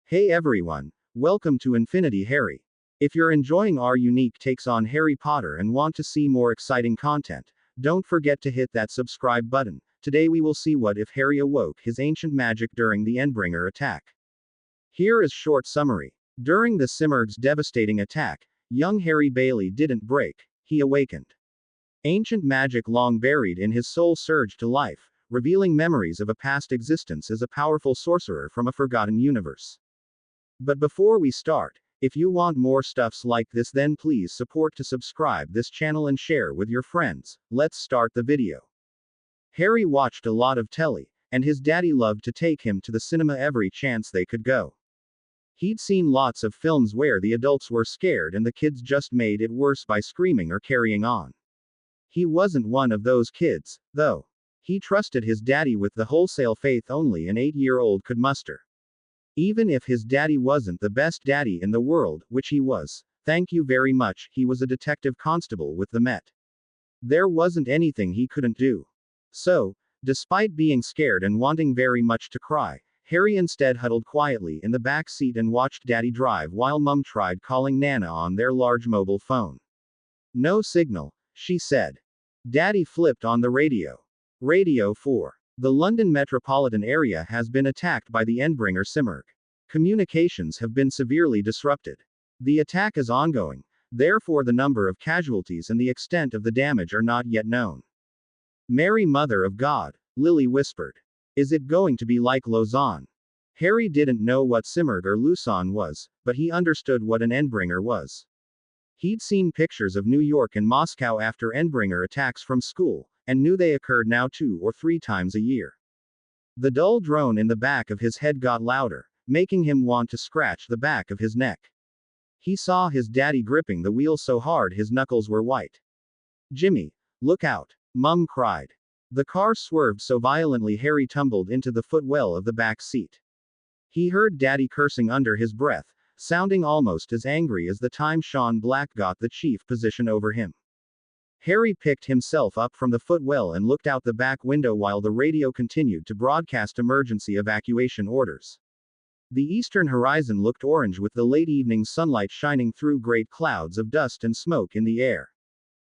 Hey everyone, welcome to Infinity Harry. If you're enjoying our unique takes on Harry Potter and want to see more exciting content, don't forget to hit that subscribe button. Today we will see what if Harry awoke his ancient magic during the Endbringer attack. Here is short summary. During the Simurgh's devastating attack, young Harry Bailey didn't break, he awakened. Ancient magic long buried in his soul surged to life, revealing memories of a past existence as a powerful sorcerer from a forgotten universe. But before we start, if you want more stuffs like this, then please support to subscribe this channel and share with your friends. Let's start the video. Harry watched a lot of telly, and his daddy loved to take him to the cinema every chance they could go. He'd seen lots of films where the adults were scared and the kids just made it worse by screaming or carrying on. He wasn't one of those kids, though. He trusted his daddy with the wholesale faith only an 8-year-old could muster. Even if his daddy wasn't the best daddy in the world, which he was, thank you very much, he was a detective constable with the Met. There wasn't anything he couldn't do. So, despite being scared and wanting very much to cry, Harry instead huddled quietly in the back seat and watched Daddy drive while Mum tried calling Nana on their large mobile phone. No signal, she said. Daddy flipped on the radio. Radio 4. The London metropolitan area has been attacked by the Endbringer Simurgh. Communications have been severely disrupted. The attack is ongoing, therefore the number of casualties and the extent of the damage are not yet known. Mary Mother of God, Lily whispered. Is it going to be like Lausanne? Harry didn't know what Simurgh or Lausanne was, but he understood what an Endbringer was. He'd seen pictures of New York and Moscow after Endbringer attacks from school, and knew they occurred now 2 or 3 times a year. The dull drone in the back of his head got louder, making him want to scratch the back of his neck. He saw his daddy gripping the wheel so hard his knuckles were white. Jimmy, look out, Mum cried. The car swerved so violently Harry tumbled into the footwell of the back seat. He heard Daddy cursing under his breath, sounding almost as angry as the time Sean Black got the chief position over him. Harry picked himself up from the footwell and looked out the back window while the radio continued to broadcast emergency evacuation orders. The eastern horizon looked orange with the late evening sunlight shining through great clouds of dust and smoke in the air.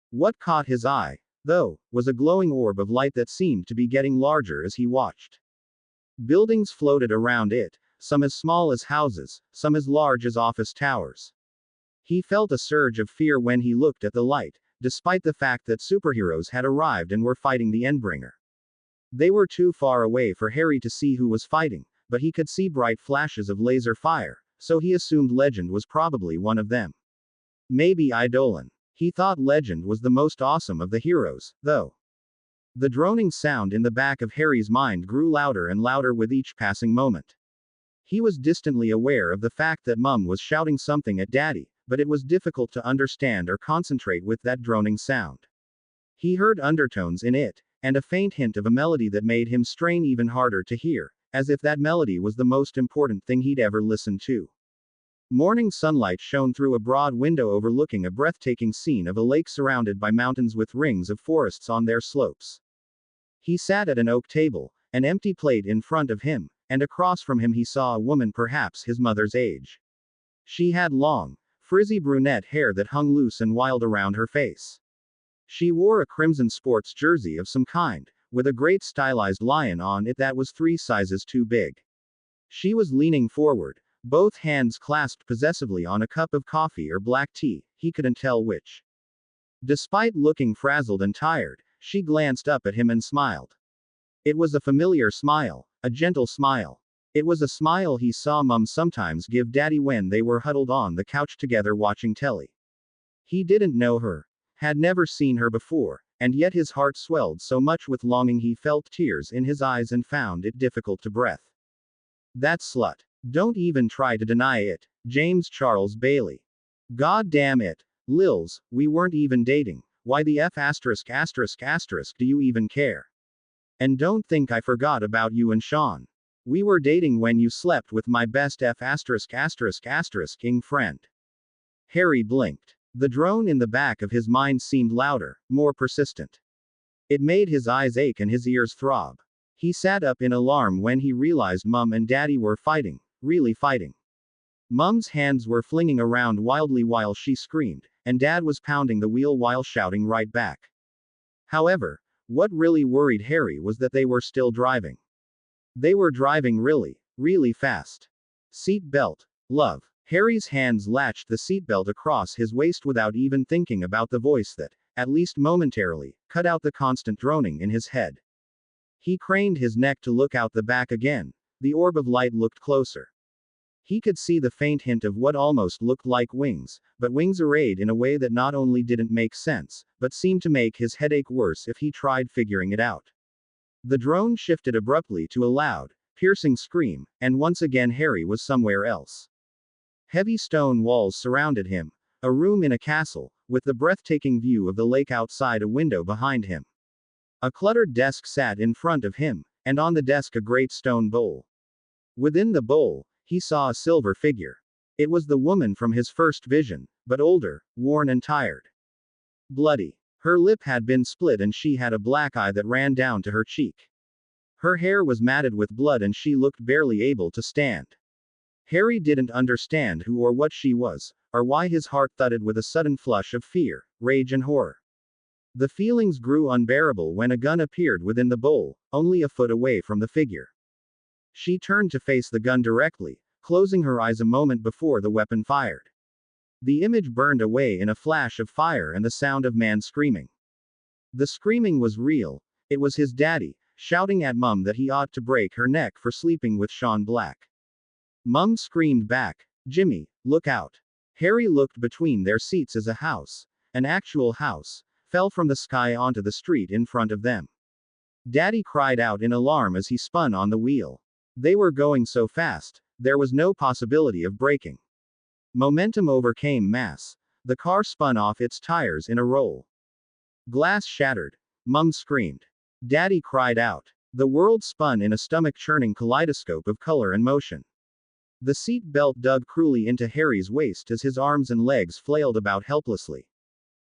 What caught his eye, though, was a glowing orb of light that seemed to be getting larger as he watched. Buildings floated around it, some as small as houses, some as large as office towers. He felt a surge of fear when he looked at the light, despite the fact that superheroes had arrived and were fighting the Endbringer. They were too far away for Harry to see who was fighting, but he could see bright flashes of laser fire, so he assumed Legend was probably one of them. Maybe Eidolon. He thought Legend was the most awesome of the heroes, though. The droning sound in the back of Harry's mind grew louder and louder with each passing moment. He was distantly aware of the fact that Mum was shouting something at Daddy, but it was difficult to understand or concentrate with that droning sound. He heard undertones in it, and a faint hint of a melody that made him strain even harder to hear, as if that melody was the most important thing he'd ever listened to. Morning sunlight shone through a broad window overlooking a breathtaking scene of a lake surrounded by mountains with rings of forests on their slopes. He sat at an oak table, an empty plate in front of him, and across from him he saw a woman perhaps his mother's age. She had long, frizzy brunette hair that hung loose and wild around her face. She wore a crimson sports jersey of some kind, with a great stylized lion on it that was 3 sizes too big. She was leaning forward, both hands clasped possessively on a cup of coffee or black tea, he couldn't tell which. Despite looking frazzled and tired, she glanced up at him and smiled. It was a familiar smile, a gentle smile. It was a smile he saw Mum sometimes give Daddy when they were huddled on the couch together watching telly. He didn't know her, had never seen her before, and yet his heart swelled so much with longing he felt tears in his eyes and found it difficult to breathe. That slut. Don't even try to deny it, James Charles Bailey. God damn it, Lils, we weren't even dating, why the F*** do you even care? And don't think I forgot about you and Sean. We were dating when you slept with my best ing friend. Harry blinked. The drone in the back of his mind seemed louder, more persistent. It made his eyes ache and his ears throb. He sat up in alarm when he realized Mum and Daddy were fighting, really fighting. Mum's hands were flinging around wildly while she screamed, and Dad was pounding the wheel while shouting right back. However, what really worried Harry was that they were still driving. They were driving really fast. Seat belt. Love. Harry's hands latched the seatbelt across his waist without even thinking about the voice that, at least momentarily, cut out the constant droning in his head. He craned his neck to look out the back again. The orb of light looked closer. He could see the faint hint of what almost looked like wings, but wings arrayed in a way that not only didn't make sense, but seemed to make his headache worse if he tried figuring it out. The drone shifted abruptly to a loud, piercing scream, and once again Harry was somewhere else. Heavy stone walls surrounded him, a room in a castle, with the breathtaking view of the lake outside a window behind him. A cluttered desk sat in front of him, and on the desk a great stone bowl. Within the bowl, he saw a silver figure. It was the woman from his first vision, but older, worn and tired. Bloody. Her lip had been split and she had a black eye that ran down to her cheek. Her hair was matted with blood and she looked barely able to stand. Harry didn't understand who or what she was, or why his heart thudded with a sudden flush of fear, rage and horror. The feelings grew unbearable when a gun appeared within the bowl, only a foot away from the figure. She turned to face the gun directly, closing her eyes a moment before the weapon fired. The image burned away in a flash of fire and the sound of man screaming. The screaming was real. It was his daddy, shouting at Mum that he ought to break her neck for sleeping with Sean Black. Mum screamed back, "Jimmy, look out." Harry looked between their seats as a house, an actual house, fell from the sky onto the street in front of them. Daddy cried out in alarm as he spun on the wheel. They were going so fast, there was no possibility of braking. Momentum overcame mass. The car spun off its tires in a roll. Glass shattered. Mum screamed. Daddy cried out. The world spun in a stomach-churning kaleidoscope of color and motion. The seat belt dug cruelly into Harry's waist as his arms and legs flailed about helplessly.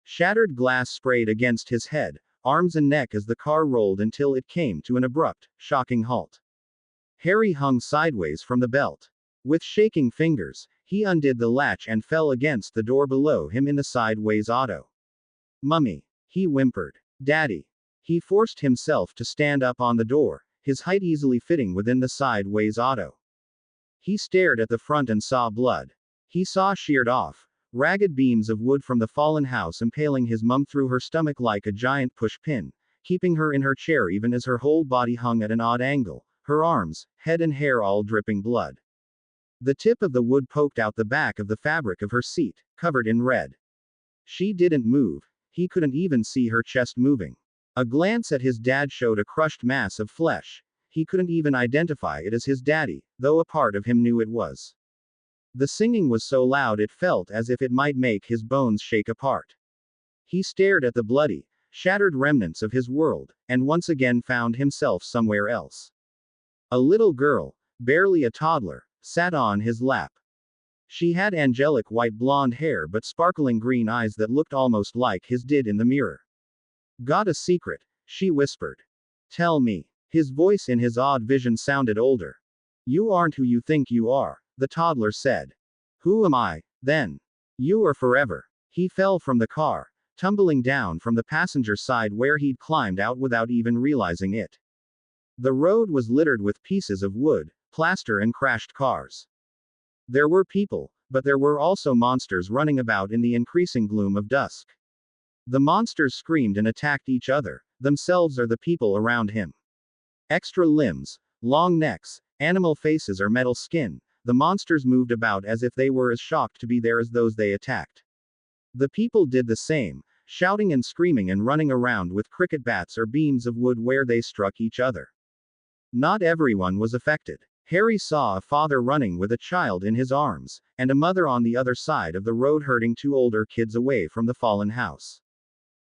Shattered glass sprayed against his head, arms and neck as the car rolled until it came to an abrupt, shocking halt. Harry hung sideways from the belt. With shaking fingers, he undid the latch and fell against the door below him in the sideways auto. "Mummy," he whimpered. "Daddy." He forced himself to stand up on the door, his height easily fitting within the sideways auto. He stared at the front and saw blood. He saw sheared off, ragged beams of wood from the fallen house impaling his mum through her stomach like a giant push pin, keeping her in her chair even as her whole body hung at an odd angle, her arms, head and hair all dripping blood. The tip of the wood poked out the back of the fabric of her seat, covered in red. She didn't move. He couldn't even see her chest moving. A glance at his dad showed a crushed mass of flesh. He couldn't even identify it as his daddy, though a part of him knew it was. The singing was so loud it felt as if it might make his bones shake apart. He stared at the bloody, shattered remnants of his world, and once again found himself somewhere else. A little girl, barely a toddler, sat on his lap. She had angelic white blonde hair but sparkling green eyes that looked almost like his did in the mirror. "Got a secret?" she whispered. "Tell me." His voice in his odd vision sounded older. "You aren't who you think you are," the toddler said. "Who am I, then?" "You are forever." He fell from the car, tumbling down from the passenger side where he'd climbed out without even realizing it. The road was littered with pieces of wood, plaster and crashed cars. There were people, but there were also monsters running about in the increasing gloom of dusk. The monsters screamed and attacked each other, themselves or the people around him. Extra limbs, long necks, animal faces or metal skin, the monsters moved about as if they were as shocked to be there as those they attacked. The people did the same, shouting and screaming and running around with cricket bats or beams of wood where they struck each other. Not everyone was affected. Harry saw a father running with a child in his arms, and a mother on the other side of the road herding two older kids away from the fallen house.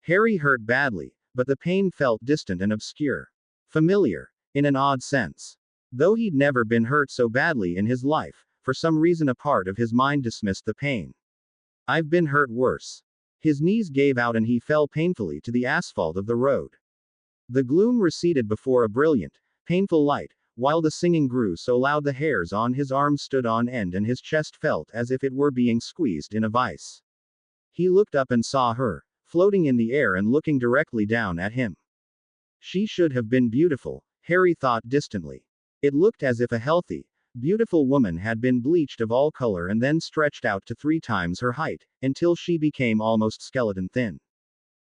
Harry hurt badly, but the pain felt distant and obscure. Familiar, in an odd sense. Though he'd never been hurt so badly in his life, for some reason a part of his mind dismissed the pain. "I've been hurt worse." His knees gave out and he fell painfully to the asphalt of the road. The gloom receded before a brilliant, painful light, While the singing grew so loud the hairs on his arms stood on end and his chest felt as if it were being squeezed in a vice. He looked up and saw her, floating in the air and looking directly down at him. She should have been beautiful, Harry thought distantly. It looked as if a healthy, beautiful woman had been bleached of all color and then stretched out to 3 times her height, until she became almost skeleton thin.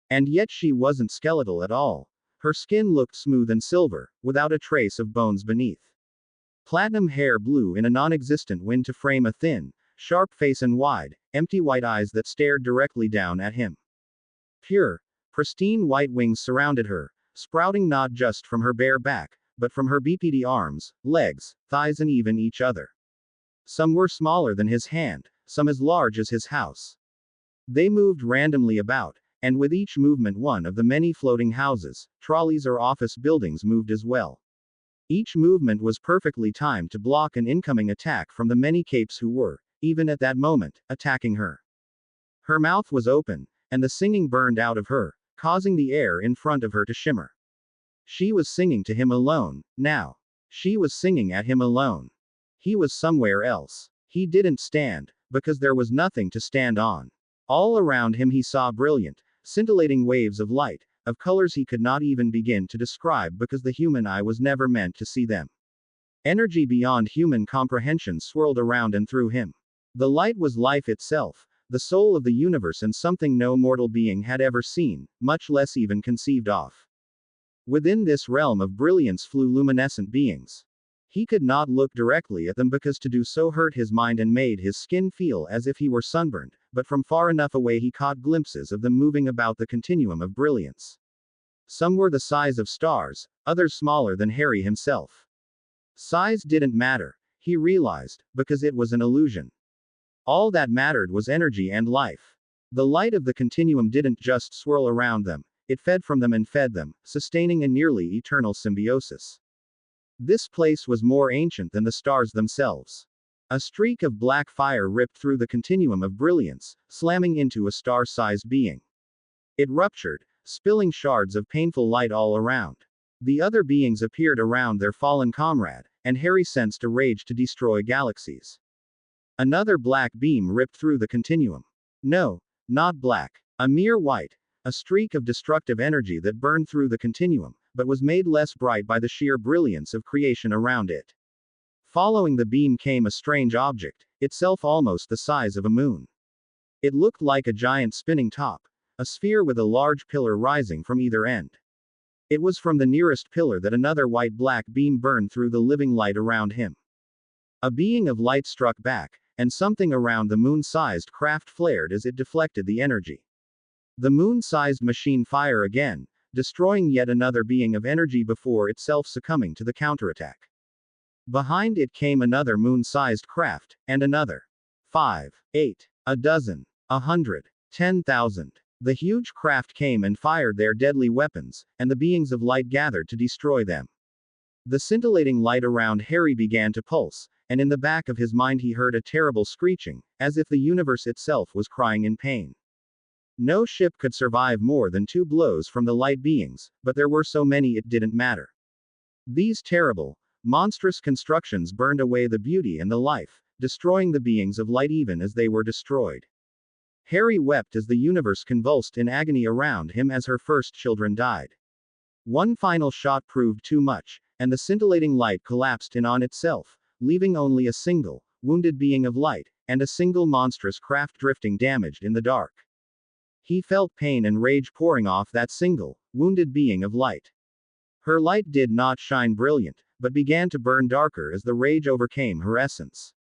And yet she wasn't skeletal at all. Her skin looked smooth and silver, without a trace of bones beneath. Platinum hair blew in a non-existent wind to frame a thin, sharp face and wide, empty white eyes that stared directly down at him. Pure, pristine white wings surrounded her, sprouting not just from her bare back, but from her BPD arms, legs, thighs and even each other. Some were smaller than his hand, some as large as his house. They moved randomly about, and with each movement one of the many floating houses, trolleys or office buildings moved as well. Each movement was perfectly timed to block an incoming attack from the many capes who were, even at that moment, attacking her. Her mouth was open, and the singing burned out of her, causing the air in front of her to shimmer. She was singing to him alone, now. She was singing at him alone. He was somewhere else. He didn't stand, because there was nothing to stand on. All around him he saw brilliant, scintillating waves of light, of colors he could not even begin to describe because the human eye was never meant to see them. Energy beyond human comprehension swirled around and through him. The light was life itself, the soul of the universe and something no mortal being had ever seen, much less even conceived of. Within this realm of brilliance flew luminescent beings. He could not look directly at them because to do so hurt his mind and made his skin feel as if he were sunburned, but from far enough away he caught glimpses of them moving about the continuum of brilliance. Some were the size of stars, others smaller than Harry himself. Size didn't matter, he realized, because it was an illusion. All that mattered was energy and life. The light of the continuum didn't just swirl around them, it fed from them and fed them, sustaining a nearly eternal symbiosis. This place was more ancient than the stars themselves. A streak of black fire ripped through the continuum of brilliance, slamming into a star-sized being. It ruptured, spilling shards of painful light all around. The other beings appeared around their fallen comrade, and Harry sensed a rage to destroy galaxies. Another black beam ripped through the continuum. No, not black. A mere white. A streak of destructive energy that burned through the continuum, but was made less bright by the sheer brilliance of creation around it. Following the beam came a strange object, itself almost the size of a moon. It looked like a giant spinning top, a sphere with a large pillar rising from either end. It was from the nearest pillar that another white-black beam burned through the living light around him. A being of light struck back, and something around the moon-sized craft flared as it deflected the energy. The moon-sized machine fired again, destroying yet another being of energy before itself succumbing to the counterattack. Behind it came another moon-sized craft, and another. 5, 8, a dozen, 100, 10,000. The huge craft came and fired their deadly weapons, and the beings of light gathered to destroy them. The scintillating light around Harry began to pulse, and in the back of his mind he heard a terrible screeching, as if the universe itself was crying in pain. No ship could survive more than 2 blows from the light beings, but there were so many it didn't matter. These terrible, monstrous constructions burned away the beauty and the life, destroying the beings of light even as they were destroyed. Harry wept as the universe convulsed in agony around him as her first children died. One final shot proved too much, and the scintillating light collapsed in on itself, leaving only a single, wounded being of light, and a single monstrous craft drifting damaged in the dark. He felt pain and rage pouring off that single, wounded being of light. Her light did not shine brilliant, but began to burn darker as the rage overcame her essence.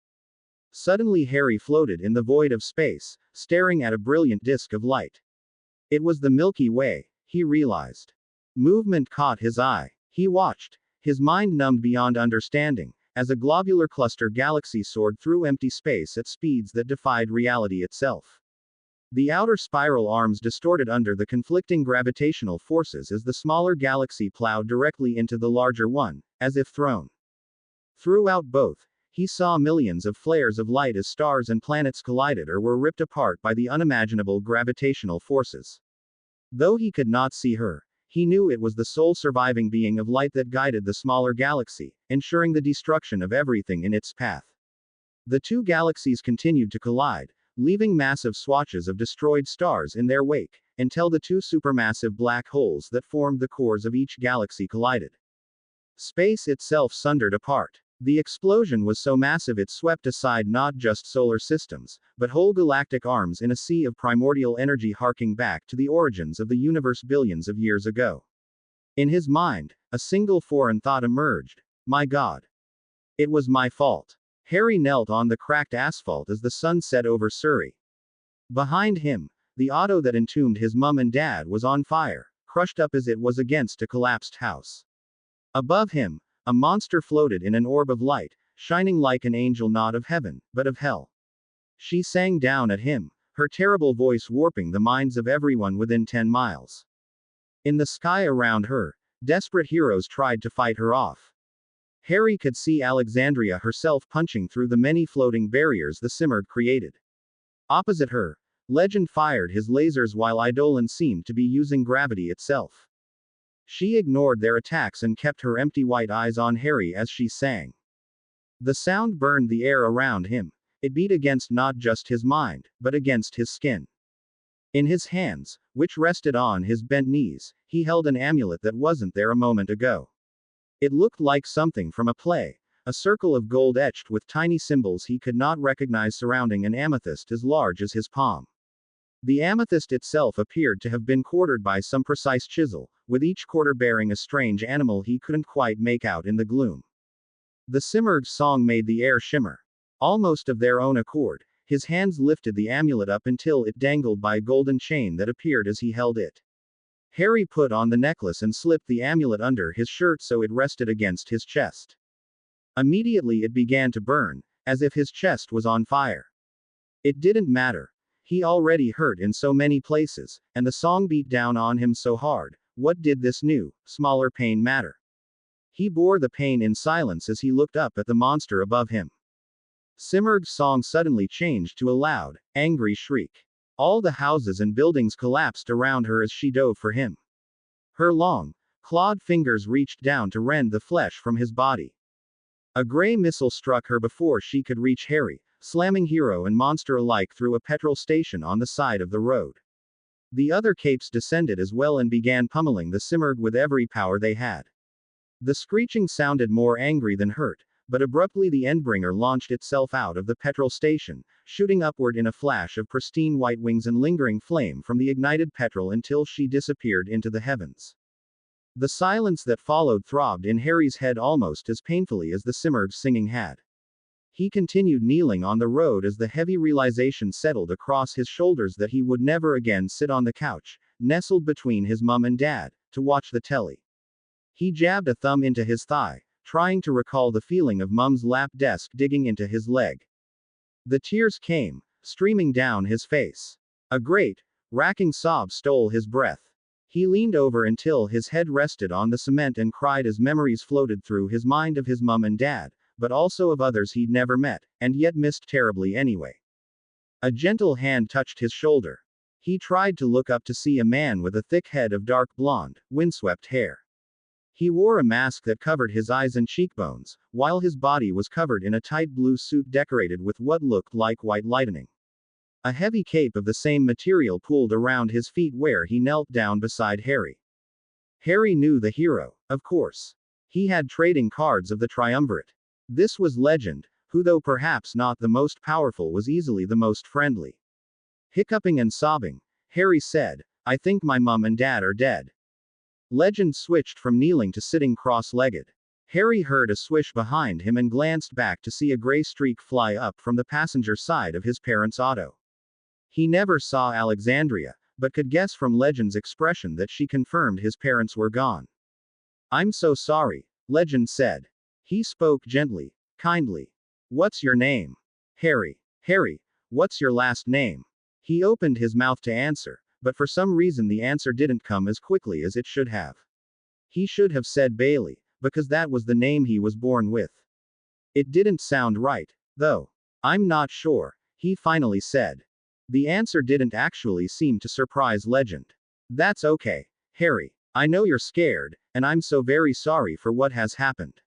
Suddenly Harry floated in the void of space, staring at a brilliant disk of light. It was the Milky Way, he realized. Movement caught his eye. He watched, his mind numbed beyond understanding, as a globular cluster galaxy soared through empty space at speeds that defied reality itself. The outer spiral arms distorted under the conflicting gravitational forces as the smaller galaxy plowed directly into the larger one, as if thrown. Throughout both, he saw millions of flares of light as stars and planets collided or were ripped apart by the unimaginable gravitational forces. Though he could not see her, He knew it was the sole surviving being of light that guided the smaller galaxy, ensuring the destruction of everything in its path. The two galaxies continued to collide, leaving massive swatches of destroyed stars in their wake, until the two supermassive black holes that formed the cores of each galaxy collided. Space itself sundered apart. The explosion was so massive it swept aside not just solar systems, but whole galactic arms in a sea of primordial energy harking back to the origins of the universe billions of years ago. In his mind, a single foreign thought emerged. My God. It was my fault. Harry knelt on the cracked asphalt as the sun set over Surrey. Behind him, the auto that entombed his mum and dad was on fire, crushed up as it was against a collapsed house. Above him, a monster floated in an orb of light, shining like an angel not of heaven, but of hell. She sang down at him, her terrible voice warping the minds of everyone within 10 miles. In the sky around her, desperate heroes tried to fight her off. Harry could see Alexandria herself punching through the many floating barriers the Simurgh created. Opposite her, Legend fired his lasers while Eidolon seemed to be using gravity itself. She ignored their attacks and kept her empty white eyes on Harry as she sang. The sound burned the air around him. It beat against not just his mind, but against his skin. In his hands, which rested on his bent knees, he held an amulet that wasn't there a moment ago. It looked like something from a play, a circle of gold etched with tiny symbols he could not recognize surrounding an amethyst as large as his palm. The amethyst itself appeared to have been quartered by some precise chisel, with each quarter bearing a strange animal he couldn't quite make out in the gloom. The Simurgh's song made the air shimmer. Almost of their own accord, his hands lifted the amulet up until it dangled by a golden chain that appeared as he held it. Harry put on the necklace and slipped the amulet under his shirt so it rested against his chest. Immediately it began to burn, as if his chest was on fire. It didn't matter. He already hurt in so many places, and the song beat down on him so hard. What did this new, smaller pain matter? He bore the pain in silence as he looked up at the monster above him. Simurgh's song suddenly changed to a loud, angry shriek. All the houses and buildings collapsed around her as she dove for him. Her long, clawed fingers reached down to rend the flesh from his body. A gray missile struck her before she could reach Harry, slamming hero and monster alike through a petrol station on the side of the road. The other capes descended as well and began pummeling the Simurgh with every power they had. The screeching sounded more angry than hurt, but abruptly the Endbringer launched itself out of the petrol station, shooting upward in a flash of pristine white wings and lingering flame from the ignited petrol until she disappeared into the heavens. The silence that followed throbbed in Harry's head almost as painfully as the Simurgh's singing had. He continued kneeling on the road as the heavy realization settled across his shoulders that he would never again sit on the couch, nestled between his mum and dad, to watch the telly. He jabbed a thumb into his thigh, trying to recall the feeling of mum's lap desk digging into his leg. The tears came, streaming down his face. A great, racking sob stole his breath. He leaned over until his head rested on the cement and cried as memories floated through his mind of his mum and dad, but also of others he'd never met, and yet missed terribly anyway. A gentle hand touched his shoulder. He tried to look up to see a man with a thick head of dark blonde, windswept hair. He wore a mask that covered his eyes and cheekbones, while his body was covered in a tight blue suit decorated with what looked like white lightning. A heavy cape of the same material pulled around his feet where he knelt down beside Harry. Harry knew the hero, of course. He had trading cards of the Triumvirate. This was Legend, who though perhaps not the most powerful was easily the most friendly. Hiccuping and sobbing, Harry said, "I think my mum and dad are dead." Legend switched from kneeling to sitting cross-legged. Harry heard a swish behind him and glanced back to see a gray streak fly up from the passenger side of his parents' auto. He never saw Alexandria, but could guess from Legend's expression that she confirmed his parents were gone. "I'm so sorry," Legend said. He spoke gently, kindly. "What's your name?" "Harry." "Harry, what's your last name?" He opened his mouth to answer, but for some reason the answer didn't come as quickly as it should have. He should have said Bailey, because that was the name he was born with. It didn't sound right, though. "I'm not sure," he finally said. The answer didn't actually seem to surprise Legend. "That's okay, Harry. I know you're scared, and I'm so very sorry for what has happened.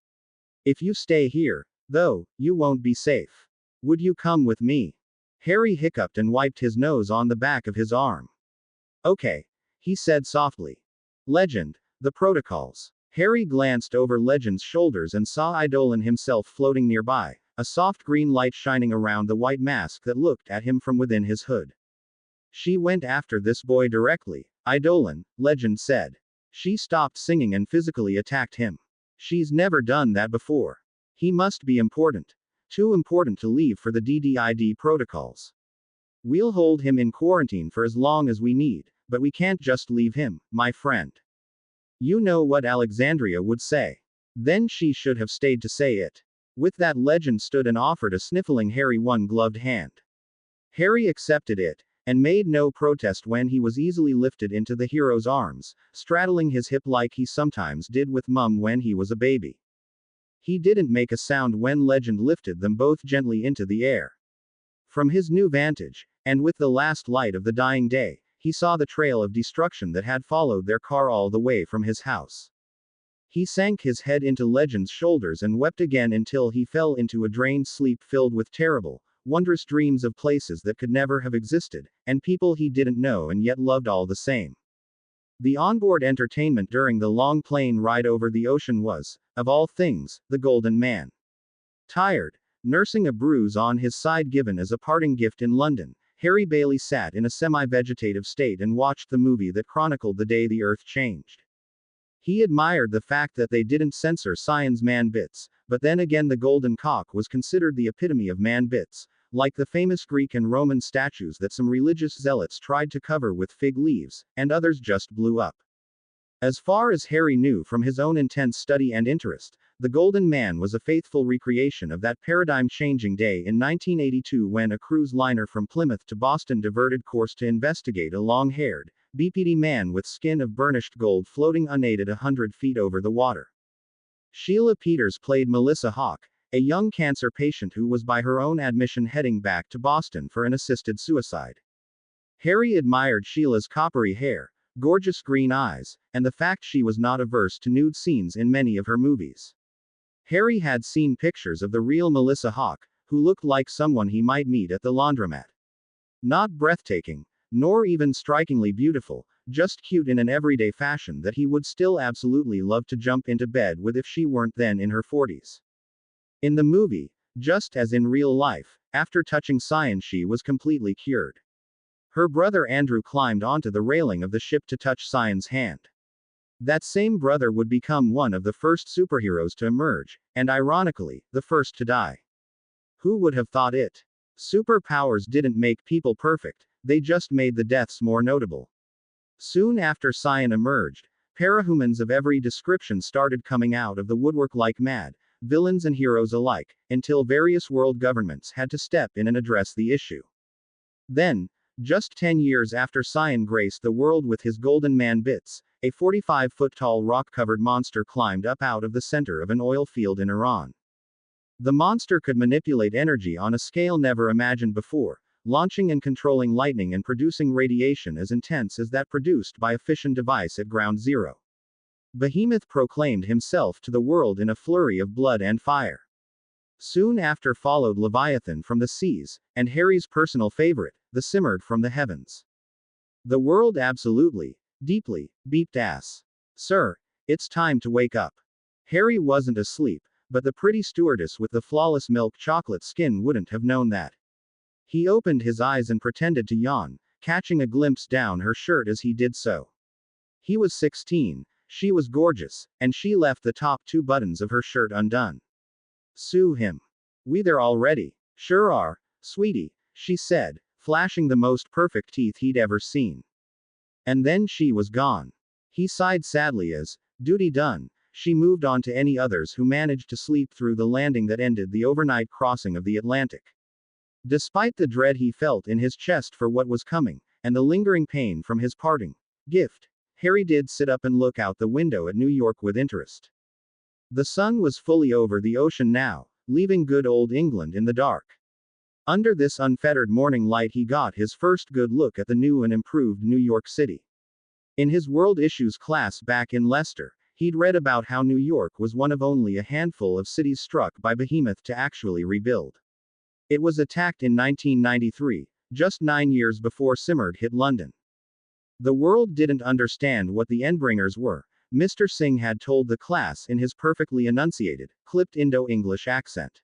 If you stay here, though, you won't be safe. Would you come with me? Harry hiccuped and wiped his nose on the back of his arm. Okay, he said softly. Legend, the protocols. Harry glanced over Legend's shoulders and saw Eidolon himself floating nearby, a soft green light shining around the white mask that looked at him from within his hood. She went after this boy directly, Eidolon, Legend said. She stopped singing and physically attacked him. She's never done that before. He must be important. Too important to leave for the DDID protocols. We'll hold him in quarantine for as long as we need, but we can't just leave him, my friend. You know what Alexandria would say. Then she should have stayed to say it. With that, Legend stood and offered a sniffling Harry one gloved hand. Harry accepted it, and made no protest when he was easily lifted into the hero's arms, straddling his hip like he sometimes did with Mum when he was a baby. He didn't make a sound when Legend lifted them both gently into the air. From his new vantage, and with the last light of the dying day, he saw the trail of destruction that had followed their car all the way from his house. He sank his head into Legend's shoulders and wept again until he fell into a drained sleep filled with terrible, wondrous dreams of places that could never have existed, and people he didn't know and yet loved all the same. The onboard entertainment during the long plane ride over the ocean was, of all things, the Golden Man. Tired, nursing a bruise on his side given as a parting gift in London, Harry Bailey sat in a semi-vegetative state and watched the movie that chronicled the day the Earth changed. He admired the fact that they didn't censor Cyan's man bits, but then again the golden cock was considered the epitome of man bits, like the famous Greek and Roman statues that some religious zealots tried to cover with fig leaves, and others just blew up. As far as Harry knew from his own intense study and interest, the Golden Man was a faithful recreation of that paradigm-changing day in 1982 when a cruise liner from Plymouth to Boston diverted course to investigate a long-haired, BPD man with skin of burnished gold floating unaided 100 feet over the water. Sheila Peters played Melissa Hawke, a young cancer patient who was by her own admission heading back to Boston for an assisted suicide. Harry admired Sheila's coppery hair, gorgeous green eyes, and the fact she was not averse to nude scenes in many of her movies. Harry had seen pictures of the real Melissa Hawke, who looked like someone he might meet at the laundromat. Not breathtaking, nor even strikingly beautiful, just cute in an everyday fashion that he would still absolutely love to jump into bed with if she weren't then in her 40s. In the movie, just as in real life, after touching Cyan she was completely cured. Her brother Andrew climbed onto the railing of the ship to touch Cyan's hand. That same brother would become one of the first superheroes to emerge, and ironically, the first to die. Who would have thought it? Superpowers didn't make people perfect, they just made the deaths more notable. Soon after Cyan emerged, parahumans of every description started coming out of the woodwork like mad, villains and heroes alike, until various world governments had to step in and address the issue. Then, just 10 years after Cyan graced the world with his Golden Man bits, a 45-foot-tall rock-covered monster climbed up out of the center of an oil field in Iran. The monster could manipulate energy on a scale never imagined before, launching and controlling lightning and producing radiation as intense as that produced by a fission device at ground zero. Behemoth proclaimed himself to the world in a flurry of blood and fire. Soon after followed Leviathan from the seas, and Harry's personal favorite, the Simurgh from the heavens. The world absolutely, deeply, beeped ass. Sir, it's time to wake up. Harry wasn't asleep, but the pretty stewardess with the flawless milk chocolate skin wouldn't have known that. He opened his eyes and pretended to yawn, catching a glimpse down her shirt as he did so. He was 16, she was gorgeous, and she left the top 2 buttons of her shirt undone. Sue him. We there already? Sure are, sweetie, she said, flashing the most perfect teeth he'd ever seen. And then she was gone. He sighed sadly as, duty done, she moved on to any others who managed to sleep through the landing that ended the overnight crossing of the Atlantic. Despite the dread he felt in his chest for what was coming, and the lingering pain from his parting gift, Harry did sit up and look out the window at New York with interest. The sun was fully over the ocean now, leaving good old England in the dark. Under this unfettered morning light he got his first good look at the new and improved New York City. In his world issues class back in Leicester, he'd read about how New York was one of only a handful of cities struck by Behemoth to actually rebuild. It was attacked in 1993, just 9 years before Simurgh hit London. The world didn't understand what the Endbringers were, Mr. Singh had told the class in his perfectly enunciated, clipped Indo-English accent.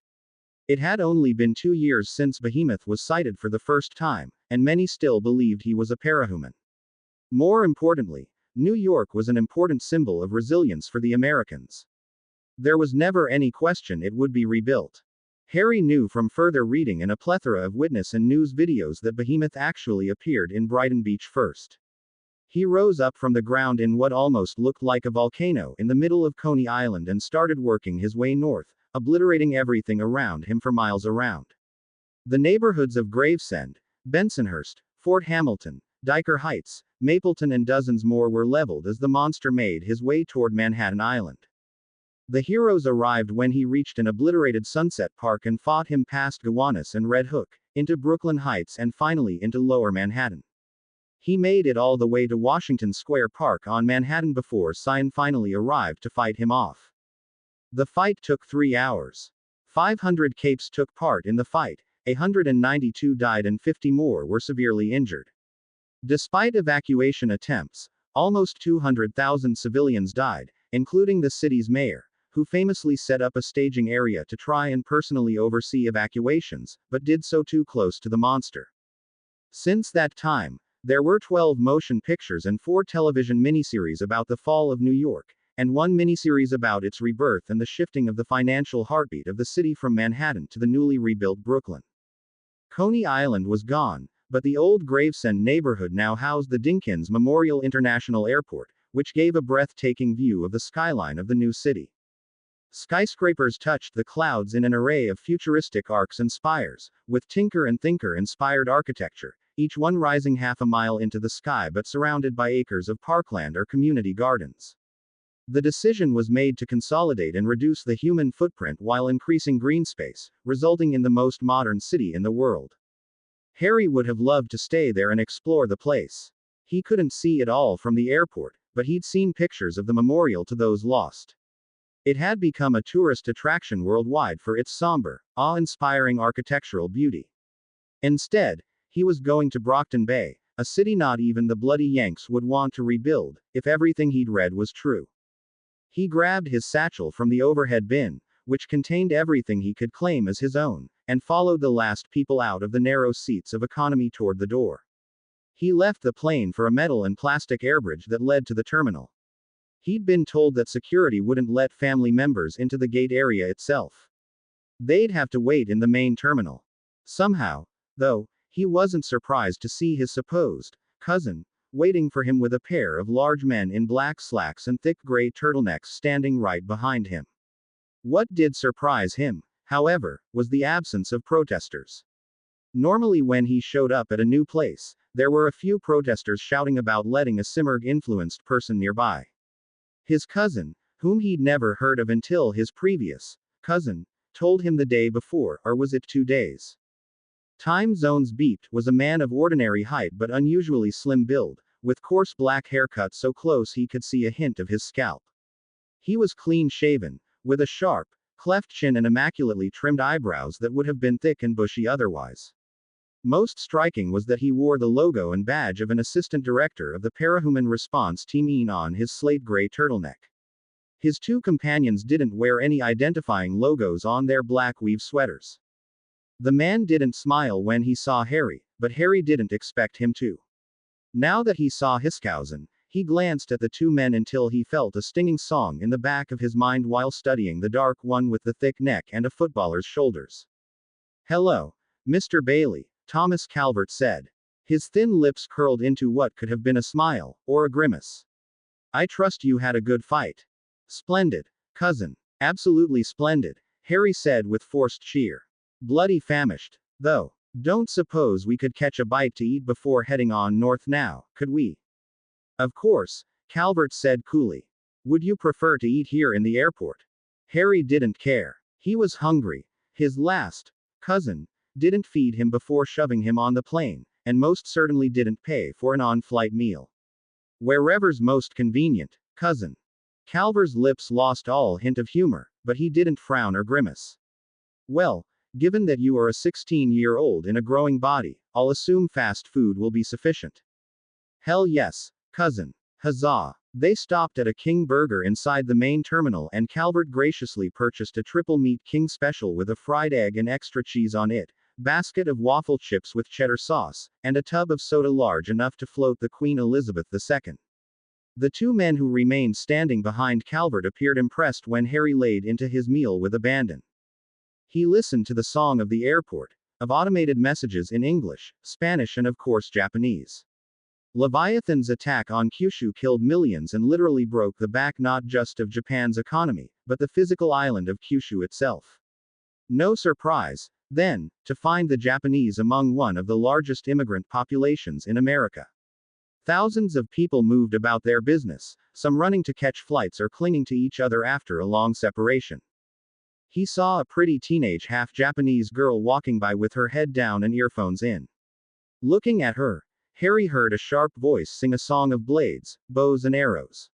It had only been 2 years since Behemoth was sighted for the first time, and many still believed he was a parahuman. More importantly, New York was an important symbol of resilience for the Americans. There was never any question it would be rebuilt. Harry knew from further reading and a plethora of witness and news videos that Behemoth actually appeared in Brighton Beach first. He rose up from the ground in what almost looked like a volcano in the middle of Coney Island and started working his way north, obliterating everything around him for miles around. The neighborhoods of Gravesend, Bensonhurst, Fort Hamilton, Diker Heights, Mapleton and dozens more were leveled as the monster made his way toward Manhattan Island. The heroes arrived when he reached an obliterated Sunset Park and fought him past Gowanus and Red Hook, into Brooklyn Heights and finally into Lower Manhattan. He made it all the way to Washington Square Park on Manhattan before Sion finally arrived to fight him off. The fight took 3 hours. 500 Capes took part in the fight, 192 died and 50 more were severely injured. Despite evacuation attempts, almost 200,000 civilians died, including the city's mayor, who famously set up a staging area to try and personally oversee evacuations, but did so too close to the monster. Since that time, there were 12 motion pictures and 4 television miniseries about the fall of New York, and 1 miniseries about its rebirth and the shifting of the financial heartbeat of the city from Manhattan to the newly rebuilt Brooklyn. Coney Island was gone, but the old Gravesend neighborhood now housed the Dinkins Memorial International Airport, which gave a breathtaking view of the skyline of the new city. Skyscrapers touched the clouds in an array of futuristic arcs and spires, with Tinker and Thinker-inspired architecture, each one rising half a mile into the sky but surrounded by acres of parkland or community gardens. The decision was made to consolidate and reduce the human footprint while increasing green space, resulting in the most modern city in the world. Harry would have loved to stay there and explore the place. He couldn't see it all from the airport, but he'd seen pictures of the memorial to those lost. It had become a tourist attraction worldwide for its somber, awe-inspiring architectural beauty. Instead, he was going to Brockton Bay, a city not even the bloody Yanks would want to rebuild, if everything he'd read was true. He grabbed his satchel from the overhead bin, which contained everything he could claim as his own, and followed the last people out of the narrow seats of economy toward the door. He left the plane for a metal and plastic airbridge that led to the terminal. He'd been told that security wouldn't let family members into the gate area itself. They'd have to wait in the main terminal. Somehow, though, he wasn't surprised to see his supposed cousin waiting for him with a pair of large men in black slacks and thick gray turtlenecks standing right behind him. What did surprise him, however, was the absence of protesters. Normally when he showed up at a new place, there were a few protesters shouting about letting a Simurgh-influenced person nearby. His cousin, whom he'd never heard of until his previous cousin told him the day before, or was it 2 days? Time zones beeped, was a man of ordinary height but unusually slim build, with coarse black hair cut so close he could see a hint of his scalp. He was clean shaven, with a sharp, cleft chin and immaculately trimmed eyebrows that would have been thick and bushy otherwise. Most striking was that he wore the logo and badge of an assistant director of the Parahuman Response Team on his slate gray turtleneck. His 2 companions didn't wear any identifying logos on their black weave sweaters. The man didn't smile when he saw Harry, but Harry didn't expect him to. Now that he saw Hiskausen, he glanced at the 2 men until he felt a stinging song in the back of his mind while studying the dark one with the thick neck and a footballer's shoulders. "Hello, Mr. Bailey," Thomas Calvert said. His thin lips curled into what could have been a smile, or a grimace. "I trust you had a good fight." "Splendid, cousin. Absolutely splendid," Harry said with forced cheer. "Bloody famished, though. Don't suppose we could catch a bite to eat before heading on north now, could we?" "Of course," Calvert said coolly. "Would you prefer to eat here in the airport?" Harry didn't care. He was hungry. His last cousin didn't feed him before shoving him on the plane, and most certainly didn't pay for an on-flight meal. Wherever's most convenient, cousin. Calver's lips lost all hint of humor, but he didn't frown or grimace. Well, given that you are a 16-year-old in a growing body, I'll assume fast food will be sufficient. Hell yes, cousin. Huzzah. They stopped at a King Burger inside the main terminal and Calvert graciously purchased a triple meat king special with a fried egg and extra cheese on it, basket of waffle chips with cheddar sauce, and a tub of soda large enough to float the Queen Elizabeth II. The two men who remained standing behind Calvert appeared impressed when Harry laid into his meal with abandon. He listened to the song of the airport, of automated messages in English, Spanish and of course Japanese. Leviathan's attack on Kyushu killed millions and literally broke the back not just of Japan's economy, but the physical island of Kyushu itself. No surprise, then, to find the Japanese among one of the largest immigrant populations in America. Thousands of people moved about their business, some running to catch flights or clinging to each other after a long separation. He saw a pretty teenage half-Japanese girl walking by with her head down and earphones in. Looking at her, Harry heard a sharp voice sing a song of blades, bows and arrows.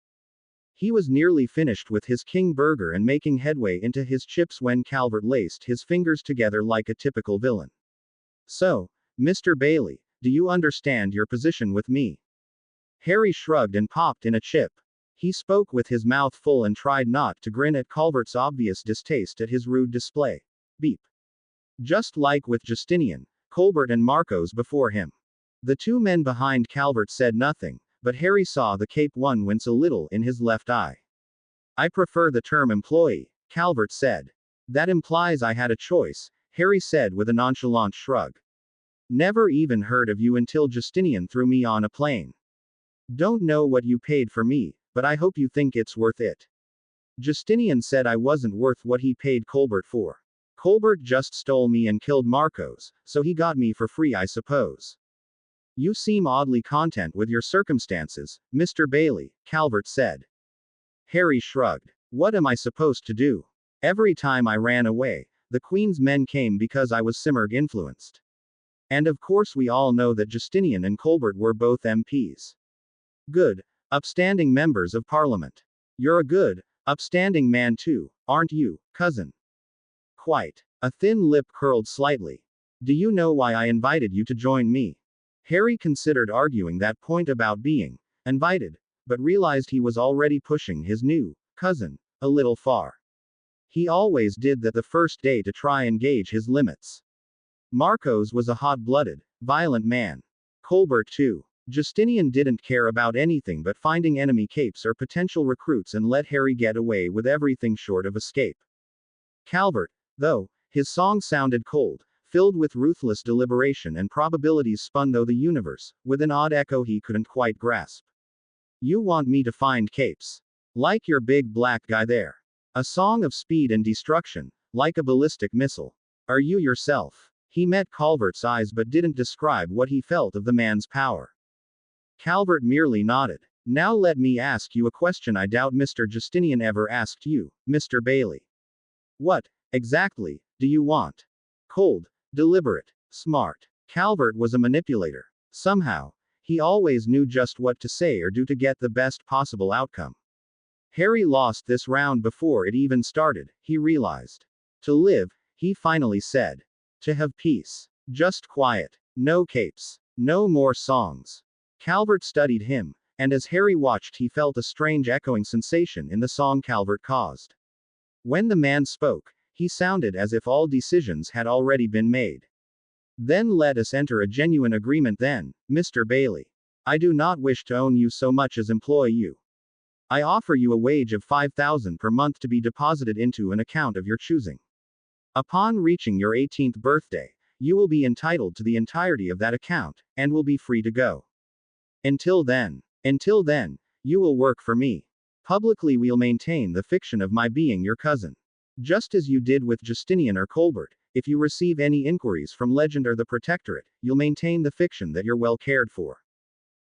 He was nearly finished with his King Burger and making headway into his chips when Calvert laced his fingers together like a typical villain. So, Mr. Bailey, do you understand your position with me? Harry shrugged and popped in a chip. He spoke with his mouth full and tried not to grin at Calvert's obvious distaste at his rude display. Beep. Just like with Justinian, Colbert and Marcos before him. The two men behind Calvert said nothing, but Harry saw the Cape One wince a little in his left eye. I prefer the term employee, Calvert said. That implies I had a choice, Harry said with a nonchalant shrug. Never even heard of you until Justinian threw me on a plane. Don't know what you paid for me, but I hope you think it's worth it. Justinian said I wasn't worth what he paid Colbert for. Colbert just stole me and killed Marcos, so he got me for free I suppose. You seem oddly content with your circumstances, Mr. Bailey, Calvert said. Harry shrugged. What am I supposed to do? Every time I ran away, the Queen's men came because I was Simurgh influenced. And of course we all know that Justinian and Colbert were both MPs. Good, upstanding members of Parliament. You're a good, upstanding man too, aren't you, cousin? Quite. A thin lip curled slightly. Do you know why I invited you to join me? Harry considered arguing that point about being invited, but realized he was already pushing his new cousin a little far. He always did that the first day to try and gauge his limits. Marcos was a hot-blooded, violent man. Colbert too. Justinian didn't care about anything but finding enemy capes or potential recruits and let Harry get away with everything short of escape. Calvert, though, his song sounded cold, filled with ruthless deliberation and probabilities spun though the universe, with an odd echo he couldn't quite grasp. You want me to find capes? Like your big black guy there. A song of speed and destruction, like a ballistic missile. Are you yourself? He met Calvert's eyes but didn't describe what he felt of the man's power. Calvert merely nodded. Now let me ask you a question I doubt Mr. Justinian ever asked you, Mr. Bailey. What, exactly, do you want? Cold, deliberate, smart. Calvert was a manipulator. Somehow, he always knew just what to say or do to get the best possible outcome. Harry lost this round before it even started, he realized. To live, he finally said. To have peace. Just quiet. No capes. No more songs. Calvert studied him, and as Harry watched he felt a strange echoing sensation in the song Calvert caused. When the man spoke, he sounded as if all decisions had already been made. Then let us enter a genuine agreement then, Mr. Bailey. I do not wish to own you so much as employ you. I offer you a wage of 5,000 per month to be deposited into an account of your choosing. Upon reaching your 18th birthday, you will be entitled to the entirety of that account, and will be free to go. Until then, you will work for me. Publicly we'll maintain the fiction of my being your cousin. Just as you did with Justinian or Colbert, if you receive any inquiries from Legend or the Protectorate, you'll maintain the fiction that you're well cared for.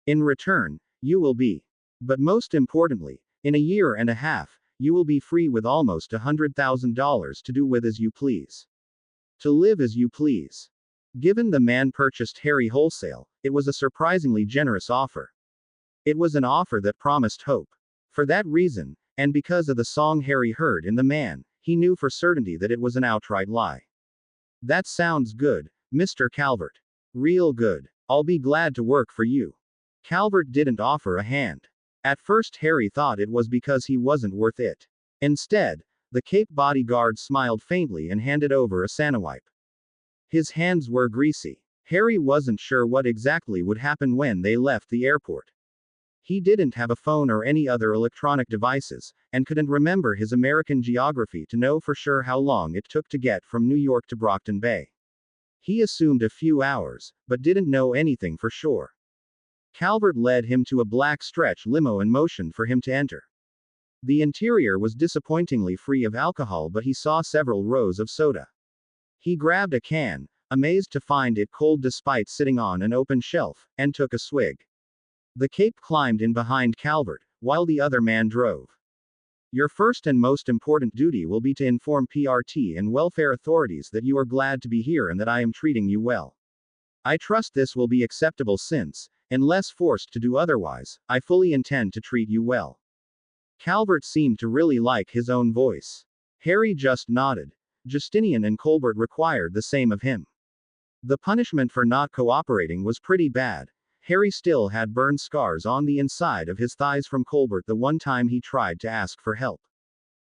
In return, you will be. But most importantly, in a year and a half, you will be free with almost $100,000 to do with as you please. To live as you please. Given the man purchased Harry wholesale, it was a surprisingly generous offer. It was an offer that promised hope. For that reason, and because of the song Harry heard in the man, he knew for certainty that it was an outright lie. That sounds good, Mr. Calvert. Real good. I'll be glad to work for you. Calvert didn't offer a hand. At first Harry thought it was because he wasn't worth it. Instead, the Cape bodyguard smiled faintly and handed over a Sanawipe. His hands were greasy. Harry wasn't sure what exactly would happen when they left the airport. He didn't have a phone or any other electronic devices, and couldn't remember his American geography to know for sure how long it took to get from New York to Brockton Bay. He assumed a few hours, but didn't know anything for sure. Calvert led him to a black stretch limo and motioned for him to enter. The interior was disappointingly free of alcohol, but he saw several rows of soda. He grabbed a can, amazed to find it cold despite sitting on an open shelf, and took a swig. The Cape climbed in behind Calvert, while the other man drove. Your first and most important duty will be to inform PRT and welfare authorities that you are glad to be here and that I am treating you well. I trust this will be acceptable since, unless forced to do otherwise, I fully intend to treat you well. Calvert seemed to really like his own voice. Harry just nodded. Justinian and Colbert required the same of him. The punishment for not cooperating was pretty bad. Harry still had burn scars on the inside of his thighs from Colbert the one time he tried to ask for help.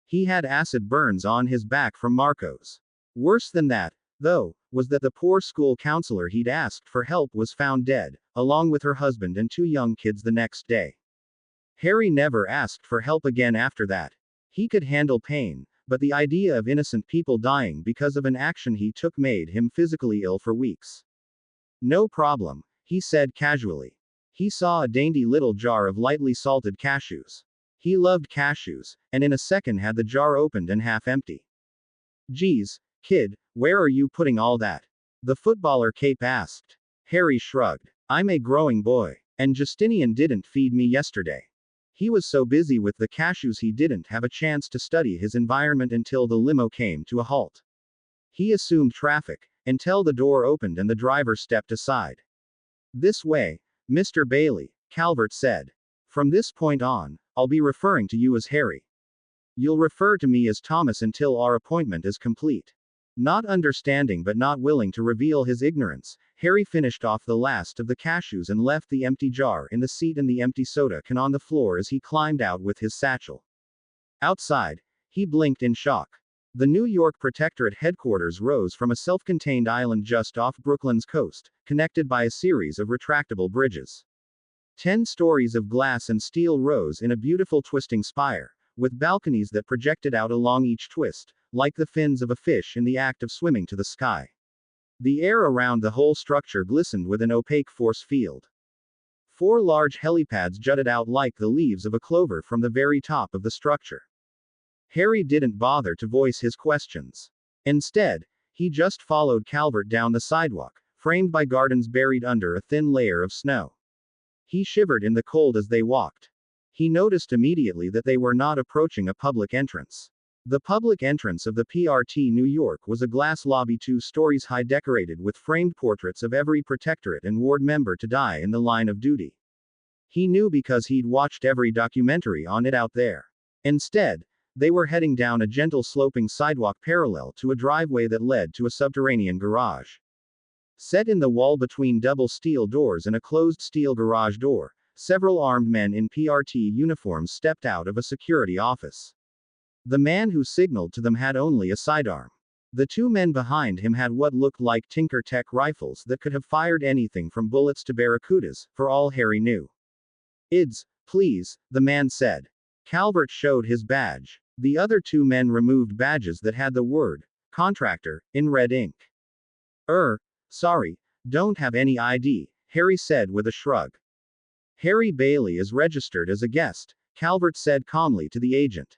He had acid burns on his back from Marcos. Worse than that, though, was that the poor school counselor he'd asked for help was found dead, along with her husband and 2 young kids the next day. Harry never asked for help again after that. He could handle pain, but the idea of innocent people dying because of an action he took made him physically ill for weeks. No problem, he said casually. He saw a dainty little jar of lightly salted cashews. He loved cashews, and in a second had the jar opened and half empty. Geez, kid, where are you putting all that? The footballer Cape asked. Harry shrugged. I'm a growing boy, and Justinian didn't feed me yesterday. He was so busy with the cashews he didn't have a chance to study his environment until the limo came to a halt. He assumed traffic, until the door opened and the driver stepped aside. This way, Mr. Bailey, Calvert said. From this point on, I'll be referring to you as Harry. You'll refer to me as Thomas until our appointment is complete. Not understanding but not willing to reveal his ignorance, Harry finished off the last of the cashews and left the empty jar in the seat and the empty soda can on the floor as he climbed out with his satchel. Outside, he blinked in shock. The New York Protectorate headquarters rose from a self-contained island just off Brooklyn's coast, connected by a series of retractable bridges. 10 stories of glass and steel rose in a beautiful twisting spire, with balconies that projected out along each twist, like the fins of a fish in the act of swimming to the sky. The air around the whole structure glistened with an opaque force field. 4 large helipads jutted out like the leaves of a clover from the very top of the structure. Harry didn't bother to voice his questions. Instead, he just followed Calvert down the sidewalk, framed by gardens buried under a thin layer of snow. He shivered in the cold as they walked. He noticed immediately that they were not approaching a public entrance. The public entrance of the PRT New York was a glass lobby 2 stories high decorated with framed portraits of every protectorate and ward member to die in the line of duty. He knew because he'd watched every documentary on it out there. Instead, they were heading down a gentle sloping sidewalk parallel to a driveway that led to a subterranean garage. Set in the wall between double steel doors and a closed steel garage door, several armed men in PRT uniforms stepped out of a security office. The man who signaled to them had only a sidearm. The 2 men behind him had what looked like Tinker Tech rifles that could have fired anything from bullets to barracudas, for all Harry knew. "Ids, please," the man said. Calvert showed his badge. The other 2 men removed badges that had the word, "Contractor," in red ink. Sorry, don't have any ID, Harry said with a shrug. Harry Bailey is registered as a guest, Calvert said calmly to the agent.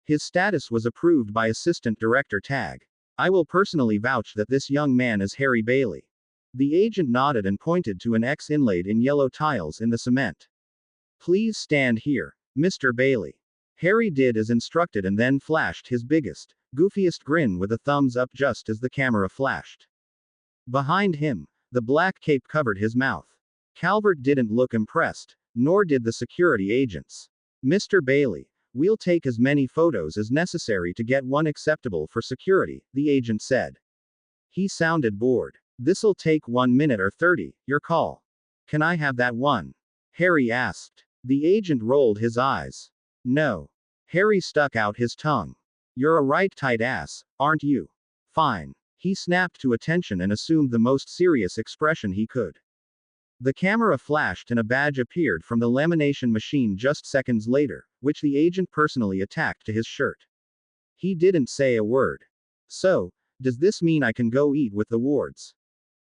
His status was approved by Assistant Director Tagg. I will personally vouch that this young man is Harry Bailey. The agent nodded and pointed to an X inlaid in yellow tiles in the cement. Please stand here, Mr. Bailey. Harry did as instructed and then flashed his biggest, goofiest grin with a thumbs up just as the camera flashed. Behind him, the black cape covered his mouth. Calvert didn't look impressed, Nor did the security agents. Mr. Bailey, we'll take as many photos as necessary to get one acceptable for security, the agent said. He sounded bored. This'll take 1 minute or 30, your call. Can I have that one? Harry asked. The agent rolled his eyes. No. Harry stuck out his tongue. You're a right tight ass, aren't you? Fine. He snapped to attention and assumed the most serious expression he could. The camera flashed and a badge appeared from the lamination machine just seconds later, which the agent personally attacked to his shirt. He didn't say a word. So, does this mean I can go eat with the wards?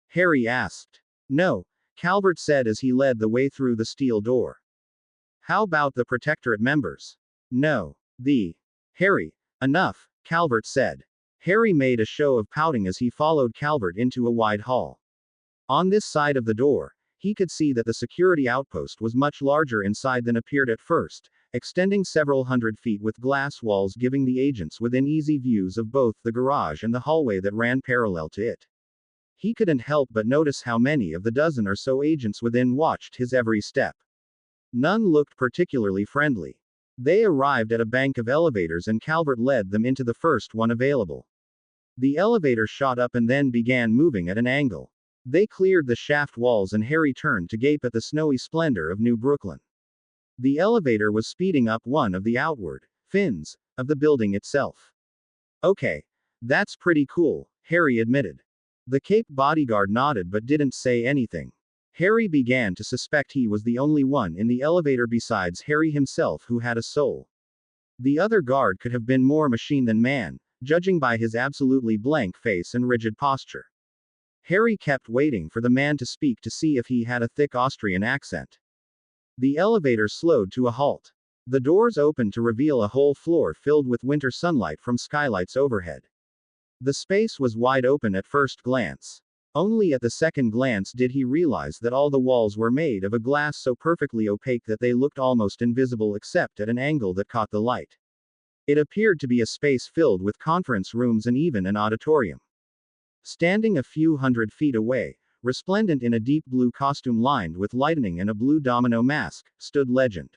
Harry asked. No, Calvert said as he led the way through the steel door. How about the Protectorate members? No. Harry, enough, Calvert said. Harry made a show of pouting as he followed Calvert into a wide hall. On this side of the door, he could see that the security outpost was much larger inside than appeared at first, extending several hundred feet with glass walls giving the agents within easy views of both the garage and the hallway that ran parallel to it. He couldn't help but notice how many of the dozen or so agents within watched his every step. None looked particularly friendly. They arrived at a bank of elevators and Calvert led them into the first one available. The elevator shot up and then began moving at an angle. They cleared the shaft walls and Harry turned to gape at the snowy splendor of New Brooklyn. The elevator was speeding up one of the outward fins of the building itself. Okay. That's pretty cool, Harry admitted. The Cape bodyguard nodded but didn't say anything. Harry began to suspect he was the only one in the elevator besides Harry himself who had a soul. The other guard could have been more machine than man, judging by his absolutely blank face and rigid posture. Harry kept waiting for the man to speak to see if he had a thick Austrian accent. The elevator slowed to a halt. The doors opened to reveal a whole floor filled with winter sunlight from skylights overhead. The space was wide open at first glance. Only at the second glance did he realize that all the walls were made of a glass so perfectly opaque that they looked almost invisible except at an angle that caught the light. It appeared to be a space filled with conference rooms and even an auditorium. Standing a few hundred feet away, resplendent in a deep blue costume lined with lightning and a blue domino mask, stood Legend.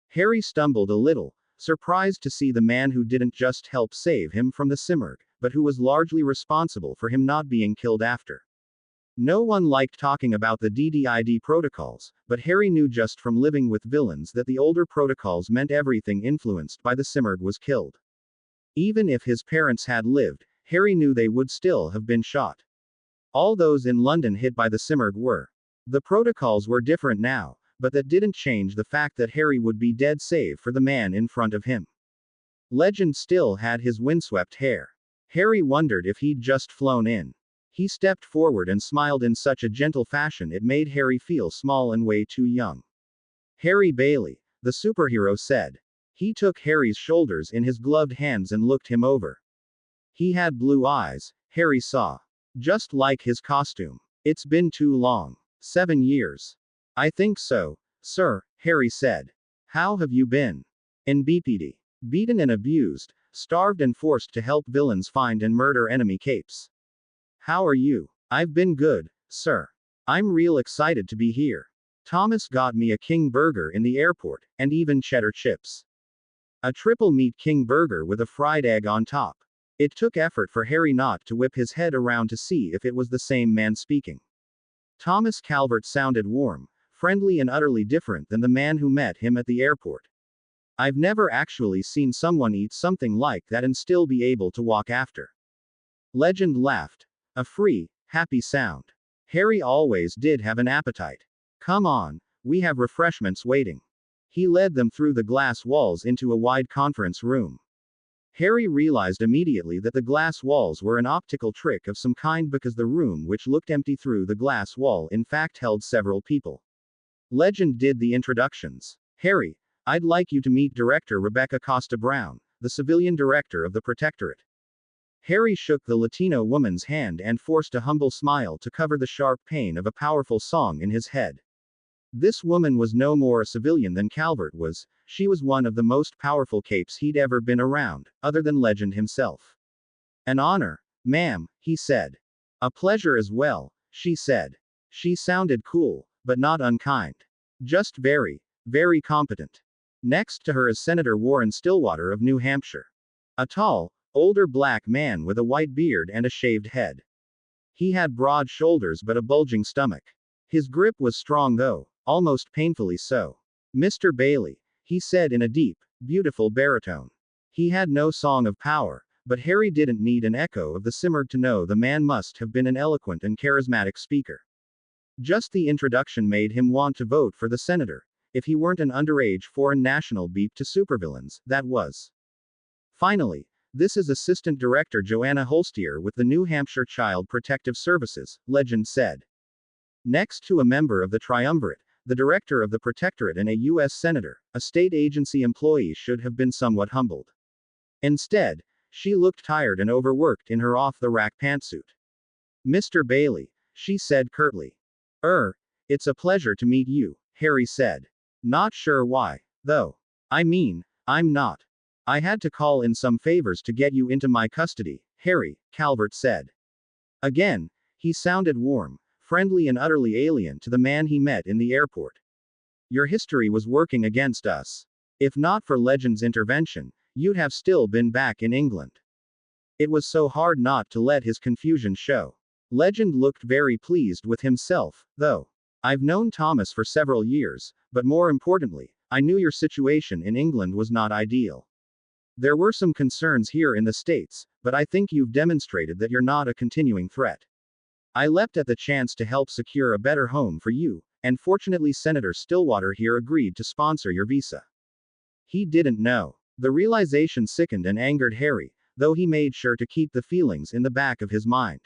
Harry stumbled a little, surprised to see the man who didn't just help save him from the Simurgh, but who was largely responsible for him not being killed after. No one liked talking about the DDID protocols, but Harry knew just from living with villains that the older protocols meant everything influenced by the Simurgh was killed. Even if his parents had lived, Harry knew they would still have been shot. All those in London hit by the Simurgh were. The protocols were different now, but that didn't change the fact that Harry would be dead save for the man in front of him. Legend still had his windswept hair. Harry wondered if he'd just flown in. He stepped forward and smiled in such a gentle fashion it made Harry feel small and way too young. Harry Bailey, the superhero said. He took Harry's shoulders in his gloved hands and looked him over. He had blue eyes, Harry saw. Just like his costume. It's been too long. 7 years. I think so, sir, Harry said. How have you been? In BPD. Beaten and abused, starved and forced to help villains find and murder enemy capes. How are you? I've been good, sir. I'm real excited to be here. Thomas got me a king burger in the airport, and even cheddar chips. A triple meat king burger with a fried egg on top. It took effort for Harry not to whip his head around to see if it was the same man speaking. Thomas Calvert sounded warm, friendly and utterly different than the man who met him at the airport. I've never actually seen someone eat something like that and still be able to walk after. Legend laughed. A free, happy sound. Harry always did have an appetite. Come on, we have refreshments waiting. He led them through the glass walls into a wide conference room. Harry realized immediately that the glass walls were an optical trick of some kind because the room which looked empty through the glass wall in fact held several people. Legend did the introductions. Harry, I'd like you to meet Director Rebecca Costa Brown, the civilian director of the Protectorate. Harry shook the Latino woman's hand and forced a humble smile to cover the sharp pain of a powerful song in his head. This woman was no more a civilian than Calvert was, she was one of the most powerful capes he'd ever been around, other than Legend himself. An honor, ma'am, he said. A pleasure as well, she said. She sounded cool, but not unkind. Just very, very competent. Next to her is Senator Warren Stillwater of New Hampshire. A tall, older black man with a white beard and a shaved head. He had broad shoulders but a bulging stomach. His grip was strong though, almost painfully so. Mr. Bailey, he said in a deep, beautiful baritone. He had no song of power, but Harry didn't need an echo of the Simurgh to know the man must have been an eloquent and charismatic speaker. Just the introduction made him want to vote for the senator. If he weren't an underage foreign national beep to supervillains, that was. Finally, this is Assistant Director Joanna Holstier with the New Hampshire Child Protective Services, Legend said. Next to a member of the triumvirate, the director of the Protectorate and a U.S. senator, a state agency employee should have been somewhat humbled. Instead, she looked tired and overworked in her off-the-rack pantsuit. Mr. Bailey, she said curtly. It's a pleasure to meet you, Harry said. Not sure why, though. I mean, I'm not. I had to call in some favors to get you into my custody, Harry, Calvert said. Again, he sounded warm, friendly and utterly alien to the man he met in the airport. Your history was working against us. If not for Legend's intervention, you'd have still been back in England. It was so hard not to let his confusion show. Legend looked very pleased with himself, though. I've known Thomas for several years, but more importantly, I knew your situation in England was not ideal. There were some concerns here in the States, but I think you've demonstrated that you're not a continuing threat. I leapt at the chance to help secure a better home for you, and fortunately Senator Stillwater here agreed to sponsor your visa. He didn't know. The realization sickened and angered Harry, though he made sure to keep the feelings in the back of his mind.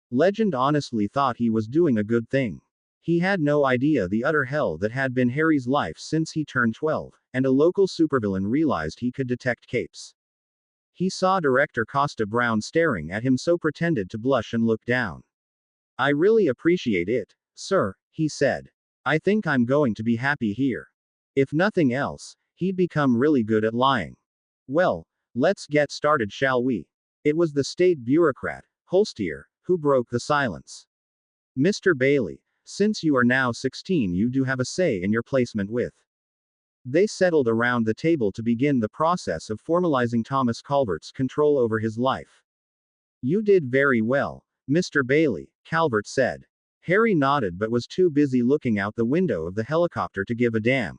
Legend honestly thought he was doing a good thing. He had no idea the utter hell that had been Harry's life since he turned 12, and a local supervillain realized he could detect capes. He saw Director Costa Brown staring at him, so pretended to blush and look down. I really appreciate it, sir, he said. I think I'm going to be happy here. If nothing else, he'd become really good at lying. Well, let's get started, shall we? It was the state bureaucrat, Holstier, who broke the silence. Mr. Bailey, since you are now 16, you do have a say in your placement with. They settled around the table to begin the process of formalizing Thomas Calvert's control over his life. You did very well, Mr. Bailey, Calvert said. Harry nodded but was too busy looking out the window of the helicopter to give a damn.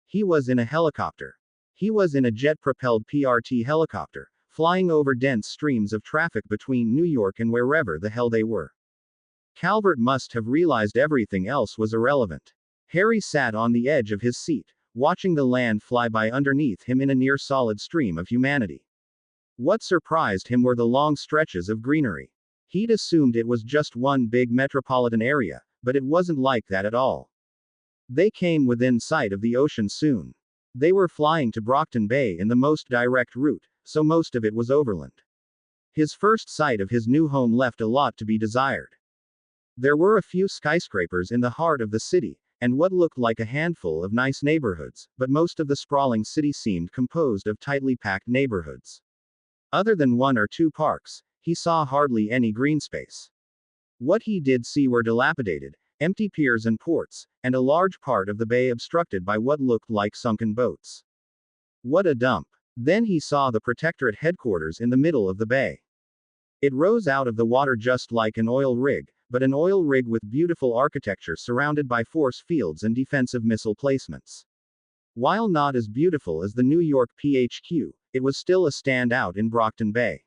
He was in a helicopter. He was in a jet-propelled PRT helicopter, flying over dense streams of traffic between New York and wherever the hell they were. Calvert must have realized everything else was irrelevant. Harry sat on the edge of his seat, watching the land fly by underneath him in a near-solid stream of humanity. What surprised him were the long stretches of greenery. He'd assumed it was just one big metropolitan area, but it wasn't like that at all. They came within sight of the ocean soon. They were flying to Brockton Bay in the most direct route, so most of it was overland. His first sight of his new home left a lot to be desired. There were a few skyscrapers in the heart of the city, and what looked like a handful of nice neighborhoods, but most of the sprawling city seemed composed of tightly packed neighborhoods. Other than one or two parks, he saw hardly any green space. What he did see were dilapidated, empty piers and ports, and a large part of the bay obstructed by what looked like sunken boats. What a dump. Then he saw the Protectorate headquarters in the middle of the bay. It rose out of the water just like an oil rig, but an oil rig with beautiful architecture surrounded by force fields and defensive missile placements. While not as beautiful as the New York PHQ, it was still a standout in Brockton Bay.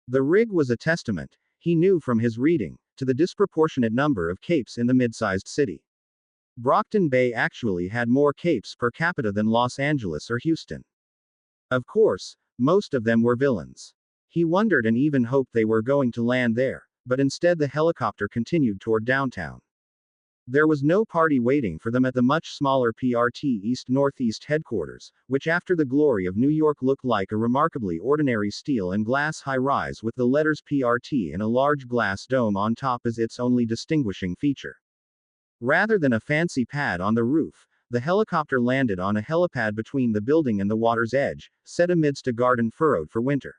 The rig was a testament, he knew from his reading, to the disproportionate number of capes in the mid-sized city. Brockton Bay actually had more capes per capita than Los Angeles or Houston. Of course, most of them were villains. He wondered and even hoped they were going to land there, but instead the helicopter continued toward downtown. There was no party waiting for them at the much smaller PRT East-Northeast headquarters, which after the glory of New York looked like a remarkably ordinary steel and glass high-rise with the letters PRT and a large glass dome on top as its only distinguishing feature. Rather than a fancy pad on the roof, the helicopter landed on a helipad between the building and the water's edge, set amidst a garden furrowed for winter.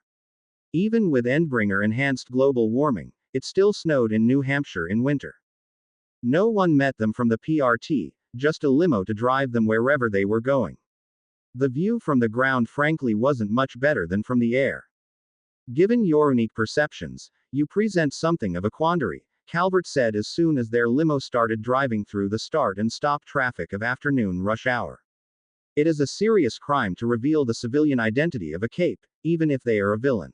Even with Endbringer enhanced global warming, it still snowed in New Hampshire in winter. No one met them from the PRT, just a limo to drive them wherever they were going. The view from the ground frankly wasn't much better than from the air. Given your unique perceptions, you present something of a quandary, Calvert said as soon as their limo started driving through the start and stop traffic of afternoon rush hour. It is a serious crime to reveal the civilian identity of a cape, even if they are a villain.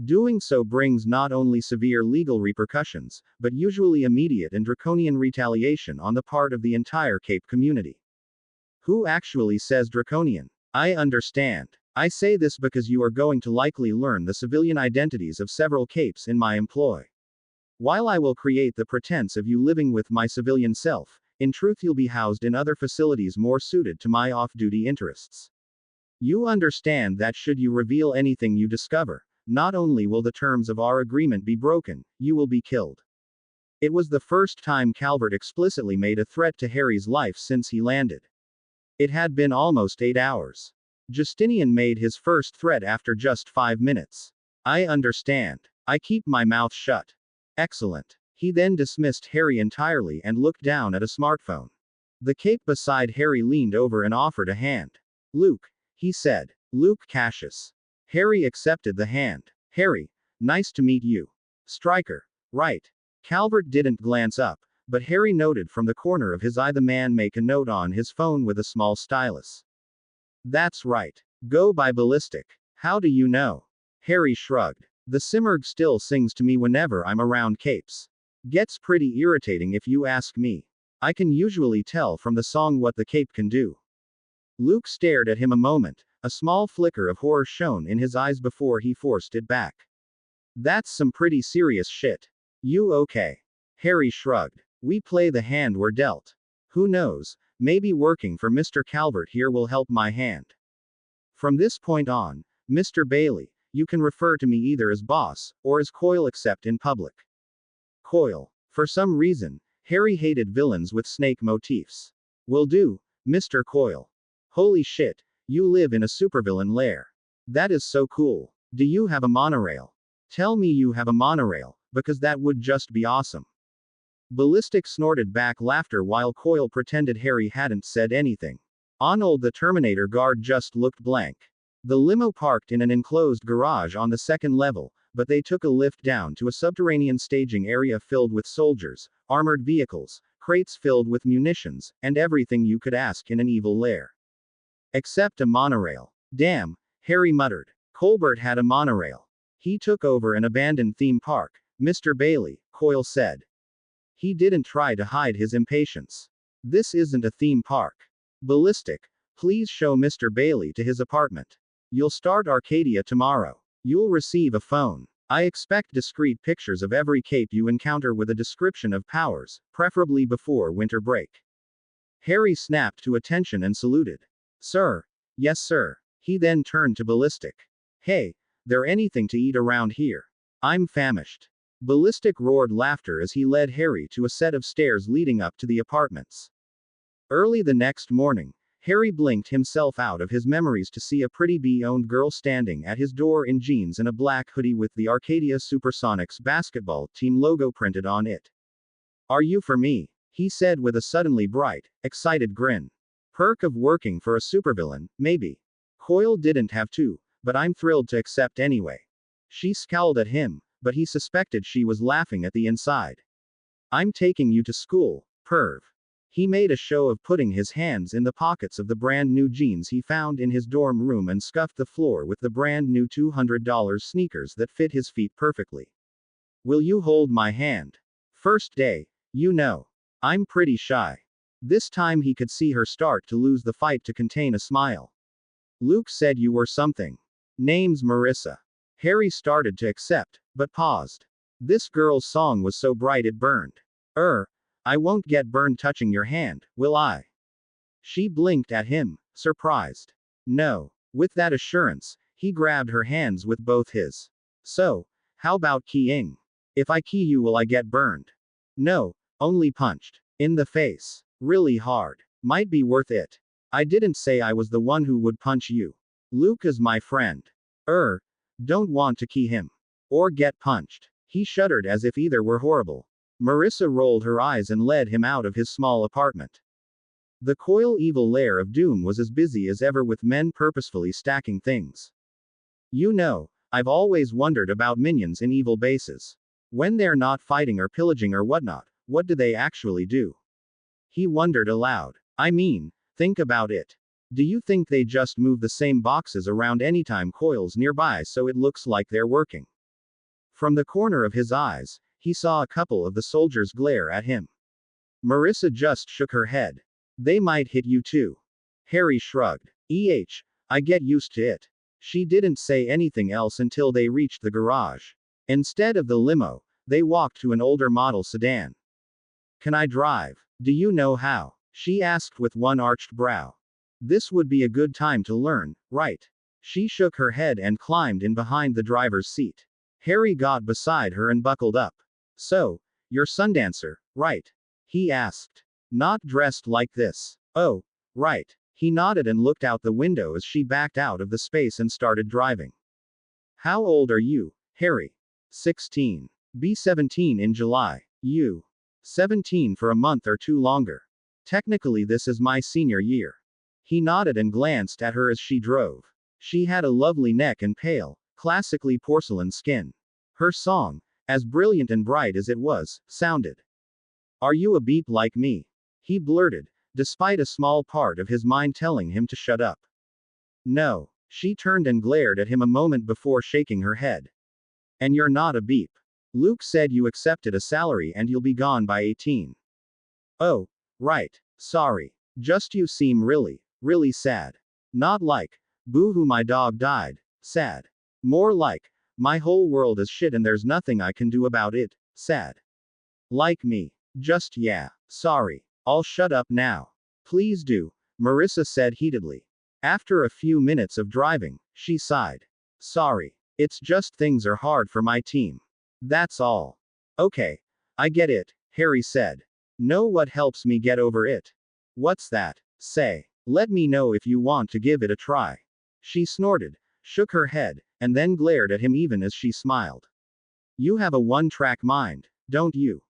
Doing so brings not only severe legal repercussions, but usually immediate and draconian retaliation on the part of the entire cape community. Who actually says draconian? I understand. I say this because you are going to likely learn the civilian identities of several capes in my employ. While I will create the pretense of you living with my civilian self, in truth you'll be housed in other facilities more suited to my off-duty interests. You understand that should you reveal anything you discover, not only will the terms of our agreement be broken, you will be killed. It was the first time Calvert explicitly made a threat to Harry's life since he landed. It had been almost 8 hours. Justinian made his first threat after just 5 minutes. I understand. I keep my mouth shut. Excellent. He then dismissed Harry entirely and looked down at a smartphone. The cape beside Harry leaned over and offered a hand. Luke, he said. Luke Cassius. Harry accepted the hand. Harry, nice to meet you. Stryker. Right. Calvert didn't glance up, but Harry noted from the corner of his eye the man make a note on his phone with a small stylus. That's right. Go by ballistic. How do you know? Harry shrugged. The Simurgh still sings to me whenever I'm around capes. Gets pretty irritating if you ask me. I can usually tell from the song what the cape can do. Luke stared at him a moment, a small flicker of horror shone in his eyes before he forced it back. That's some pretty serious shit. You okay? Harry shrugged. We play the hand we're dealt. Who knows, maybe working for Mr. Calvert here will help my hand. From this point on, Mr. Bailey, you can refer to me either as boss, or as Coil except in public. Coil. For some reason, Harry hated villains with snake motifs. Will do, Mr. Coil. Holy shit, you live in a supervillain lair. That is so cool. Do you have a monorail? Tell me you have a monorail, because that would just be awesome. Ballistic snorted back laughter while Coil pretended Harry hadn't said anything. Arnold the Terminator guard just looked blank. The limo parked in an enclosed garage on the second level, but they took a lift down to a subterranean staging area filled with soldiers, armored vehicles, crates filled with munitions, and everything you could ask in an evil lair. Except a monorail. Damn, Harry muttered. Colbert had a monorail. He took over an abandoned theme park, Mr. Bailey, Coil said. He didn't try to hide his impatience. This isn't a theme park. Ballistic, please show Mr. Bailey to his apartment. You'll start Arcadia tomorrow. You'll receive a phone. I expect discreet pictures of every cape you encounter with a description of powers, preferably before winter break. Harry snapped to attention and saluted. Sir. Yes, sir. He then turned to Ballistic. Hey, there anything to eat around here? I'm famished. Ballistic roared laughter as he led Harry to a set of stairs leading up to the apartments. Early the next morning, Harry blinked himself out of his memories to see a pretty bee-owned girl standing at his door in jeans and a black hoodie with the Arcadia Supersonics basketball team logo printed on it. Are you for me? He said with a suddenly bright, excited grin. Perk of working for a supervillain, maybe. Coil didn't have to, but I'm thrilled to accept anyway. She scowled at him, but he suspected she was laughing at the inside. I'm taking you to school, perv. He made a show of putting his hands in the pockets of the brand new jeans he found in his dorm room and scuffed the floor with the brand new $200 sneakers that fit his feet perfectly. Will you hold my hand? First day, you know. I'm pretty shy. This time he could see her start to lose the fight to contain a smile. Luke said you were something. Name's Marissa. Harry started to accept, but paused. This girl's song was so bright it burned. I won't get burned touching your hand, will I? She blinked at him, surprised. No. With that assurance, he grabbed her hands with both his. So, how about keying? If I key you, will I get burned? No, only punched. In the face. Really hard. Might be worth it. I didn't say I was the one who would punch you. Luke is my friend. Don't want to key him. Or get punched. He shuddered as if either were horrible. Marissa rolled her eyes and led him out of his small apartment. The coil evil lair of doom was as busy as ever with men purposefully stacking things. You know, I've always wondered about minions in evil bases. When they're not fighting or pillaging or whatnot, what do they actually do? He wondered aloud. I mean, think about it. Do you think they just move the same boxes around anytime coil's nearby so it looks like they're working? From the corner of his eyes, he saw a couple of the soldiers glare at him. Marissa just shook her head. They might hit you too. Harry shrugged. I get used to it. She didn't say anything else until they reached the garage. Instead of the limo, they walked to an older model sedan. Can I drive? Do you know how? She asked with one arched brow. This would be a good time to learn, right? She shook her head and climbed in behind the driver's seat. Harry got beside her and buckled up. So, you're Sundancer, right? He asked. Not dressed like this. Oh, right. He nodded and looked out the window as she backed out of the space and started driving. How old are you, Harry? 16. Be 17 in July. You. 17 for a month or two longer. Technically, this is my senior year. He nodded and glanced at her as she drove. She had a lovely neck and pale, classically porcelain skin. Her song, as brilliant and bright as it was, sounded. Are you a beep like me? He blurted, despite a small part of his mind telling him to shut up. No. She turned and glared at him a moment before shaking her head. And you're not a beep. Luke said you accepted a salary and you'll be gone by 18. Oh, right. Sorry. Just you seem really, really sad. Not like, boo-hoo my dog died, sad. More like, my whole world is shit and there's nothing I can do about it, sad. Like me. Just yeah. Sorry. I'll shut up now. Please do, Marissa said heatedly. After a few minutes of driving, she sighed. Sorry. It's just things are hard for my team. That's all. Okay. I get it, Harry said. Know what helps me get over it? What's that? Say. Let me know if you want to give it a try. She snorted, shook her head, and then glared at him even as she smiled. You have a one-track mind, don't you?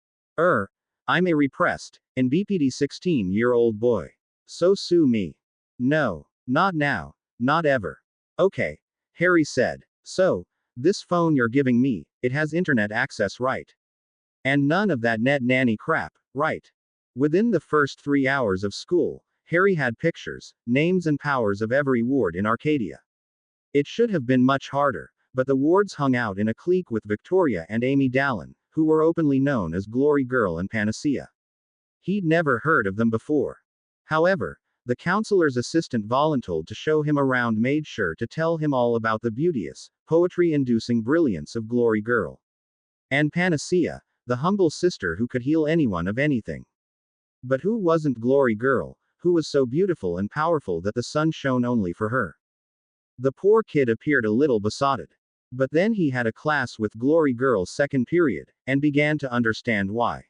I'm a repressed, and BPD 16-year-old boy. So sue me. No, not now, not ever. Okay, Harry said. So, this phone you're giving me, it has internet access, right? And none of that net nanny crap, right? Within the first 3 hours of school, Harry had pictures, names and powers of every ward in Arcadia. It should have been much harder, but the wards hung out in a clique with Victoria and Amy Dallin, who were openly known as Glory Girl and Panacea. He'd never heard of them before. However, the counselor's assistant volunteered to show him around, made sure to tell him all about the beauteous, poetry-inducing brilliance of Glory Girl. And Panacea, the humble sister who could heal anyone of anything. But who wasn't Glory Girl, who was so beautiful and powerful that the sun shone only for her? The poor kid appeared a little besotted. But then he had a class with Glory Girl's second period, and began to understand why.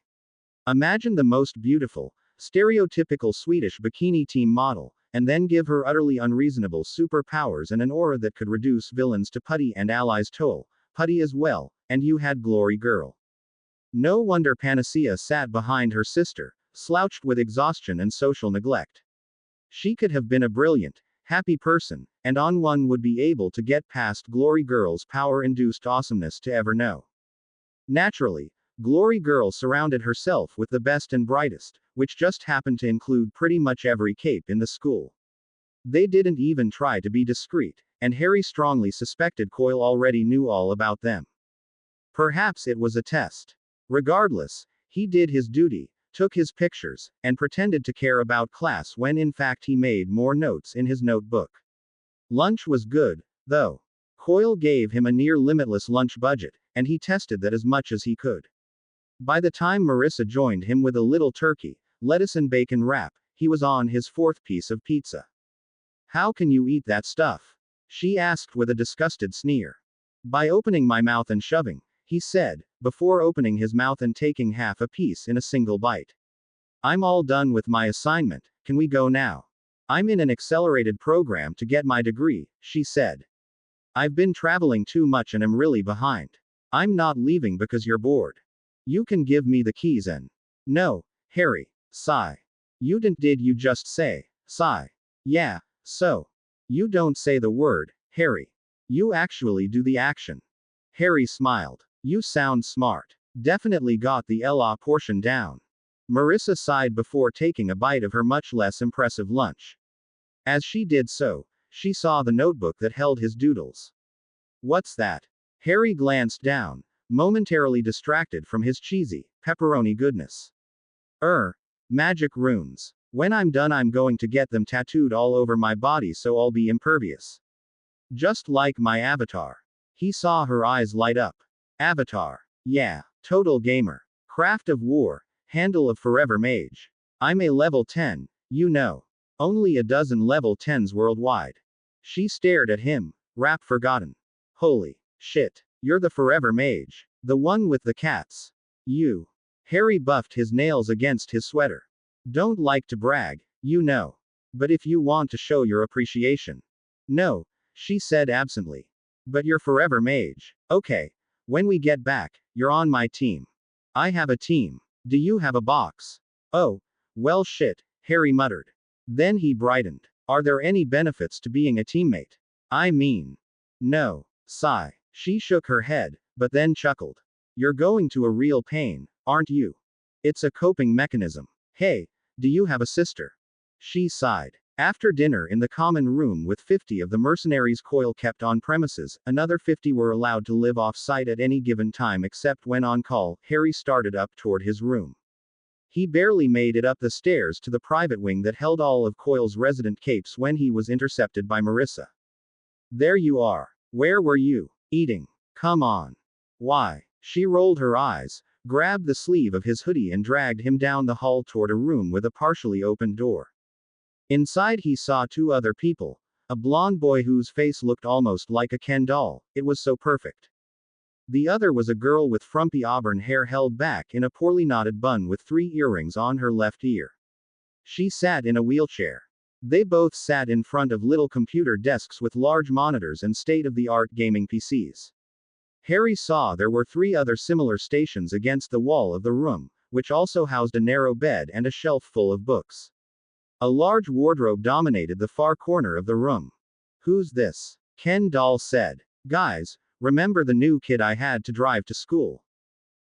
Imagine the most beautiful, stereotypical Swedish bikini team model, and then give her utterly unreasonable superpowers and an aura that could reduce villains to putty and allies toll, putty as well, and you had Glory Girl. No wonder Panacea sat behind her sister, slouched with exhaustion and social neglect. She could have been a brilliant, happy person, and on one would be able to get past Glory Girl's power-induced awesomeness to ever know. Naturally, Glory Girl surrounded herself with the best and brightest, which just happened to include pretty much every cape in the school. They didn't even try to be discreet, and Harry strongly suspected Coyle already knew all about them. Perhaps it was a test. Regardless, he did his duty, took his pictures, and pretended to care about class when in fact he made more notes in his notebook. Lunch was good, though. Coyle gave him a near limitless lunch budget, and he tested that as much as he could. By the time Marissa joined him with a little turkey, lettuce and bacon wrap, he was on his fourth piece of pizza. How can you eat that stuff? She asked with a disgusted sneer. By opening my mouth and shoving, he said, before opening his mouth and taking half a piece in a single bite. I'm all done with my assignment, can we go now? I'm in an accelerated program to get my degree, she said. I've been traveling too much and am really behind. I'm not leaving because you're bored. You can give me the keys and. No, Harry. Sigh. Did you just say? Sigh. Yeah, so. You don't say the word, Harry. You actually do the action. Harry smiled. You sound smart. Definitely got the LA portion down. Marissa sighed before taking a bite of her much less impressive lunch. As she did so, she saw the notebook that held his doodles. What's that? Harry glanced down, momentarily distracted from his cheesy, pepperoni goodness. Magic runes. When I'm done, I'm going to get them tattooed all over my body so I'll be impervious. Just like my avatar. He saw her eyes light up. Avatar. Yeah, total gamer. Craft of War, Handle of Forever Mage. I'm a level 10, you know. Only a dozen level 10s worldwide. She stared at him, rap forgotten. Holy shit, you're the Forever Mage. The one with the cats. You. Harry buffed his nails against his sweater. Don't like to brag, you know. But if you want to show your appreciation. No, she said absently. But you're Forever Mage. Okay. When we get back, you're on my team. I have a team. Do you have a box? Oh, well shit, Harry muttered. Then he brightened. Are there any benefits to being a teammate? I mean. No. Sigh. She shook her head, but then chuckled. You're going to a real pain, aren't you? It's a coping mechanism. Hey, do you have a sister? She sighed. After dinner in the common room with 50 of the mercenaries Coil kept on premises, another 50 were allowed to live off-site at any given time except when on call. Harry started up toward his room. He barely made it up the stairs to the private wing that held all of Coil's resident capes when he was intercepted by Marissa. There you are. Where were you? Eating. Come on. Why? She rolled her eyes, grabbed the sleeve of his hoodie and dragged him down the hall toward a room with a partially open door. Inside he saw two other people. A blonde boy whose face looked almost like a Ken doll, it was so perfect. The other was a girl with frumpy auburn hair held back in a poorly knotted bun with 3 earrings on her left ear. She sat in a wheelchair. They both sat in front of little computer desks with large monitors and state-of-the-art gaming PCs. Harry saw there were 3 other similar stations against the wall of the room, which also housed a narrow bed and a shelf full of books. A large wardrobe dominated the far corner of the room. Who's this? Ken doll said. Guys, remember the new kid I had to drive to school?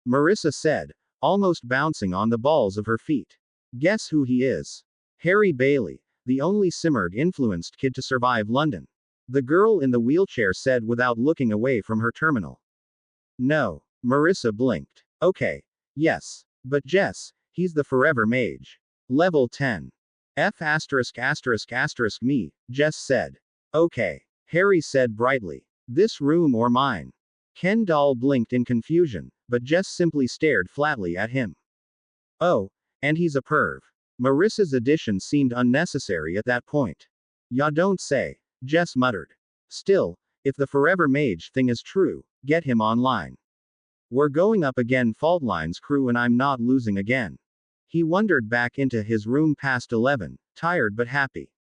Marissa said, almost bouncing on the balls of her feet. Guess who he is? Harry Bailey, the only Simurgh-influenced kid to survive London. The girl in the wheelchair said without looking away from her terminal. No. Marissa blinked. Okay. Yes. But Jess, he's the Forever Mage. Level 10. Me, Jess said. Okay. Harry said brightly. This room or mine? Ken doll blinked in confusion, but Jess simply stared flatly at him. Oh, and he's a perv. Marissa's addition seemed unnecessary at that point. Ya don't say, Jess muttered. Still, if the Forever Mage thing is true, get him online. We're going up again, Faultline's crew, and I'm not losing again. He wandered back into his room past 11, tired but happy.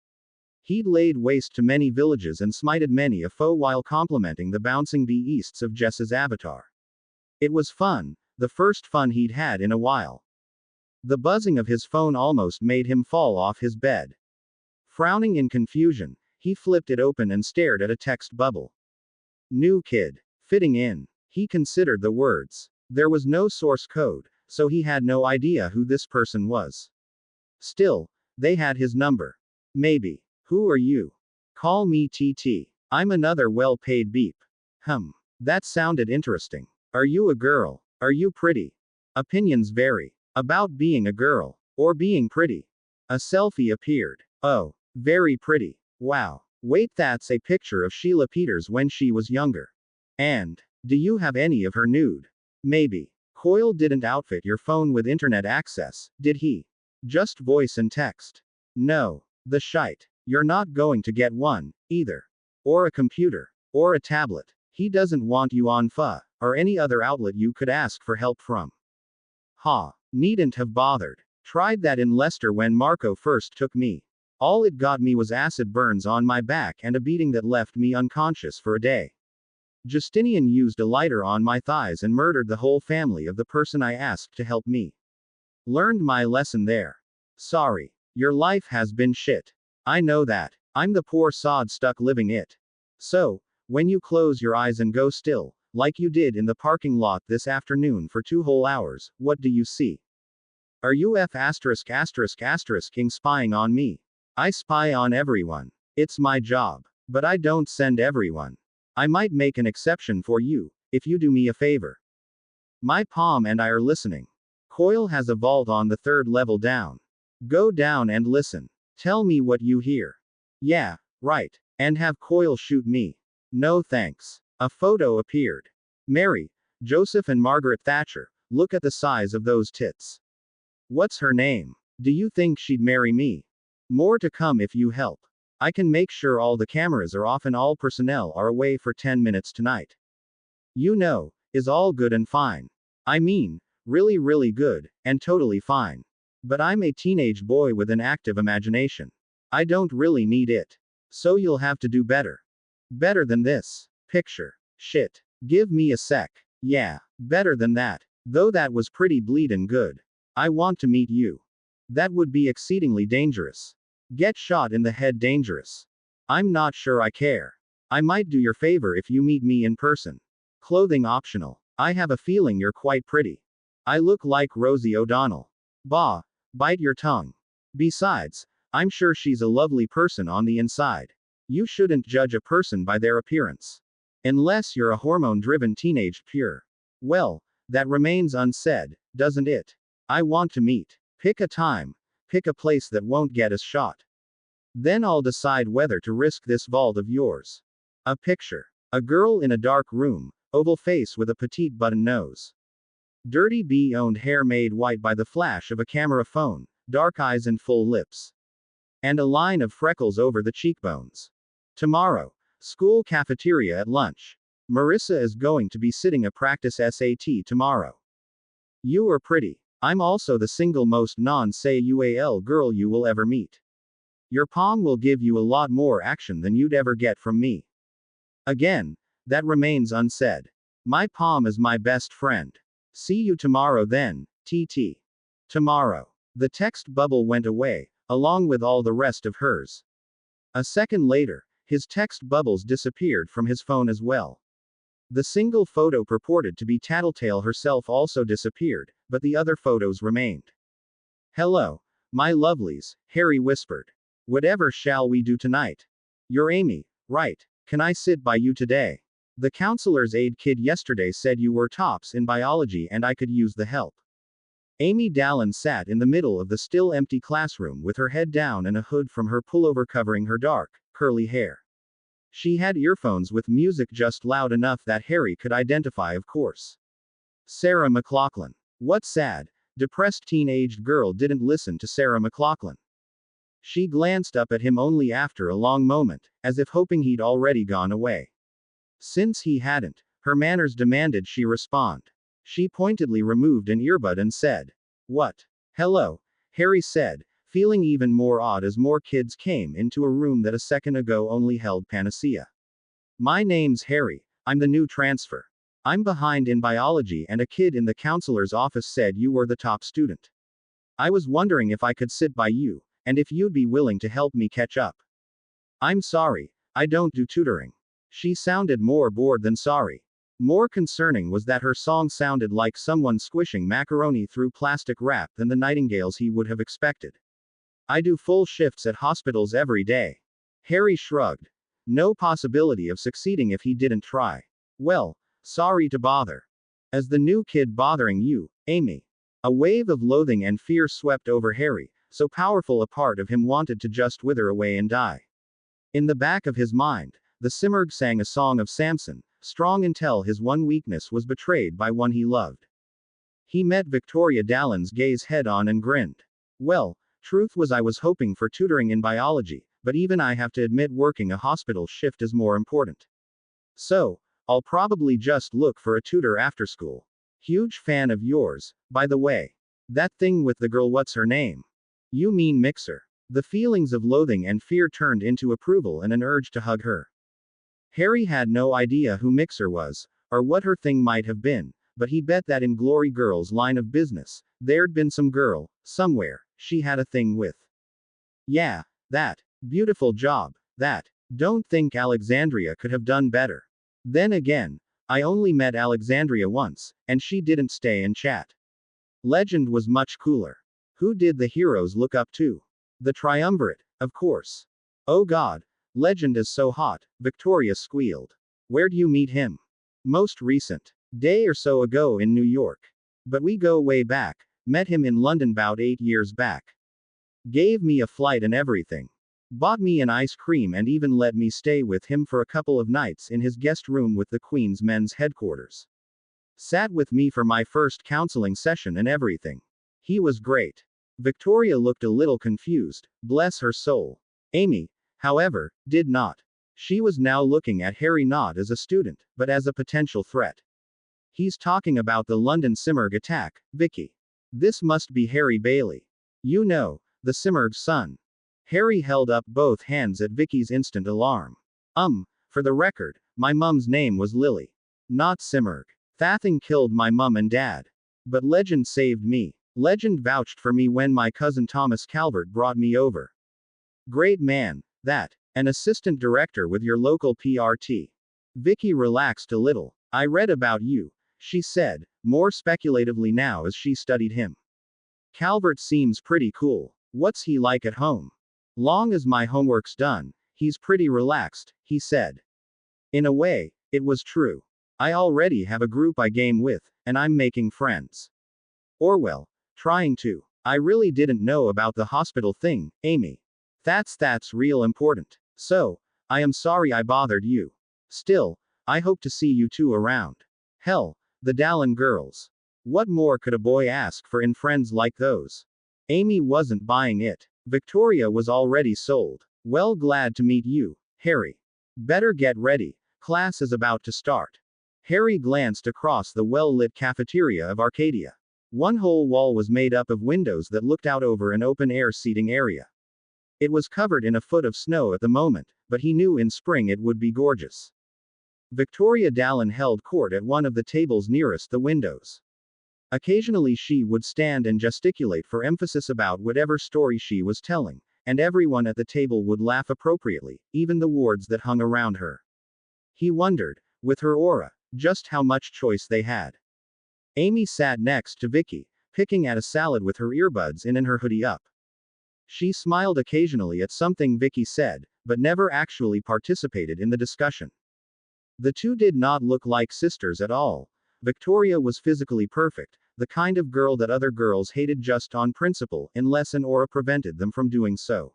He'd laid waste to many villages and smited many a foe while complimenting the bouncing beasts of Jess's avatar. It was fun, the first fun he'd had in a while. The buzzing of his phone almost made him fall off his bed. Frowning in confusion, he flipped it open and stared at a text bubble. New kid. Fitting in. He considered the words. There was no source code, so he had no idea who this person was. Still, they had his number. Maybe. Who are you? Call me TT. I'm another well-paid beep. That sounded interesting. Are you a girl? Are you pretty? Opinions vary. About being a girl. Or being pretty. A selfie appeared. Oh, very pretty. Wow. Wait, that's a picture of Sheila Peters when she was younger. And, do you have any of her nude? Maybe. Coil didn't outfit your phone with internet access, did he? Just voice and text. No. The shite. You're not going to get one, either. Or a computer. Or a tablet. He doesn't want you on FA, or any other outlet you could ask for help from. Ha. Needn't have bothered. Tried that in Leicester when Marco first took me. All it got me was acid burns on my back and a beating that left me unconscious for a day. Justinian used a lighter on my thighs and murdered the whole family of the person I asked to help me. Learned my lesson there. Sorry. Your life has been shit. I know that. I'm the poor sod stuck living it. So, when you close your eyes and go still, like you did in the parking lot this afternoon for 2 whole hours, what do you see? Are you king spying on me? I spy on everyone. It's my job. But I don't send everyone. I might make an exception for you, if you do me a favor. My palm and I are listening. Coil has a vault on the 3rd level down. Go down and listen. Tell me what you hear. Yeah, right. And have Coil shoot me. No thanks. A photo appeared. Mary, Joseph and Margaret Thatcher, look at the size of those tits. What's her name? Do you think she'd marry me? More to come if you help. I can make sure all the cameras are off and all personnel are away for 10 minutes tonight. You know, is all good and fine. I mean, really, really good, and totally fine. But I'm a teenage boy with an active imagination. I don't really need it. So you'll have to do better. Better than this. Picture. Shit. Give me a sec. Yeah, better than that. Though that was pretty bleedin' good. I want to meet you. That would be exceedingly dangerous. Get shot in the head dangerous. I'm not sure I care. I might do your favor if you meet me in person. Clothing optional. I have a feeling you're quite pretty. I look like Rosie O'Donnell. Bah, bite your tongue. Besides, I'm sure she's a lovely person on the inside. You shouldn't judge a person by their appearance. Unless you're a hormone-driven teenage pure. Well, that remains unsaid, doesn't it? I want to meet. Pick a time. Pick a place that won't get us shot. Then I'll decide whether to risk this vault of yours. A picture. A girl in a dark room, oval face with a petite button nose. Dirty bee-owned hair made white by the flash of a camera phone, dark eyes and full lips. And a line of freckles over the cheekbones. Tomorrow. School cafeteria at lunch. Marissa is going to be sitting a practice SAT tomorrow. You are pretty. I'm also the single most non-say-ual girl you will ever meet. Your palm will give you a lot more action than you'd ever get from me. Again, that remains unsaid. My palm is my best friend. See you tomorrow then, TT. Tomorrow. The text bubble went away, along with all the rest of hers. A second later, his text bubbles disappeared from his phone as well. The single photo purported to be Tattletale herself also disappeared, but the other photos remained. Hello, my lovelies, Harry whispered. Whatever shall we do tonight? You're Amy, right? Can I sit by you today? The counselor's aide kid yesterday said you were tops in biology and I could use the help. Amy Dallin sat in the middle of the still empty classroom with her head down and a hood from her pullover covering her dark, curly hair. She had earphones with music just loud enough that Harry could identify, of course. Sarah McLachlan. What sad, depressed teenaged girl didn't listen to Sarah McLachlan? She glanced up at him only after a long moment, as if hoping he'd already gone away. Since he hadn't, her manners demanded she respond. She pointedly removed an earbud and said, "What? Hello," Harry said, feeling even more odd as more kids came into a room that a second ago only held Panacea. My name's Harry, I'm the new transfer. I'm behind in biology and a kid in the counselor's office said you were the top student. I was wondering if I could sit by you, and if you'd be willing to help me catch up. I'm sorry, I don't do tutoring. She sounded more bored than sorry. More concerning was that her song sounded like someone squishing macaroni through plastic wrap than the nightingales he would have expected. I do full shifts at hospitals every day. Harry shrugged. No possibility of succeeding if he didn't try. Well, sorry to bother. As the new kid bothering you, Amy. A wave of loathing and fear swept over Harry, so powerful a part of him wanted to just wither away and die. In the back of his mind, the Simurgh sang a song of Samson, strong until his one weakness was betrayed by one he loved. He met Victoria Dallin's gaze head on and grinned. Well, truth was I was hoping for tutoring in biology, but even I have to admit working a hospital shift is more important. So, I'll probably just look for a tutor after school. Huge fan of yours, by the way. That thing with the girl, what's her name? You mean Mixer. The feelings of loathing and fear turned into approval and an urge to hug her. Harry had no idea who Mixer was, or what her thing might have been, but he bet that in Glory Girl's line of business, there'd been some girl, somewhere, she had a thing with. Yeah, that. Beautiful job. That. Don't think Alexandria could have done better. Then again, I only met Alexandria once, and she didn't stay and chat. Legend was much cooler. Who did the heroes look up to? The Triumvirate, of course. Oh god, Legend is so hot, Victoria squealed. Where'd you meet him? Most recent. Day or so ago in New York. But we go way back, met him in London about 8 years back. Gave me a flight and everything. Bought me an ice cream and even let me stay with him for a couple of nights in his guest room with the Queen's men's headquarters. Sat with me for my first counseling session and everything. He was great. Victoria looked a little confused, bless her soul. Amy, however, did not. She was now looking at Harry not as a student, but as a potential threat. He's talking about the London Simurgh attack, Vicky. This must be Harry Bailey. You know, the Simurgh's son. Harry held up both hands at Vicky's instant alarm. For the record, my mum's name was Lily. Not Simurgh. That thing killed my mum and dad. But Legend saved me. Legend vouched for me when my cousin Thomas Calvert brought me over. Great man, that. An assistant director with your local PRT. Vicky relaxed a little. I read about you, she said, more speculatively now as she studied him. Calvert seems pretty cool. What's he like at home? Long as my homework's done, he's pretty relaxed, he said. In a way, it was true. I already have a group I game with, and I'm making friends. Or well, trying to. I really didn't know about the hospital thing, Amy. That's real important. So, I am sorry I bothered you. Still, I hope to see you two around. Hell, the Dallin girls. What more could a boy ask for in friends like those? Amy wasn't buying it. Victoria was already sold. Well, glad to meet you, Harry. Better get ready. Class is about to start. Harry glanced across the well-lit cafeteria of Arcadia. One whole wall was made up of windows that looked out over an open-air seating area. It was covered in a foot of snow at the moment, but he knew in spring it would be gorgeous. Victoria Dallin held court at one of the tables nearest the windows. Occasionally she would stand and gesticulate for emphasis about whatever story she was telling, and everyone at the table would laugh appropriately, even the wards that hung around her. He wondered, with her aura, just how much choice they had. Amy sat next to Vicky, picking at a salad with her earbuds in and her hoodie up. She smiled occasionally at something Vicky said, but never actually participated in the discussion. The two did not look like sisters at all. Victoria was physically perfect, the kind of girl that other girls hated just on principle, unless an aura prevented them from doing so.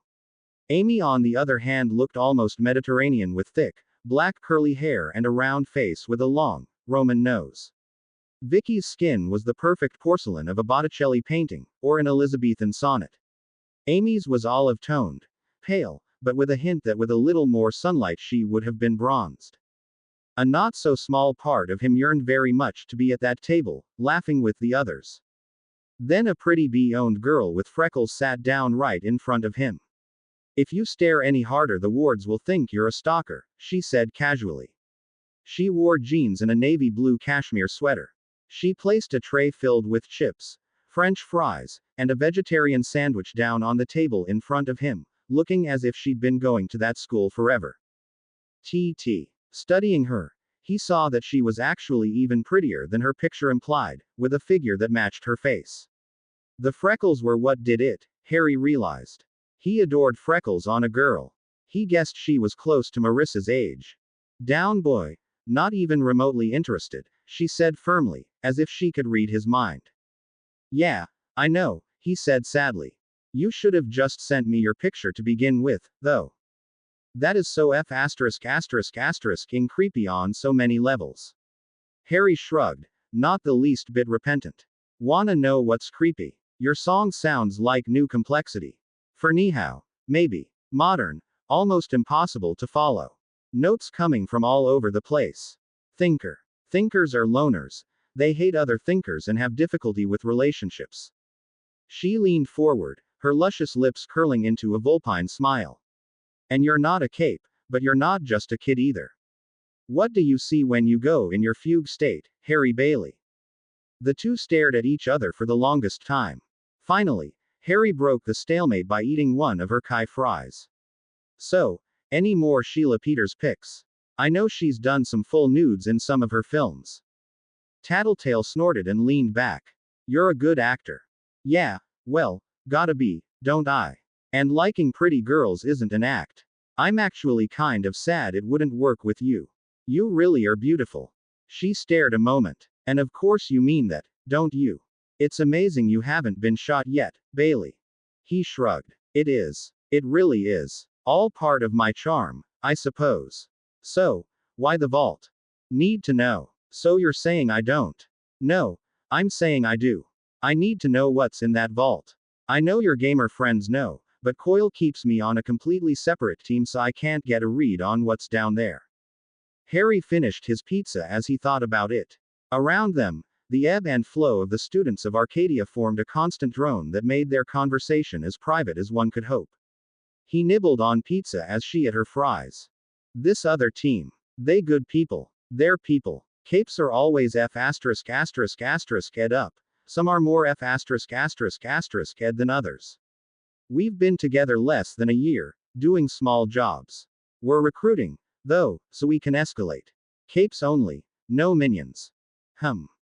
Amy, on the other hand, looked almost Mediterranean with thick, black curly hair and a round face with a long, Roman nose. Vicky's skin was the perfect porcelain of a Botticelli painting, or an Elizabethan sonnet. Amy's was olive-toned, pale, but with a hint that with a little more sunlight she would have been bronzed. A not so small part of him yearned very much to be at that table, laughing with the others. Then a pretty bee-owned girl with freckles sat down right in front of him. If you stare any harder the wards will think you're a stalker, she said casually. She wore jeans and a navy blue cashmere sweater. She placed a tray filled with chips, French fries, and a vegetarian sandwich down on the table in front of him, looking as if she'd been going to that school forever. Studying her, he saw that she was actually even prettier than her picture implied, with a figure that matched her face. The freckles were what did it, Harry realized. He adored freckles on a girl. He guessed she was close to Marissa's age. Down boy. Not even remotely interested, she said firmly, as if she could read his mind. Yeah, I know, he said sadly. You should have just sent me your picture to begin with, though. That is so ******ing creepy on so many levels. Harry shrugged, not the least bit repentant. Wanna know what's creepy? Your song sounds like New Complexity. For Nihao. Maybe. Modern. Almost impossible to follow. Notes coming from all over the place. Thinker. Thinkers are loners. They hate other thinkers and have difficulty with relationships. She leaned forward, her luscious lips curling into a vulpine smile. And you're not a cape, but you're not just a kid either. What do you see when you go in your fugue state, Harry Bailey? The two stared at each other for the longest time. Finally, Harry broke the stalemate by eating one of her Kai fries. So, any more Sheila Peters pics? I know she's done some full nudes in some of her films. Tattletale snorted and leaned back. You're a good actor. Yeah, well, gotta be, don't I? And liking pretty girls isn't an act. I'm actually kind of sad it wouldn't work with you. You really are beautiful. She stared a moment. And of course you mean that, don't you? It's amazing you haven't been shot yet, Bailey. He shrugged. It is. It really is. All part of my charm, I suppose. So, why the vault? Need to know. So you're saying I don't? No, I'm saying I do. I need to know what's in that vault. I know your gamer friends know, but Coyle keeps me on a completely separate team so I can't get a read on what's down there. Harry finished his pizza as he thought about it. Around them, the ebb and flow of the students of Arcadia formed a constant drone that made their conversation as private as one could hope. He nibbled on pizza as she ate her fries. This other team. They good people. They're people. Capes are always F asterisk asterisk asterisk ed up. Some are more F asterisk asterisk asterisk ed than others. We've been together less than a year, doing small jobs. We're recruiting, though, so we can escalate. Capes only. No minions.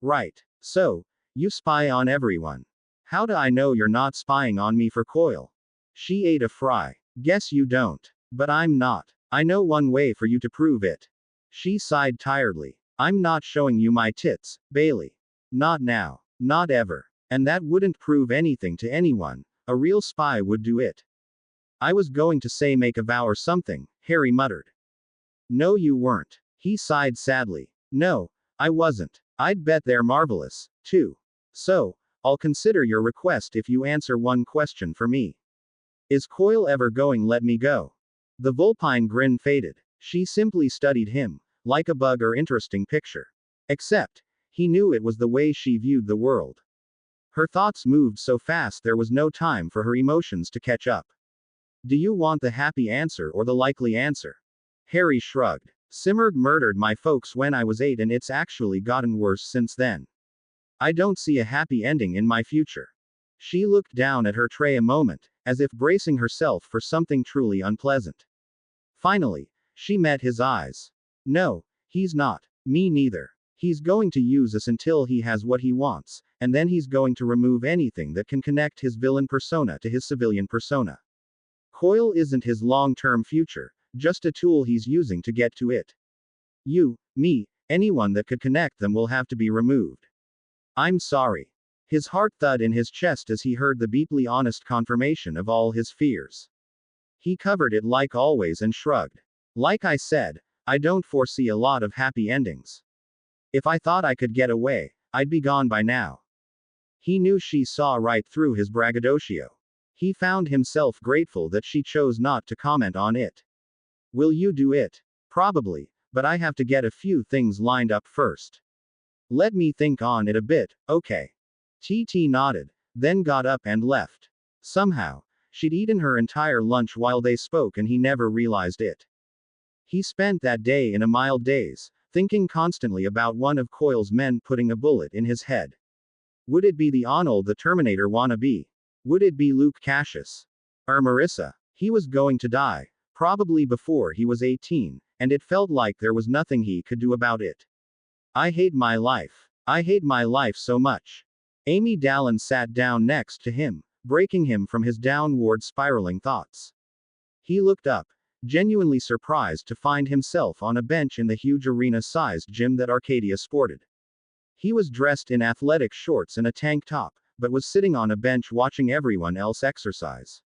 Right. So, you spy on everyone. How do I know you're not spying on me for Coyle? She ate a fry. Guess you don't. But I'm not. I know one way for you to prove it. She sighed tiredly. I'm not showing you my tits, Bailey. Not now. Not ever. And that wouldn't prove anything to anyone. A real spy would do it. I was going to say make a vow or something, Harry muttered. No, you weren't. He sighed sadly. No, I wasn't. I'd bet they're marvelous, too. So, I'll consider your request if you answer one question for me. Is Coyle ever going let me go? The vulpine grin faded. She simply studied him, like a bug or interesting picture. Except, he knew it was the way she viewed the world. Her thoughts moved so fast there was no time for her emotions to catch up. Do you want the happy answer or the likely answer? Harry shrugged. Simurgh murdered my folks when I was 8 and it's actually gotten worse since then. I don't see a happy ending in my future. She looked down at her tray a moment, as if bracing herself for something truly unpleasant. Finally, she met his eyes. No, he's not. Me neither. He's going to use us until he has what he wants, and then he's going to remove anything that can connect his villain persona to his civilian persona. Coyle isn't his long-term future, just a tool he's using to get to it. You, me, anyone that could connect them will have to be removed. I'm sorry. His heart thudded in his chest as he heard the deeply honest confirmation of all his fears. He covered it like always and shrugged. Like I said, I don't foresee a lot of happy endings. If I thought I could get away, I'd be gone by now. He knew she saw right through his braggadocio. He found himself grateful that she chose not to comment on it. Will you do it? Probably, but I have to get a few things lined up first. Let me think on it a bit, okay. TT nodded, then got up and left. Somehow, she'd eaten her entire lunch while they spoke and he never realized it. He spent that day in a mild daze, thinking constantly about one of Coyle's men putting a bullet in his head. Would it be the Arnold the Terminator wannabe? Would it be Luke Cassius? Or Marissa? He was going to die, probably before he was 18, and it felt like there was nothing he could do about it. I hate my life. I hate my life so much. Amy Dallin sat down next to him, breaking him from his downward spiraling thoughts. He looked up, genuinely surprised to find himself on a bench in the huge arena-sized gym that Arcadia sported. He was dressed in athletic shorts and a tank top, but was sitting on a bench watching everyone else exercise.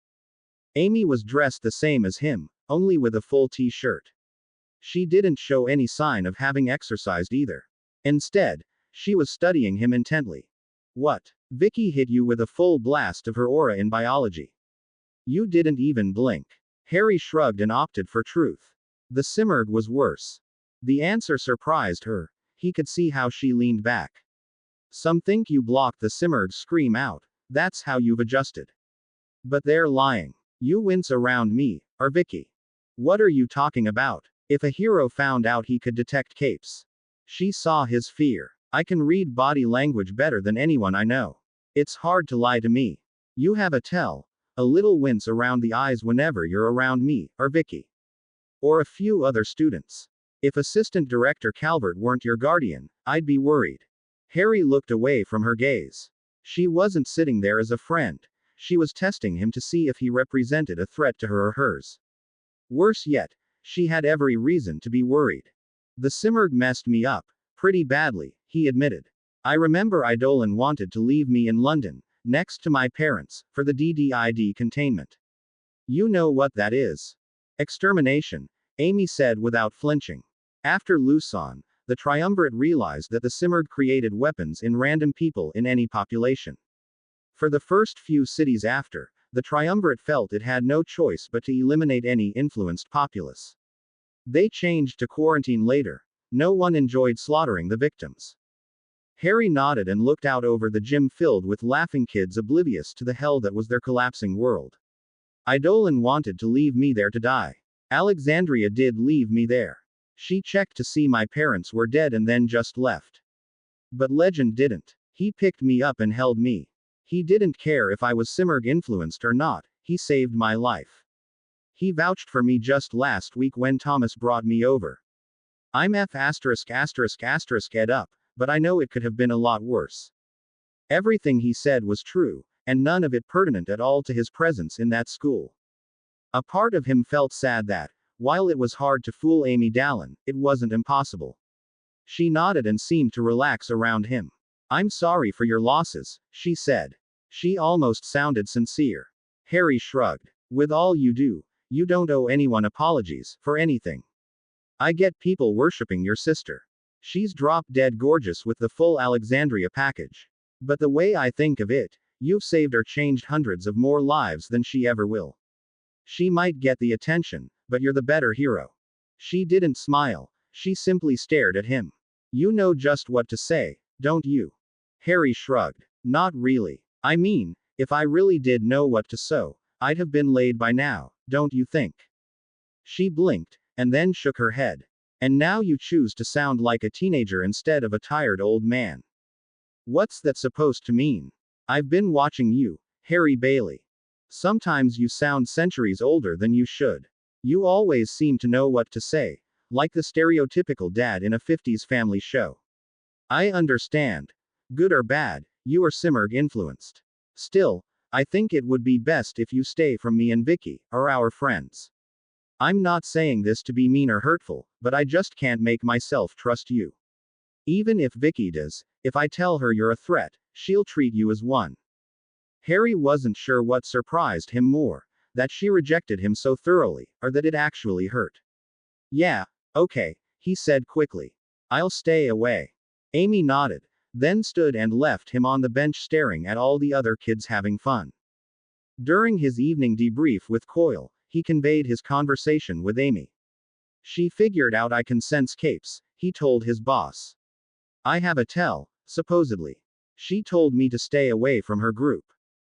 Amy was dressed the same as him, only with a full t-shirt. She didn't show any sign of having exercised either. Instead, she was studying him intently. What? Vicky hit you with a full blast of her aura in biology. You didn't even blink. Harry shrugged and opted for truth. The Simurgh was worse. The answer surprised her. He could see how she leaned back. Some think you blocked the Simurgh's scream out. That's how you've adjusted. But they're lying. You wince around me, or Vicky. What are you talking about? If a hero found out he could detect capes. She saw his fear. I can read body language better than anyone I know. It's hard to lie to me. You have a little wince around the eyes whenever you're around me, or Vicky. Or a few other students. If Assistant Director Calvert weren't your guardian, I'd be worried. Harry looked away from her gaze. She wasn't sitting there as a friend. She was testing him to see if he represented a threat to her or hers. Worse yet, she had every reason to be worried. The Simurgh messed me up, pretty badly, he admitted. I remember Eidolon wanted to leave me in London, next to my parents, for the DDID containment. You know what that is. Extermination, Amy said without flinching. After Luson, the Triumvirate realized that the Simurgh created weapons in random people in any population. For the first few cities after, the Triumvirate felt it had no choice but to eliminate any influenced populace. They changed to quarantine later. No one enjoyed slaughtering the victims. Harry nodded and looked out over the gym filled with laughing kids oblivious to the hell that was their collapsing world. Eidolon wanted to leave me there to die. Alexandria did leave me there. She checked to see my parents were dead and then just left. But Legend didn't. He picked me up and held me. He didn't care if I was Simurgh influenced or not, he saved my life. He vouched for me just last week when Thomas brought me over. I'm ed up, but I know it could have been a lot worse. Everything he said was true, and none of it pertinent at all to his presence in that school. A part of him felt sad that, while it was hard to fool Amy Dallin, it wasn't impossible. She nodded and seemed to relax around him. I'm sorry for your losses, she said. She almost sounded sincere. Harry shrugged. With all you do, you don't owe anyone apologies, for anything. I get people worshipping your sister. She's drop dead gorgeous with the full Alexandria package. But the way I think of it, you've saved or changed hundreds of more lives than she ever will. She might get the attention, but you're the better hero. She didn't smile, she simply stared at him. You know just what to say, don't you? Harry shrugged. Not really. I mean, if I really did know what to sow, I'd have been laid by now, don't you think? She blinked, and then shook her head. And now you choose to sound like a teenager instead of a tired old man. What's that supposed to mean? I've been watching you, Harry Bailey. Sometimes you sound centuries older than you should. You always seem to know what to say, like the stereotypical dad in a 50s family show. I understand. Good or bad, you are Simurgh influenced. Still, I think it would be best if you stay from me and Vicky, or our friends. I'm not saying this to be mean or hurtful, but I just can't make myself trust you. Even if Vicky does, if I tell her you're a threat, she'll treat you as one. Harry wasn't sure what surprised him more, that she rejected him so thoroughly, or that it actually hurt. Yeah, okay, he said quickly. I'll stay away. Amy nodded, then stood and left him on the bench staring at all the other kids having fun. During his evening debrief with Coyle, he conveyed his conversation with Amy. She figured out I can sense capes, he told his boss. I have a tell, supposedly. She told me to stay away from her group.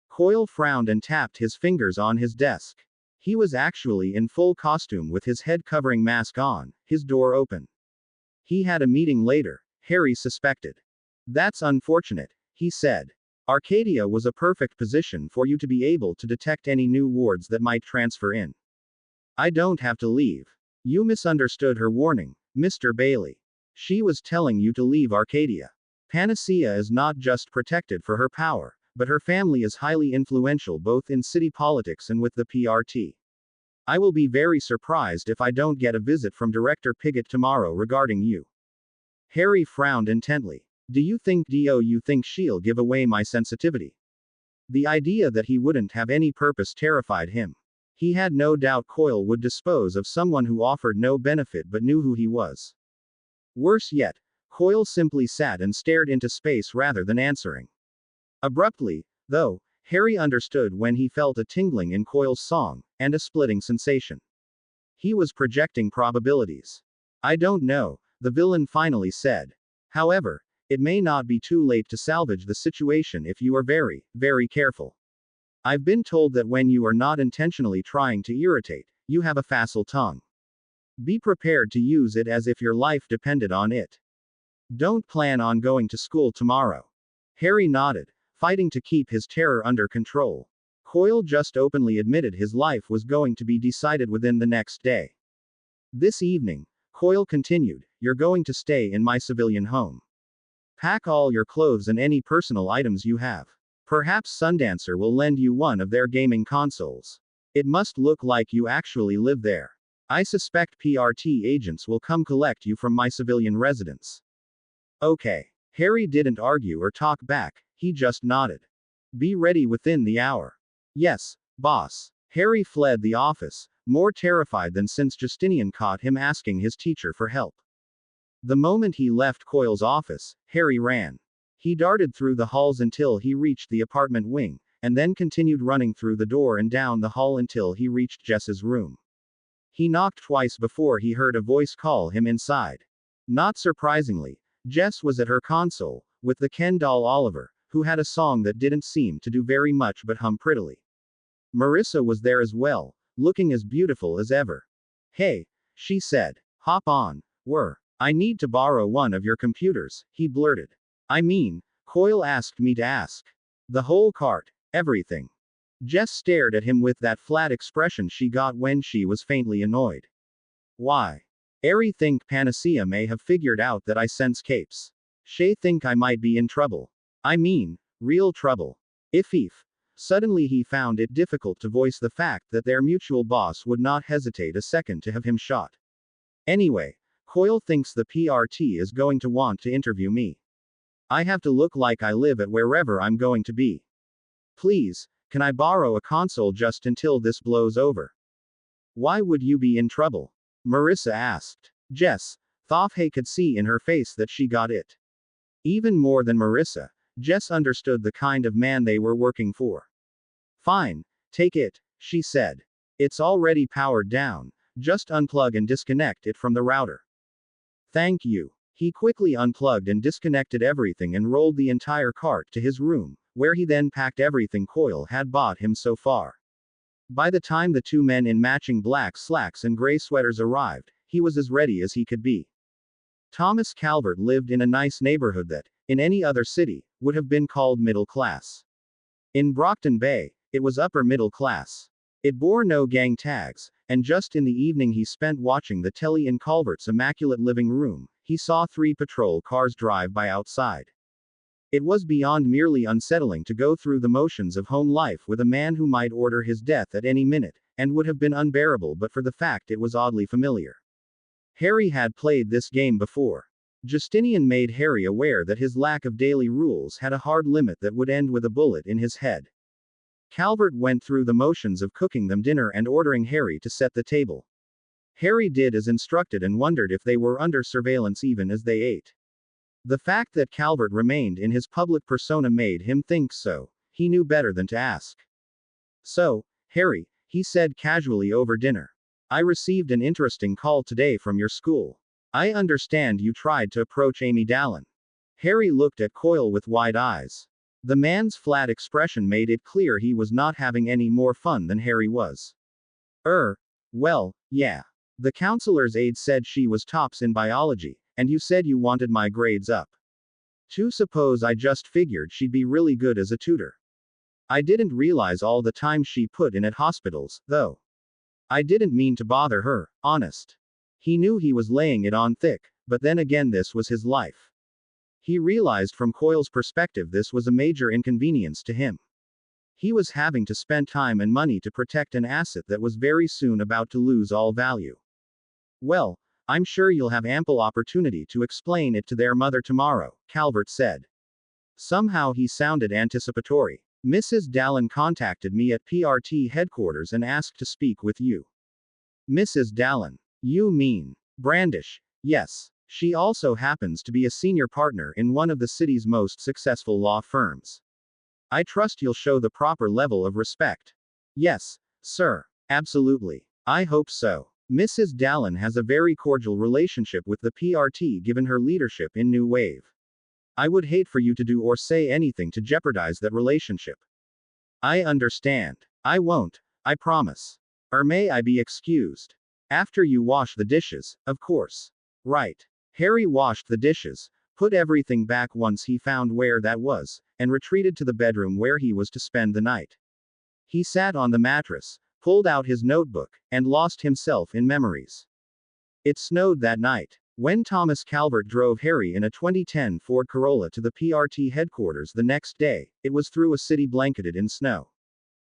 Coyle frowned and tapped his fingers on his desk. He was actually in full costume with his head covering mask on, his door open. He had a meeting later, Harry suspected. That's unfortunate, he said. Arcadia was a perfect position for you to be able to detect any new wards that might transfer in. I don't have to leave. You misunderstood her warning, Mr. Bailey. She was telling you to leave Arcadia. Panacea is not just protected for her power, but her family is highly influential both in city politics and with the PRT. I will be very surprised if I don't get a visit from Director Pigott tomorrow regarding you. Harry frowned intently. Do you think she'll give away my sensitivity? The idea that he wouldn't have any purpose terrified him. He had no doubt Coyle would dispose of someone who offered no benefit but knew who he was. Worse yet, Coyle simply sat and stared into space rather than answering. Abruptly, though, Harry understood when he felt a tingling in Coyle's song, and a splitting sensation. He was projecting probabilities. I don't know, the villain finally said. However, it may not be too late to salvage the situation if you are very, very careful. I've been told that when you are not intentionally trying to irritate, you have a facile tongue. Be prepared to use it as if your life depended on it. Don't plan on going to school tomorrow. Harry nodded, fighting to keep his terror under control. Coyle just openly admitted his life was going to be decided within the next day. This evening, Coyle continued, you're going to stay in my civilian home. Pack all your clothes and any personal items you have. Perhaps Sundancer will lend you one of their gaming consoles. It must look like you actually live there. I suspect PRT agents will come collect you from my civilian residence. Okay. Harry didn't argue or talk back, he just nodded. Be ready within the hour. Yes, boss. Harry fled the office, more terrified than since Justinian caught him asking his teacher for help. The moment he left Coyle's office, Harry ran. He darted through the halls until he reached the apartment wing, and then continued running through the door and down the hall until he reached Jess's room. He knocked twice before he heard a voice call him inside. Not surprisingly, Jess was at her console, with the Ken doll Oliver, who had a song that didn't seem to do very much but hum prettily. Marissa was there as well, looking as beautiful as ever. Hey, she said. Hop on. I need to borrow one of your computers, he blurted. I mean, Coyle asked me to ask. The whole cart, everything. Jess stared at him with that flat expression she got when she was faintly annoyed. Why? Airy think Panacea may have figured out that I sense capes. Shay think I might be in trouble. I mean, real trouble. If. Suddenly he found it difficult to voice the fact that their mutual boss would not hesitate a second to have him shot. Anyway, Coyle thinks the PRT is going to want to interview me. I have to look like I live at wherever I'm going to be. Please, can I borrow a console just until this blows over? Why would you be in trouble? Marissa asked. Jess thought he could see in her face that she got it. Even more than Marissa, Jess understood the kind of man they were working for. Fine, take it, she said. It's already powered down, just unplug and disconnect it from the router. Thank you. He quickly unplugged and disconnected everything and rolled the entire cart to his room, where he then packed everything Coyle had bought him so far. By the time the two men in matching black slacks and gray sweaters arrived, he was as ready as he could be. Thomas Calvert lived in a nice neighborhood that, in any other city, would have been called middle class. In Brockton Bay, it was upper middle class. It bore no gang tags, and just in the evening he spent watching the telly in Calvert's immaculate living room, he saw 3 patrol cars drive by outside. It was beyond merely unsettling to go through the motions of home life with a man who might order his death at any minute, and would have been unbearable but for the fact it was oddly familiar. Harry had played this game before. Justinian made Harry aware that his lack of daily rules had a hard limit that would end with a bullet in his head. Calvert went through the motions of cooking them dinner and ordering Harry to set the table. Harry did as instructed and wondered if they were under surveillance even as they ate. The fact that Calvert remained in his public persona made him think so. He knew better than to ask. So, Harry, he said casually over dinner. I received an interesting call today from your school. I understand you tried to approach Amy Dallin. Harry looked at Coyle with wide eyes. The man's flat expression made it clear he was not having any more fun than Harry was. Well, yeah. The counselor's aide said she was tops in biology, and you said you wanted my grades up. To suppose I just figured she'd be really good as a tutor. I didn't realize all the time she put in at hospitals, though. I didn't mean to bother her, honest. He knew he was laying it on thick, but then again this was his life. He realized from Coyle's perspective this was a major inconvenience to him. He was having to spend time and money to protect an asset that was very soon about to lose all value. Well, I'm sure you'll have ample opportunity to explain it to their mother tomorrow, Calvert said. Somehow he sounded anticipatory. Mrs. Dallin contacted me at PRT headquarters and asked to speak with you. Mrs. Dallin. You mean Brandish? Yes. She also happens to be a senior partner in one of the city's most successful law firms. I trust you'll show the proper level of respect. Yes, sir. Absolutely. I hope so. Mrs. Dallin has a very cordial relationship with the PRT given her leadership in New Wave. I would hate for you to do or say anything to jeopardize that relationship. I understand. I won't, I promise. May I be excused? After you wash the dishes, of course. Right. Harry washed the dishes, put everything back once he found where that was, and retreated to the bedroom where he was to spend the night. He sat on the mattress, pulled out his notebook, and lost himself in memories. It snowed that night. When Thomas Calvert drove Harry in a 2010 Ford Corolla to the PRT headquarters the next day, it was through a city blanketed in snow.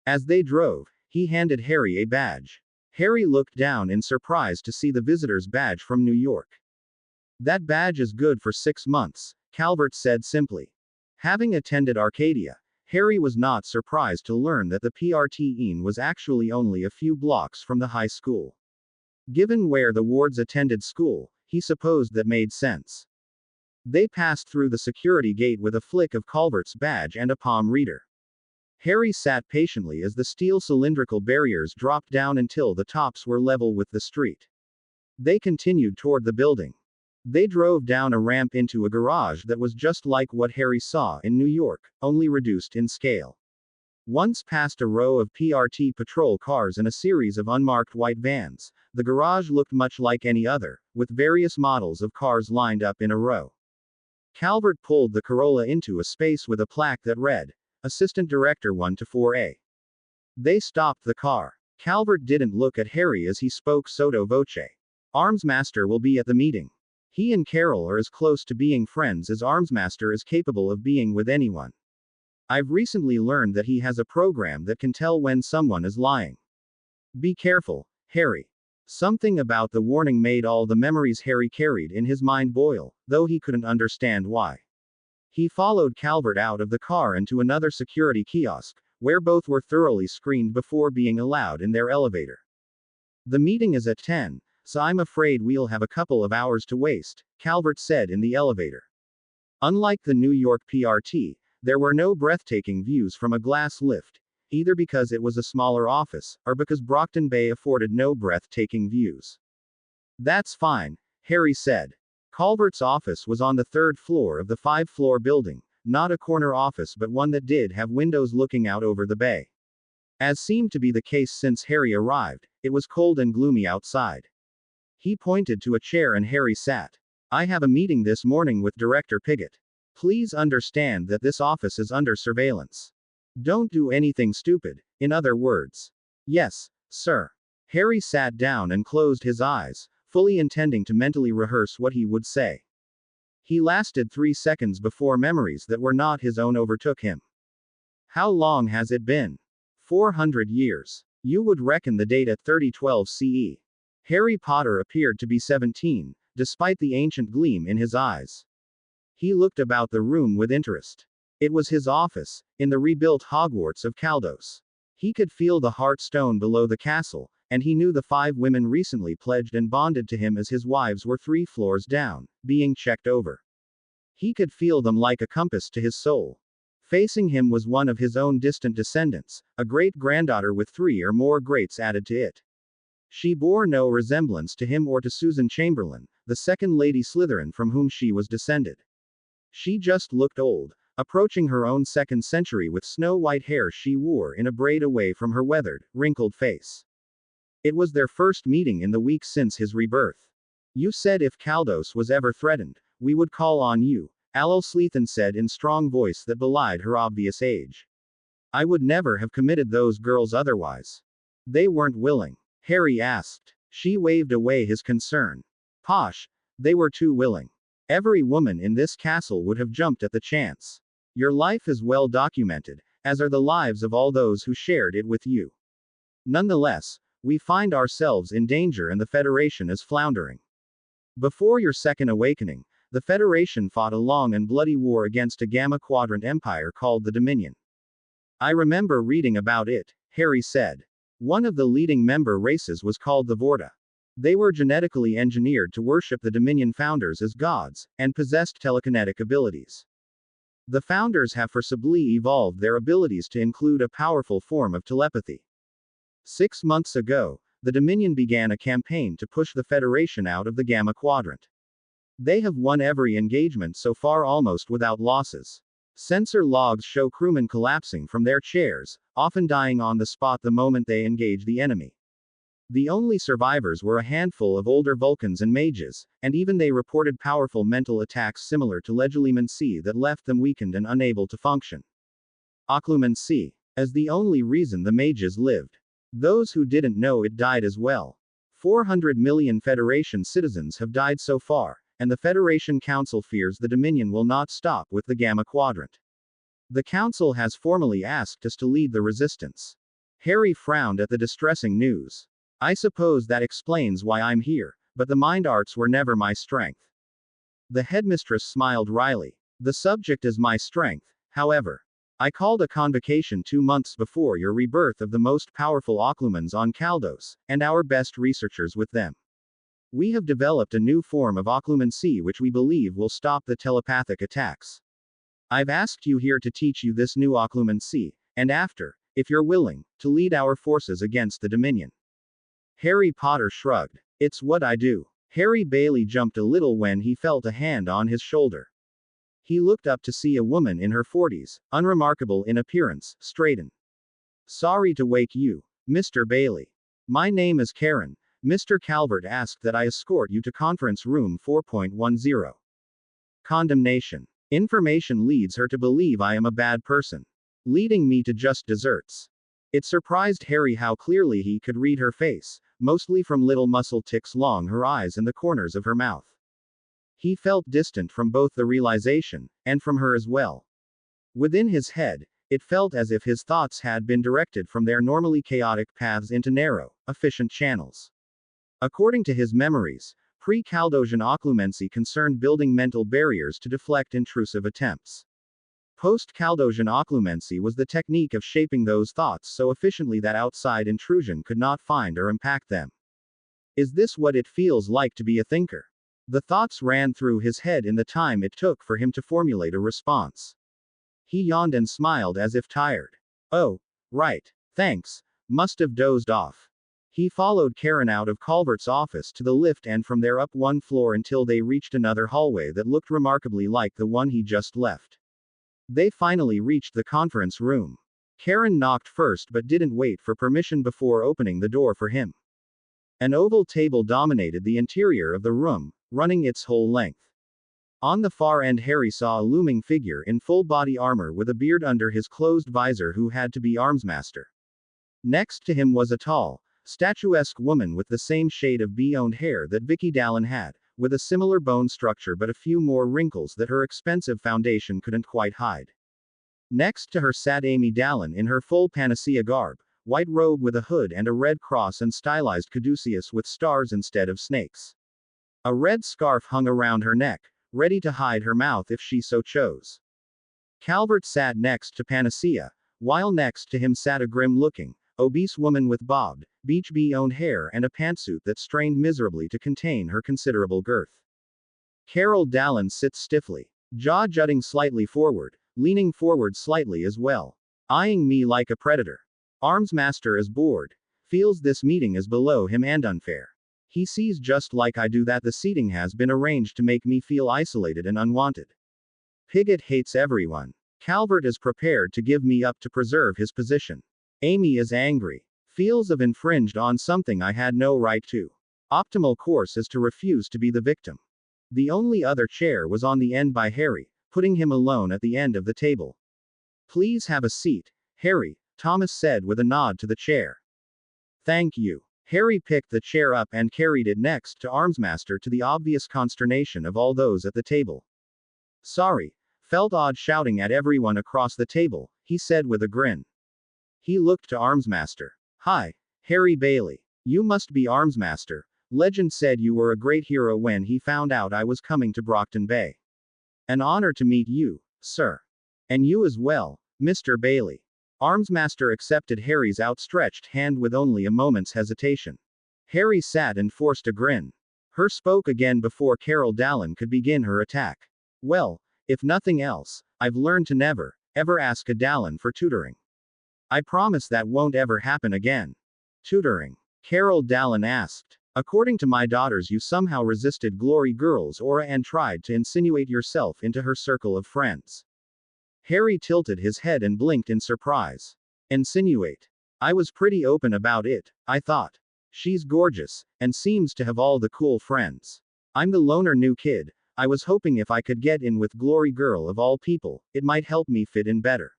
As they drove, he handed Harry a badge. Harry looked down in surprise to see the visitor's badge from New York. That badge is good for 6 months, Calvert said simply. Having attended Arcadia, Harry was not surprised to learn that the PRT was actually only a few blocks from the high school. Given where the Wards attended school, he supposed that made sense. They passed through the security gate with a flick of Calvert's badge and a palm reader. Harry sat patiently as the steel cylindrical barriers dropped down until the tops were level with the street. They continued toward the building. They drove down a ramp into a garage that was just like what Harry saw in New York, only reduced in scale. Once past a row of PRT patrol cars and a series of unmarked white vans, the garage looked much like any other, with various models of cars lined up in a row. Calvert pulled the Corolla into a space with a plaque that read, Assistant Director 1 to 4A. They stopped the car. Calvert didn't look at Harry as he spoke sotto voce. Armsmaster will be at the meeting. He and Carol are as close to being friends as Armsmaster is capable of being with anyone. I've recently learned that he has a program that can tell when someone is lying. Be careful, Harry. Something about the warning made all the memories Harry carried in his mind boil, though he couldn't understand why. He followed Calvert out of the car and to another security kiosk, where both were thoroughly screened before being allowed in their elevator. The meeting is at 10, so I'm afraid we'll have a couple of hours to waste, Calvert said in the elevator. Unlike the New York PRT, there were no breathtaking views from a glass lift, either because it was a smaller office, or because Brockton Bay afforded no breathtaking views. That's fine, Harry said. Calvert's office was on the 3rd floor of the 5-floor building, not a corner office but one that did have windows looking out over the bay. As seemed to be the case since Harry arrived, it was cold and gloomy outside. He pointed to a chair and Harry sat. I have a meeting this morning with Director Piggott. Please understand that this office is under surveillance. Don't do anything stupid, in other words. Yes, sir. Harry sat down and closed his eyes, fully intending to mentally rehearse what he would say. He lasted 3 seconds before memories that were not his own overtook him. How long has it been? 400 years. You would reckon the date at 3012 CE. Harry Potter appeared to be 17, despite the ancient gleam in his eyes. He looked about the room with interest. It was his office, in the rebuilt Hogwarts of Caldos. He could feel the heart stone below the castle, and he knew the 5 women recently pledged and bonded to him as his wives were 3 floors down, being checked over. He could feel them like a compass to his soul. Facing him was one of his own distant descendants, a great-granddaughter with 3 or more greats added to it. She bore no resemblance to him or to Susan Chamberlain, the second Lady Slytherin from whom she was descended. She just looked old, approaching her own 2nd century with snow-white hair she wore in a braid away from her weathered, wrinkled face. It was their first meeting in the week since his rebirth. You said if Caldos was ever threatened, we would call on you, Allo Sleethan said in strong voice that belied her obvious age. I would never have committed those girls otherwise. They weren't willing. Harry asked. She waved away his concern. Posh, they were too willing. Every woman in this castle would have jumped at the chance. Your life is well documented, as are the lives of all those who shared it with you. Nonetheless, we find ourselves in danger and the Federation is floundering. Before your second awakening, the Federation fought a long and bloody war against a Gamma Quadrant empire called the Dominion. I remember reading about it, Harry said. One of the leading member races was called the Vorta. They were genetically engineered to worship the Dominion founders as gods, and possessed telekinetic abilities. The founders have forcibly evolved their abilities to include a powerful form of telepathy. 6 months ago, the Dominion began a campaign to push the Federation out of the Gamma Quadrant. They have won every engagement so far almost without losses. Sensor logs show crewmen collapsing from their chairs, often dying on the spot the moment they engage the enemy. The only survivors were a handful of older Vulcans and mages, and even they reported powerful mental attacks similar to Legilimens C that left them weakened and unable to function. Occlumen C. as the only reason the mages lived. Those who didn't know it died as well. 400 million Federation citizens have died so far, and the Federation Council fears the Dominion will not stop with the Gamma Quadrant. The Council has formally asked us to lead the resistance. Harry frowned at the distressing news. I suppose that explains why I'm here, but the mind arts were never my strength. The headmistress smiled wryly. The subject is my strength, however. I called a convocation 2 months before your rebirth of the most powerful Occlumens on Caldos, and our best researchers with them. We have developed a new form of occlumency which we believe will stop the telepathic attacks. I've asked you here to teach you this new occlumency, and after, if you're willing, to lead our forces against the Dominion. Harry Potter shrugged. It's what I do. Harry Bailey jumped a little when he felt a hand on his shoulder. He looked up to see a woman in her 40s, unremarkable in appearance, straighten. Sorry to wake you, Mr. Bailey. My name is Karen. Mr. Calvert asked that I escort you to conference room 4.10. Condemnation. Information leads her to believe I am a bad person, leading me to just desserts. It surprised Harry how clearly he could read her face, mostly from little muscle ticks along her eyes and the corners of her mouth. He felt distant from both the realization, and from her as well. Within his head, it felt as if his thoughts had been directed from their normally chaotic paths into narrow, efficient channels. According to his memories, pre-Caldosian occlumency concerned building mental barriers to deflect intrusive attempts. Post-Caldosian occlumency was the technique of shaping those thoughts so efficiently that outside intrusion could not find or impact them. Is this what it feels like to be a thinker? The thoughts ran through his head in the time it took for him to formulate a response. He yawned and smiled as if tired. Oh, right. Thanks. Must have dozed off. He followed Karen out of Calvert's office to the lift and from there up one floor until they reached another hallway that looked remarkably like the one he just left. They finally reached the conference room. Karen knocked first but didn't wait for permission before opening the door for him. An oval table dominated the interior of the room, running its whole length. On the far end Harry saw a looming figure in full body armor with a beard under his closed visor who had to be Armsmaster. Next to him was a tall, statuesque woman with the same shade of bee-owned hair that Vicky Dallin had, with a similar bone structure but a few more wrinkles that her expensive foundation couldn't quite hide. Next to her sat Amy Dallin in her full panacea garb, white robe with a hood and a red cross and stylized caduceus with stars instead of snakes. A red scarf hung around her neck, ready to hide her mouth if she so chose. Calvert sat next to Panacea, while next to him sat a grim-looking, obese woman with bobbed, beach bee-owned hair and a pantsuit that strained miserably to contain her considerable girth. Carol Dallin sits stiffly, jaw jutting slightly forward, leaning forward slightly as well, eyeing me like a predator. Armsmaster is bored, feels this meeting is below him and unfair. He sees just like I do that the seating has been arranged to make me feel isolated and unwanted. Pigott hates everyone. Calvert is prepared to give me up to preserve his position. Amy is angry. Feels of infringed on something I had no right to. Optimal course is to refuse to be the victim. The only other chair was on the end by Harry, putting him alone at the end of the table. Please have a seat, Harry, Thomas said with a nod to the chair. Thank you. Harry picked the chair up and carried it next to Armsmaster to the obvious consternation of all those at the table. Sorry, felt odd shouting at everyone across the table, he said with a grin. He looked to Armsmaster. Hi, Harry Bailey. You must be Armsmaster. Legend said you were a great hero when he found out I was coming to Brockton Bay. An honor to meet you, sir. And you as well, Mr. Bailey. Armsmaster accepted Harry's outstretched hand with only a moment's hesitation. Harry sat and forced a grin. Her spoke again before Carol Dallin could begin her attack. Well, if nothing else, I've learned to never, ever ask a Dallin for tutoring. I promise that won't ever happen again. Tutoring? Carol Dallin asked. According to my daughters, you somehow resisted Glory Girl's aura and tried to insinuate yourself into her circle of friends. Harry tilted his head and blinked in surprise. Insinuate? I was pretty open about it, I thought. She's gorgeous, and seems to have all the cool friends. I'm the loner new kid. I was hoping if I could get in with Glory Girl of all people, it might help me fit in better.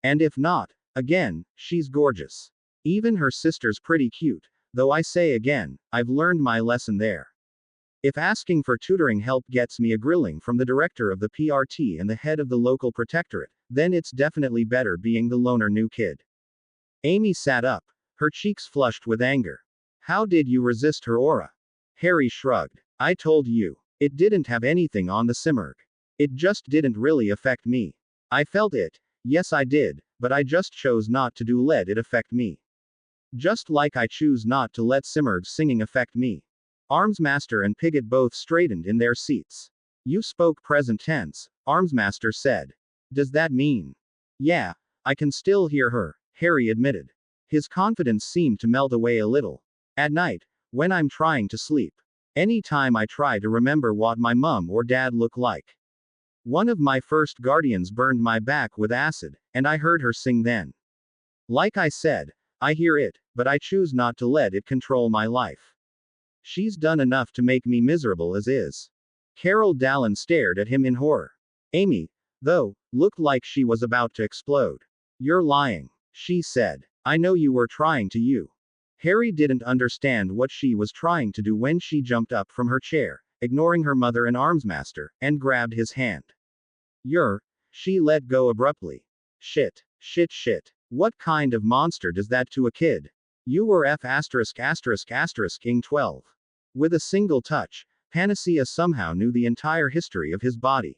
And if not, Again, she's gorgeous. Even her sister's pretty cute, though I say again, I've learned my lesson there. If asking for tutoring help gets me a grilling from the director of the PRT and the head of the local protectorate, then it's definitely better being the loner new kid. Amy sat up, her cheeks flushed with anger. How did you resist her aura? Harry shrugged. I told you. It didn't have anything on the Simurgh. It just didn't really affect me. I felt it, yes I did, but I just chose not to let it affect me. Just like I choose not to let Simurgh's singing affect me. Armsmaster and Pigott both straightened in their seats. You spoke present tense, Armsmaster said. Does that mean? Yeah, I can still hear her, Harry admitted. His confidence seemed to melt away a little. At night, when I'm trying to sleep. Any time I try to remember what my mum or dad look like. One of my first guardians burned my back with acid, and I heard her sing then. Like I said, I hear it, but I choose not to let it control my life. She's done enough to make me miserable as is. Carol Dallin stared at him in horror. Amy, though, looked like she was about to explode. You're lying, she said. I know you were trying to you. Harry didn't understand what she was trying to do when she jumped up from her chair, ignoring her mother and Armsmaster, and grabbed his hand. She let go abruptly. Shit. What kind of monster does that to a kid? You were ing 12. With a single touch, Panacea somehow knew the entire history of his body.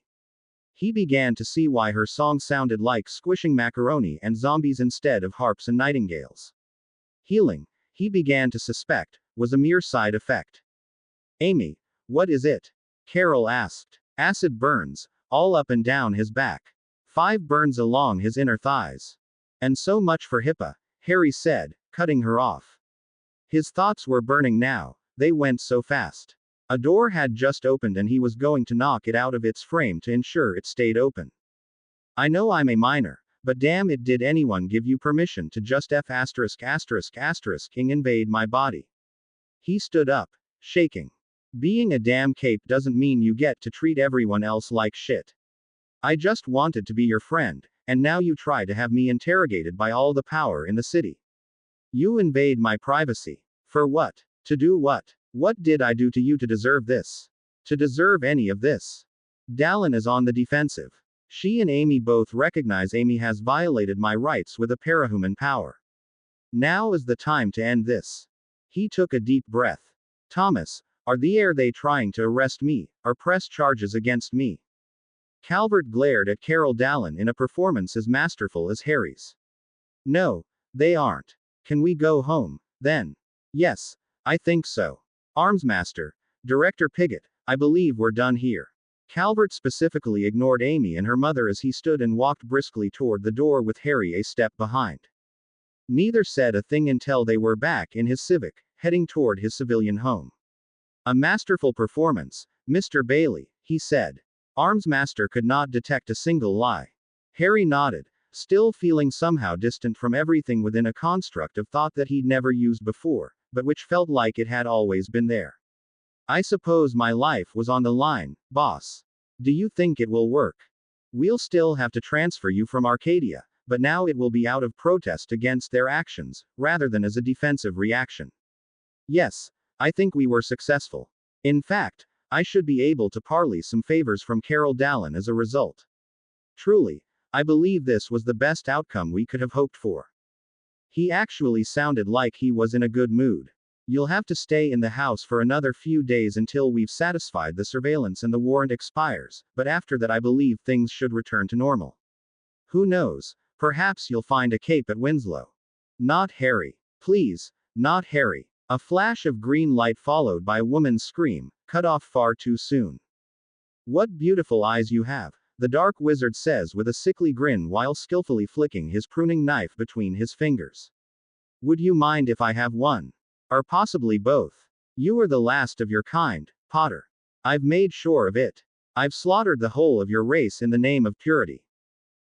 He began to see why her song sounded like squishing macaroni and zombies instead of harps and nightingales. Healing, he began to suspect, was a mere side effect. Amy, what is it? Carol asked. Acid burns, all up and down his back. 5 burns along his inner thighs. And so much for HIPAA, Harry said, cutting her off. His thoughts were burning now, they went so fast. A door had just opened and he was going to knock it out of its frame to ensure it stayed open. I know I'm a minor, but damn it, did anyone give you permission to just invade my body? He stood up, shaking. Being a damn cape doesn't mean you get to treat everyone else like shit. I just wanted to be your friend, and now you try to have me interrogated by all the power in the city. You invade my privacy. For what? To do what? What did I do to you to deserve this? To deserve any of this? Dallin is on the defensive. She and Amy both recognize Amy has violated my rights with a parahuman power. Now is the time to end this. He took a deep breath. Thomas, are they trying to arrest me, or press charges against me? Calvert glared at Carol Dallin in a performance as masterful as Harry's. No, they aren't. Can we go home, then? Yes, I think so. Armsmaster, Director Pigott, I believe we're done here. Calvert specifically ignored Amy and her mother as he stood and walked briskly toward the door with Harry a step behind. Neither said a thing until they were back in his Civic, heading toward his civilian home. A masterful performance, Mr. Bailey, he said. Armsmaster could not detect a single lie. Harry nodded, still feeling somehow distant from everything within a construct of thought that he'd never used before, but which felt like it had always been there. I suppose my life was on the line, boss. Do you think it will work? We'll still have to transfer you from Arcadia, but now it will be out of protest against their actions, rather than as a defensive reaction. Yes, I think we were successful. In fact, I should be able to parley some favors from Carol Dallin as a result. Truly, I believe this was the best outcome we could have hoped for. He actually sounded like he was in a good mood. You'll have to stay in the house for another few days until we've satisfied the surveillance and the warrant expires, but after that I believe things should return to normal. Who knows, perhaps you'll find a cape at Winslow. Not Harry. Please, not Harry. A flash of green light followed by a woman's scream, cut off far too soon. What beautiful eyes you have, the dark wizard says with a sickly grin while skillfully flicking his pruning knife between his fingers. Would you mind if I have one? Or possibly both? You are the last of your kind, Potter. I've made sure of it. I've slaughtered the whole of your race in the name of purity.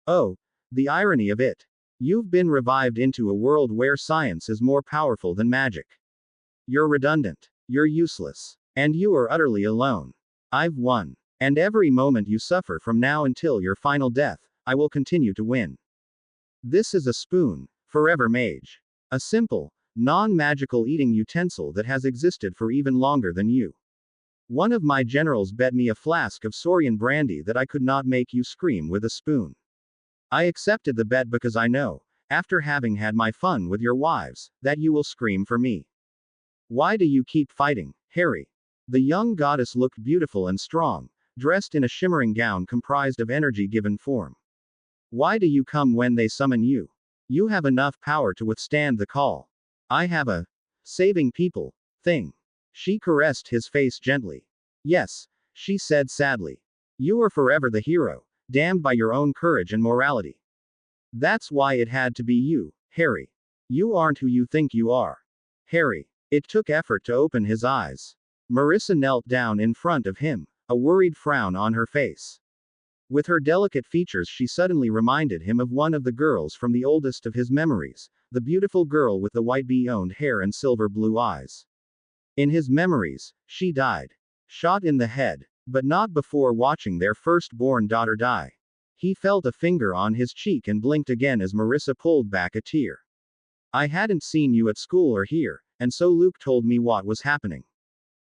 Oh, the irony of it. You've been revived into a world where science is more powerful than magic. You're redundant. You're useless. And you are utterly alone. I've won. And every moment you suffer from now until your final death, I will continue to win. This is a spoon, forever mage. A simple, non-magical eating utensil that has existed for even longer than you. One of my generals bet me a flask of Saurian brandy that I could not make you scream with a spoon. I accepted the bet because I know, after having had my fun with your wives, that you will scream for me. Why do you keep fighting, Harry? The young goddess looked beautiful and strong, dressed in a shimmering gown comprised of energy given form. Why do you come when they summon you? You have enough power to withstand the call. I have a saving people thing. She caressed his face gently. Yes, she said sadly. You are forever the hero, damned by your own courage and morality. That's why it had to be you, Harry. You aren't who you think you are. Harry. It took effort to open his eyes. Marissa knelt down in front of him, a worried frown on her face. With her delicate features, she suddenly reminded him of one of the girls from the oldest of his memories, the beautiful girl with the white bee-owned hair and silver blue eyes. In his memories, she died. Shot in the head, but not before watching their firstborn daughter die. He felt a finger on his cheek and blinked again as Marissa pulled back a tear. I hadn't seen you at school or here, and so Luke told me what was happening.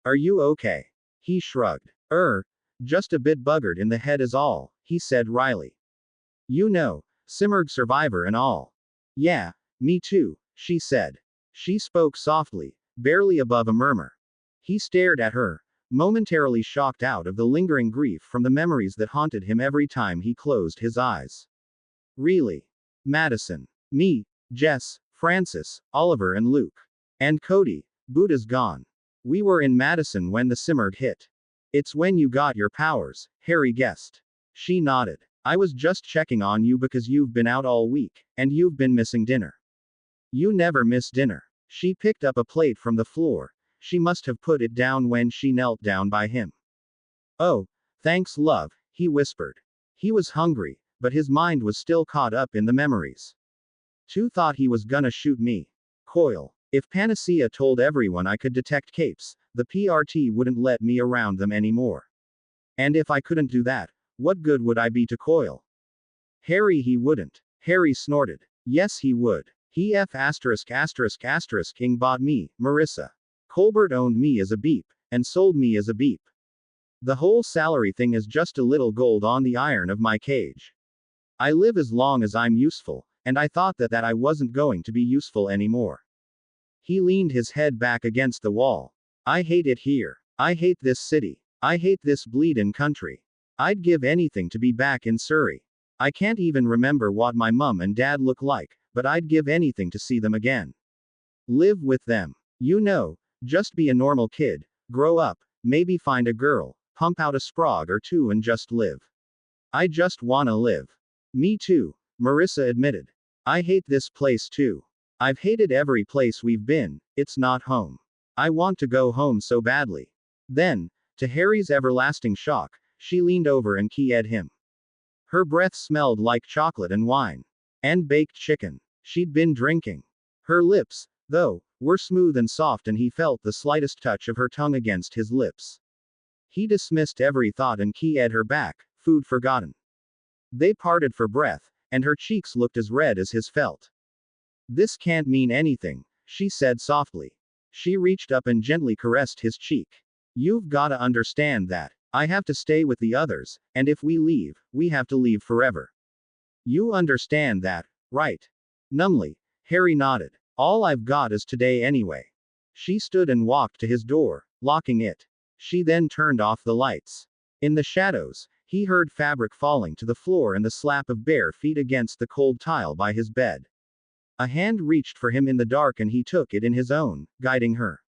Are you okay? He shrugged. Just a bit buggered in the head is all, he said wryly. You know, Simurgh survivor and all. Yeah, me too, she said. She spoke softly, barely above a murmur. He stared at her, momentarily shocked out of the lingering grief from the memories that haunted him every time he closed his eyes. Really? Madison. Me, Jess, Francis, Oliver and Luke. And Cody, Buddha's gone. We were in Madison when the Simurgh hit. It's when you got your powers, Harry guessed. She nodded. I was just checking on you because you've been out all week, and you've been missing dinner. You never miss dinner. She picked up a plate from the floor. She must have put it down when she knelt down by him. Oh, thanks love, he whispered. He was hungry, but his mind was still caught up in the memories. Tu thought he was gonna shoot me. Coil. If Panacea told everyone I could detect capes, the PRT wouldn't let me around them anymore. And if I couldn't do that, what good would I be to Coil? Harry, he wouldn't. Harry snorted. Yes he would. He ******* bought me, Marissa. Colbert owned me as a beep, and sold me as a beep. The whole salary thing is just a little gold on the iron of my cage. I live as long as I'm useful, and I thought that I wasn't going to be useful anymore. He leaned his head back against the wall. I hate it here. I hate this city. I hate this bleedin' country. I'd give anything to be back in Surrey. I can't even remember what my mum and dad look like, but I'd give anything to see them again. Live with them. You know, just be a normal kid, grow up, maybe find a girl, pump out a sprog or two and just live. I just wanna live. Me too, Marissa admitted. I hate this place too. I've hated every place we've been, it's not home. I want to go home so badly. Then, to Harry's everlasting shock, she leaned over and kissed him. Her breath smelled like chocolate and wine. And baked chicken. She'd been drinking. Her lips, though, were smooth and soft and he felt the slightest touch of her tongue against his lips. He dismissed every thought and kissed her back, food forgotten. They parted for breath, and her cheeks looked as red as his felt. This can't mean anything, she said softly. She reached up and gently caressed his cheek. You've gotta understand that. I have to stay with the others, and if we leave, we have to leave forever. You understand that, right? Numbly, Harry nodded. All I've got is today anyway. She stood and walked to his door, locking it. She then turned off the lights. In the shadows, he heard fabric falling to the floor and the slap of bare feet against the cold tile by his bed. A hand reached for him in the dark and he took it in his own, guiding her.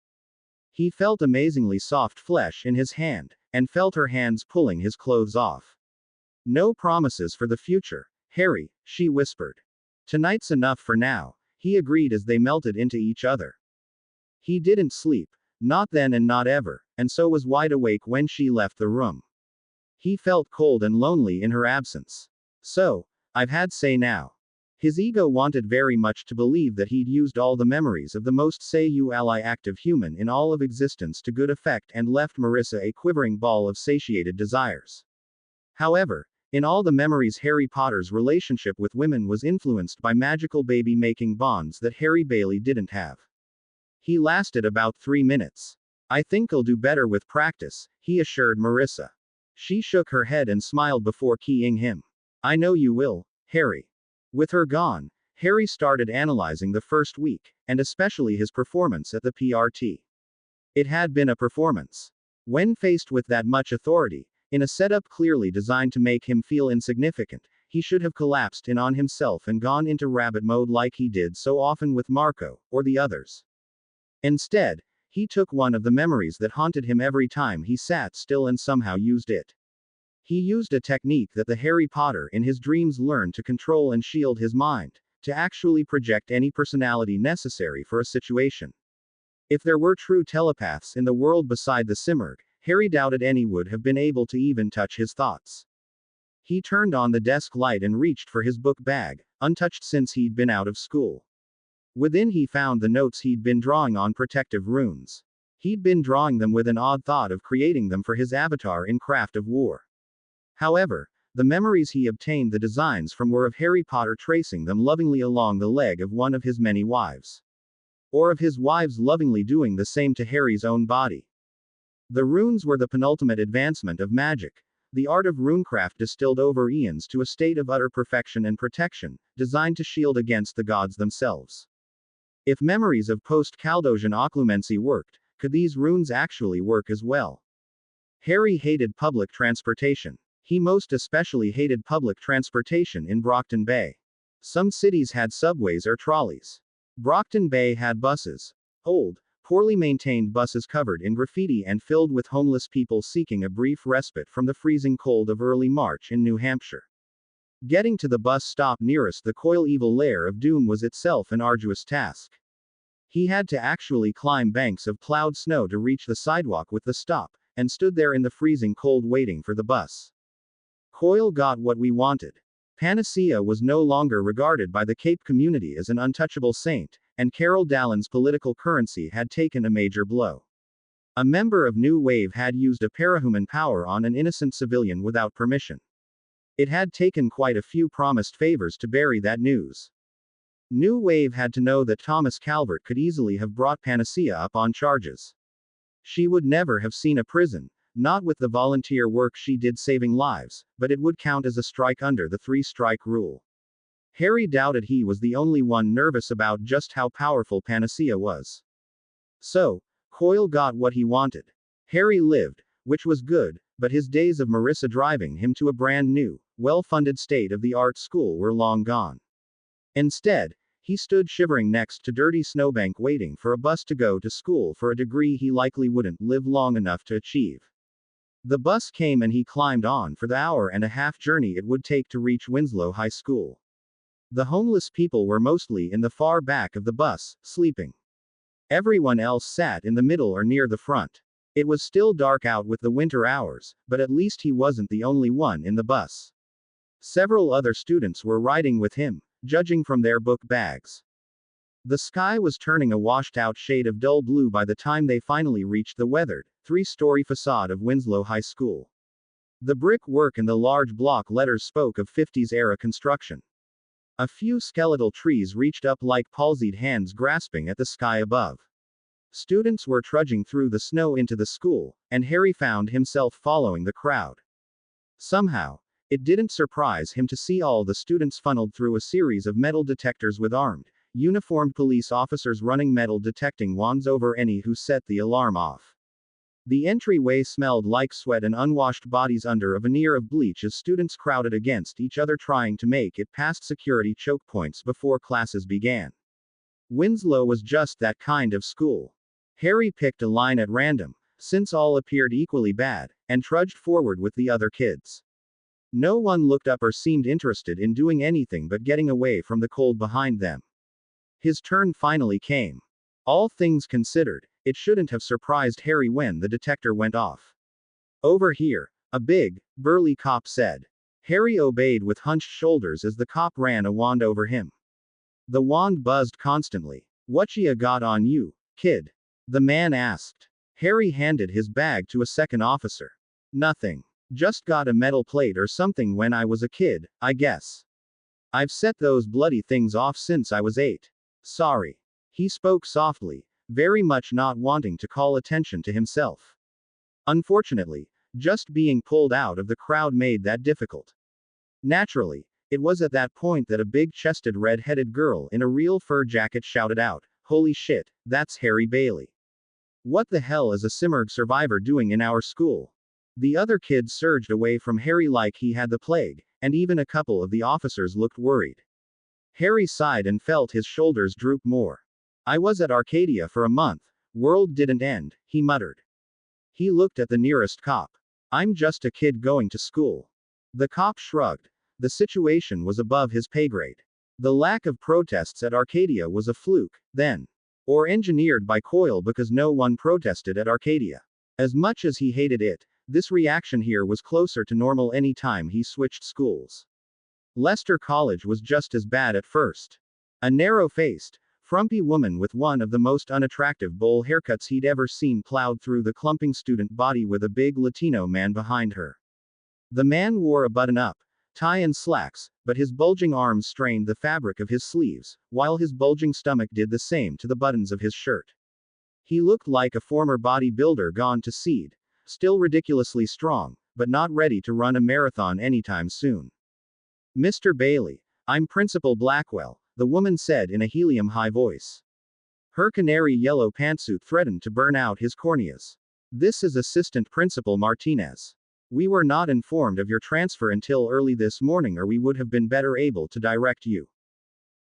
He felt amazingly soft flesh in his hand, and felt her hands pulling his clothes off. No promises for the future, Harry, she whispered. Tonight's enough for now, he agreed as they melted into each other. He didn't sleep, not then and not ever, and so was wide awake when she left the room. He felt cold and lonely in her absence. So, I've had say now. His ego wanted very much to believe that he'd used all the memories of the most say-you-ally active human in all of existence to good effect and left Marissa a quivering ball of satiated desires. However, In all the memories, Harry Potter's relationship with women was influenced by magical baby-making bonds that Harry Bailey didn't have. He lasted about 3 minutes. "I think I'll do better with practice," he assured Marissa. She shook her head and smiled before keying him. "I know you will, Harry." With her gone, Harry started analyzing the first week, and especially his performance at the PRT. It had been a performance. When faced with that much authority, in a setup clearly designed to make him feel insignificant, he should have collapsed in on himself and gone into rabbit mode like he did so often with Marco, or the others. Instead, he took one of the memories that haunted him every time he sat still and somehow used it. He used a technique that the Harry Potter in his dreams learned to control and shield his mind, to actually project any personality necessary for a situation. If there were true telepaths in the world beside the Simurgh, Harry doubted any would have been able to even touch his thoughts. He turned on the desk light and reached for his book bag, untouched since he'd been out of school. Within he found the notes he'd been drawing on protective runes. He'd been drawing them with an odd thought of creating them for his avatar in Craft of War. However, the memories he obtained the designs from were of Harry Potter tracing them lovingly along the leg of one of his many wives. Or of his wives lovingly doing the same to Harry's own body. The runes were the penultimate advancement of magic, the art of runecraft distilled over eons to a state of utter perfection and protection, designed to shield against the gods themselves. If memories of post-Caldosian occlumency worked, could these runes actually work as well? Harry hated public transportation. He most especially hated public transportation in Brockton Bay. Some cities had subways or trolleys. Brockton Bay had buses. Old, poorly maintained buses covered in graffiti and filled with homeless people seeking a brief respite from the freezing cold of early March in New Hampshire. Getting to the bus stop nearest the coil-evil lair of doom was itself an arduous task. He had to actually climb banks of plowed snow to reach the sidewalk with the stop, and stood there in the freezing cold waiting for the bus. Coil got what we wanted. Panacea was no longer regarded by the Cape community as an untouchable saint, and Carol Dallin's political currency had taken a major blow. A member of New Wave had used a parahuman power on an innocent civilian without permission. It had taken quite a few promised favors to bury that news. New Wave had to know that Thomas Calvert could easily have brought Panacea up on charges. She would never have seen a prison, not with the volunteer work she did saving lives, but it would count as a strike under the 3-strike rule. Harry doubted he was the only one nervous about just how powerful Panacea was. So, Coil got what he wanted. Harry lived, which was good, but his days of Marissa driving him to a brand new, well-funded state-of-the-art school were long gone. Instead, he stood shivering next to dirty snowbank waiting for a bus to go to school for a degree he likely wouldn't live long enough to achieve. The bus came and he climbed on for the hour-and-a-half journey it would take to reach Winslow High School. The homeless people were mostly in the far back of the bus, sleeping. Everyone else sat in the middle or near the front. It was still dark out with the winter hours, but at least he wasn't the only one in the bus. Several other students were riding with him, judging from their book bags. The sky was turning a washed-out shade of dull blue by the time they finally reached the weathered, 3-story facade of Winslow High School. The brick work and the large block letters spoke of 50s-era construction. A few skeletal trees reached up like palsied hands grasping at the sky above. Students were trudging through the snow into the school, and Harry found himself following the crowd. Somehow, it didn't surprise him to see all the students funneled through a series of metal detectors with armed, uniformed police officers running metal detecting wands over any who set the alarm off. The entryway smelled like sweat and unwashed bodies under a veneer of bleach as students crowded against each other trying to make it past security choke points before classes began. Winslow was just that kind of school. Harry picked a line at random, since all appeared equally bad, and trudged forward with the other kids. No one looked up or seemed interested in doing anything but getting away from the cold behind them. His turn finally came. All things considered, it shouldn't have surprised Harry when the detector went off. "Over here," a big, burly cop said. Harry obeyed with hunched shoulders as the cop ran a wand over him. The wand buzzed constantly. "Whatcha got on you, kid?" the man asked. Harry handed his bag to a second officer. "Nothing." Just got a metal plate or something when I was a kid, I guess. I've set those bloody things off since I was 8. Sorry. He spoke softly, very much not wanting to call attention to himself. Unfortunately, just being pulled out of the crowd made that difficult. Naturally, it was at that point that a big-chested red-headed girl in a real fur jacket shouted out, "Holy shit, that's Harry Bailey. What the hell is a Simurgh survivor doing in our school?" The other kids surged away from Harry like he had the plague, and even a couple of the officers looked worried. Harry sighed and felt his shoulders droop more. "I was at Arcadia for a month. World didn't end," he muttered. He looked at the nearest cop. "I'm just a kid going to school." The cop shrugged. The situation was above his pay grade. The lack of protests at Arcadia was a fluke, then. Or engineered by Coyle because no one protested at Arcadia. As much as he hated it, this reaction here was closer to normal any time he switched schools. Leicester College was just as bad at first. A narrow-faced, frumpy woman with one of the most unattractive bowl haircuts he'd ever seen plowed through the clumping student body with a big Latino man behind her. The man wore a button-up tie and slacks, but his bulging arms strained the fabric of his sleeves, while his bulging stomach did the same to the buttons of his shirt. He looked like a former bodybuilder gone to seed, still ridiculously strong, but not ready to run a marathon anytime soon. "Mr. Bailey, I'm Principal Blackwell," the woman said in a helium-high voice. Her canary yellow pantsuit threatened to burn out his corneas. "This is Assistant Principal Martinez. We were not informed of your transfer until early this morning, or we would have been better able to direct you."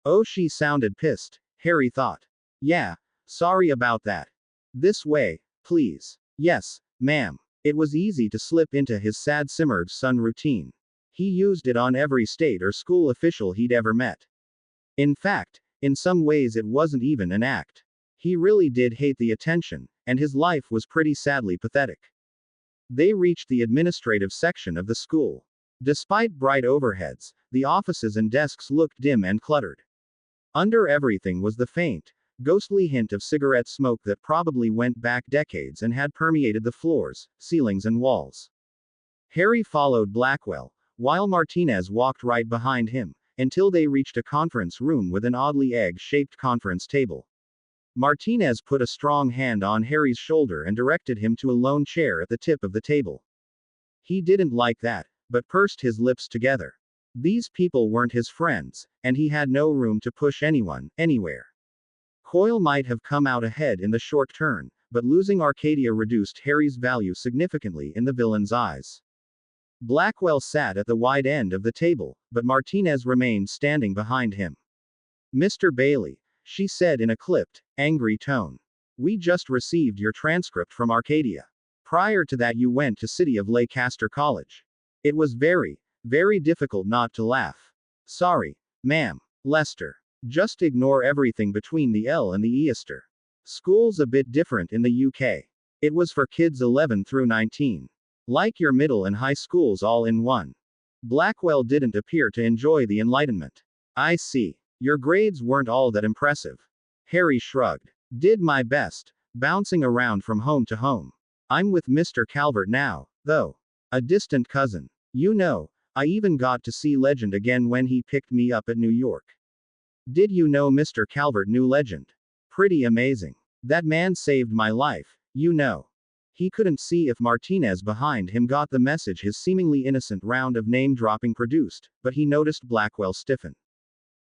Oh, she sounded pissed, Harry thought. "Yeah, sorry about that. This way, please." "Yes, ma'am." It was easy to slip into his sad Simurgh son routine. He used it on every state or school official he'd ever met. In fact, in some ways it wasn't even an act. He really did hate the attention, and his life was pretty sadly pathetic. They reached the administrative section of the school. Despite bright overheads, the offices and desks looked dim and cluttered. Under everything was the faint, ghostly hint of cigarette smoke that probably went back decades and had permeated the floors, ceilings and walls. Harry followed Blackwell, while Martinez walked right behind him, until they reached a conference room with an oddly egg-shaped conference table. Martinez put a strong hand on Harry's shoulder and directed him to a lone chair at the tip of the table. He didn't like that, but pursed his lips together. These people weren't his friends, and he had no room to push anyone, anywhere. Coyle might have come out ahead in the short term, but losing Arcadia reduced Harry's value significantly in the villain's eyes. Blackwell sat at the wide end of the table, but Martinez remained standing behind him. "Mr. Bailey," she said in a clipped, angry tone. "We just received your transcript from Arcadia. Prior to that you went to City of Leicester College. It was very, very difficult not to laugh." "Sorry, ma'am." "Lester. Just ignore everything between the L and the Easter. School's a bit different in the UK. It was for kids 11 through 19. Like your middle and high schools all in one." Blackwell didn't appear to enjoy the enlightenment. "I see. Your grades weren't all that impressive." Harry shrugged. "Did my best, bouncing around from home to home. I'm with Mr. Calvert now, though. A distant cousin. You know, I even got to see Legend again when he picked me up at New York." "Did you know Mr. Calvert knew Legend?" "Pretty amazing. That man saved my life, you know." He couldn't see if Martinez behind him got the message his seemingly innocent round of name-dropping produced, but he noticed Blackwell stiffen.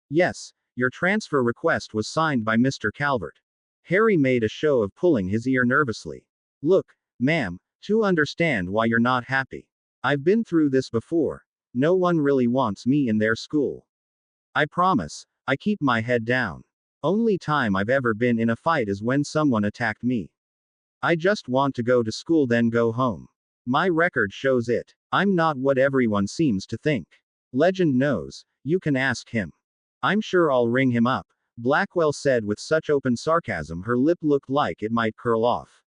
"Yes, your transfer request was signed by Mr. Calvert." Harry made a show of pulling his ear nervously. "Look, ma'am, to understand why you're not happy. I've been through this before. No one really wants me in their school. I promise, I keep my head down. Only time I've ever been in a fight is when someone attacked me. I just want to go to school then go home. My record shows it. I'm not what everyone seems to think. Legend knows, you can ask him. I'm sure I'll ring him up," Blackwell said with such open sarcasm her lip looked like it might curl off.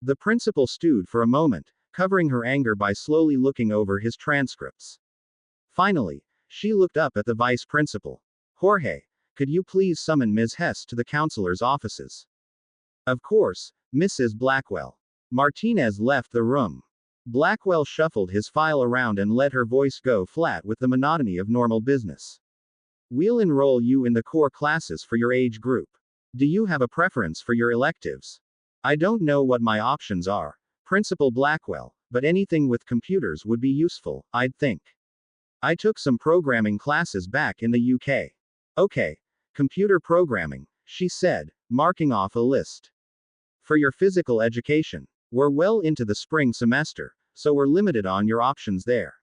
The principal stewed for a moment, covering her anger by slowly looking over his transcripts. Finally, she looked up at the vice principal. "Jorge, could you please summon Ms. Hess to the counselor's offices?" "Of course, Mrs. Blackwell." Martinez left the room. Blackwell shuffled his file around and let her voice go flat with the monotony of normal business. We'll enroll you in the core classes for your age group. Do you have a preference for your electives? I don't know what my options are, Principal Blackwell, but anything with computers would be useful, I'd think. I took some programming classes back in the UK. Okay. Computer programming, she said, marking off a list. For your physical education, we're well into the spring semester, so we're limited on your options there.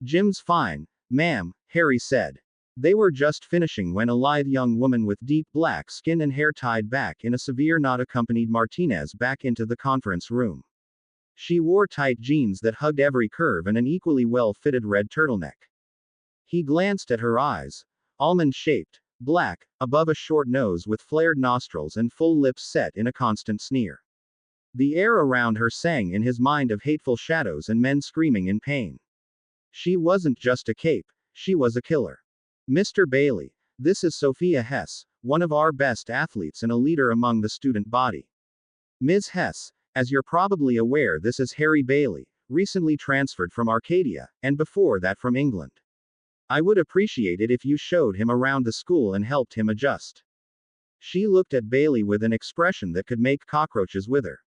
Gym's fine, ma'am, Harry said. They were just finishing when a lithe young woman with deep black skin and hair tied back in a severe knot accompanied Martinez back into the conference room. She wore tight jeans that hugged every curve and an equally well-fitted red turtleneck. He glanced at her eyes, almond-shaped, black, above a short nose with flared nostrils and full lips set in a constant sneer. The air around her sang in his mind of hateful shadows and men screaming in pain. She wasn't just a cape, she was a killer. Mr. Bailey, this is Sophia Hess, one of our best athletes and a leader among the student body. Ms. Hess, as you're probably aware, this is Harry Bailey, recently transferred from Arcadia, and before that from England. I would appreciate it if you showed him around the school and helped him adjust. She looked at Bailey with an expression that could make cockroaches wither.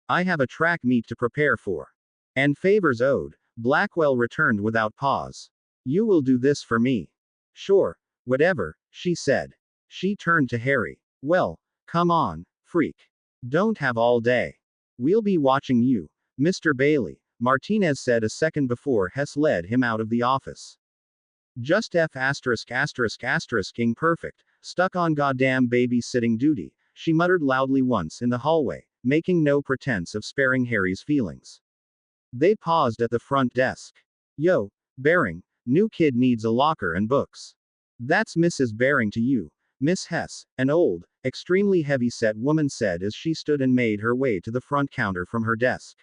I have a track meet to prepare for. And favors owed, Blackwell returned without pause. You will do this for me. Sure, whatever, she said. She turned to Harry. Well, come on, freak. Don't have all day. We'll be watching you, Mr. Bailey, Martinez said a second before Hess led him out of the office. Just *****ing perfect, stuck on goddamn babysitting duty, she muttered loudly once in the hallway, making no pretense of sparing Harry's feelings. They paused at the front desk. Yo, Baring, new kid needs a locker and books. That's Mrs. Baring to you, Miss Hess, an old, extremely heavy-set woman said as she stood and made her way to the front counter from her desk.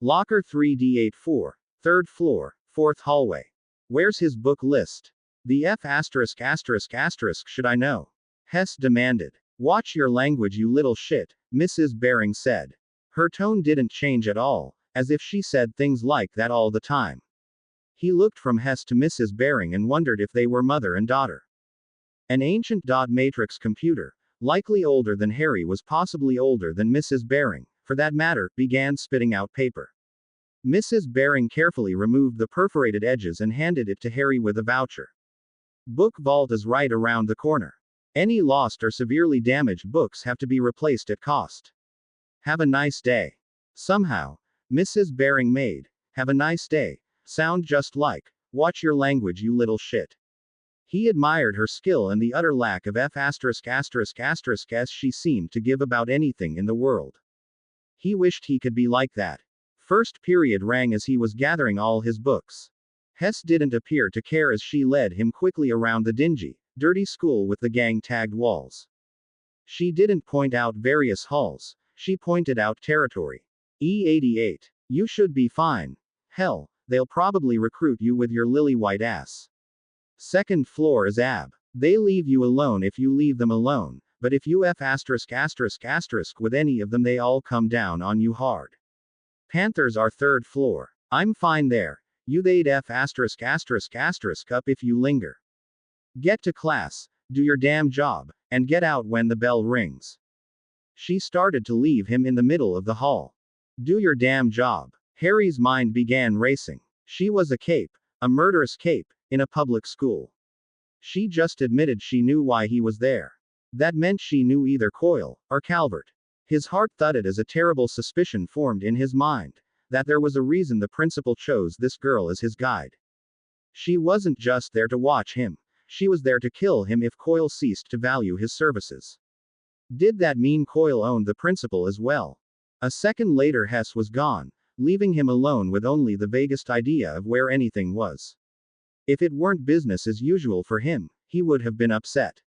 Locker 3D84, 3rd floor, 4th hallway. Where's his book list? The F*** should I know? Hess demanded. Watch your language, you little shit, Mrs. Baring said. Her tone didn't change at all, as if she said things like that all the time. He looked from Hess to Mrs. Baring and wondered if they were mother and daughter. An ancient dot matrix computer, likely older than Harry, was possibly older than Mrs. Baring, for that matter, began spitting out paper. Mrs. Baring carefully removed the perforated edges and handed it to Harry with a voucher. Book vault is right around the corner. Any lost or severely damaged books have to be replaced at cost. Have a nice day. Somehow, Mrs. Baring made, have a nice day, sound just like, watch your language, you little shit. He admired her skill and the utter lack of as she seemed to give about anything in the world. He wished he could be like that. First period rang as he was gathering all his books. Hess didn't appear to care as she led him quickly around the dingy, dirty school with the gang-tagged walls. She didn't point out various halls, she pointed out territory. E88. You should be fine. Hell, they'll probably recruit you with your lily-white ass. 2nd floor is AB. They leave you alone if you leave them alone, but if you F*** with any of them they all come down on you hard. Panthers are 3rd floor. I'm fine there. You they'd F*** up if you linger. Get to class, do your damn job, and get out when the bell rings. She started to leave him in the middle of the hall. Do your damn job. Harry's mind began racing. She was a cape, a murderous cape, in a public school. She just admitted she knew why he was there. That meant she knew either Coyle, or Calvert. His heart thudded as a terrible suspicion formed in his mind, that there was a reason the principal chose this girl as his guide. She wasn't just there to watch him, she was there to kill him if Coyle ceased to value his services. Did that mean Coyle owned the principal as well? A second later Hess was gone, leaving him alone with only the vaguest idea of where anything was. If it weren't business as usual for him, he would have been upset.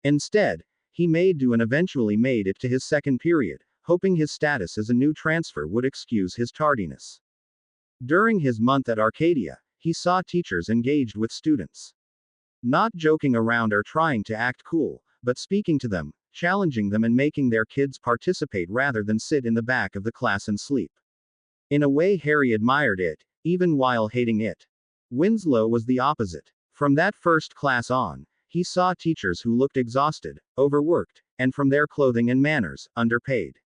Instead, he made do and eventually made it to his second period, hoping his status as a new transfer would excuse his tardiness. During his month at Arcadia, he saw teachers engaged with students. Not joking around or trying to act cool, but speaking to them, challenging them and making their kids participate rather than sit in the back of the class and sleep. In a way, Harry admired it, even while hating it. Winslow was the opposite. From that first class on, he saw teachers who looked exhausted, overworked, and from their clothing and manners, underpaid.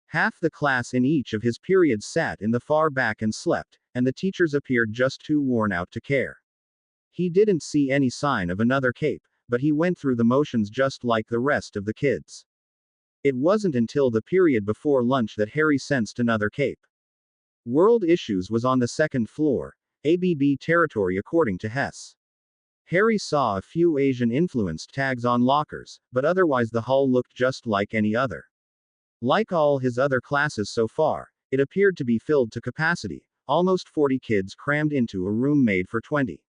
Half the class in each of his periods sat in the far back and slept, and the teachers appeared just too worn out to care. He didn't see any sign of another cape, but he went through the motions just like the rest of the kids. It wasn't until the period before lunch that Harry sensed another cape. World Issues was on the second floor, ABB territory according to Hess. Harry saw a few Asian-influenced tags on lockers, but otherwise the hall looked just like any other. Like all his other classes so far, it appeared to be filled to capacity, almost 40 kids crammed into a room made for 20.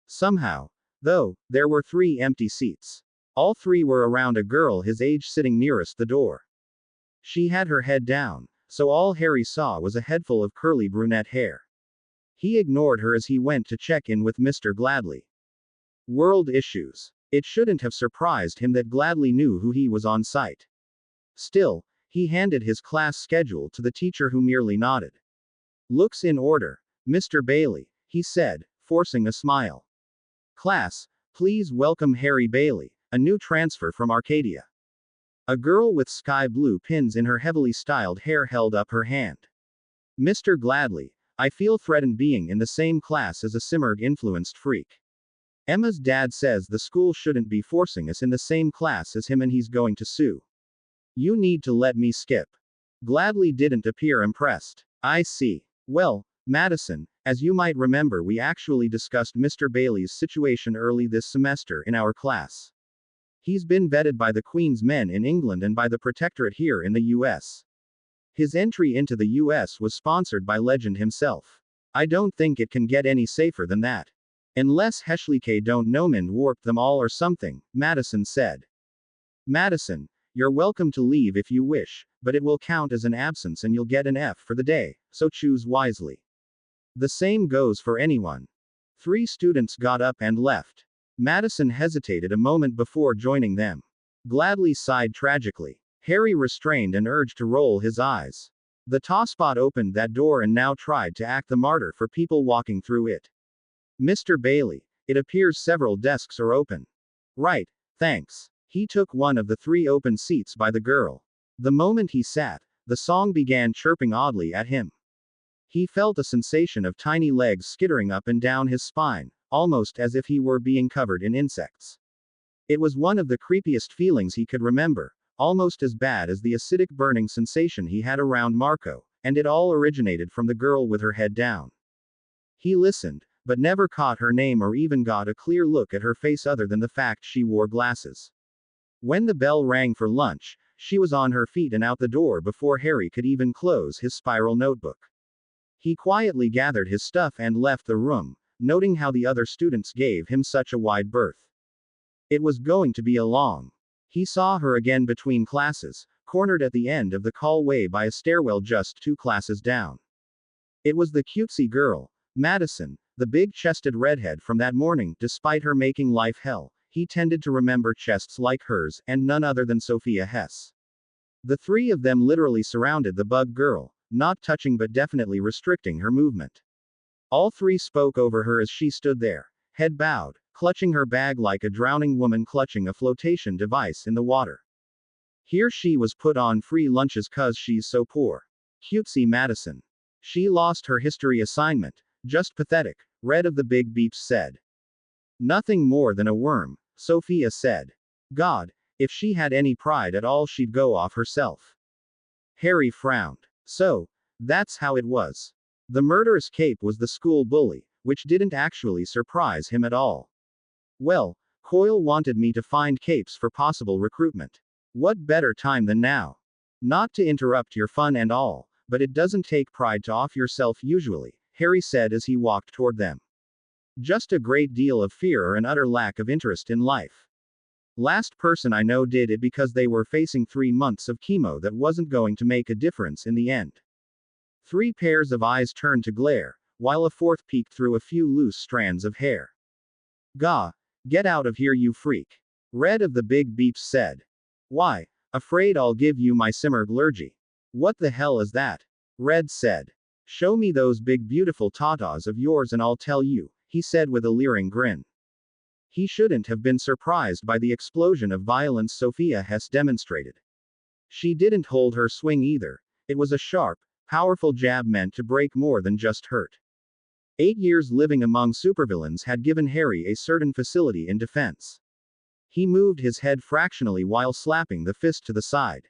Somehow, though, there were 3 empty seats. All 3 were around a girl his age sitting nearest the door. She had her head down, so all Harry saw was a headful of curly brunette hair. He ignored her as he went to check in with Mr. Gladly. World Issues. It shouldn't have surprised him that Gladly knew who he was on site. Still, he handed his class schedule to the teacher who merely nodded. Looks in order, Mr. Bailey, he said, forcing a smile. Class, please welcome Harry Bailey, a new transfer from Arcadia. A girl with sky blue pins in her heavily styled hair held up her hand. Mr. Gladly, I feel threatened being in the same class as a Simurg-influenced freak. Emma's dad says the school shouldn't be forcing us in the same class as him and he's going to sue. You need to let me skip. Gladly didn't appear impressed. I see. Well, Madison, as you might remember, we actually discussed Mr. Bailey's situation early this semester in our class. He's been vetted by the Queen's men in England and by the Protectorate here in the US. His entry into the US was sponsored by Legend himself. I don't think it can get any safer than that. Unless Heshlike don't know Mind warped them all or something, Madison said. Madison, you're welcome to leave if you wish, but it will count as an absence and you'll get an F for the day, so choose wisely. The same goes for anyone. 3 students got up and left. Madison hesitated a moment before joining them. Gladly sighed tragically. Harry restrained and urged to roll his eyes. The tosspot opened that door and now tried to act the martyr for people walking through it. Mr. Bailey, it appears several desks are open. Right, thanks. He took one of the 3 open seats by the girl. The moment he sat, the song began chirping oddly at him. He felt a sensation of tiny legs skittering up and down his spine, almost as if he were being covered in insects. It was one of the creepiest feelings he could remember, almost as bad as the acidic burning sensation he had around Marco, and it all originated from the girl with her head down. He listened, but never caught her name or even got a clear look at her face other than the fact she wore glasses. When the bell rang for lunch, she was on her feet and out the door before Harry could even close his spiral notebook. He quietly gathered his stuff and left the room, noting how the other students gave him such a wide berth. It was going to be a long. He saw her again between classes, cornered at the end of the hallway by a stairwell just 2 classes down. It was the cutesy girl, Madison, the big-chested redhead from that morning. Despite her making life hell, he tended to remember chests like hers, and none other than Sophia Hess. The 3 of them literally surrounded the bug girl, not touching but definitely restricting her movement. All 3 spoke over her as she stood there, head bowed, clutching her bag like a drowning woman clutching a flotation device in the water. Here she was put on free lunches 'cause she's so poor. Cutesy Madison. She lost her history assignment. Just pathetic, Red of the Big Beeps said. Nothing more than a worm, Sophia said. God, if she had any pride at all she'd go off herself. Harry frowned. So, that's how it was. The murderous cape was the school bully, which didn't actually surprise him at all. Well, Coyle wanted me to find capes for possible recruitment. What better time than now? Not to interrupt your fun and all, but it doesn't take pride to off yourself usually, Harry said as he walked toward them. Just a great deal of fear or an utter lack of interest in life. Last person I know did it because they were facing 3 months of chemo that wasn't going to make a difference in the end. 3 pairs of eyes turned to glare, while a 4th peeked through a few loose strands of hair. Gah, get out of here you freak. Red of the Big Beeps said. Why, afraid I'll give you my Simurg-lurgy. What the hell is that? Red said. Show me those big beautiful tatas of yours and I'll tell you, he said with a leering grin. He shouldn't have been surprised by the explosion of violence Sophia Hess demonstrated. She didn't hold her swing either. It was a sharp, powerful jab meant to break more than just hurt. 8 years living among supervillains had given Harry a certain facility in defense. He moved his head fractionally while slapping the fist to the side.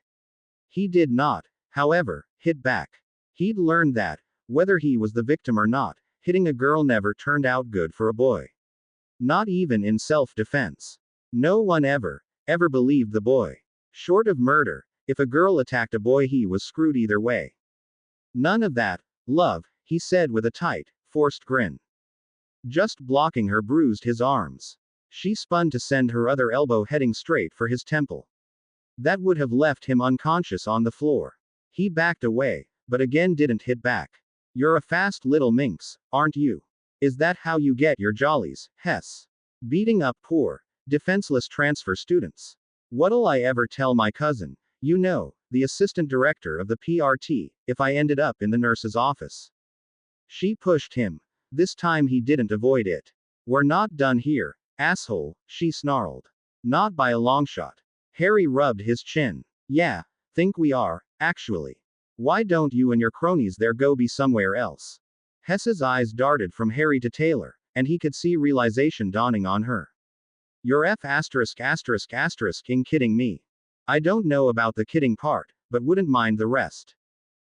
He did not, however, hit back. He'd learned that, whether he was the victim or not, hitting a girl never turned out good for a boy. Not even in self-defense. No one ever believed the boy. Short of murder, if a girl attacked a boy he was screwed either way. None of that, love, he said with a tight, forced grin. Just blocking her bruised his arms. She spun to send her other elbow heading straight for his temple. That would have left him unconscious on the floor. He backed away, but again didn't hit back. You're a fast little minx, aren't you? Is that how you get your jollies, Hess? Beating up poor, defenseless transfer students. What'll I ever tell my cousin, you know, the assistant director of the PRT, if I ended up in the nurse's office? She pushed him. This time he didn't avoid it. We're not done here, asshole, she snarled. Not by a long shot. Harry rubbed his chin. Yeah, think we are, actually. Why don't you and your cronies there go be somewhere else? Hess's eyes darted from Harry to Taylor, and he could see realization dawning on her. You're kidding me. I don't know about the kidding part, but wouldn't mind the rest.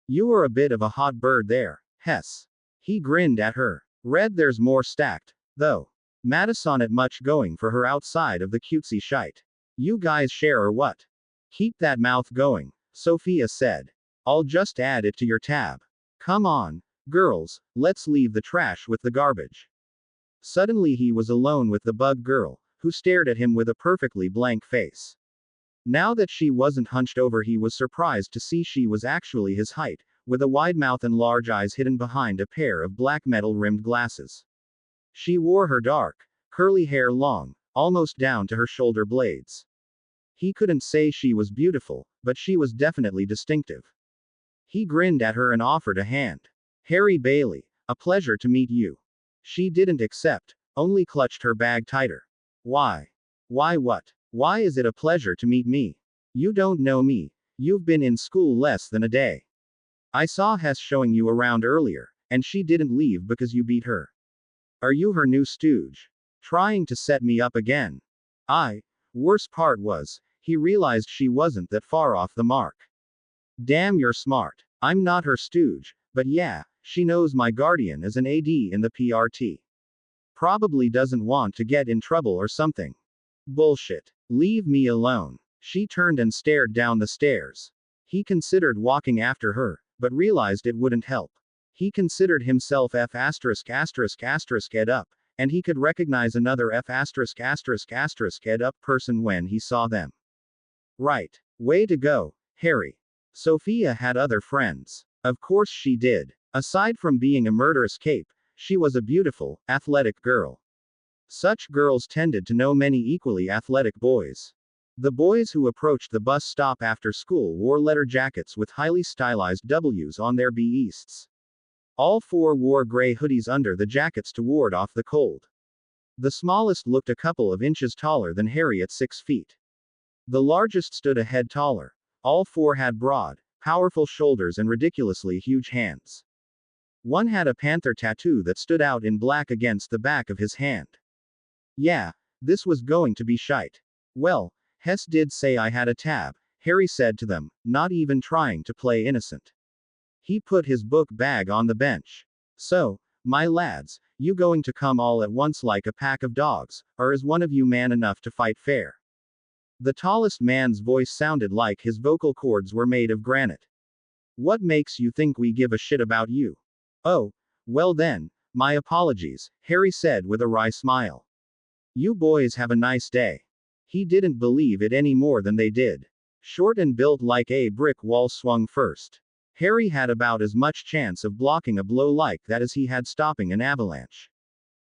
You were a bit of a hot bird there, Hess. He grinned at her. Red there's more stacked, though. Madison at much going for her outside of the cutesy shite. You guys share or what? Keep that mouth going, Sophia said. I'll just add it to your tab. Come on, girls, let's leave the trash with the garbage. Suddenly he was alone with the bug girl, who stared at him with a perfectly blank face. Now that she wasn't hunched over he was surprised to see she was actually his height, with a wide mouth and large eyes hidden behind a pair of black metal-rimmed glasses. She wore her dark, curly hair long, almost down to her shoulder blades. He couldn't say she was beautiful, but she was definitely distinctive. He grinned at her and offered a hand. Harry Bailey, a pleasure to meet you. She didn't accept, only clutched her bag tighter. Why? Why what? Why is it a pleasure to meet me? You don't know me. You've been in school less than a day. I saw Hess showing you around earlier, and she didn't leave because you beat her. Are you her new stooge? Trying to set me up again? Worst part was, he realized she wasn't that far off the mark. Damn, you're smart. I'm not her stooge, but yeah, she knows my guardian is an AD in the PRT. Probably doesn't want to get in trouble or something. Bullshit. Leave me alone. She turned and stared down the stairs. He considered walking after her, but realized it wouldn't help. He considered himself F*** ed up, and he could recognize another F*** ed up person when he saw them. Right. Way to go, Harry. Sophia had other friends. Of course she did. Aside from being a murderous cape, she was a beautiful, athletic girl. Such girls tended to know many equally athletic boys. The boys who approached the bus stop after school wore leather jackets with highly stylized W's on their B-easts. All four wore gray hoodies under the jackets to ward off the cold. The smallest looked a couple of inches taller than Harry at 6 feet. The largest stood a head taller. All four had broad, powerful shoulders and ridiculously huge hands. One had a panther tattoo that stood out in black against the back of his hand. Yeah, this was going to be shite. Well, Hess did say I had a tab, Harry said to them, not even trying to play innocent. He put his book bag on the bench. So, my lads, you going to come all at once like a pack of dogs, or is one of you man enough to fight fair? The tallest man's voice sounded like his vocal cords were made of granite. What makes you think we give a shit about you? Oh, well then, my apologies, Harry said with a wry smile. You boys have a nice day. He didn't believe it any more than they did. Short and built like a brick wall swung first. Harry had about as much chance of blocking a blow like that as he had stopping an avalanche.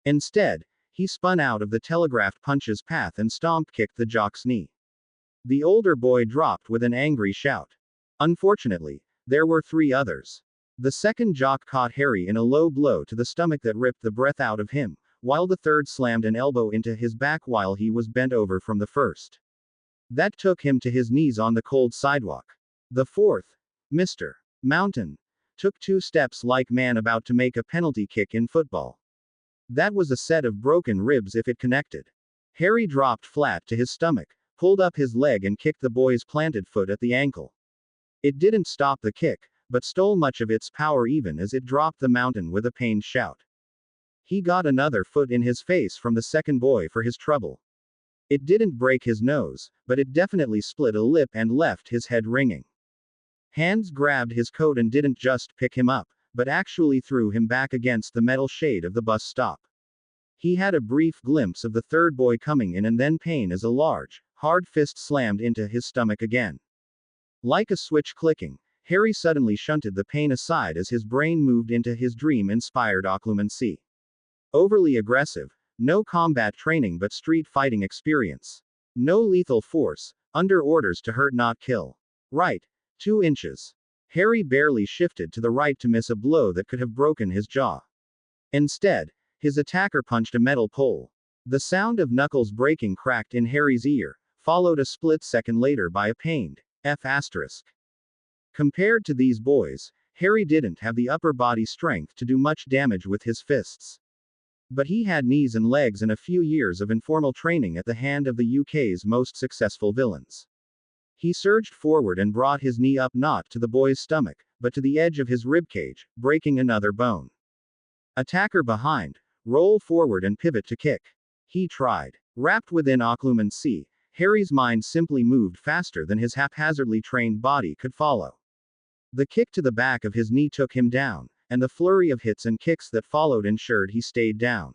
Instead, he spun out of the telegraphed punch's path and stomp-kicked the jock's knee. The older boy dropped with an angry shout. Unfortunately, there were 3 others. The second jock caught Harry in a low blow to the stomach that ripped the breath out of him, while the third slammed an elbow into his back while he was bent over from the first. That took him to his knees on the cold sidewalk. The fourth, Mr. Mountain, took 2 steps like man about to make a penalty kick in football. That was a set of broken ribs if it connected. Harry dropped flat to his stomach, pulled up his leg and kicked the boy's planted foot at the ankle. It didn't stop the kick, but stole much of its power even as it dropped the mountain with a pained shout. He got another foot in his face from the second boy for his trouble. It didn't break his nose, but it definitely split a lip and left his head ringing. Hands grabbed his coat and didn't just pick him up, but actually threw him back against the metal shade of the bus stop. He had a brief glimpse of the third boy coming in and then pain as a large, hard fist slammed into his stomach again. Like a switch clicking, Harry suddenly shunted the pain aside as his brain moved into his dream-inspired occlumency. Overly aggressive, no combat training but street fighting experience. No lethal force, under orders to hurt not kill. Right, 2 inches. Harry barely shifted to the right to miss a blow that could have broken his jaw. Instead, his attacker punched a metal pole. The sound of knuckles breaking cracked in Harry's ear, followed a split second later by a pained F***. Compared to these boys, Harry didn't have the upper body strength to do much damage with his fists. But he had knees and legs and a few years of informal training at the hand of the UK's most successful villains. He surged forward and brought his knee up not to the boy's stomach, but to the edge of his ribcage, breaking another bone. Attacker behind, roll forward and pivot to kick. He tried. Wrapped within occlumency, Harry's mind simply moved faster than his haphazardly trained body could follow. The kick to the back of his knee took him down, and the flurry of hits and kicks that followed ensured he stayed down.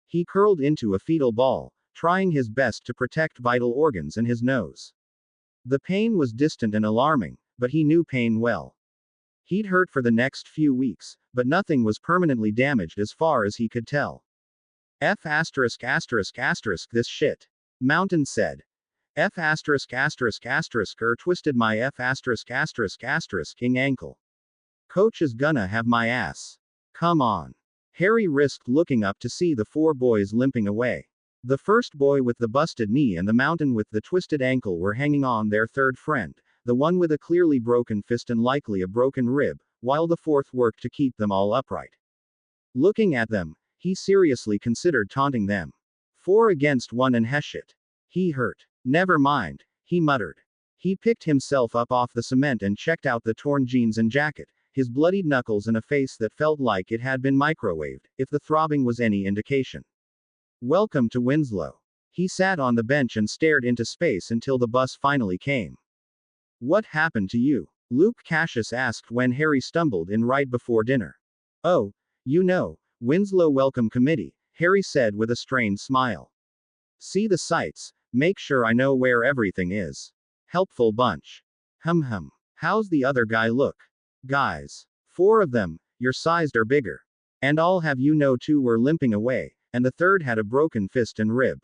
He curled into a fetal ball, trying his best to protect vital organs and his nose. The pain was distant and alarming, but he knew pain well. He'd hurt for the next few weeks, but nothing was permanently damaged as far as he could tell. This shit. Mountain said. Twisted my king ankle. Coach is gonna have my ass. Come on. Harry risked looking up to see the 4 boys limping away. The first boy with the busted knee and the mountain with the twisted ankle were hanging on their third friend, the one with a clearly broken fist and likely a broken rib, while the fourth worked to keep them all upright. Looking at them, he seriously considered taunting them. 4 against 1 and heshit. He hurt. Never mind, he muttered. He picked himself up off the cement and checked out the torn jeans and jacket, his bloodied knuckles and a face that felt like it had been microwaved, if the throbbing was any indication. Welcome to Winslow. He sat on the bench and stared into space until the bus finally came. What happened to you? Luke Cassius asked when Harry stumbled in right before dinner. Oh, Winslow Welcome Committee, Harry said with a strained smile. See the sights, make sure I know where everything is. Helpful bunch. How's the other guy look? Guys. 4 of them, your sized or bigger. And I'll have 2 were limping away, and the third had a broken fist and rib.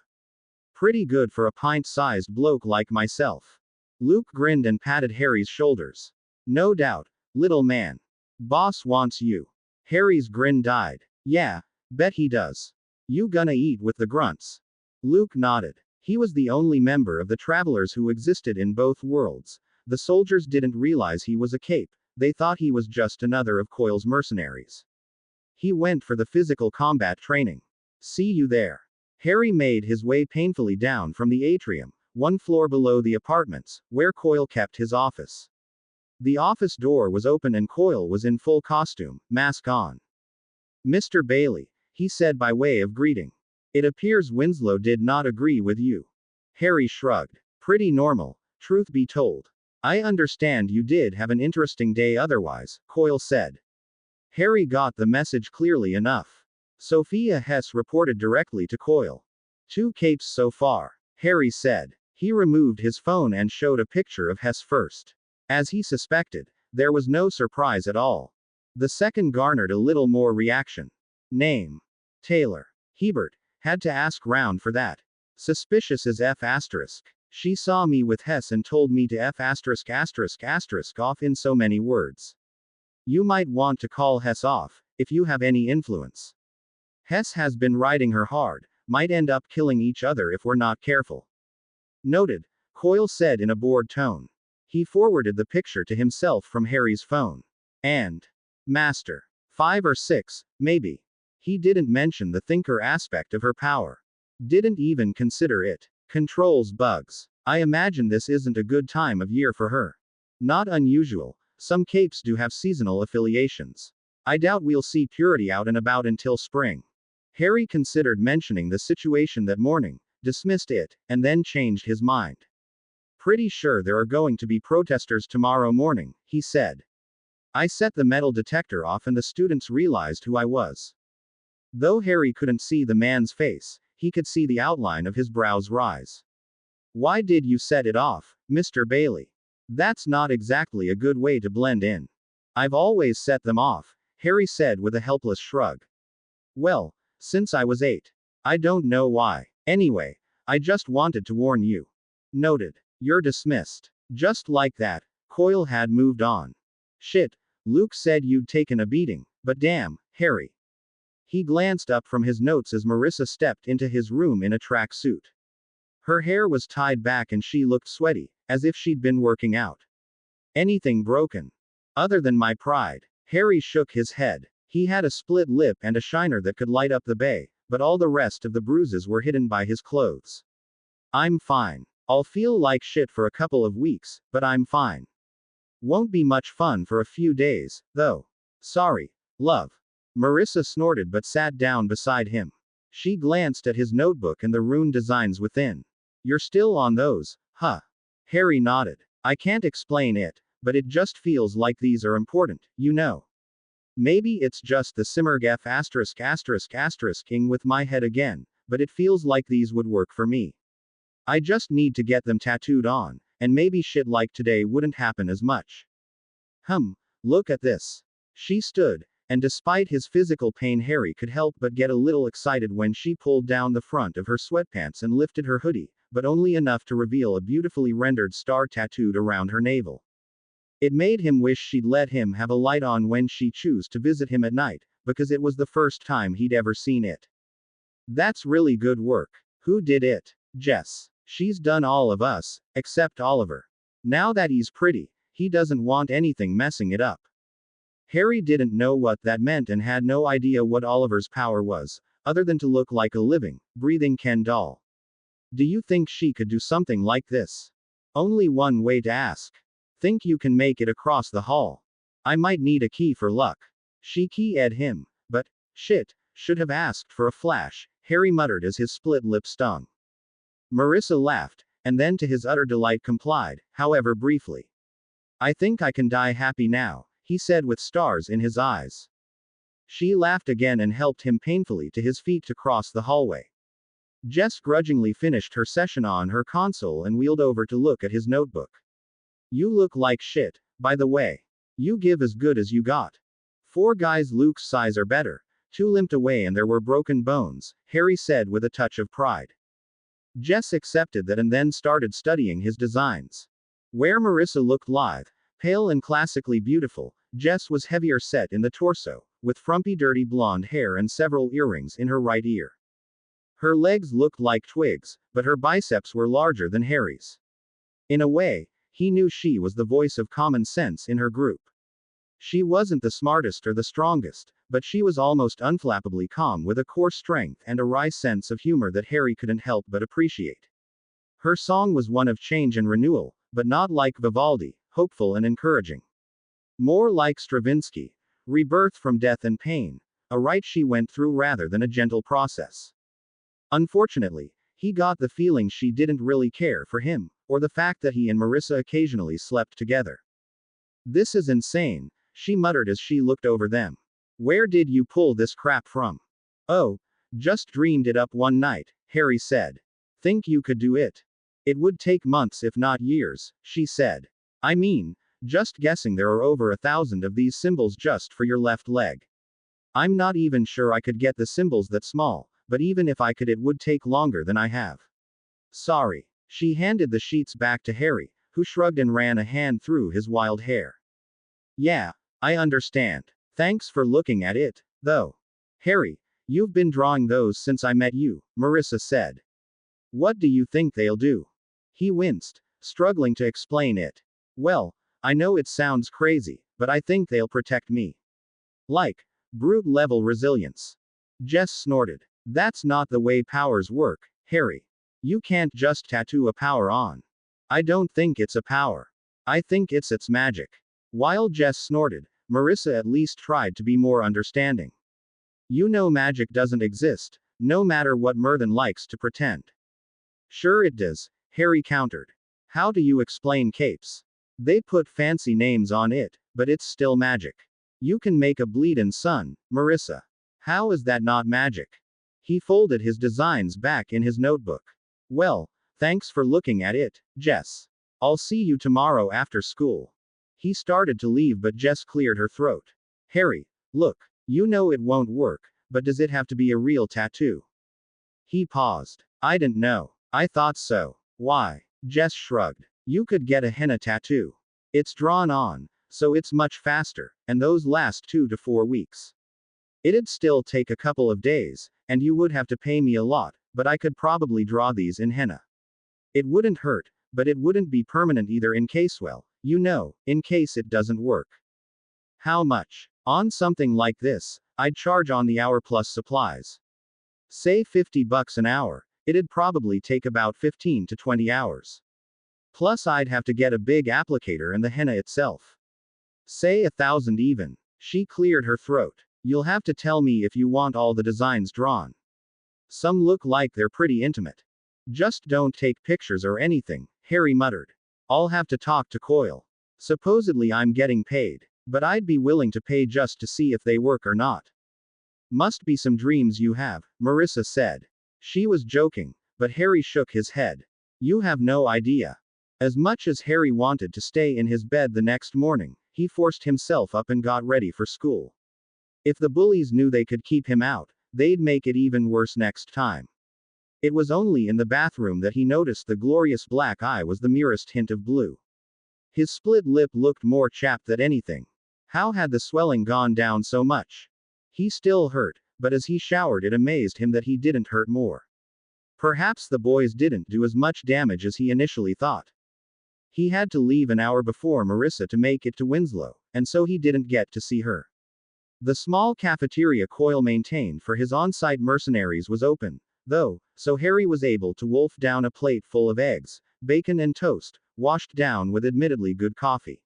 Pretty good for a pint-sized bloke like myself. Luke grinned and patted Harry's shoulders. No doubt, little man. Boss wants you. Harry's grin died. Yeah, bet he does. You gonna eat with the grunts? Luke nodded. He was the only member of the travelers who existed in both worlds. The soldiers didn't realize he was a cape, they thought he was just another of Coil's mercenaries. He went for the physical combat training. See you there. Harry made his way painfully down from the atrium, 1 floor below the apartments, where Coil kept his office. The office door was open and Coil was in full costume, mask on. Mr. Bailey, he said by way of greeting. It appears Winslow did not agree with you. Harry shrugged. Pretty normal, truth be told. I understand you did have an interesting day otherwise, Coil said. Harry got the message clearly enough. Sophia Hess reported directly to Coil. 2 capes so far, Harry said. He removed his phone and showed a picture of Hess first. As he suspected, there was no surprise at all. The second garnered a little more reaction. Name. Taylor. Hebert. Had to ask round for that. Suspicious as F***. She saw me with Hess and told me to F*** off in so many words. You might want to call Hess off, if you have any influence. Hess has been riding her hard, might end up killing each other if we're not careful. Noted, Coyle said in a bored tone. He forwarded the picture to himself from Harry's phone. And Master. 5 or 6, maybe. He didn't mention the thinker aspect of her power. Didn't even consider it. Controls bugs. I imagine this isn't a good time of year for her. Not unusual, some capes do have seasonal affiliations. I doubt we'll see Purity out and about until spring. Harry considered mentioning the situation that morning, dismissed it, and then changed his mind. Pretty sure there are going to be protesters tomorrow morning, he said. I set the metal detector off and the students realized who I was. Though Harry couldn't see the man's face, he could see the outline of his brows rise. Why did you set it off, Mr. Bailey? That's not exactly a good way to blend in. I've always set them off, Harry said with a helpless shrug. Well, since I was 8. I don't know why. Anyway, I just wanted to warn you. Noted. You're dismissed. Just like that, Coyle had moved on. Shit, Luke said you'd taken a beating, but damn, Harry. He glanced up from his notes as Marissa stepped into his room in a track suit. Her hair was tied back and she looked sweaty, as if she'd been working out. Anything broken? Other than my pride. Harry shook his head. He had a split lip and a shiner that could light up the bay, but all the rest of the bruises were hidden by his clothes. I'm fine. I'll feel like shit for a couple of weeks, but I'm fine. Won't be much fun for a few days, though. Sorry, love. Marissa snorted but sat down beside him. She glanced at his notebook and the rune designs within. You're still on those, huh? Harry nodded. I can't explain it, but it just feels like these are important, you know. Maybe it's just the Simmergef ****ing with my head again, but it feels like these would work for me. I just need to get them tattooed on, and maybe shit like today wouldn't happen as much. Look at this. She stood, and despite his physical pain Harry could help but get a little excited when she pulled down the front of her sweatpants and lifted her hoodie, but only enough to reveal a beautifully rendered star tattooed around her navel. It made him wish she'd let him have a light on when she chose to visit him at night, because it was the first time he'd ever seen it. That's really good work. Who did it? Jess. She's done all of us, except Oliver. Now that he's pretty, he doesn't want anything messing it up. Harry didn't know what that meant and had no idea what Oliver's power was, other than to look like a living, breathing Ken doll. Do you think she could do something like this? Only one way to ask. Think you can make it across the hall? I might need a key for luck. She key-ed him, but, shit, should have asked for a flash, Harry muttered as his split lip stung. Marissa laughed, and then to his utter delight complied, however briefly. I think I can die happy now, he said with stars in his eyes. She laughed again and helped him painfully to his feet to cross the hallway. Jess grudgingly finished her session on her console and wheeled over to look at his notebook. You look like shit, by the way. You give as good as you got. 4 guys Luke's size are better. 2 limped away and there were broken bones, Harry said with a touch of pride. Jess accepted that and then started studying his designs. Where Marissa looked lithe, pale and classically beautiful, Jess was heavier set in the torso, with frumpy dirty blonde hair and several earrings in her right ear. Her legs looked like twigs, but her biceps were larger than Harry's. In a way, he knew she was the voice of common sense in her group. She wasn't the smartest or the strongest, but she was almost unflappably calm with a core strength and a wry sense of humor that Harry couldn't help but appreciate. Her song was one of change and renewal, but not like Vivaldi, hopeful and encouraging. More like Stravinsky, rebirth from death and pain, a rite she went through rather than a gentle process. Unfortunately, he got the feeling she didn't really care for him, or the fact that he and Marissa occasionally slept together. This is insane, she muttered as she looked over them. Where did you pull this crap from? Oh, just dreamed it up one night, Harry said. Think you could do it? It would take months if not years, she said. I mean, just guessing there are over 1,000 of these symbols just for your left leg. I'm not even sure I could get the symbols that small, but even if I could it would take longer than I have. Sorry. She handed the sheets back to Harry, who shrugged and ran a hand through his wild hair. Yeah, I understand. Thanks for looking at it, though. Harry, you've been drawing those since I met you, Marissa said. What do you think they'll do? He winced, struggling to explain it. Well, I know it sounds crazy, but I think they'll protect me. Like, brute level resilience. Jess snorted. That's not the way powers work, Harry. You can't just tattoo a power on. I don't think it's a power. I think it's its magic. While Jess snorted, Marissa at least tried to be more understanding. You know magic doesn't exist, no matter what Murthan likes to pretend. Sure it does, Harry countered. How do you explain capes? They put fancy names on it, but it's still magic. You can make a bleedin' sun, Marissa. How is that not magic? He folded his designs back in his notebook. Well, thanks for looking at it, Jess. I'll see you tomorrow after school. He started to leave, but Jess cleared her throat. Harry, look, you know it won't work, but does it have to be a real tattoo? He paused. I didn't know. I thought so. Why? Jess shrugged. You could get a henna tattoo. It's drawn on, so it's much faster, and those last 2 to 4 weeks. It'd still take a couple of days, and you would have to pay me a lot, but I could probably draw these in henna. It wouldn't hurt, but it wouldn't be permanent either in case, well, you know, in case it doesn't work. How much? On something like this, I'd charge on the hour plus supplies. Say $50 an hour, it'd probably take about 15 to 20 hours. Plus I'd have to get a big applicator and the henna itself. Say 1,000 even. She cleared her throat. You'll have to tell me if you want all the designs drawn. Some look like they're pretty intimate. Just don't take pictures or anything, Harry muttered. I'll have to talk to Coyle. Supposedly I'm getting paid, but I'd be willing to pay just to see if they work or not. Must be some dreams you have, Marissa said. She was joking, but Harry shook his head. You have no idea. As much as Harry wanted to stay in his bed the next morning, he forced himself up and got ready for school. If the bullies knew they could keep him out, they'd make it even worse next time. It was only in the bathroom that he noticed the glorious black eye was the merest hint of blue. His split lip looked more chapped than anything. How had the swelling gone down so much? He still hurt, but as he showered it amazed him that he didn't hurt more. Perhaps the boys didn't do as much damage as he initially thought. He had to leave an hour before Marissa to make it to Winslow, and so he didn't get to see her. The small cafeteria Coyle maintained for his on-site mercenaries was open, though, so Harry was able to wolf down a plate full of eggs, bacon and toast, washed down with admittedly good coffee.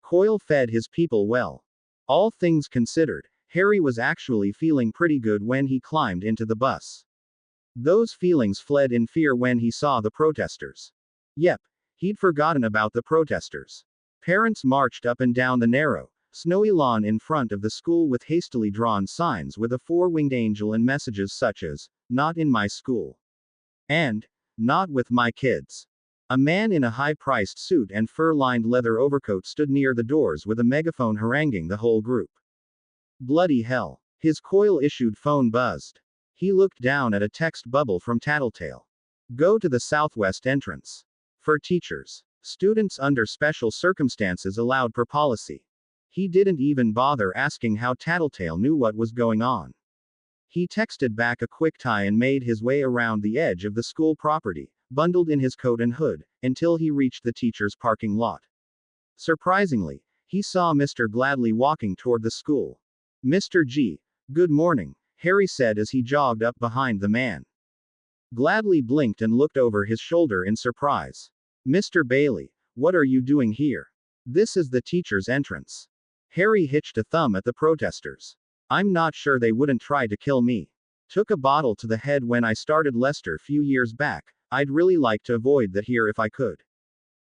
Coyle fed his people well. All things considered, Harry was actually feeling pretty good when he climbed into the bus. Those feelings fled in fear when he saw the protesters. Yep, he'd forgotten about the protesters. Parents marched up and down the narrow, snowy lawn in front of the school with hastily drawn signs with a four-winged angel and messages such as, "Not in my school," and "Not with my kids." A man in a high-priced suit and fur-lined leather overcoat stood near the doors with a megaphone haranguing the whole group. Bloody hell. His Coyle-issued phone buzzed. He looked down at a text bubble from Tattletale. Go to the southwest entrance. For teachers. Students under special circumstances allowed per policy. He didn't even bother asking how Tattletale knew what was going on. He texted back a quick tie and made his way around the edge of the school property, bundled in his coat and hood, until he reached the teacher's parking lot. Surprisingly, he saw Mr. Gladly walking toward the school. Mr. G. Good morning, Harry said as he jogged up behind the man. Gladly blinked and looked over his shoulder in surprise. Mr. Bailey, what are you doing here? This is the teacher's entrance. Harry hitched a thumb at the protesters. I'm not sure they wouldn't try to kill me. Took a bottle to the head when I started Lester few years back. I'd really like to avoid that here if I could.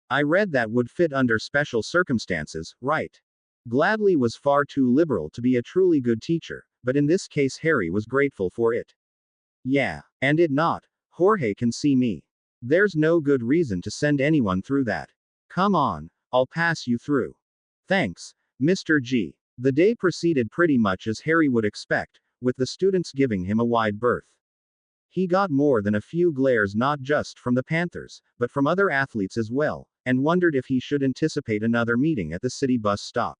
I read that would fit under special circumstances, right? Gladly was far too liberal to be a truly good teacher, but in this case Harry was grateful for it. Yeah, and it not. Jorge can see me. There's no good reason to send anyone through that. Come on, I'll pass you through. Thanks, Mr. G. The day proceeded pretty much as Harry would expect, with the students giving him a wide berth. He got more than a few glares not just from the Panthers, but from other athletes as well, and wondered if he should anticipate another meeting at the city bus stop.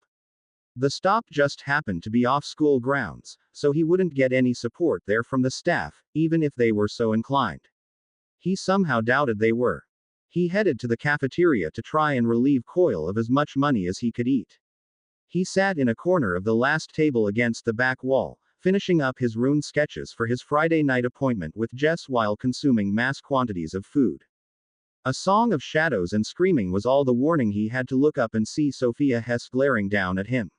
The stop just happened to be off school grounds, so he wouldn't get any support there from the staff, even if they were so inclined. He somehow doubted they were. He headed to the cafeteria to try and relieve Coyle of as much money as he could eat. He sat in a corner of the last table against the back wall, finishing up his rune sketches for his Friday night appointment with Jess while consuming mass quantities of food. A song of shadows and screaming was all the warning he had to look up and see Sophia Hess glaring down at him.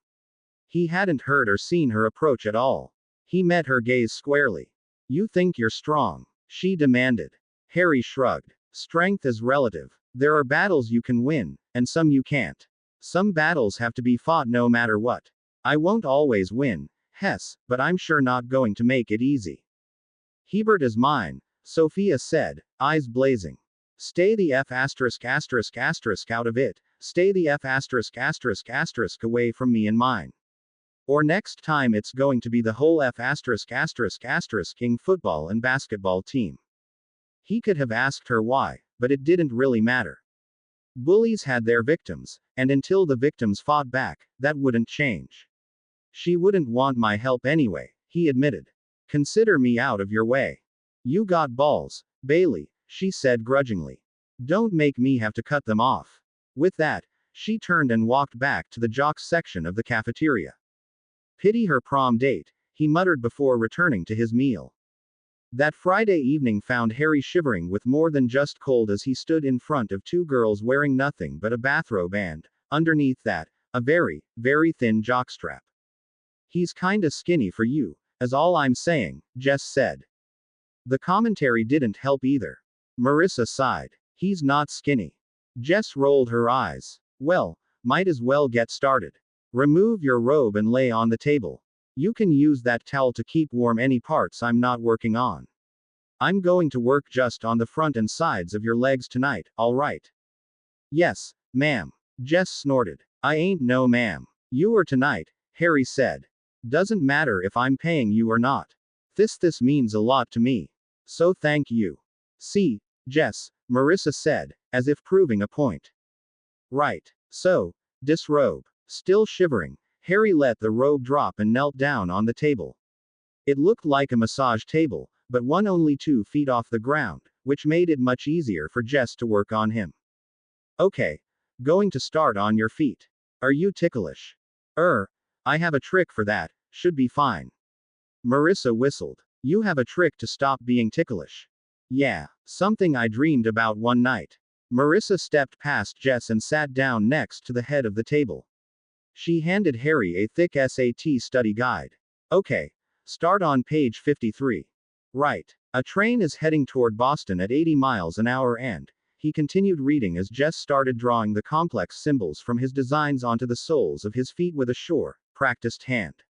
He hadn't heard or seen her approach at all. He met her gaze squarely. "You think you're strong?" she demanded. Harry shrugged. "Strength is relative. There are battles you can win, and some you can't. Some battles have to be fought no matter what. I won't always win, Hess, but I'm sure not going to make it easy." "Hebert is mine," Sophia said, eyes blazing. "Stay the F asterisk asterisk asterisk out of it. Stay the F asterisk asterisk asterisk away from me and mine. Or next time it's going to be the whole F asterisk asterisk asterisk king football and basketball team." He could have asked her why, but it didn't really matter. Bullies had their victims, and until the victims fought back, that wouldn't change. "She wouldn't want my help anyway," he admitted. "Consider me out of your way." "You got balls, Bailey," she said grudgingly. "Don't make me have to cut them off." With that, she turned and walked back to the jocks section of the cafeteria. Pity her prom date, he muttered before returning to his meal. That Friday evening found Harry shivering with more than just cold as he stood in front of two girls wearing nothing but a bathrobe and, underneath that, a very, very thin jockstrap. "He's kinda skinny for you, is all I'm saying," Jess said. The commentary didn't help either. Marissa sighed. "He's not skinny." Jess rolled her eyes. "Well, might as well get started. Remove your robe and lay on the table. You can use that towel to keep warm any parts I'm not working on. I'm going to work just on the front and sides of your legs tonight, all right?" "Yes, ma'am." Jess snorted. "I ain't no ma'am. You are tonight," Harry said. "Doesn't matter if I'm paying you or not. This means a lot to me. So thank you." "See, Jess," Marissa said, as if proving a point. "Right. So, disrobe." Still shivering, Harry let the robe drop and knelt down on the table. It looked like a massage table, but one only 2 feet off the ground, which made it much easier for Jess to work on him. "Okay. Going to start on your feet. Are you ticklish?" I have a trick for that, should be fine." Marissa whistled. "You have a trick to stop being ticklish?" "Yeah, something I dreamed about one night." Marissa stepped past Jess and sat down next to the head of the table. She handed Harry a thick SAT study guide. "Okay. Start on page 53. Right. A train is heading toward Boston at 80 miles an hour and," he continued reading as Jess started drawing the complex symbols from his designs onto the soles of his feet with a sure, practiced hand.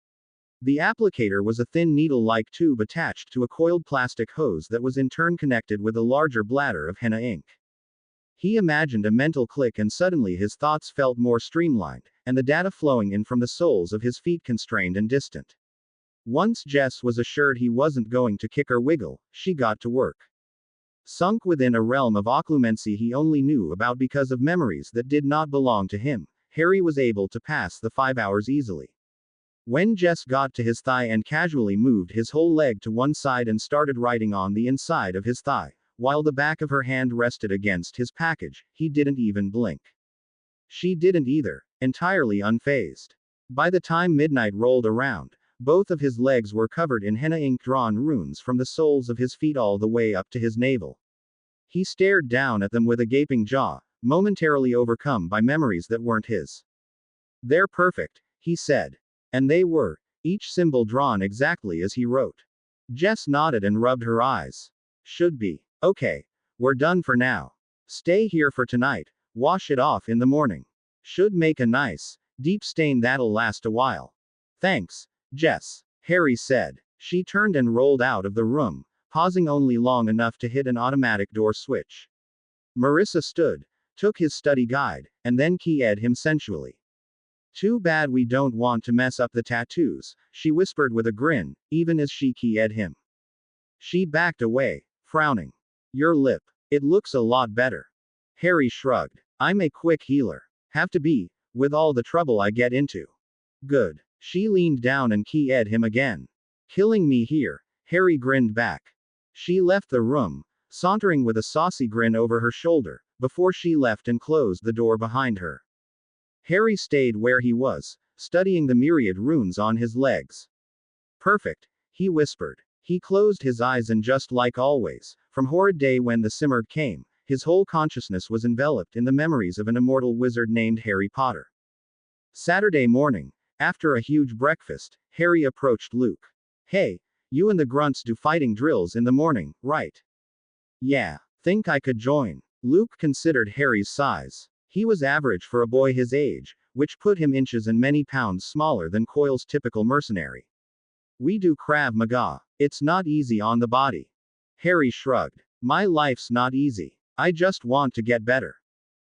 The applicator was a thin needle-like tube attached to a coiled plastic hose that was in turn connected with a larger bladder of henna ink. He imagined a mental click and suddenly his thoughts felt more streamlined, and the data flowing in from the soles of his feet constrained and distant. Once Jess was assured he wasn't going to kick or wiggle, she got to work. Sunk within a realm of occlumency he only knew about because of memories that did not belong to him, Harry was able to pass the 5 hours easily. When Jess got to his thigh and casually moved his whole leg to one side and started writing on the inside of his thigh, while the back of her hand rested against his package, he didn't even blink. She didn't either, entirely unfazed. By the time midnight rolled around, both of his legs were covered in henna ink drawn runes from the soles of his feet all the way up to his navel. He stared down at them with a gaping jaw, momentarily overcome by memories that weren't his. "They're perfect," he said. And they were, each symbol drawn exactly as he wrote. Jess nodded and rubbed her eyes. "Should be. Okay. We're done for now. Stay here for tonight. Wash it off in the morning. Should make a nice, deep stain that'll last a while." "Thanks, Jess," Harry said. She turned and rolled out of the room, pausing only long enough to hit an automatic door switch. Marissa stood, took his study guide, and then keyed him sensually. "Too bad we don't want to mess up the tattoos," she whispered with a grin, even as she keyed him. She backed away, frowning. "Your lip. It looks a lot better." Harry shrugged. "I'm a quick healer. Have to be, with all the trouble I get into." Good. She leaned down and keyed him again. Killing me here. Harry grinned back. She left the room, sauntering with a saucy grin over her shoulder, before she left and closed the door behind her. Harry stayed where he was, studying the myriad runes on his legs. Perfect, he whispered. He closed his eyes and just like always, from horrid day when the simmer came, his whole consciousness was enveloped in the memories of an immortal wizard named Harry Potter. Saturday morning, after a huge breakfast, Harry approached Luke. Hey, you and the grunts do fighting drills in the morning, right? Yeah, think I could join. Luke considered Harry's size. He was average for a boy his age, which put him inches and many pounds smaller than Coil's typical mercenary. We do Krav Maga. It's not easy on the body. Harry shrugged. My life's not easy. I just want to get better.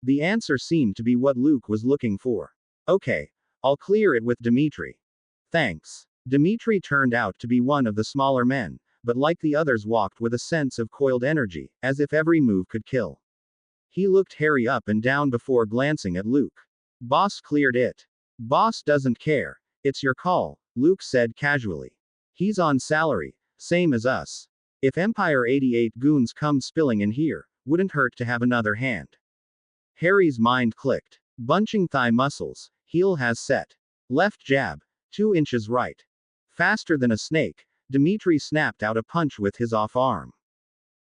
The answer seemed to be what Luke was looking for. Okay, I'll clear it with Dimitri. Thanks. Dimitri turned out to be one of the smaller men, but like the others walked with a sense of coiled energy, as if every move could kill. He looked Harry up and down before glancing at Luke. Boss cleared it. Boss doesn't care. It's your call, Luke said casually. He's on salary, same as us. If Empire 88 goons come spilling in here, wouldn't hurt to have another hand. Harry's mind clicked. Bunching thigh muscles, heel has set. Left jab, 2 inches right. Faster than a snake, Dimitri snapped out a punch with his off arm.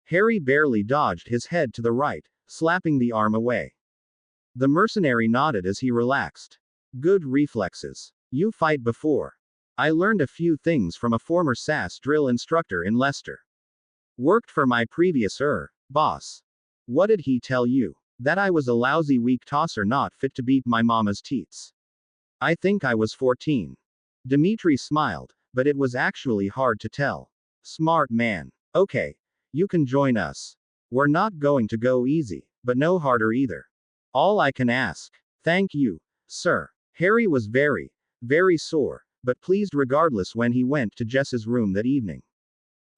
Harry barely dodged his head to the right, slapping the arm away. The mercenary nodded as he relaxed. Good reflexes. You fight before. I learned a few things from a former SAS drill instructor in Leicester. Worked for my previous boss. What did he tell you? That I was a lousy weak tosser not fit to beat my mama's teats. I think I was 14. Dimitri smiled, but it was actually hard to tell. Smart man. Okay. You can join us. We're not going to go easy, but no harder either. All I can ask. Thank you, sir. Harry was very, very sore, but pleased regardless when he went to Jess's room that evening.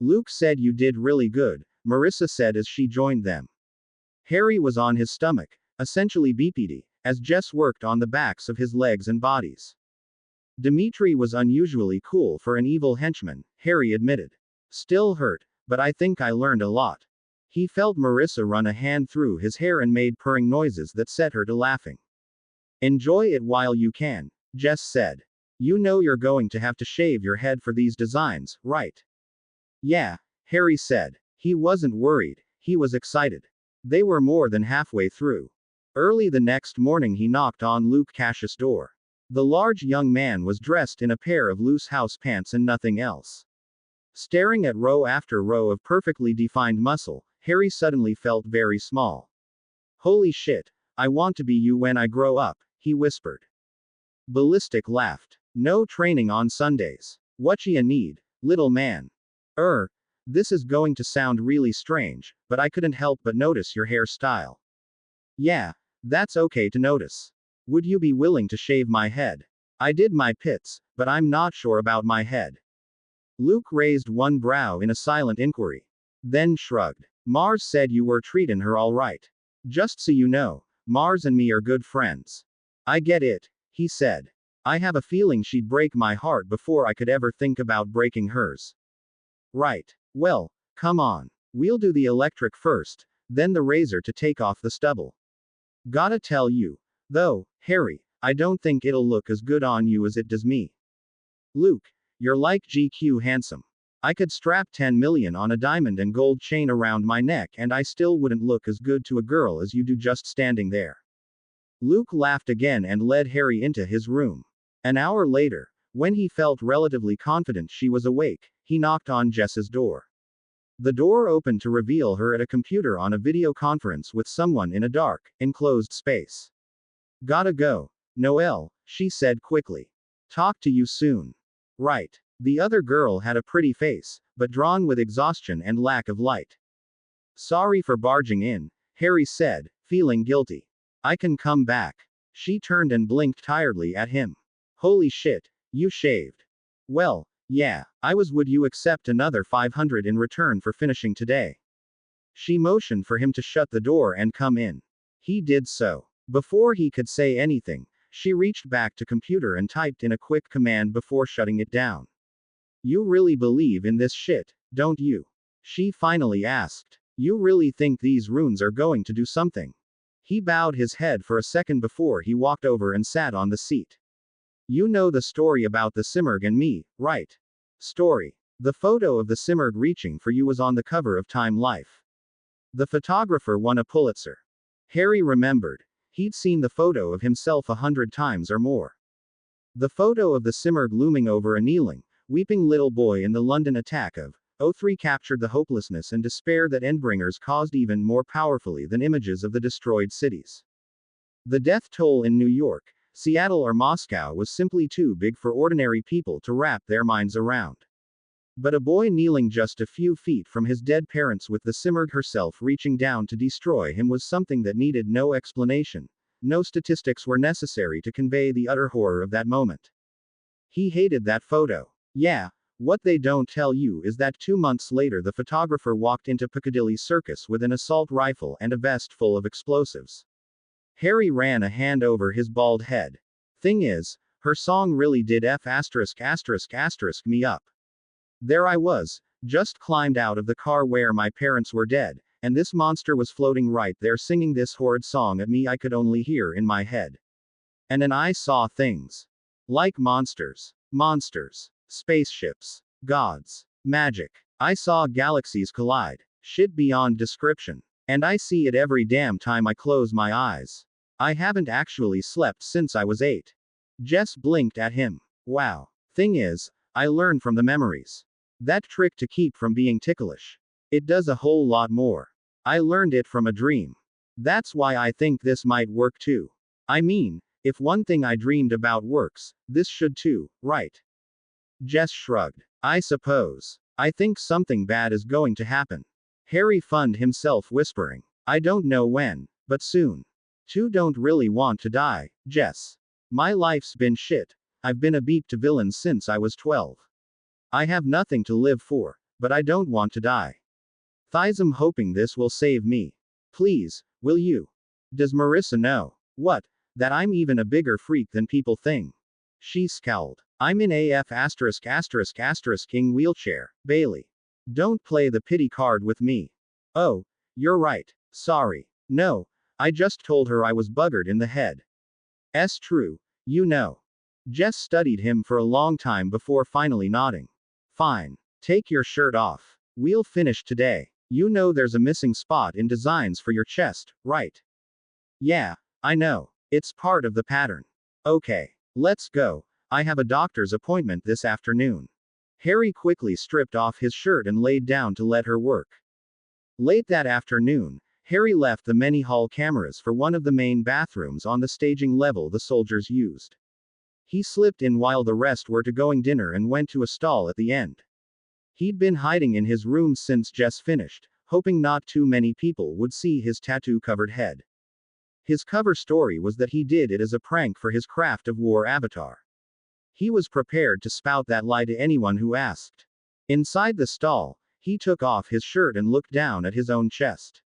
Luke said you did really good, Marissa said as she joined them. Harry was on his stomach, essentially BPD, as Jess worked on the backs of his legs and bodies. Dimitri was unusually cool for an evil henchman, Harry admitted. Still hurt, but I think I learned a lot. He felt Marissa run a hand through his hair and made purring noises that set her to laughing. Enjoy it while you can, Jess said. You know you're going to have to shave your head for these designs, right? Yeah, Harry said. He wasn't worried, he was excited. They were more than halfway through. Early the next morning he knocked on Luke Cassius' door. The large young man was dressed in a pair of loose house pants and nothing else. Staring at row after row of perfectly defined muscle, Harry suddenly felt very small. Holy shit, I want to be you when I grow up, he whispered. Ballistic laughed. No training on Sundays. Whatcha need, little man? This is going to sound really strange, but I couldn't help but notice your hairstyle. Yeah, that's okay to notice. Would you be willing to shave my head? I did my pits, but I'm not sure about my head. Luke raised one brow in a silent inquiry. Then shrugged. Mars said you were treating her all right. Just so you know, Mars and me are good friends. I get it, he said. I have a feeling she'd break my heart before I could ever think about breaking hers. Right. Well, come on. We'll do the electric first, then the razor to take off the stubble. Gotta tell you, though, Harry, I don't think it'll look as good on you as it does me. Luke, you're like GQ handsome. I could strap 10 million on a diamond and gold chain around my neck and I still wouldn't look as good to a girl as you do just standing there. Luke laughed again and led Harry into his room. An hour later, when he felt relatively confident she was awake, he knocked on Jess's door. The door opened to reveal her at a computer on a video conference with someone in a dark, enclosed space. Gotta go, Noelle, she said quickly. Talk to you soon. Right. The other girl had a pretty face, but drawn with exhaustion and lack of light. Sorry for barging in, Harry said, feeling guilty. I can come back. She turned and blinked tiredly at him. Holy shit, you shaved. Well, yeah, would you accept another 500 in return for finishing today? She motioned for him to shut the door and come in. He did so. Before he could say anything, She reached back to computer and typed in a quick command before shutting it down. You really believe in this shit, don't you? She finally asked. You really think these runes are going to do something? He bowed his head for a second before he walked over and sat on the seat. You know the story about the Simurgh and me, right? Story. The photo of the Simurgh reaching for you was on the cover of Time Life. The photographer won a Pulitzer. Harry remembered. He'd seen the photo of himself 100 times or more. The photo of the Simurgh looming over a kneeling, weeping little boy in the London attack of '03 captured the hopelessness and despair that Endbringers caused even more powerfully than images of the destroyed cities. The death toll in New York, Seattle or Moscow was simply too big for ordinary people to wrap their minds around. But a boy kneeling just a few feet from his dead parents with the Simurgh herself reaching down to destroy him was something that needed no explanation. No statistics were necessary to convey the utter horror of that moment. He hated that photo. Yeah, what they don't tell you is that 2 months later the photographer walked into Piccadilly Circus with an assault rifle and a vest full of explosives. Harry ran a hand over his bald head. Thing is, her song really did me up. There I was, just climbed out of the car where my parents were dead, and this monster was floating right there singing this horrid song at me I could only hear in my head. And then I saw things. Like monsters. Monsters. Spaceships. Gods. Magic. I saw galaxies collide. Shit beyond description. And I see it every damn time I close my eyes. I haven't actually slept since I was 8. Jess blinked at him. Wow. Thing is, I learned from the memories. That trick to keep from being ticklish. It does a whole lot more. I learned it from a dream. That's why I think this might work too. I mean, if one thing I dreamed about works, this should too, right? Jess shrugged. I suppose. I think something bad is going to happen. Harry found himself whispering. I don't know when, but soon. Two don't really want to die, Jess. My life's been shit. I've been a beep to villains since I was 12. I have nothing to live for, but I don't want to die. I'm hoping this will save me. Please, will you? Does Marissa know? What? That I'm even a bigger freak than people think. She scowled. I'm in AF ****** wheelchair, Bailey. Don't play the pity card with me. Oh, you're right. Sorry. No, I just told her I was buggered in the head. True. You know. Jess studied him for a long time before finally nodding. Fine. Take your shirt off. We'll finish today. You know there's a missing spot in designs for your chest, right? Yeah, I know. It's part of the pattern. Okay. Let's go. I have a doctor's appointment this afternoon. Harry quickly stripped off his shirt and laid down to let her work. Late that afternoon, Harry left the many hall cameras for one of the main bathrooms on the staging level the soldiers used. He slipped in while the rest were to going dinner and went to a stall at the end. He'd been hiding in his room since Jess finished, hoping not too many people would see his tattoo-covered head. His cover story was that he did it as a prank for his Craft of War avatar. He was prepared to spout that lie to anyone who asked. Inside the stall, he took off his shirt and looked down at his own chest.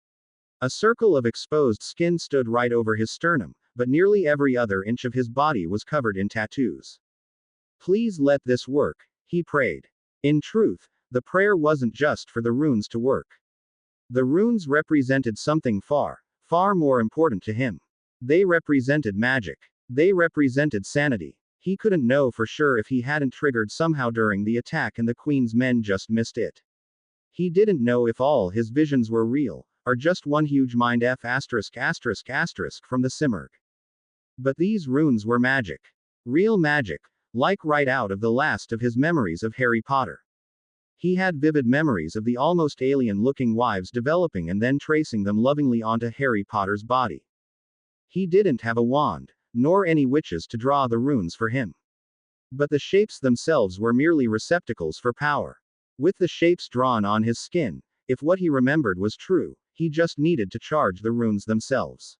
A circle of exposed skin stood right over his sternum, but nearly every other inch of his body was covered in tattoos. Please let this work, he prayed. In truth, the prayer wasn't just for the runes to work. The runes represented something far, far more important to him. They represented magic. They represented sanity. He couldn't know for sure if he hadn't triggered somehow during the attack and the Queen's men just missed it. He didn't know if all his visions were real, or just one huge mind ***** from the Simurgh. But these runes were magic. Real magic, like right out of the last of his memories of Harry Potter. He had vivid memories of the almost alien-looking wives developing and then tracing them lovingly onto Harry Potter's body. He didn't have a wand, nor any witches to draw the runes for him. But the shapes themselves were merely receptacles for power. With the shapes drawn on his skin, if what he remembered was true, he just needed to charge the runes themselves.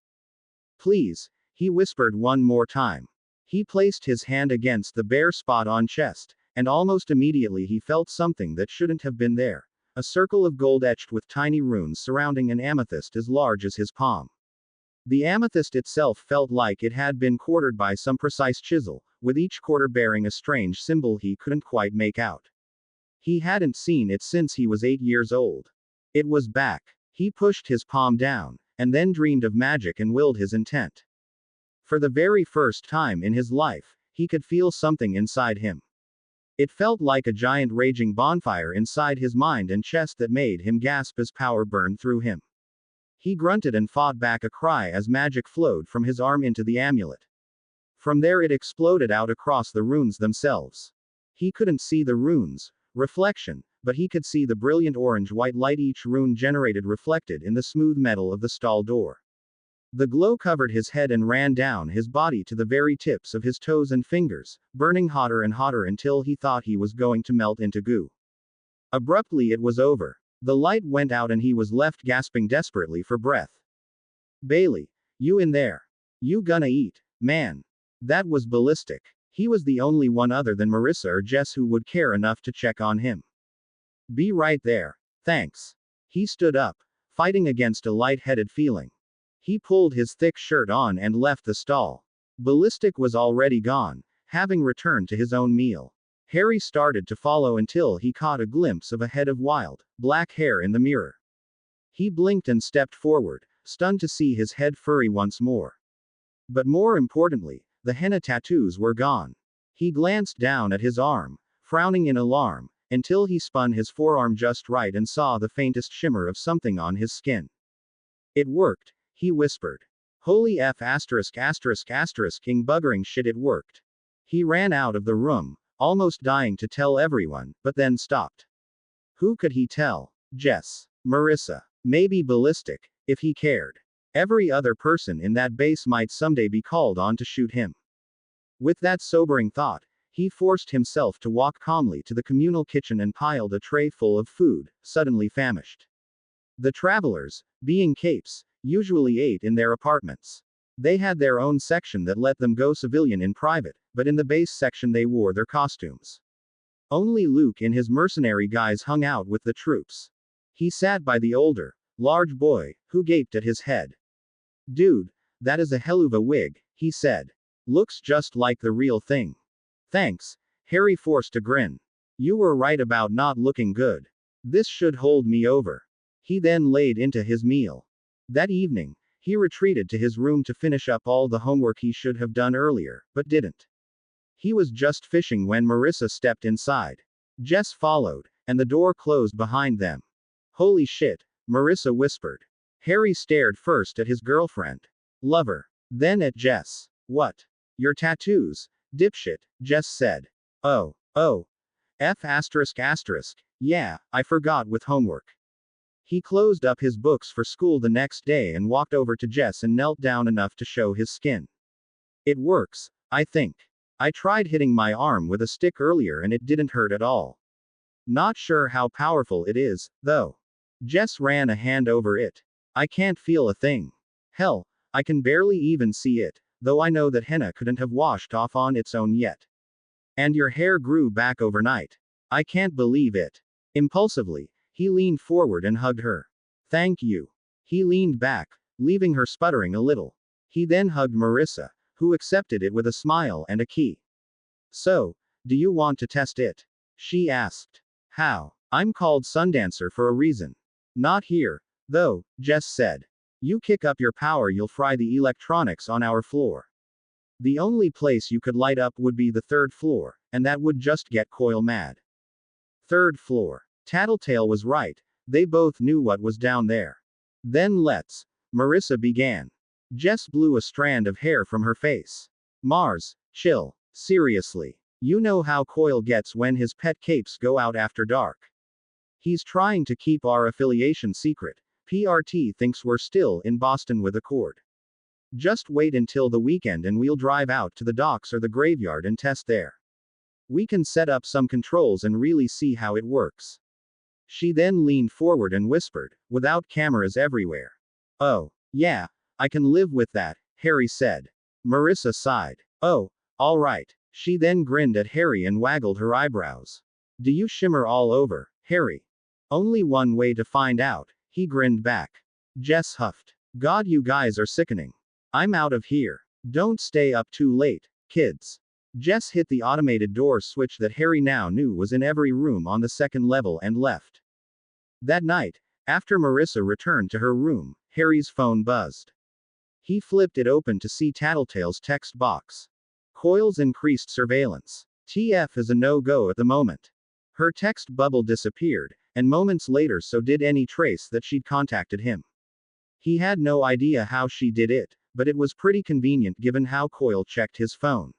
Please, he whispered one more time. He placed his hand against the bare spot on chest, and almost immediately he felt something that shouldn't have been there. A circle of gold etched with tiny runes surrounding an amethyst as large as his palm. The amethyst itself felt like it had been quartered by some precise chisel, with each quarter bearing a strange symbol he couldn't quite make out. He hadn't seen it since he was 8 years old. It was back. He pushed his palm down, and then dreamed of magic and willed his intent. For the very first time in his life, he could feel something inside him. It felt like a giant raging bonfire inside his mind and chest that made him gasp as power burned through him. He grunted and fought back a cry as magic flowed from his arm into the amulet. From there it exploded out across the runes themselves. He couldn't see the runes, reflection, but he could see the brilliant orange-white light each rune generated reflected in the smooth metal of the stall door. The glow covered his head and ran down his body to the very tips of his toes and fingers, burning hotter and hotter until he thought he was going to melt into goo. Abruptly it was over. The light went out and he was left gasping desperately for breath. Bailey, you in there? You gonna eat, man? That was ballistic. He was the only one other than Marissa or Jess who would care enough to check on him. Be right there. Thanks. He stood up, fighting against a light-headed feeling. He pulled his thick shirt on and left the stall. Ballistic was already gone, having returned to his own meal. Harry started to follow until he caught a glimpse of a head of wild, black hair in the mirror. He blinked and stepped forward, stunned to see his head furry once more. But more importantly, the henna tattoos were gone. He glanced down at his arm, frowning in alarm, until he spun his forearm just right and saw the faintest shimmer of something on his skin. It worked, he whispered. Holy F*******, king buggering shit, it worked. He ran out of the room, almost dying to tell everyone, but then stopped. Who could he tell? Jess. Marissa. Maybe Ballistic, if he cared. Every other person in that base might someday be called on to shoot him. With that sobering thought, he forced himself to walk calmly to the communal kitchen and piled a tray full of food, suddenly famished. The travelers, being capes, usually ate in their apartments. They had their own section that let them go civilian in private, but in the base section they wore their costumes. Only Luke in his mercenary guise hung out with the troops. He sat by the older, large boy, who gaped at his head. Dude, that is a helluva wig, he said. Looks just like the real thing. Thanks. Harry forced a grin. You were right about not looking good. This should hold me over. He then laid into his meal. That evening, he retreated to his room to finish up all the homework he should have done earlier, but didn't. He was just fishing when Marissa stepped inside. Jess followed, and the door closed behind them. Holy shit, Marissa whispered. Harry stared first at his girlfriend. Lover. Then at Jess. What? Your tattoos, dipshit, Jess said. Oh. Yeah, I forgot with homework. He closed up his books for school the next day and walked over to Jess and knelt down enough to show his skin. It works, I think. I tried hitting my arm with a stick earlier and it didn't hurt at all. Not sure how powerful it is, though. Jess ran a hand over it. I can't feel a thing. Hell, I can barely even see it, though I know that henna couldn't have washed off on its own yet. And your hair grew back overnight. I can't believe it. Impulsively, he leaned forward and hugged her. Thank you. He leaned back, leaving her sputtering a little. He then hugged Marissa, who accepted it with a smile and a key. So, do you want to test it? She asked. How? I'm called Sundancer for a reason. Not here, though, Jess said. You kick up your power, you'll fry the electronics on our floor. The only place you could light up would be the 3rd floor, and that would just get Coil mad. 3rd floor. Tattletale was right, they both knew what was down there. Then let's. Marissa began. Jess blew a strand of hair from her face. Mars, chill. Seriously. You know how Coil gets when his pet capes go out after dark. He's trying to keep our affiliation secret. PRT thinks we're still in Boston with Accord. Just wait until the weekend and we'll drive out to the docks or the graveyard and test there. We can set up some controls and really see how it works. She then leaned forward and whispered, without cameras everywhere. Oh, yeah, I can live with that, Harry said. Marissa sighed. Oh, all right. She then grinned at Harry and waggled her eyebrows. Do you shimmer all over, Harry? Only one way to find out, he grinned back. Jess huffed. God, you guys are sickening. I'm out of here. Don't stay up too late, kids. Jess hit the automated door switch that Harry now knew was in every room on the second level and left. That night, after Marissa returned to her room, Harry's phone buzzed. He flipped it open to see Tattletale's text box. Coil's increased surveillance. TF is a no-go at the moment. Her text bubble disappeared, and moments later so did any trace that she'd contacted him. He had no idea how she did it, but it was pretty convenient given how Coil checked his phone.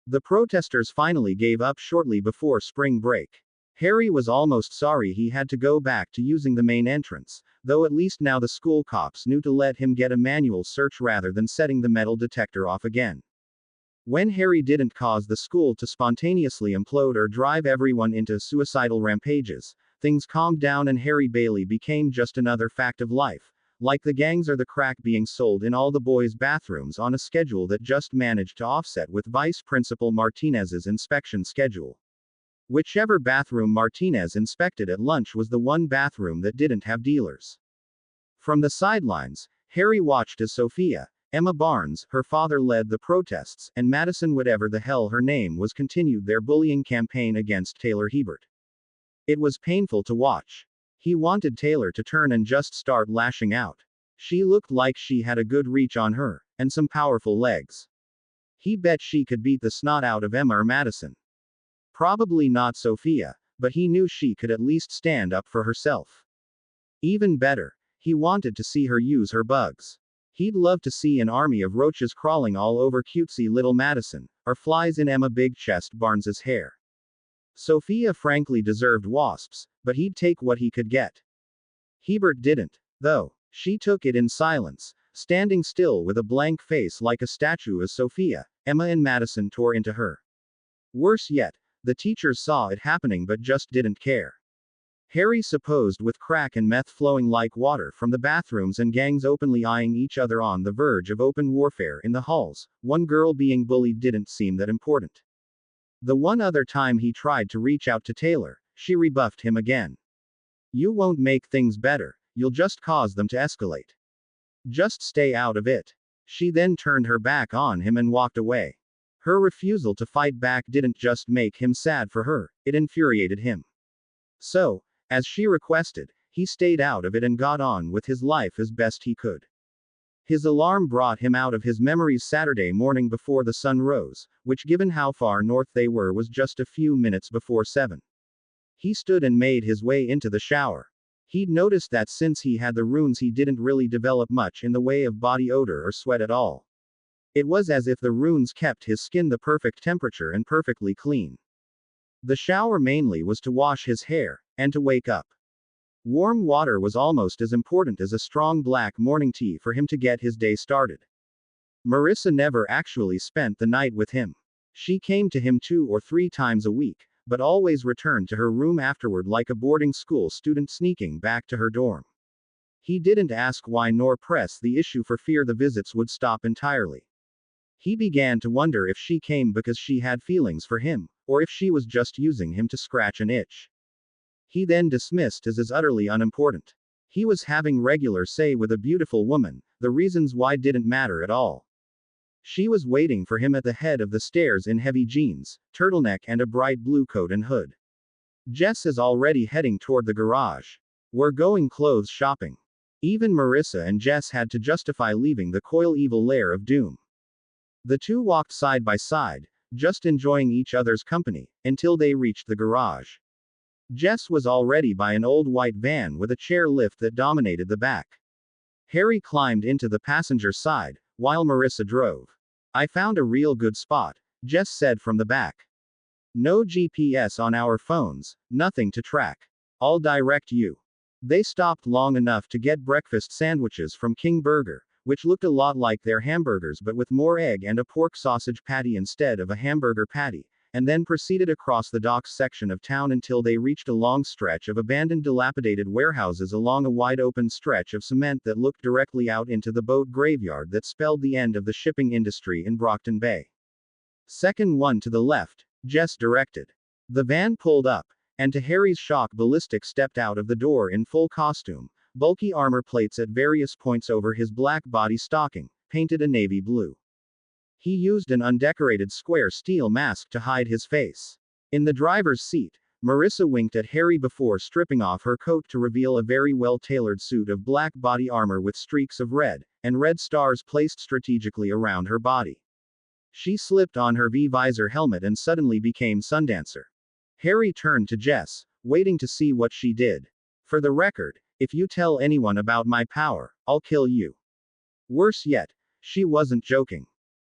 The protesters finally gave up shortly before spring break. Harry was almost sorry he had to go back to using the main entrance, though at least now the school cops knew to let him get a manual search rather than setting the metal detector off again. When Harry didn't cause the school to spontaneously implode or drive everyone into suicidal rampages, things calmed down and Harry Bailey became just another fact of life, like the gangs or the crack being sold in all the boys' bathrooms on a schedule that just managed to offset with Vice Principal Martinez's inspection schedule. Whichever bathroom Martinez inspected at lunch was the one bathroom that didn't have dealers. From the sidelines, Harry watched as Sophia, Emma Barnes, her father led the protests, and Madison whatever the hell her name was continued their bullying campaign against Taylor Hebert. It was painful to watch. He wanted Taylor to turn and just start lashing out. She looked like she had a good reach on her, and some powerful legs. He bet she could beat the snot out of Emma or Madison. Probably not Sophia, but he knew she could at least stand up for herself. Even better, he wanted to see her use her bugs. He'd love to see an army of roaches crawling all over cutesy little Madison, or flies in Emma Big Chest Barnes's hair. Sophia frankly deserved wasps, but he'd take what he could get. Hebert didn't, though. She took it in silence, standing still with a blank face like a statue as Sophia, Emma and Madison tore into her. Worse yet, the teachers saw it happening but just didn't care. Harry supposed with crack and meth flowing like water from the bathrooms and gangs openly eyeing each other on the verge of open warfare in the halls, one girl being bullied didn't seem that important. The one other time he tried to reach out to Taylor, she rebuffed him again. You won't make things better, you'll just cause them to escalate. Just stay out of it. She then turned her back on him and walked away. Her refusal to fight back didn't just make him sad for her, it infuriated him. So, as she requested, he stayed out of it and got on with his life as best he could. His alarm brought him out of his memories Saturday morning before the sun rose, which given how far north they were was just a few minutes before 7. He stood and made his way into the shower. He'd noticed that since he had the runes he didn't really develop much in the way of body odor or sweat at all. It was as if the runes kept his skin the perfect temperature and perfectly clean. The shower mainly was to wash his hair, and to wake up. Warm water was almost as important as a strong black morning tea for him to get his day started. Marissa never actually spent the night with him. She came to him 2 or 3 times a week, but always returned to her room afterward like a boarding school student sneaking back to her dorm. He didn't ask why nor press the issue for fear the visits would stop entirely. He began to wonder if she came because she had feelings for him, or if she was just using him to scratch an itch. He then dismissed as utterly unimportant. He was having regular say with a beautiful woman, the reasons why didn't matter at all. She was waiting for him at the head of the stairs in heavy jeans, turtleneck and a bright blue coat and hood. Jess is already heading toward the garage. We're going clothes shopping. Even Marissa and Jess had to justify leaving the Coil evil lair of doom. The two walked side by side, just enjoying each other's company, until they reached the garage. Jess was already by an old white van with a chair lift that dominated the back. Harry climbed into the passenger side, while Marissa drove. I found a real good spot, Jess said from the back. No GPS on our phones, nothing to track. I'll direct you. They stopped long enough to get breakfast sandwiches from King Burger, which looked a lot like their hamburgers but with more egg and a pork sausage patty instead of a hamburger patty, and then proceeded across the docks section of town until they reached a long stretch of abandoned dilapidated warehouses along a wide open stretch of cement that looked directly out into the boat graveyard that spelled the end of the shipping industry in Brockton Bay. Second one to the left, Jess directed. The van pulled up, and to Harry's shock Ballistic stepped out of the door in full costume, bulky armor plates at various points over his black body stocking, painted a navy blue. He used an undecorated square steel mask to hide his face. In the driver's seat, Marissa winked at Harry before stripping off her coat to reveal a very well-tailored suit of black body armor with streaks of red, and red stars placed strategically around her body. She slipped on her V-visor helmet and suddenly became Sundancer. Harry turned to Jess, waiting to see what she did. For the record, if you tell anyone about my power, I'll kill you. Worse yet, she wasn't joking.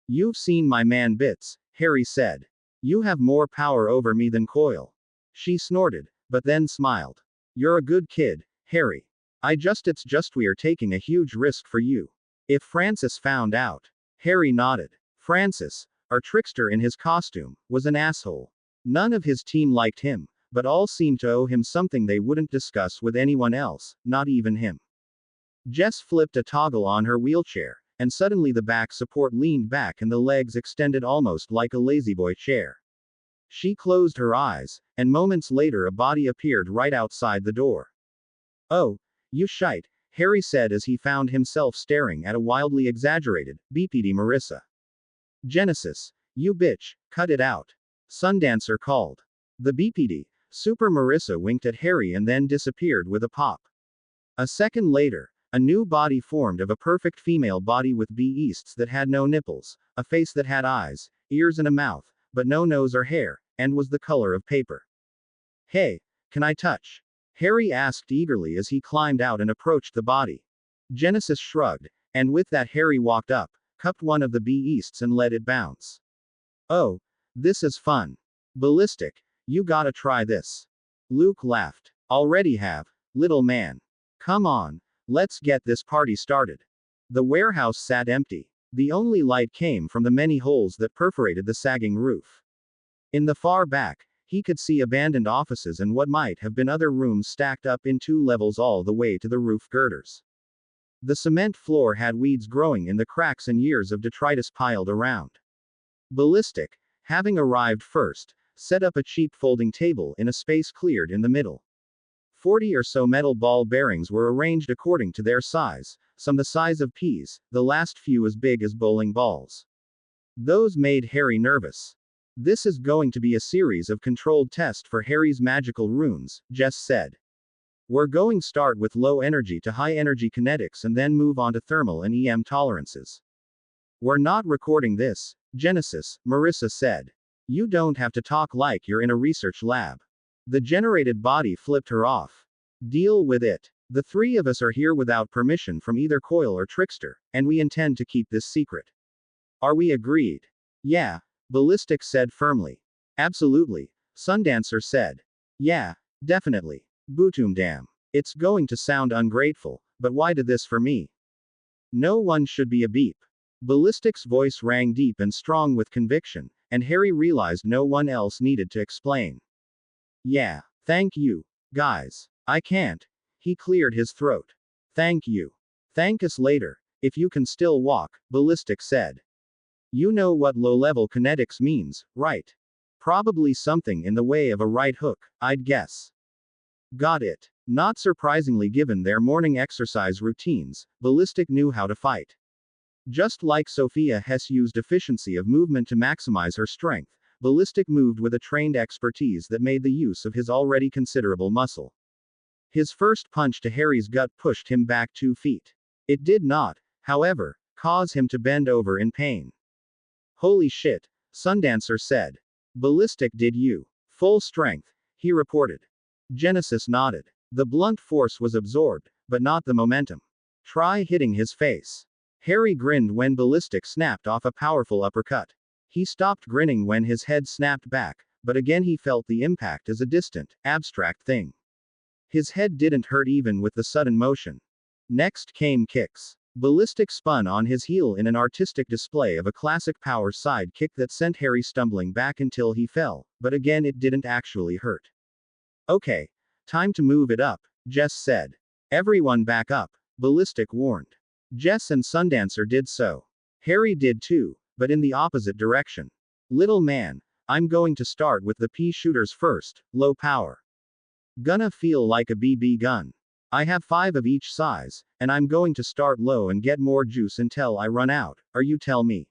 You've seen my man bits, Harry said. You have more power over me than Coil. She snorted, but then smiled. You're a good kid, Harry. It's just we're taking a huge risk for you. If Francis found out. Harry nodded. Francis, our trickster in his costume, was an asshole. None of his team liked him, but all seemed to owe him something they wouldn't discuss with anyone else, not even him. Jess flipped a toggle on her wheelchair, and suddenly the back support leaned back and the legs extended almost like a lazyboy chair. She closed her eyes, and moments later a body appeared right outside the door. Oh, you shite, Harry said as he found himself staring at a wildly exaggerated, BPD Marissa. Genesis, you bitch, cut it out. Sundancer called. The BPD, Super Marissa winked at Harry and then disappeared with a pop. A second later, a new body formed of a perfect female body with beasts that had no nipples, a face that had eyes, ears and a mouth, but no nose or hair, and was the color of paper. Hey, can I touch? Harry asked eagerly as he climbed out and approached the body. Genesis shrugged, and with that Harry walked up, cupped one of the beasts and let it bounce. Oh, this is fun. Ballistic, you gotta try this. Luke laughed. Already have, little man. Come on, let's get this party started. The warehouse sat empty. The only light came from the many holes that perforated the sagging roof. In the far back, he could see abandoned offices and what might have been other rooms stacked up in 2 levels all the way to the roof girders. The cement floor had weeds growing in the cracks and years of detritus piled around. Ballistic, having arrived first, set up a cheap folding table in a space cleared in the middle. 40 or so metal ball bearings were arranged according to their size, some the size of peas, the last few as big as bowling balls. Those made Harry nervous. This is going to be a series of controlled tests for Harry's magical runes, Jess said. We're going start with low energy to high energy kinetics and then move on to thermal and EM tolerances. We're not recording this, Genesis, Marissa said. You don't have to talk like you're in a research lab. The generated body flipped her off. Deal with it. The 3 of us are here without permission from either Coil or Trickster, and we intend to keep this secret. Are we agreed? Yeah, Ballistic said firmly. Absolutely, Sundancer said. Yeah, definitely. Bootoomdam. It's going to sound ungrateful, but why did this for me? No one should be a beep. Ballistic's voice rang deep and strong with conviction, and Harry realized no one else needed to explain. Yeah, thank you, guys. I can't. He cleared his throat. Thank you. Thank us later, if you can still walk, Ballistic said. You know what low-level kinetics means, right? Probably something in the way of a right hook, I'd guess. Got it. Not surprisingly given their morning exercise routines, Ballistic knew how to fight. Just like Sophia Hess used efficiency of movement to maximize her strength, Ballistic moved with a trained expertise that made the use of his already considerable muscle. His first punch to Harry's gut pushed him back 2 feet. It did not, however, cause him to bend over in pain. Holy shit, Sundancer said. Ballistic did you. Full strength, he reported. Genesis nodded. The blunt force was absorbed, but not the momentum. Try hitting his face. Harry grinned when Ballistic snapped off a powerful uppercut. He stopped grinning when his head snapped back, but again he felt the impact as a distant, abstract thing. His head didn't hurt even with the sudden motion. Next came kicks. Ballistic spun on his heel in an artistic display of a classic power side kick that sent Harry stumbling back until he fell, but again it didn't actually hurt. Okay, time to move it up, Jess said. Everyone back up, Ballistic warned. Jess and Sundancer did so. Harry did too, but in the opposite direction. Little man, I'm going to start with the pea shooters first, low power. Gonna feel like a BB gun. I have 5 of each size, and I'm going to start low and get more juice until I run out, or you tell me.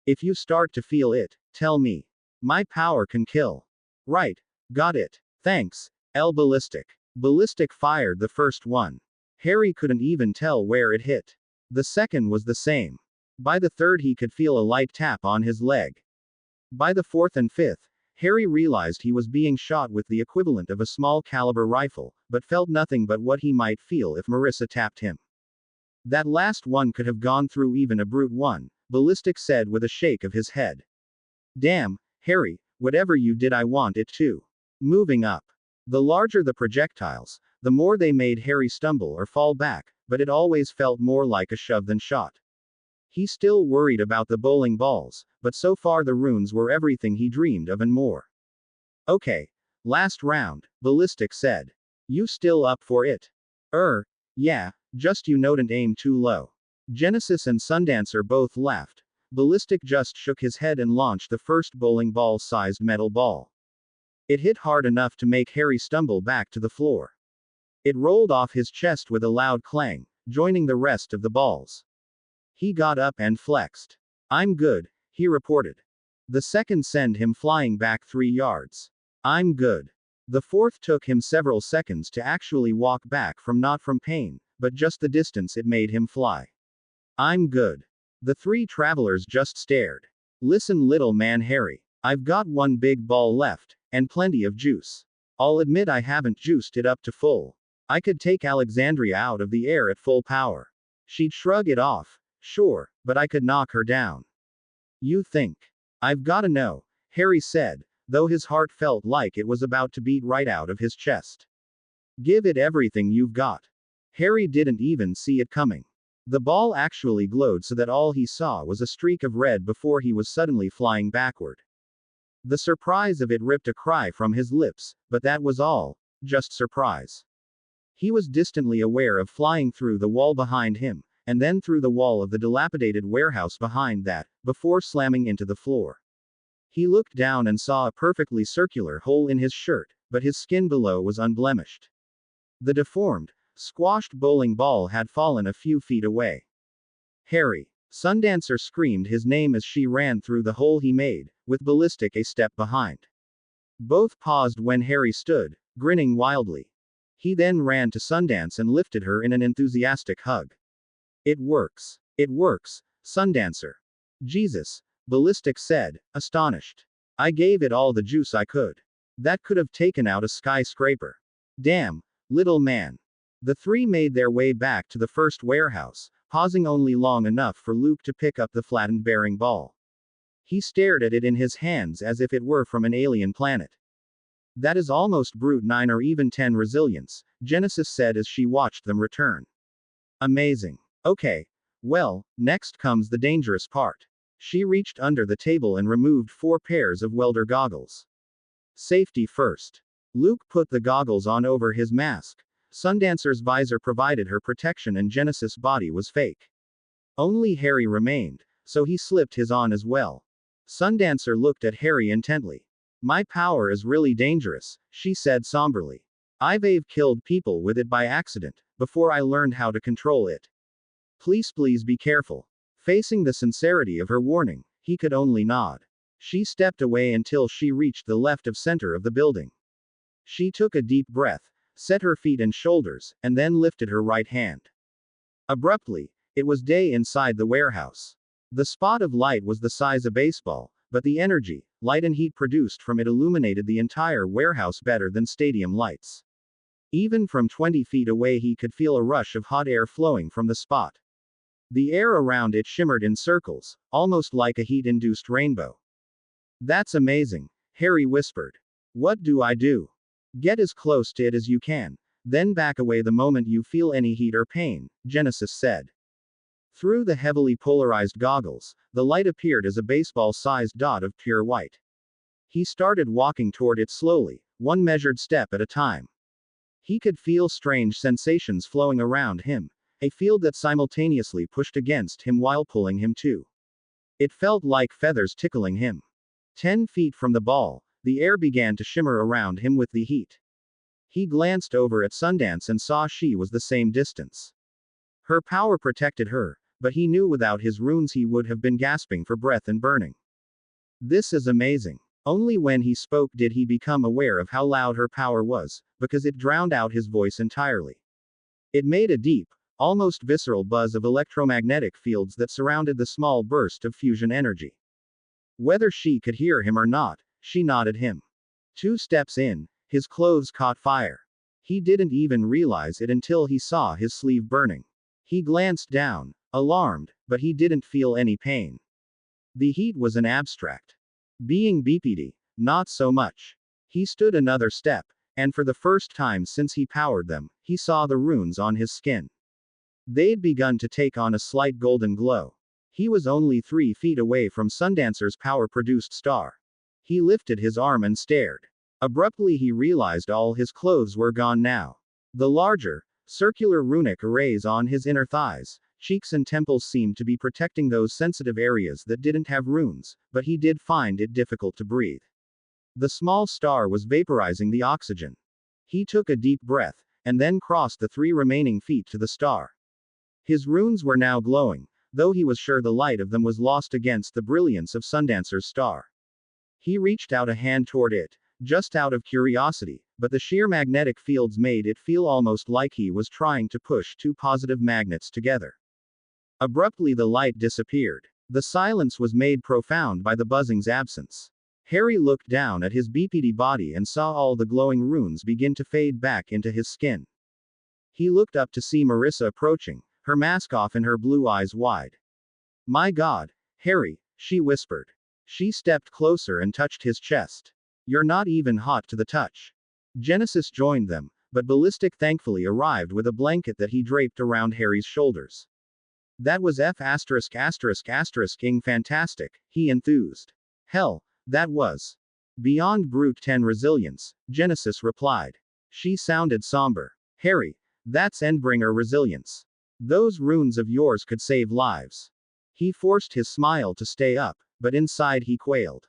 If you start to feel it, tell me. My power can kill. Right. Got it. Thanks. L. Ballistic. Ballistic fired the first one. Harry couldn't even tell where it hit. The second was the same. By the third, he could feel a light tap on his leg. By the fourth and fifth, Harry realized he was being shot with the equivalent of a small caliber rifle, but felt nothing but what he might feel if Marissa tapped him. That last one could have gone through even a brute one, Ballistic said with a shake of his head. Damn, Harry, whatever you did, I want it too. Moving up. The larger the projectiles, the more they made Harry stumble or fall back, but it always felt more like a shove than shot. He still worried about the bowling balls, but so far the runes were everything he dreamed of and more. Okay. Last round, Ballistic said. You still up for it? Yeah, just you don't aim too low. Genesis and Sundancer both laughed. Ballistic just shook his head and launched the first bowling ball-sized metal ball. It hit hard enough to make Harry stumble back to the floor. It rolled off his chest with a loud clang, joining the rest of the balls. He got up and flexed. I'm good, he reported. The second sent him flying back 3 yards. I'm good. The fourth took him several seconds to actually walk back from, not from pain, but just the distance it made him fly. I'm good. The 3 travelers just stared. Listen, little man Harry. I've got 1 big ball left, and plenty of juice. I'll admit I haven't juiced it up to full. I could take Alexandria out of the air at full power. She'd shrug it off. Sure, but I could knock her down. You think? I've gotta know, Harry said, though his heart felt like it was about to beat right out of his chest. Give it everything you've got. Harry didn't even see it coming. The ball actually glowed so that all he saw was a streak of red before he was suddenly flying backward. The surprise of it ripped a cry from his lips, but that was all, just surprise. He was distantly aware of flying through the wall behind him, and then through the wall of the dilapidated warehouse behind that, before slamming into the floor. He looked down and saw a perfectly circular hole in his shirt, but his skin below was unblemished. The deformed, squashed bowling ball had fallen a few feet away. Harry. Sundancer screamed his name as she ran through the hole he made, with Ballistic a step behind. Both paused when Harry stood, grinning wildly. He then ran to Sundance and lifted her in an enthusiastic hug. It works. It works, Sundancer. Jesus, Ballistic said, astonished. I gave it all the juice I could. That could have taken out a skyscraper. Damn, little man. The 3 made their way back to the first warehouse, pausing only long enough for Luke to pick up the flattened bearing ball. He stared at it in his hands as if it were from an alien planet. That is almost brute 9 or even 10 resilience, Genesis said as she watched them return. Amazing. Okay. Well, next comes the dangerous part. She reached under the table and removed 4 pairs of welder goggles. Safety first. Luke put the goggles on over his mask. Sundancer's visor provided her protection and Genesis' body was fake. Only Harry remained, so he slipped his on as well. Sundancer looked at Harry intently. My power is really dangerous, she said somberly. I've killed people with it by accident, before I learned how to control it. Please be careful. Facing the sincerity of her warning, he could only nod. She stepped away until she reached the left of center of the building. She took a deep breath, set her feet and shoulders, and then lifted her right hand. Abruptly, it was day inside the warehouse. The spot of light was the size of a baseball, but the energy, light and heat produced from it illuminated the entire warehouse better than stadium lights. Even from 20 feet away he could feel a rush of hot air flowing from the spot. The air around it shimmered in circles, almost like a heat-induced rainbow. That's amazing, Harry whispered. What do I do? Get as close to it as you can, then back away the moment you feel any heat or pain, Genesis said. Through the heavily polarized goggles, the light appeared as a baseball-sized dot of pure white. He started walking toward it slowly, 1 measured step at a time. He could feel strange sensations flowing around him, a field that simultaneously pushed against him while pulling him too. It felt like feathers tickling him. 10 feet from the ball, the air began to shimmer around him with the heat. He glanced over at Sundance and saw she was the same distance. Her power protected her, but he knew without his runes he would have been gasping for breath and burning. This is amazing. Only when he spoke did he become aware of how loud her power was, because it drowned out his voice entirely. It made a deep, almost visceral buzz of electromagnetic fields that surrounded the small burst of fusion energy. Whether she could hear him or not, she nodded him. 2 steps in, his clothes caught fire. He didn't even realize it until he saw his sleeve burning. He glanced down, alarmed, but he didn't feel any pain. The heat was an abstract. Being BPD, not so much. He stood another step, and for the first time since he powered them, he saw the runes on his skin. They'd begun to take on a slight golden glow. He was only 3 feet away from Sundancer's power-produced star. He lifted his arm and stared. Abruptly he realized all his clothes were gone now. The larger, circular runic arrays on his inner thighs, cheeks and temples seemed to be protecting those sensitive areas that didn't have runes, but he did find it difficult to breathe. The small star was vaporizing the oxygen. He took a deep breath, and then crossed the 3 remaining feet to the star. His runes were now glowing, though he was sure the light of them was lost against the brilliance of Sundancer's star. He reached out a hand toward it, just out of curiosity, but the sheer magnetic fields made it feel almost like he was trying to push 2 positive magnets together. Abruptly the light disappeared. The silence was made profound by the buzzing's absence. Harry looked down at his BPD body and saw all the glowing runes begin to fade back into his skin. He looked up to see Marissa approaching, her mask off and her blue eyes wide. "My God, Harry," she whispered. She stepped closer and touched his chest. "You're not even hot to the touch." Genesis joined them, but Ballistic thankfully arrived with a blanket that he draped around Harry's shoulders. "That was ing fantastic," he enthused. "Hell, that was beyond brute 10 resilience," Genesis replied. She sounded somber. "Harry, that's Endbringer resilience. Those runes of yours could save lives." He forced his smile to stay up, but inside he quailed.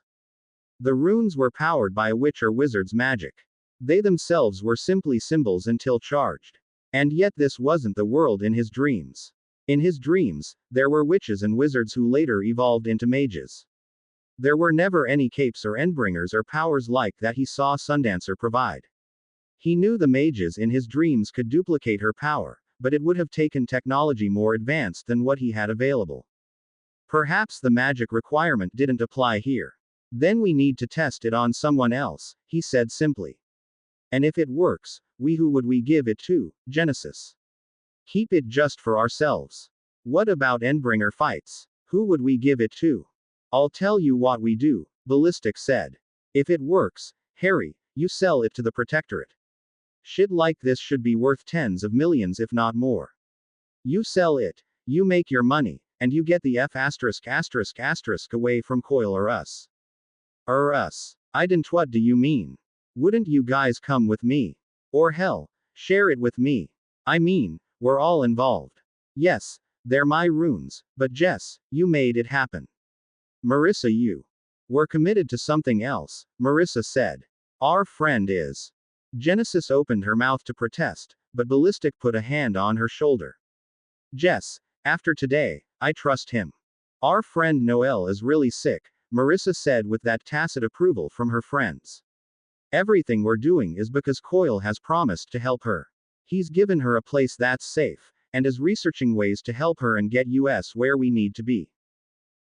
The runes were powered by a witch or wizard's magic. They themselves were simply symbols until charged. And yet this wasn't the world in his dreams. In his dreams, there were witches and wizards who later evolved into mages. There were never any capes or endbringers or powers like that he saw Sundancer provide. He knew the mages in his dreams could duplicate her power, but it would have taken technology more advanced than what he had available. Perhaps the magic requirement didn't apply here. "Then we need to test it on someone else," he said simply. "And if it works, who would we give it to, Genesis? Keep it just for ourselves. What about Endbringer fights? Who would we give it to?" "I'll tell you what we do," Ballistic said. "If it works, Harry, you sell it to the Protectorate. Shit like this should be worth tens of millions if not more. You sell it, you make your money, and you get the away from Coil or us." Us. I didn't. What do you mean? Wouldn't you guys come with me? Or hell, share it with me? I mean, we're all involved. Yes, they're my runes, but Jess, you made it happen. Marissa, you. We're committed to something else, Marissa said. Our friend is. Genesis opened her mouth to protest, but Ballistic put a hand on her shoulder. "Jess, after today, I trust him. Our friend Noel is really sick," Marissa said with that tacit approval from her friends. "Everything we're doing is because Coil has promised to help her. He's given her a place that's safe, and is researching ways to help her and get us where we need to be."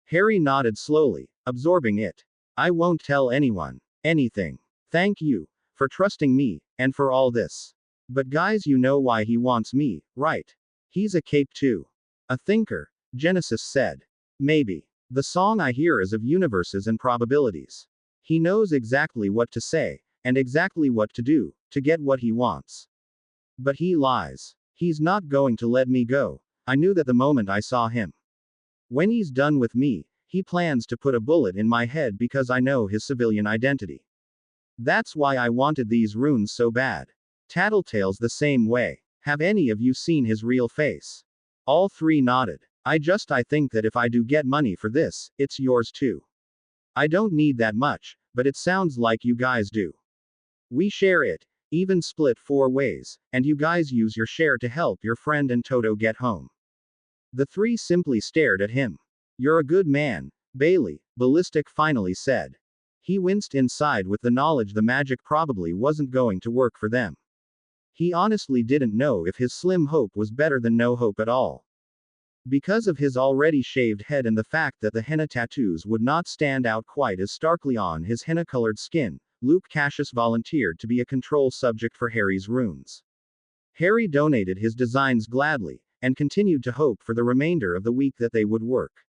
Harry nodded slowly, absorbing it. "I won't tell anyone. Anything. Thank you for trusting me, and for all this. But guys, you know why he wants me, right? He's a cape too. A thinker," Genesis said. "Maybe. The song I hear is of universes and probabilities. He knows exactly what to say, and exactly what to do, to get what he wants. But he lies. He's not going to let me go. I knew that the moment I saw him. When he's done with me, he plans to put a bullet in my head because I know his civilian identity. That's why I wanted these runes so bad. Tattletale's the same way. Have any of you seen his real face?" All 3 nodded. I think that if I do get money for this, it's yours too. I don't need that much, but it sounds like you guys do. We share it, Even split 4 ways, and you guys use your share to help your friend and Toto get home. The three simply stared at him. You're a good man, Bailey, Ballistic finally said. He winced inside with the knowledge the magic probably wasn't going to work for them. He honestly didn't know if his slim hope was better than no hope at all. Because of his already shaved head and the fact that the henna tattoos would not stand out quite as starkly on his henna-colored skin, Luke Cassius volunteered to be a control subject for Harry's runes. Harry donated his designs gladly, and continued to hope for the remainder of the week that they would work.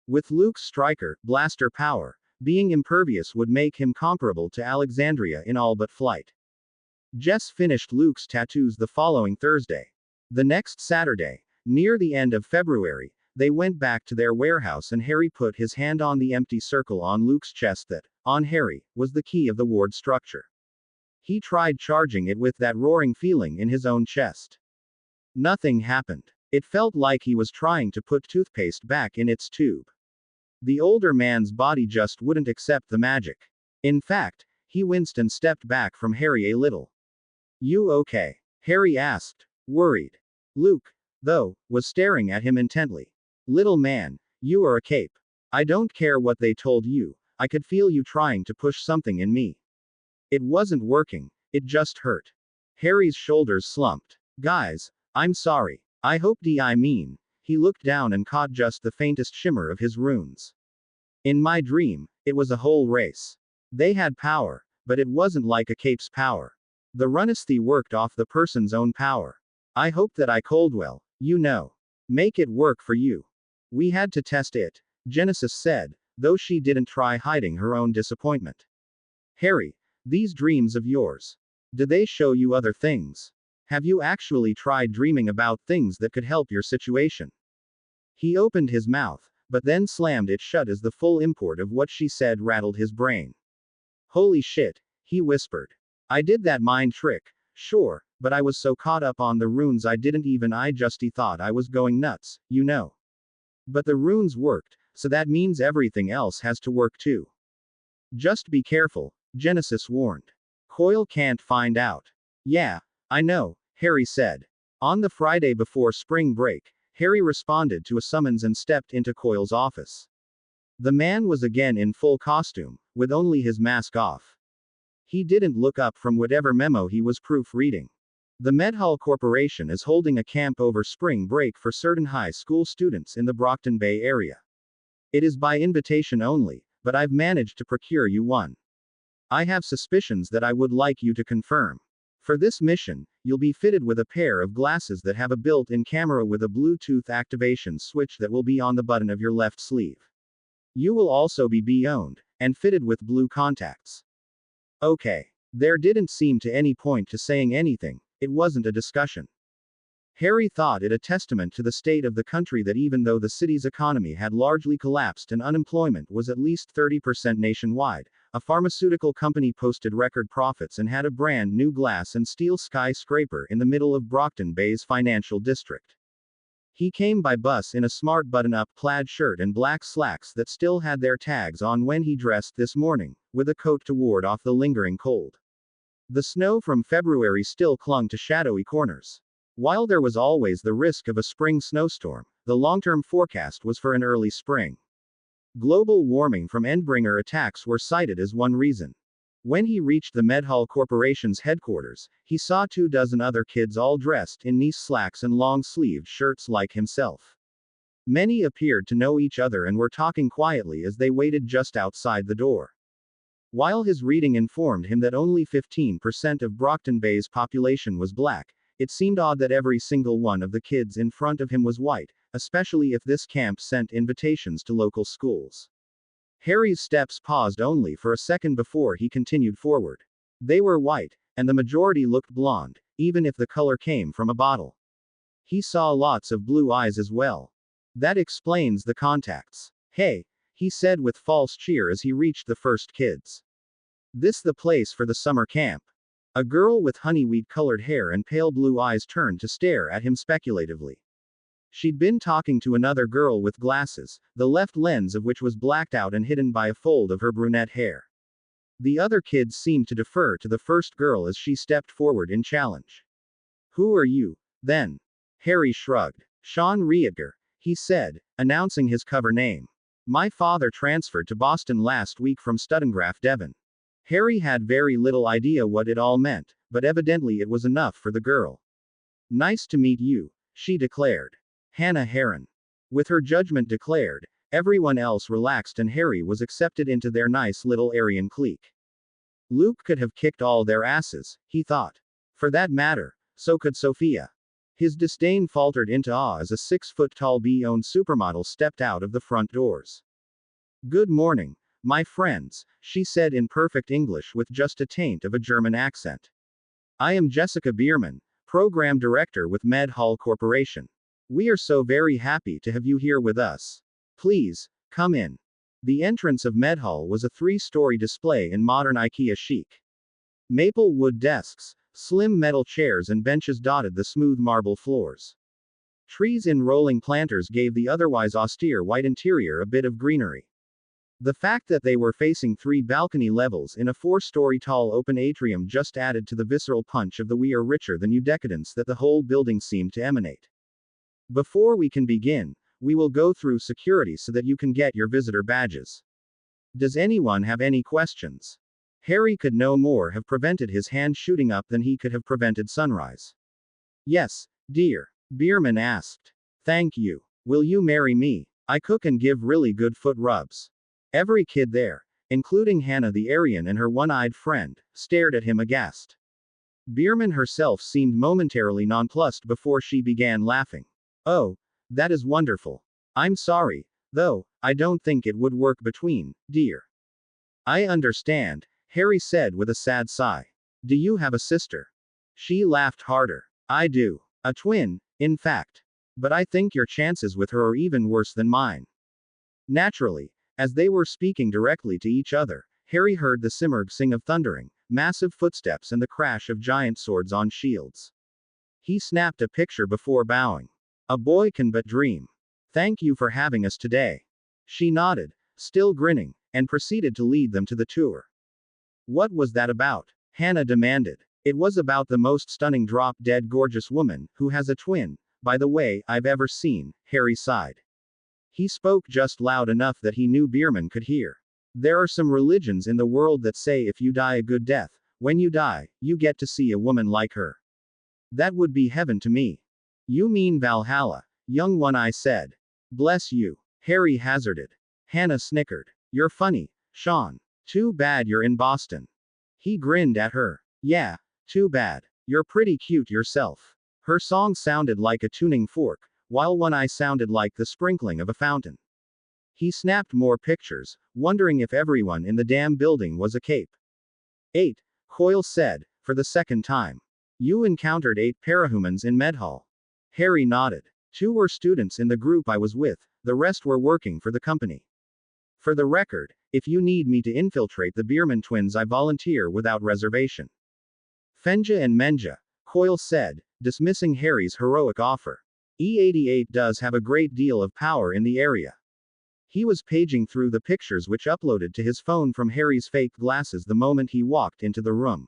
With Luke's striker, blaster power, being impervious would make him comparable to Alexandria in all but flight. Jess finished Luke's tattoos the following Thursday. The next Saturday, near the end of February, they went back to their warehouse and Harry put his hand on the empty circle on Luke's chest that, on Harry, was the key of the ward structure. He tried charging it with that roaring feeling in his own chest. Nothing happened. It felt like he was trying to put toothpaste back in its tube. The older man's body just wouldn't accept the magic. In fact, he winced and stepped back from Harry a little. You okay? Harry asked, worried. Luke, though, was staring at him intently. Little man, you are a cape. I don't care what they told you, I could feel you trying to push something in me. It wasn't working, it just hurt. Harry's shoulders slumped. Guys, I'm sorry. I mean. He looked down and caught just the faintest shimmer of his runes. In my dream, it was a whole race. They had power, but it wasn't like a cape's power. The Runesthi worked off the person's own power. I hope that I Coldwell, make it work for you. We had to test it, Genesis said, though she didn't try hiding her own disappointment. Harry, these dreams of yours. Do they show you other things? Have you actually tried dreaming about things that could help your situation? He opened his mouth, but then slammed it shut as the full import of what she said rattled his brain. Holy shit, he whispered. I did that mind trick, sure, but I was so caught up on the runes I just thought I was going nuts, But the runes worked, so that means everything else has to work too. Just be careful, Genesis warned. Coil can't find out. Yeah, I know, Harry said. On the Friday before spring break, Harry responded to a summons and stepped into Coil's office. The man was again in full costume, with only his mask off. He didn't look up from whatever memo he was proofreading. The Medhall Corporation is holding a camp over spring break for certain high school students in the Brockton Bay area. It is by invitation only, but I've managed to procure you one. I have suspicions that I would like you to confirm. For this mission, you'll be fitted with a pair of glasses that have a built-in camera with a Bluetooth activation switch that will be on the button of your left sleeve. You will also be owned, and fitted with blue contacts. Okay. There didn't seem to any point to saying anything, it wasn't a discussion. Harry thought it a testament to the state of the country that even though the city's economy had largely collapsed and unemployment was at least 30% nationwide, a pharmaceutical company posted record profits and had a brand new glass and steel skyscraper in the middle of Brockton Bay's financial district. He came by bus in a smart button-up plaid shirt and black slacks that still had their tags on when he dressed this morning, with a coat to ward off the lingering cold. The snow from February still clung to shadowy corners. While there was always the risk of a spring snowstorm, the long-term forecast was for an early spring. Global warming from Endbringer attacks were cited as one reason. When he reached the Medhall Corporation's headquarters, he saw 24 other kids all dressed in knee slacks and long-sleeved shirts like himself. Many appeared to know each other and were talking quietly as they waited just outside the door. While his reading informed him that only 15% of Brockton Bay's population was black, it seemed odd that every single one of the kids in front of him was white, especially if this camp sent invitations to local schools. Harry's steps paused only for a second before he continued forward. They were white, and the majority looked blonde, even if the color came from a bottle. He saw lots of blue eyes as well. That explains the contacts. Hey, he said with false cheer as he reached the first kids. This the place for the summer camp. A girl with honeyweed-colored hair and pale blue eyes turned to stare at him speculatively. She'd been talking to another girl with glasses, the left lens of which was blacked out and hidden by a fold of her brunette hair. The other kids seemed to defer to the first girl as she stepped forward in challenge. Who are you, then? Harry shrugged. Sean Rietger, he said, announcing his cover name. My father transferred to Boston last week from Studdengraft, Devon. Harry had very little idea what it all meant, but evidently it was enough for the girl. Nice to meet you, she declared. Hannah Heron. With her judgment declared, everyone else relaxed and Harry was accepted into their nice little Aryan clique. Luke could have kicked all their asses, he thought. For that matter, so could Sophia. His disdain faltered into awe as a 6-foot-tall bee-owned supermodel stepped out of the front doors. Good morning, my friends, she said in perfect English with just a taint of a German accent. I am Jessica Bierman, Program Director with Med Hall Corporation. We are so very happy to have you here with us. Please, come in. The entrance of Med Hall was a 3-story display in modern IKEA chic. Maple wood desks, slim metal chairs and benches dotted the smooth marble floors. Trees in rolling planters gave the otherwise austere white interior a bit of greenery. The fact that they were facing 3 balcony levels in a 4-story tall open atrium just added to the visceral punch of the we are richer than you decadence that the whole building seemed to emanate. Before we can begin, we will go through security so that you can get your visitor badges. Does anyone have any questions? Harry could no more have prevented his hand shooting up than he could have prevented sunrise. Yes, dear, Bierman asked. Thank you. Will you marry me? I cook and give really good foot rubs. Every kid there, including Hannah the Aryan and her one-eyed friend, stared at him aghast. Bierman herself seemed momentarily nonplussed before she began laughing. Oh, that is wonderful. I'm sorry, though, I don't think it would work between, dear. I understand, Harry said with a sad sigh. Do you have a sister? She laughed harder. I do. A twin, in fact. But I think your chances with her are even worse than mine. Naturally, as they were speaking directly to each other, Harry heard the simmerg-sing of thundering, massive footsteps and the crash of giant swords on shields. He snapped a picture before bowing. A boy can but dream. Thank you for having us today. She nodded, still grinning, and proceeded to lead them to the tour. What was that about? Hannah demanded. It was about the most stunning drop-dead gorgeous woman, who has a twin, by the way, I've ever seen, Harry sighed. He spoke just loud enough that he knew Bierman could hear. There are some religions in the world that say if you die a good death, when you die, you get to see a woman like her. That would be heaven to me. You mean Valhalla, young one, I said. Bless you, Harry hazarded. Hannah snickered. You're funny, Sean. Too bad you're in Boston. He grinned at her. Yeah, too bad. You're pretty cute yourself. Her song sounded like a tuning fork, while one eye sounded like the sprinkling of a fountain. He snapped more pictures, wondering if everyone in the damn building was a cape. 8, Coyle said, for the second time. You encountered 8 parahumans in Medhall. Harry nodded. 2 were students in the group I was with, the rest were working for the company. For the record, if you need me to infiltrate the Bierman twins, I volunteer without reservation. Fenja and Menja, Coyle said, dismissing Harry's heroic offer. E88 does have a great deal of power in the area. He was paging through the pictures which uploaded to his phone from Harry's fake glasses the moment he walked into the room.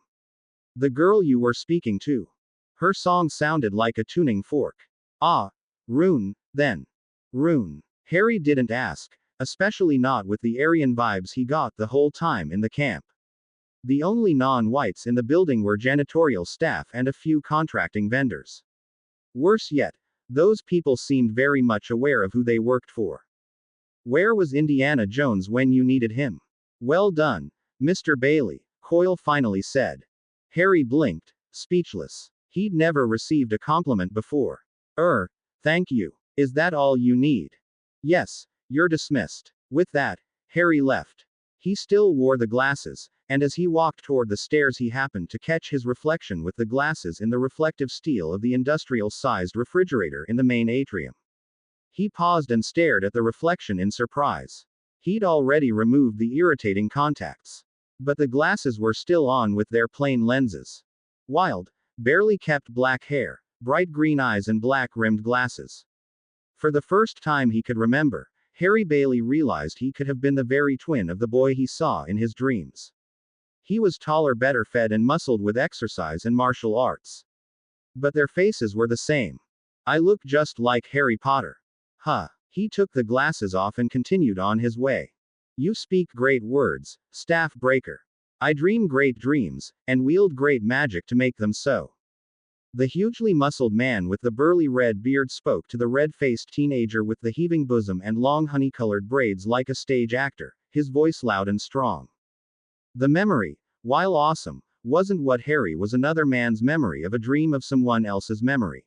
The girl you were speaking to. Her song sounded like a tuning fork. Ah, Rune, then. Rune. Harry didn't ask, especially not with the Aryan vibes he got the whole time in the camp. The only non-whites in the building were janitorial staff and a few contracting vendors. Worse yet, those people seemed very much aware of who they worked for. Where was Indiana Jones when you needed him? Well done, Mr. Bailey, Coyle finally said. Harry blinked, speechless. He'd never received a compliment before. Thank you. Is that all you need? Yes, you're dismissed. With that, Harry left. He still wore the glasses, and as he walked toward the stairs he happened to catch his reflection with the glasses in the reflective steel of the industrial-sized refrigerator in the main atrium. He paused and stared at the reflection in surprise. He'd already removed the irritating contacts. But the glasses were still on with their plain lenses. Wild, barely kept black hair, bright green eyes and black-rimmed glasses. For the first time he could remember, Harry Bailey realized he could have been the very twin of the boy he saw in his dreams. He was taller, better fed, and muscled with exercise and martial arts. But their faces were the same. I look just like Harry Potter. Huh. He took the glasses off and continued on his way. You speak great words, staff breaker. I dream great dreams, and wield great magic to make them so. The hugely muscled man with the burly red beard spoke to the red-faced teenager with the heaving bosom and long honey-colored braids like a stage actor, his voice loud and strong. The memory, while awesome, wasn't what Harry was another man's memory of a dream of someone else's memory.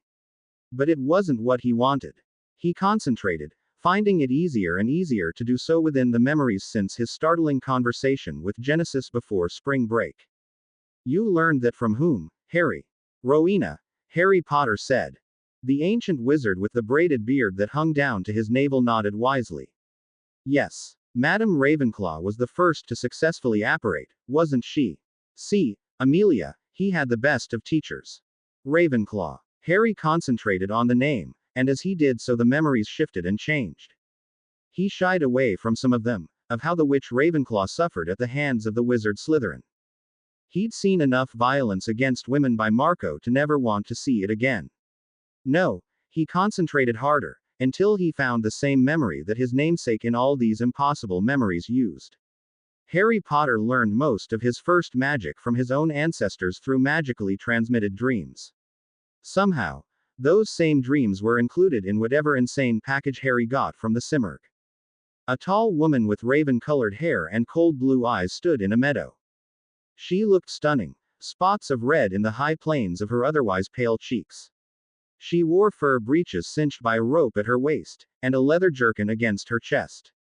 But it wasn't what he wanted. He concentrated, finding it easier and easier to do so within the memories since his startling conversation with Genesis before spring break. You learned that from whom, Harry? Rowena, Harry Potter said. The ancient wizard with the braided beard that hung down to his navel nodded wisely. Yes. Madame Ravenclaw was the first to successfully apparate, wasn't she? See, Amelia, he had the best of teachers. Ravenclaw. Harry concentrated on the name, and as he did so the memories shifted and changed. He shied away from some of them, of how the witch Ravenclaw suffered at the hands of the wizard Slytherin. He'd seen enough violence against women by Marco to never want to see it again. No, he concentrated harder, until he found the same memory that his namesake in all these impossible memories used. Harry Potter learned most of his first magic from his own ancestors through magically transmitted dreams. Somehow, those same dreams were included in whatever insane package Harry got from the Simurgh. A tall woman with raven-colored hair and cold blue eyes stood in a meadow. She looked stunning, spots of red in the high planes of her otherwise pale cheeks. She wore fur breeches cinched by a rope at her waist, and a leather jerkin against her chest.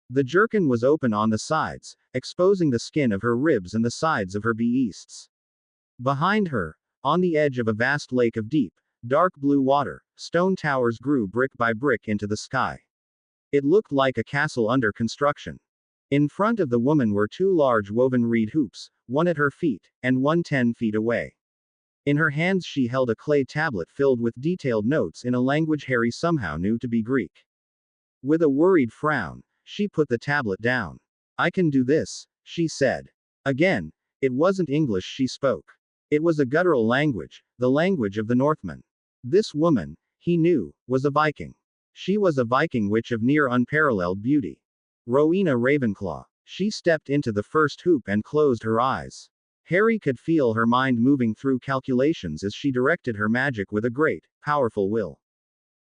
The jerkin was open on the sides, exposing the skin of her ribs and the sides of her beasts. Behind her, on the edge of a vast lake of deep, dark blue water, stone towers grew brick by brick into the sky. It looked like a castle under construction. In front of the woman were two large woven reed hoops, one at her feet, and one 10 feet away. In her hands she held a clay tablet filled with detailed notes in a language Harry somehow knew to be Greek. With a worried frown, she put the tablet down. I can do this, she said. Again, it wasn't English she spoke. It was a guttural language, the language of the Northmen. This woman, he knew, was a Viking. She was a Viking witch of near unparalleled beauty. Rowena Ravenclaw. She stepped into the first hoop and closed her eyes. Harry could feel her mind moving through calculations as she directed her magic with a great, powerful will.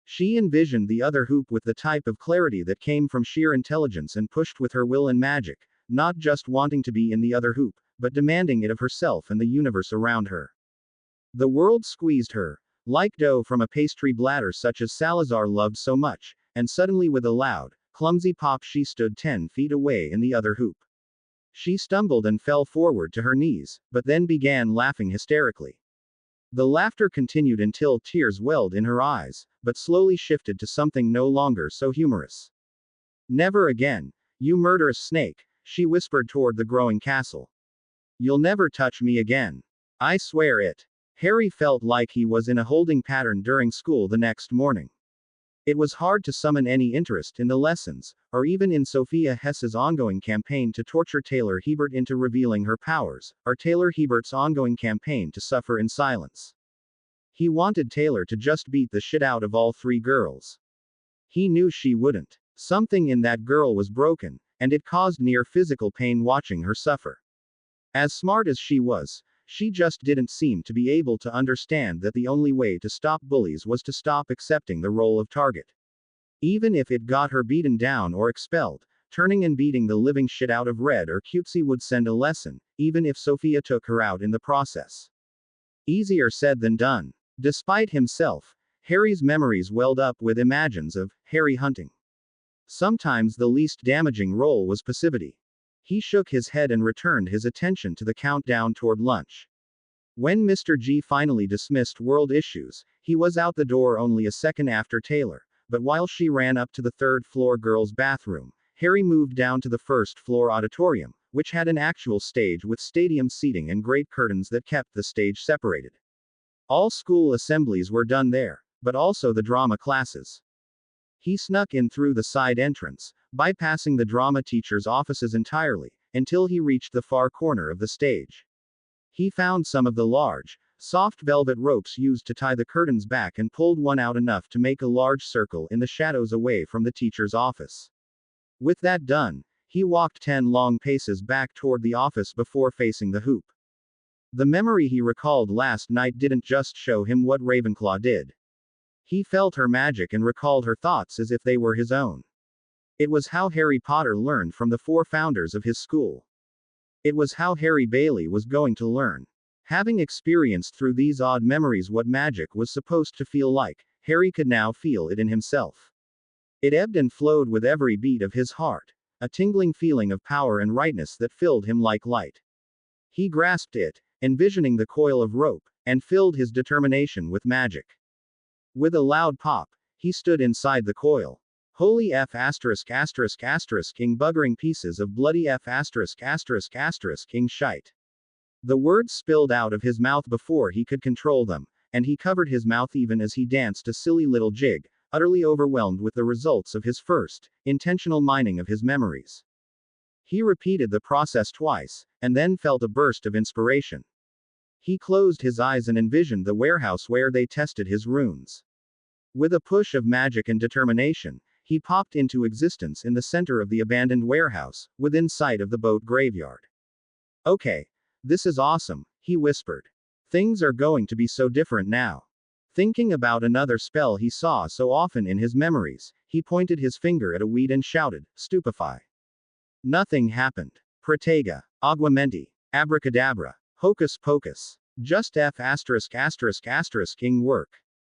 She envisioned the other hoop with the type of clarity that came from sheer intelligence and pushed with her will and magic, not just wanting to be in the other hoop, but demanding it of herself and the universe around her. The world squeezed her, like dough from a pastry bladder such as Salazar loved so much, and suddenly with a loud, clumsy pop she stood 10 feet away in the other hoop. She stumbled and fell forward to her knees, but then began laughing hysterically. The laughter continued until tears welled in her eyes, but slowly shifted to something no longer so humorous. Never again, you murderous snake, she whispered toward the growing castle. You'll never touch me again. I swear it. Harry felt like he was in a holding pattern during school the next morning. It was hard to summon any interest in the lessons, or even in Sophia Hesse's ongoing campaign to torture Taylor Hebert into revealing her powers, or Taylor Hebert's ongoing campaign to suffer in silence. He wanted Taylor to just beat the shit out of all three girls. He knew she wouldn't. Something in that girl was broken, and it caused near physical pain watching her suffer. As smart as she was, she just didn't seem to be able to understand that the only way to stop bullies was to stop accepting the role of target. Even if it got her beaten down or expelled, turning and beating the living shit out of Red or Cutesy would send a lesson, even if Sophia took her out in the process. Easier said than done. Despite himself, Harry's memories welled up with images of Harry hunting. Sometimes the least damaging role was passivity. He shook his head and returned his attention to the countdown toward lunch. When Mr. G finally dismissed world issues, he was out the door only a second after Taylor, but while she ran up to the third-floor girls' bathroom, Harry moved down to the first-floor auditorium, which had an actual stage with stadium seating and great curtains that kept the stage separated. All school assemblies were done there, but also the drama classes. He snuck in through the side entrance, bypassing the drama teachers' offices entirely, until he reached the far corner of the stage. He found some of the large, soft velvet ropes used to tie the curtains back and pulled one out enough to make a large circle in the shadows away from the teacher's office. With that done, he walked 10 long paces back toward the office before facing the hoop. The memory he recalled last night didn't just show him what Ravenclaw did. He felt her magic and recalled her thoughts as if they were his own. It was how Harry Potter learned from the 4 founders of his school. It was how Harry Bailey was going to learn. Having experienced through these odd memories what magic was supposed to feel like, Harry could now feel it in himself. It ebbed and flowed with every beat of his heart, a tingling feeling of power and rightness that filled him like light. He grasped it, envisioning the coil of rope, and filled his determination with magic. With a loud pop, he stood inside the coil. Holy F********, ing buggering pieces of bloody F*******, ing shite. The words spilled out of his mouth before he could control them, and he covered his mouth even as he danced a silly little jig, utterly overwhelmed with the results of his first, intentional mining of his memories. He repeated the process twice, and then felt a burst of inspiration. He closed his eyes and envisioned the warehouse where they tested his runes. With a push of magic and determination, he popped into existence in the center of the abandoned warehouse, within sight of the boat graveyard. Okay. This is awesome, he whispered. Things are going to be so different now. Thinking about another spell he saw so often in his memories, he pointed his finger at a weed and shouted, "Stupefy." Nothing happened. Protega. Aguamenti. Abracadabra. Hocus pocus. Just ing work.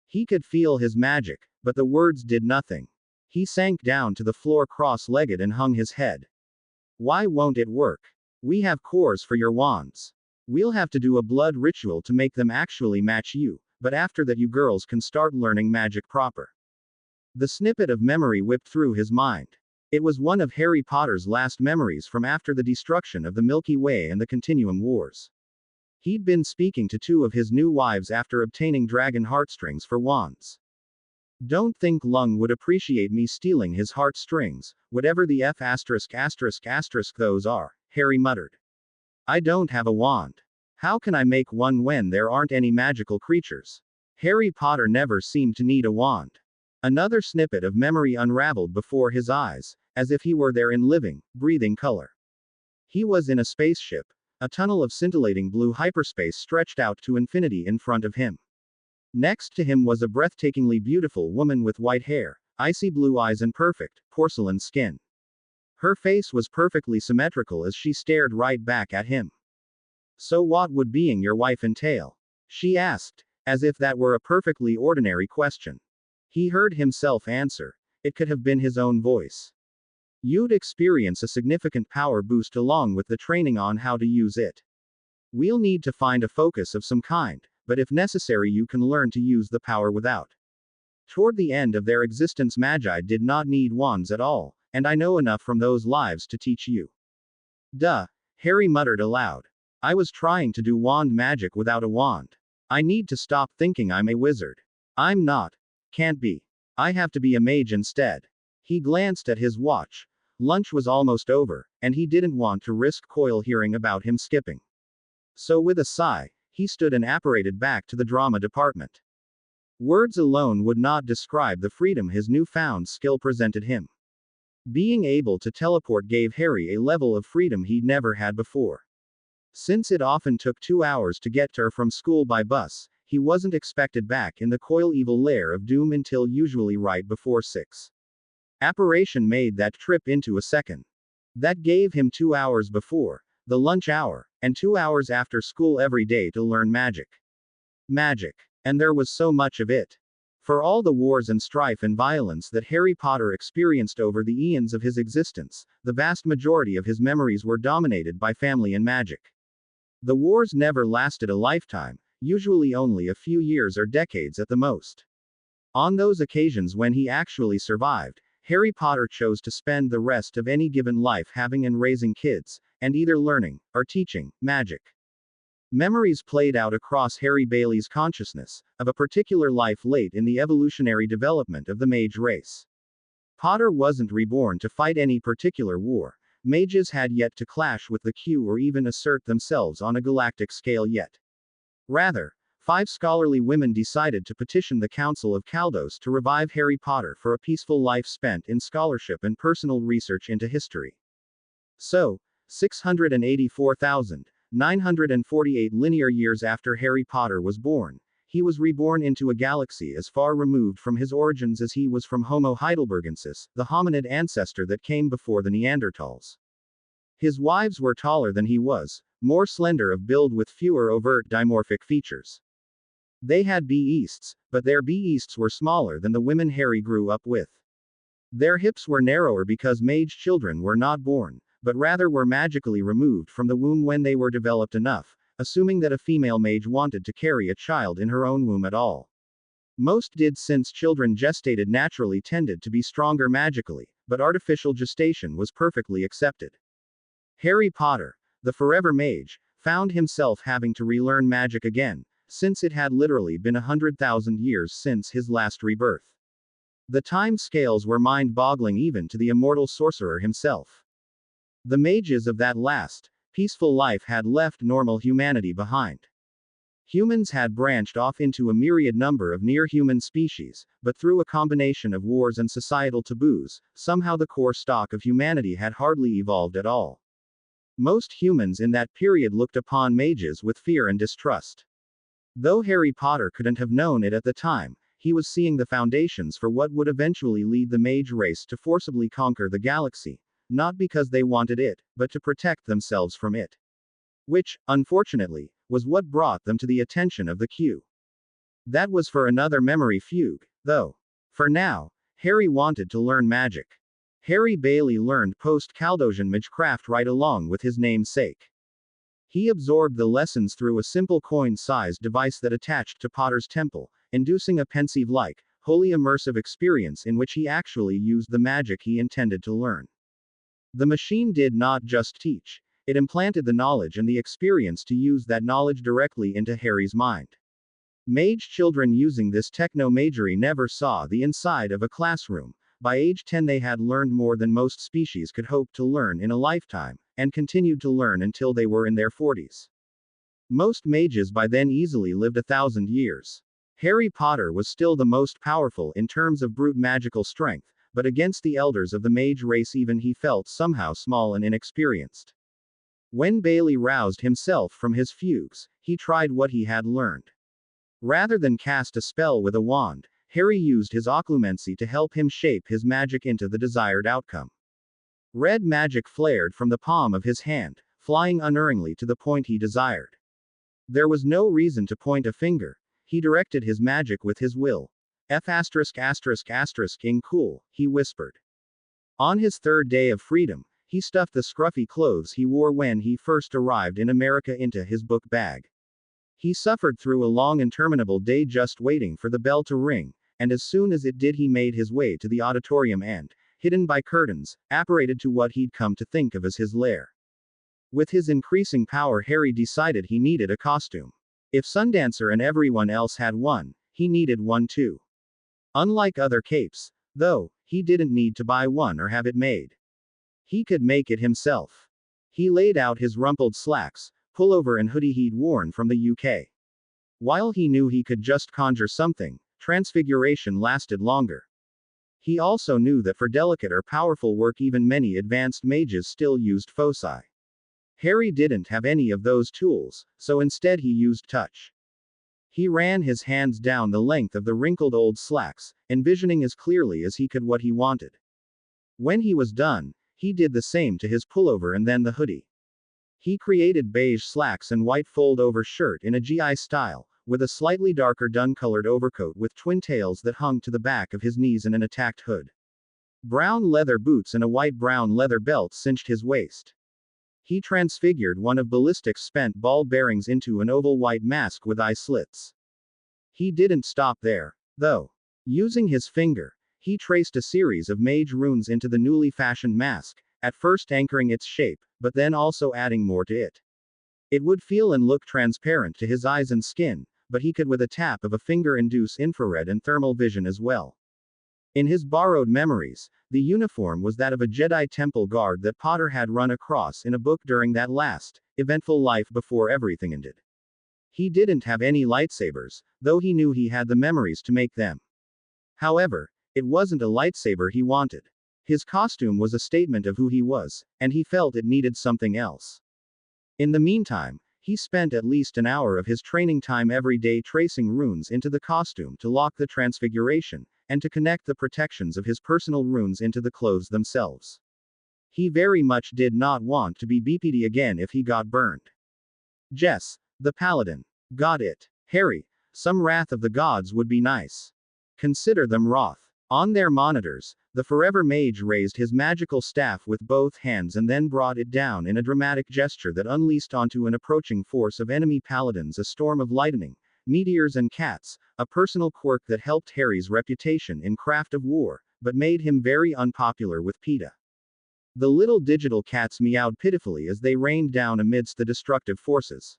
He could feel his magic, but the words did nothing. He sank down to the floor cross-legged and hung his head. Why won't it work? We have cores for your wands. We'll have to do a blood ritual to make them actually match you, but after that you girls can start learning magic proper. The snippet of memory whipped through his mind. It was one of Harry Potter's last memories from after the destruction of the Milky Way and the Continuum Wars. He'd been speaking to 2 of his new wives after obtaining dragon heartstrings for wands. Don't think Lung would appreciate me stealing his heartstrings, whatever the F****** those are, Harry muttered. I don't have a wand. How can I make one when there aren't any magical creatures? Harry Potter never seemed to need a wand. Another snippet of memory unraveled before his eyes, as if he were there in living, breathing color. He was in a spaceship. A tunnel of scintillating blue hyperspace stretched out to infinity in front of him. Next to him was a breathtakingly beautiful woman with white hair, icy blue eyes and perfect, porcelain skin. Her face was perfectly symmetrical as she stared right back at him. So what would being your wife entail? She asked, as if that were a perfectly ordinary question. He heard himself answer. It could have been his own voice. You'd experience a significant power boost along with the training on how to use it. We'll need to find a focus of some kind, but if necessary you can learn to use the power without. Toward the end of their existence Magi did not need wands at all, and I know enough from those lives to teach you. Duh, Harry muttered aloud. I was trying to do wand magic without a wand. I need to stop thinking I'm a wizard. I'm not. Can't be. I have to be a mage instead. He glanced at his watch. Lunch was almost over, and he didn't want to risk Coil hearing about him skipping. So with a sigh, he stood and apparated back to the drama department. Words alone would not describe the freedom his newfound skill presented him. Being able to teleport gave Harry a level of freedom he'd never had before. Since it often took 2 hours to get to or from school by bus, he wasn't expected back in the Coil evil lair of doom until usually right before 6. Apparition made that trip into a second. That gave him 2 hours before, the lunch hour, and 2 hours after school every day to learn magic. Magic. And there was so much of it. For all the wars and strife and violence that Harry Potter experienced over the eons of his existence, the vast majority of his memories were dominated by family and magic. The wars never lasted a lifetime, usually only a few years or decades at the most. On those occasions when he actually survived, Harry Potter chose to spend the rest of any given life having and raising kids, and either learning, or teaching, magic. Memories played out across Harry Bailey's consciousness, of a particular life late in the evolutionary development of the mage race. Potter wasn't reborn to fight any particular war, mages had yet to clash with the Q or even assert themselves on a galactic scale yet. Rather, 5 scholarly women decided to petition the Council of Kaldos to revive Harry Potter for a peaceful life spent in scholarship and personal research into history. So, 684,948 linear years after Harry Potter was born, he was reborn into a galaxy as far removed from his origins as he was from Homo heidelbergensis, the hominid ancestor that came before the Neanderthals. His wives were taller than he was, more slender of build with fewer overt dimorphic features. They had beasts, but their beasts were smaller than the women Harry grew up with. Their hips were narrower because mage children were not born, but rather were magically removed from the womb when they were developed enough, assuming that a female mage wanted to carry a child in her own womb at all. Most did since children gestated naturally tended to be stronger magically, but artificial gestation was perfectly accepted. Harry Potter, the forever mage, found himself having to relearn magic again, since it had literally been 100,000 years since his last rebirth. The time scales were mind-boggling even to the immortal sorcerer himself. The mages of that last, peaceful life had left normal humanity behind. Humans had branched off into a myriad number of near-human species, but through a combination of wars and societal taboos, somehow the core stock of humanity had hardly evolved at all. Most humans in that period looked upon mages with fear and distrust. Though Harry Potter couldn't have known it at the time, he was seeing the foundations for what would eventually lead the mage race to forcibly conquer the galaxy, not because they wanted it, but to protect themselves from it. Which, unfortunately, was what brought them to the attention of the Q. That was for another memory fugue, though. For now, Harry wanted to learn magic. Harry Bailey learned post-Caldosian magecraft right along with his namesake. He absorbed the lessons through a simple coin-sized device that attached to Potter's temple, inducing a pensive-like, wholly immersive experience in which he actually used the magic he intended to learn. The machine did not just teach, it implanted the knowledge and the experience to use that knowledge directly into Harry's mind. Mage children using this techno-magery never saw the inside of a classroom. By age 10 they had learned more than most species could hope to learn in a lifetime, and continued to learn until they were in their 40s. Most mages by then easily lived 1,000 years. Harry Potter was still the most powerful in terms of brute magical strength, but against the elders of the mage race even he felt somehow small and inexperienced. When Bailey roused himself from his fugues, he tried what he had learned. Rather than cast a spell with a wand, Harry used his occlumency to help him shape his magic into the desired outcome. Red magic flared from the palm of his hand, flying unerringly to the point he desired. There was no reason to point a finger. He directed his magic with his will. Ing cool, he whispered. On his third day of freedom, he stuffed the scruffy clothes he wore when he first arrived in America into his book bag. He suffered through a long interminable day just waiting for the bell to ring, and as soon as it did he made his way to the auditorium and, hidden by curtains, apparated to what he'd come to think of as his lair. With his increasing power Harry decided he needed a costume. If Sundancer and everyone else had one, he needed one too. Unlike other capes, though, he didn't need to buy one or have it made. He could make it himself. He laid out his rumpled slacks, pullover and hoodie he'd worn from the UK. While he knew he could just conjure something, transfiguration lasted longer. He also knew that for delicate or powerful work even many advanced mages still used foci. Harry didn't have any of those tools, so instead he used touch. He ran his hands down the length of the wrinkled old slacks, envisioning as clearly as he could what he wanted. When he was done, he did the same to his pullover and then the hoodie. He created beige slacks and white fold-over shirt in a GI style, with a slightly darker dun-colored overcoat with twin tails that hung to the back of his knees and an attacked hood. Brown leather boots and a white-brown leather belt cinched his waist. He transfigured one of ballistics spent ball bearings into an oval white mask with eye slits. He didn't stop there, though. Using his finger, he traced a series of mage runes into the newly fashioned mask, at first anchoring its shape, but then also adding more to it. It would feel and look transparent to his eyes and skin, but he could with a tap of a finger induce infrared and thermal vision as well. In his borrowed memories, the uniform was that of a Jedi Temple guard that Potter had run across in a book during that last, eventful life before everything ended. He didn't have any lightsabers, though he knew he had the memories to make them. However, it wasn't a lightsaber he wanted. His costume was a statement of who he was, and he felt it needed something else. In the meantime, he spent at least an hour of his training time every day tracing runes into the costume to lock the transfiguration, and to connect the protections of his personal runes into the clothes themselves. He very much did not want to be BPD again if he got burned. Jess, the paladin. Got it. Harry, some wrath of the gods would be nice. Consider them wrath. On their monitors, the Forever Mage raised his magical staff with both hands and then brought it down in a dramatic gesture that unleashed onto an approaching force of enemy paladins a storm of lightning, meteors and cats, a personal quirk that helped Harry's reputation in craft of war, but made him very unpopular with PETA. The little digital cats meowed pitifully as they rained down amidst the destructive forces.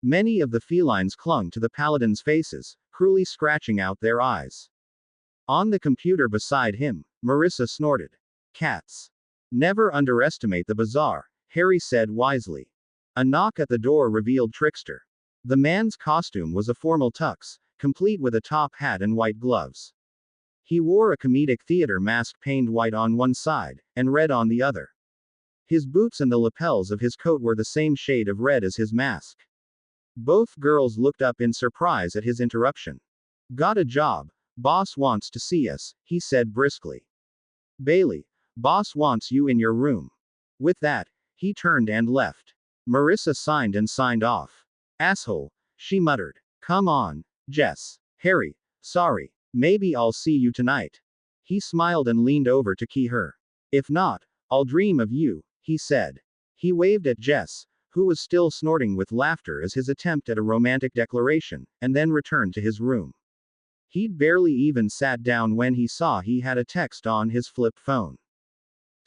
Many of the felines clung to the paladins' faces, cruelly scratching out their eyes. On the computer beside him, Marissa snorted. Cats. Never underestimate the bizarre, Harry said wisely. A knock at the door revealed Trickster. The man's costume was a formal tux, complete with a top hat and white gloves. He wore a comedic theater mask painted white on one side, and red on the other. His boots and the lapels of his coat were the same shade of red as his mask. Both girls looked up in surprise at his interruption. Got a job. Boss wants to see us, he said briskly. Bailey, boss wants you in your room. With that, he turned and left. Marissa signed and signed off. Asshole, she muttered. Come on, Jess. Harry, sorry, maybe I'll see you tonight. He smiled and leaned over to key her. If not, I'll dream of you, he said. He waved at Jess, who was still snorting with laughter as his attempt at a romantic declaration, and then returned to his room. He'd barely even sat down when he saw he had a text on his flip phone.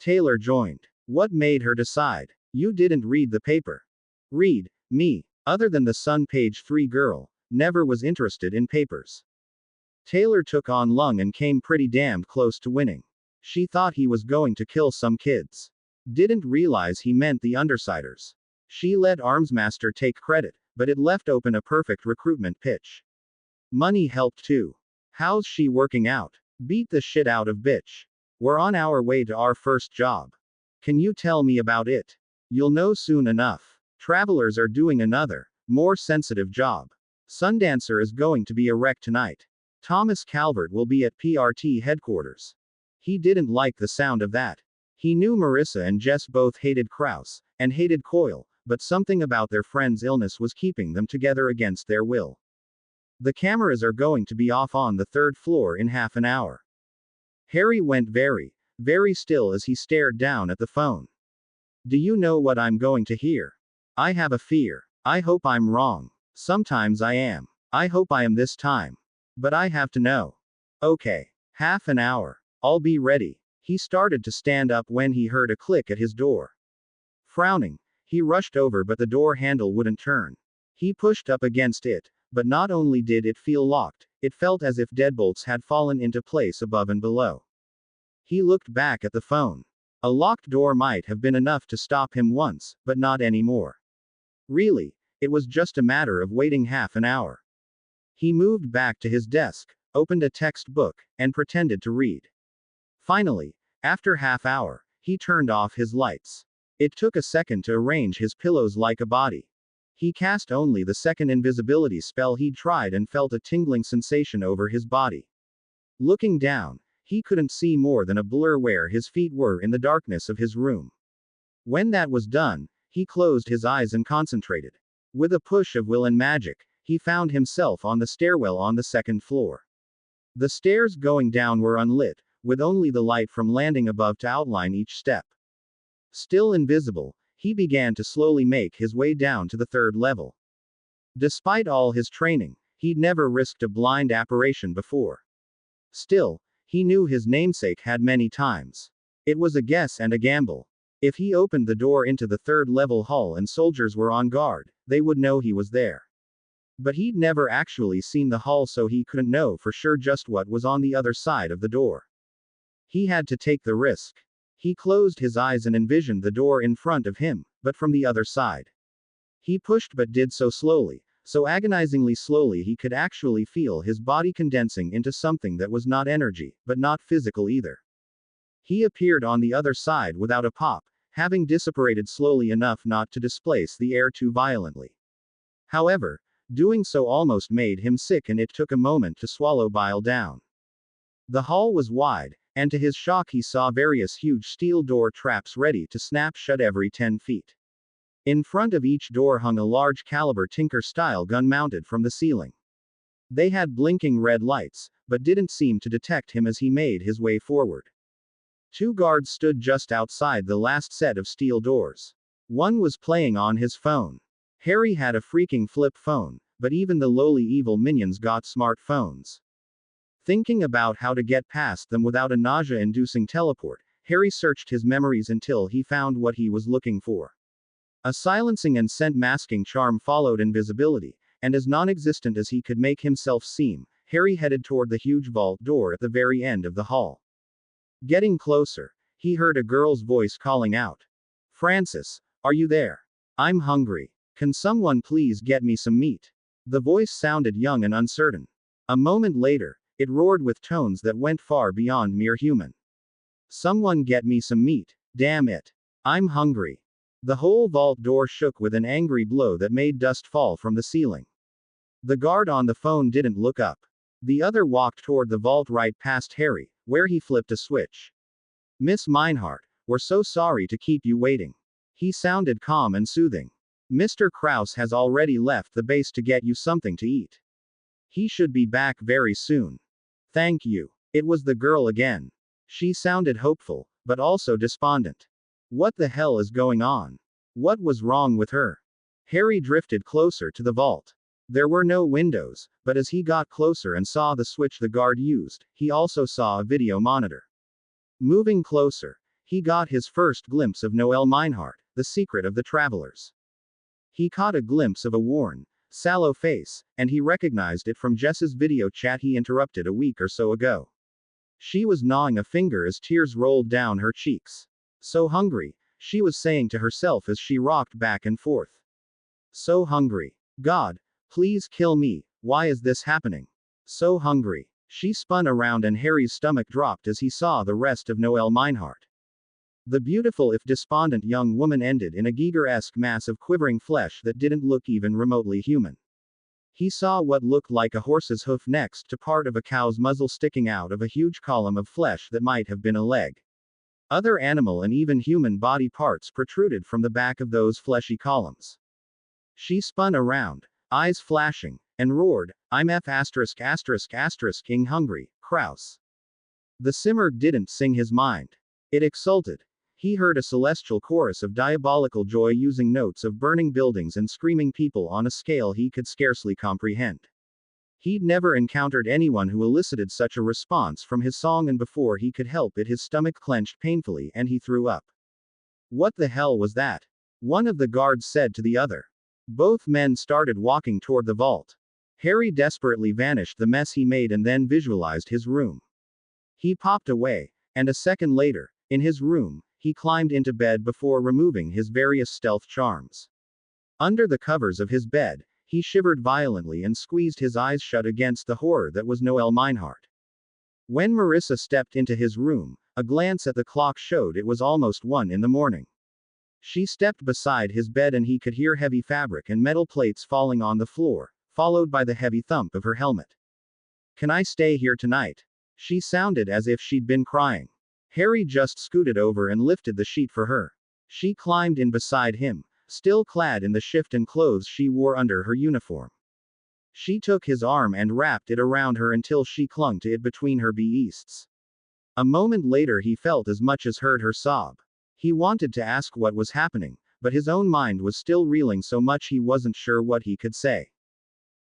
Taylor joined. What made her decide? You didn't read the paper. Read, me, other than the Sun page 3 girl, never was interested in papers. Taylor took on Lung and came pretty damned close to winning. She thought he was going to kill some kids. Didn't realize he meant the Undersiders. She let Armsmaster take credit, but it left open a perfect recruitment pitch. Money helped too. How's she working out? Beat the shit out of bitch. We're on our way to our first job. Can you tell me about it? You'll know soon enough. Travelers are doing another, more sensitive job. Sundancer is going to be a wreck tonight. Thomas Calvert will be at PRT headquarters. He didn't like the sound of that. He knew Marissa and Jess both hated Kraus, and hated Coyle, but something about their friend's illness was keeping them together against their will. The cameras are going to be off on the 3rd floor in half an hour. Harry went very, very still as he stared down at the phone. Do you know what I'm going to hear? I have a fear. I hope I'm wrong. Sometimes I am. I hope I am this time. But I have to know. Okay. Half an hour. I'll be ready. He started to stand up when he heard a click at his door. Frowning, he rushed over, but the door handle wouldn't turn. He pushed up against it, but not only did it feel locked, it felt as if deadbolts had fallen into place above and below. He looked back at the phone. A locked door might have been enough to stop him once, but not anymore. Really, it was just a matter of waiting half an hour. He moved back to his desk, opened a textbook, and pretended to read. Finally, after half hour, he turned off his lights. It took a second to arrange his pillows like a body. He cast only the second invisibility spell he'd tried and felt a tingling sensation over his body. Looking down, he couldn't see more than a blur where his feet were in the darkness of his room. When that was done, he closed his eyes and concentrated. With a push of will and magic, he found himself on the stairwell on the 2nd floor. The stairs going down were unlit, with only the light from landing above to outline each step. Still invisible, he began to slowly make his way down to the 3rd level. Despite all his training, he'd never risked a blind apparition before. Still, he knew his namesake had many times. It was a guess and a gamble. If he opened the door into the 3rd level hall and soldiers were on guard, they would know he was there. But he'd never actually seen the hall, so he couldn't know for sure just what was on the other side of the door. He had to take the risk. He closed his eyes and envisioned the door in front of him, but from the other side. He pushed but did so slowly, so agonizingly slowly he could actually feel his body condensing into something that was not energy, but not physical either. He appeared on the other side without a pop, having dissipated slowly enough not to displace the air too violently. However, doing so almost made him sick and it took a moment to swallow bile down. The hall was wide, and to his shock he saw various huge steel door traps ready to snap shut every 10 feet. In front of each door hung a large caliber Tinker-style gun mounted from the ceiling. They had blinking red lights, but didn't seem to detect him as he made his way forward. 2 guards stood just outside the last set of steel doors. One was playing on his phone. Harry had a freaking flip phone, but even the lowly evil minions got smartphones. Thinking about how to get past them without a nausea-inducing teleport, Harry searched his memories until he found what he was looking for. A silencing and scent masking charm followed invisibility, and as non-existent as he could make himself seem, Harry headed toward the huge vault door at the very end of the hall. Getting closer, he heard a girl's voice calling out. "Francis, are you there? I'm hungry. Can someone please get me some meat?" The voice sounded young and uncertain. A moment later, it roared with tones that went far beyond mere human. "Someone get me some meat, damn it. I'm hungry." The whole vault door shook with an angry blow that made dust fall from the ceiling. The guard on the phone didn't look up. The other walked toward the vault right past Harry, where he flipped a switch. "Miss Meinhardt, we're so sorry to keep you waiting." He sounded calm and soothing. "Mr. Kraus has already left the base to get you something to eat. He should be back very soon." "Thank you." It was the girl again. She sounded hopeful, but also despondent. What the hell is going on? What was wrong with her? Harry drifted closer to the vault. There were no windows, but as he got closer and saw the switch the guard used, he also saw a video monitor. Moving closer, he got his first glimpse of Noelle Meinhardt, the secret of the travelers. He caught a glimpse of a worn, sallow face, and he recognized it from Jess's video chat he interrupted a week or so ago. She was gnawing a finger as tears rolled down her cheeks. "So hungry," she was saying to herself as she rocked back and forth. "So hungry. God, please kill me, why is this happening? So hungry." She spun around and Harry's stomach dropped as he saw the rest of Noelle Meinhardt. The beautiful if despondent young woman ended in a Giger-esque mass of quivering flesh that didn't look even remotely human. He saw what looked like a horse's hoof next to part of a cow's muzzle sticking out of a huge column of flesh that might have been a leg. Other animal and even human body parts protruded from the back of those fleshy columns. She spun around, eyes flashing, and roared, "I'm F***ing hungry, Kraus." The Simurgh didn't sing his mind. It exulted. He heard a celestial chorus of diabolical joy using notes of burning buildings and screaming people on a scale he could scarcely comprehend. He'd never encountered anyone who elicited such a response from his song, and before he could help it his stomach clenched painfully and he threw up. "What the hell was that?" one of the guards said to the other. Both men started walking toward the vault. Harry desperately vanished the mess he made and then visualized his room. He popped away, and a second later, in his room, he climbed into bed before removing his various stealth charms. Under the covers of his bed, he shivered violently and squeezed his eyes shut against the horror that was Noelle Meinhardt. When Marissa stepped into his room, a glance at the clock showed it was almost 1 in the morning. She stepped beside his bed and he could hear heavy fabric and metal plates falling on the floor, followed by the heavy thump of her helmet. "Can I stay here tonight?" She sounded as if she'd been crying. Harry just scooted over and lifted the sheet for her. She climbed in beside him, still clad in the chiffon clothes she wore under her uniform. She took his arm and wrapped it around her until she clung to it between her beasts. A moment later he felt as much as heard her sob. He wanted to ask what was happening, but his own mind was still reeling so much he wasn't sure what he could say.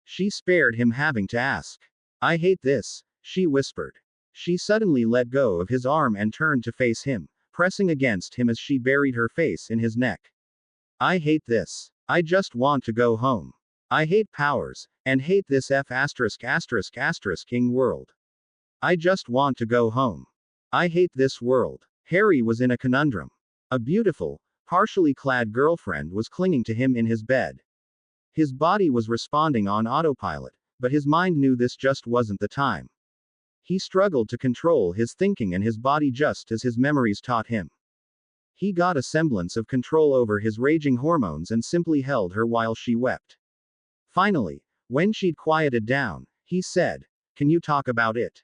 She spared him having to ask. "I hate this," she whispered. She suddenly let go of his arm and turned to face him, pressing against him as she buried her face in his neck. "I hate this. I just want to go home. I hate powers, and hate this king world. I just want to go home. I hate this world. Harry was in a conundrum. A beautiful, partially clad girlfriend was clinging to him in his bed. His body was responding on autopilot, but his mind knew this just wasn't the time. He struggled to control his thinking and his body just as his memories taught him. He got a semblance of control over his raging hormones and simply held her while she wept. Finally, when she'd quieted down, he said, "Can you talk about it?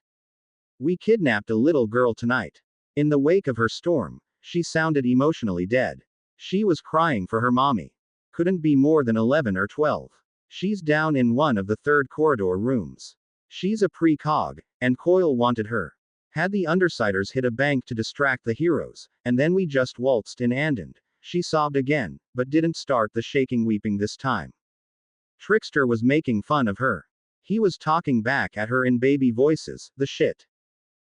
We kidnapped a little girl tonight." In the wake of her storm, she sounded emotionally dead. She was crying for her mommy. Couldn't be more than 11 or 12. She's down in one of the third corridor rooms. She's a precog, and Coil wanted her. Had the Undersiders hit a bank to distract the heroes, and then we just waltzed in and she sobbed again, but didn't start the shaking weeping this time. Trickster was making fun of her. He was talking back at her in baby voices, the shit.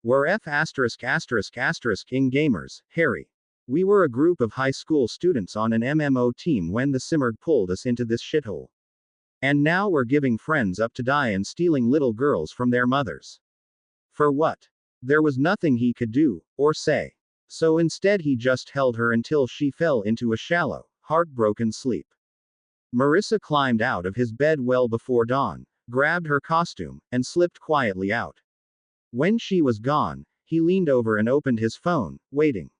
We're F*** in gamers, Harry. We were a group of high school students on an MMO team when the Simurgh pulled us into this shithole. And now we're giving friends up to die and stealing little girls from their mothers. For what? There was nothing he could do, or say. So instead he just held her until she fell into a shallow, heartbroken sleep. Marissa climbed out of his bed well before dawn, grabbed her costume, and slipped quietly out. When she was gone, he leaned over and opened his phone, waiting.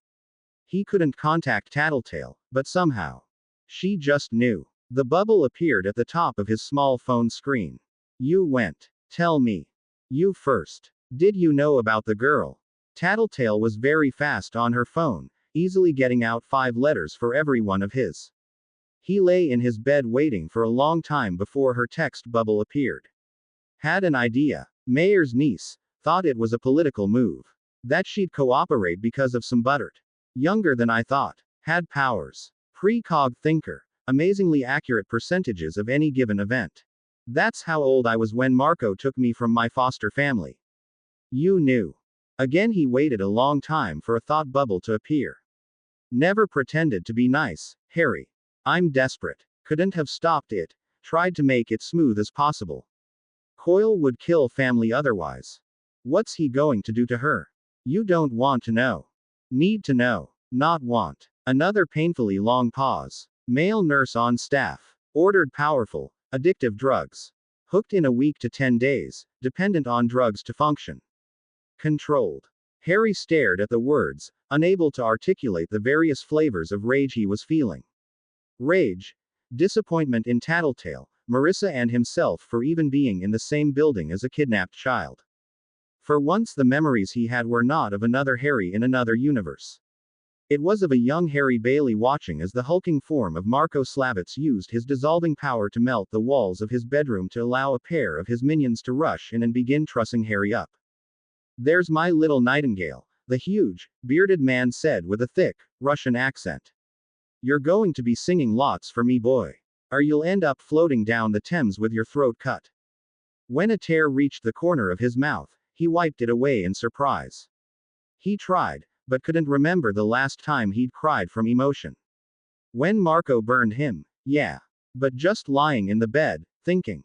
He couldn't contact Tattletale, but somehow. She just knew. The bubble appeared at the top of his small phone screen. You went. Tell me. You first. Did you know about the girl? Tattletale was very fast on her phone, easily getting out 5 letters for every one of his. He lay in his bed waiting for a long time before her text bubble appeared. Had an idea. Mayor's niece. Thought it was a political move. That she'd cooperate because of some buttert. Younger than I thought. Had powers. Precog thinker. Amazingly accurate percentages of any given event. That's how old I was when Marco took me from my foster family. You knew. Again he waited a long time for a thought bubble to appear. Never pretended to be nice, Harry. I'm desperate. Couldn't have stopped it. Tried to make it smooth as possible. Coil would kill family otherwise. What's he going to do to her? You don't want to know. Need to know. Not want. Another painfully long pause. Male nurse on staff. Ordered powerful, addictive drugs. Hooked in a week to 10 days, dependent on drugs to function. Controlled. Harry stared at the words, unable to articulate the various flavors of rage he was feeling. Rage. Disappointment in Tattletale, Marissa and himself for even being in the same building as a kidnapped child. For once the memories he had were not of another Harry in another universe. It was of a young Harry Bailey watching as the hulking form of Marco Slavitz used his dissolving power to melt the walls of his bedroom to allow a pair of his minions to rush in and begin trussing Harry up. There's my little nightingale, the huge, bearded man said with a thick, Russian accent. You're going to be singing lots for me, boy. Or you'll end up floating down the Thames with your throat cut. When a tear reached the corner of his mouth, he wiped it away in surprise. He tried, but couldn't remember the last time he'd cried from emotion. When Marco burned him, yeah. But just lying in the bed, thinking.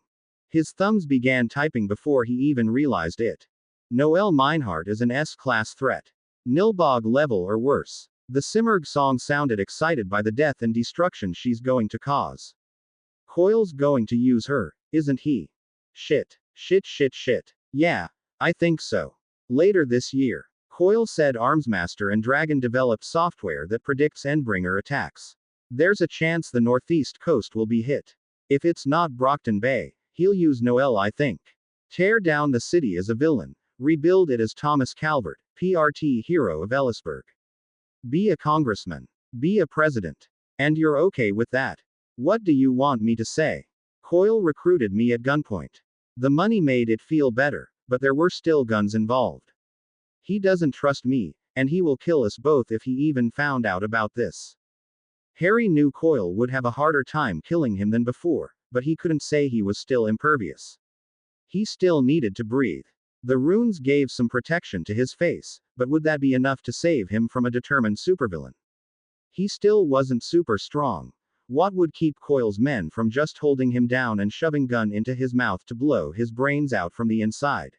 His thumbs began typing before he even realized it. Noelle Meinhardt is an S-class threat. Nilbog level or worse. The Simurgh song sounded excited by the death and destruction she's going to cause. Coil's going to use her, isn't he? Shit. Yeah, I think so. Later this year. Coil said Armsmaster and Dragon developed software that predicts Endbringer attacks. There's a chance the northeast coast will be hit. If it's not Brockton Bay, he'll use Noelle, I think. Tear down the city as a villain. Rebuild it as Thomas Calvert, PRT hero of Ellisburg. Be a congressman. Be a president. And you're okay with that? What do you want me to say? Coil recruited me at gunpoint. The money made it feel better, but there were still guns involved. He doesn't trust me, and he will kill us both if he even found out about this. Harry knew Coil would have a harder time killing him than before, but he couldn't say he was still impervious. He still needed to breathe. The runes gave some protection to his face, but would that be enough to save him from a determined supervillain? He still wasn't super strong. What would keep Coil's men from just holding him down and shoving gun into his mouth to blow his brains out from the inside?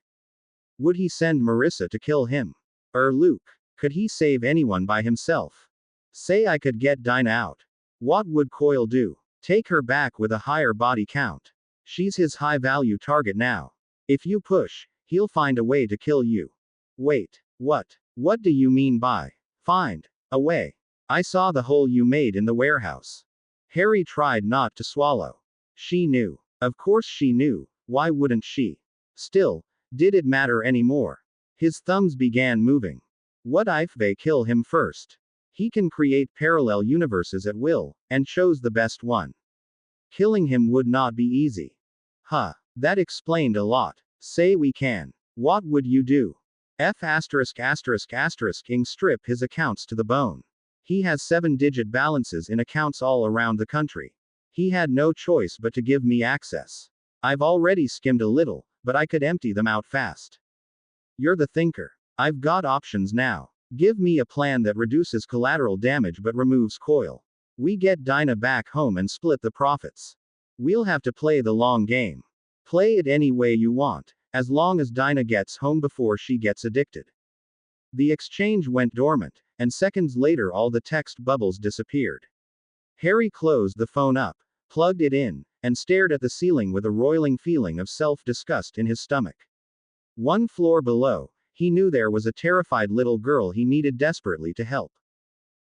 Would he send Marissa to kill him? Luke. Could he save anyone by himself? Say I could get Dinah out. What would Coyle do? Take her back with a higher body count. She's his high-value target now. If you push, he'll find a way to kill you. Wait, what? What do you mean by find a way? I saw the hole you made in the warehouse. Harry tried not to swallow. She knew. Of course she knew. Why wouldn't she? Still, did it matter anymore? His thumbs began moving. What if they kill him first? He can create parallel universes at will, and chose the best one. Killing him would not be easy. Huh. That explained a lot. Say we can. What would you do? Ing strip his accounts to the bone. He has 7-digit balances in accounts all around the country. He had no choice but to give me access. I've already skimmed a little, but I could empty them out fast. You're the thinker. I've got options now. Give me a plan that reduces collateral damage but removes Coyle. We get Dinah back home and split the profits. We'll have to play the long game. Play it any way you want, as long as Dinah gets home before she gets addicted. The exchange went dormant, and seconds later all the text bubbles disappeared. Harry closed the phone up, plugged it in, and stared at the ceiling with a roiling feeling of self-disgust in his stomach. One floor below, he knew there was a terrified little girl he needed desperately to help.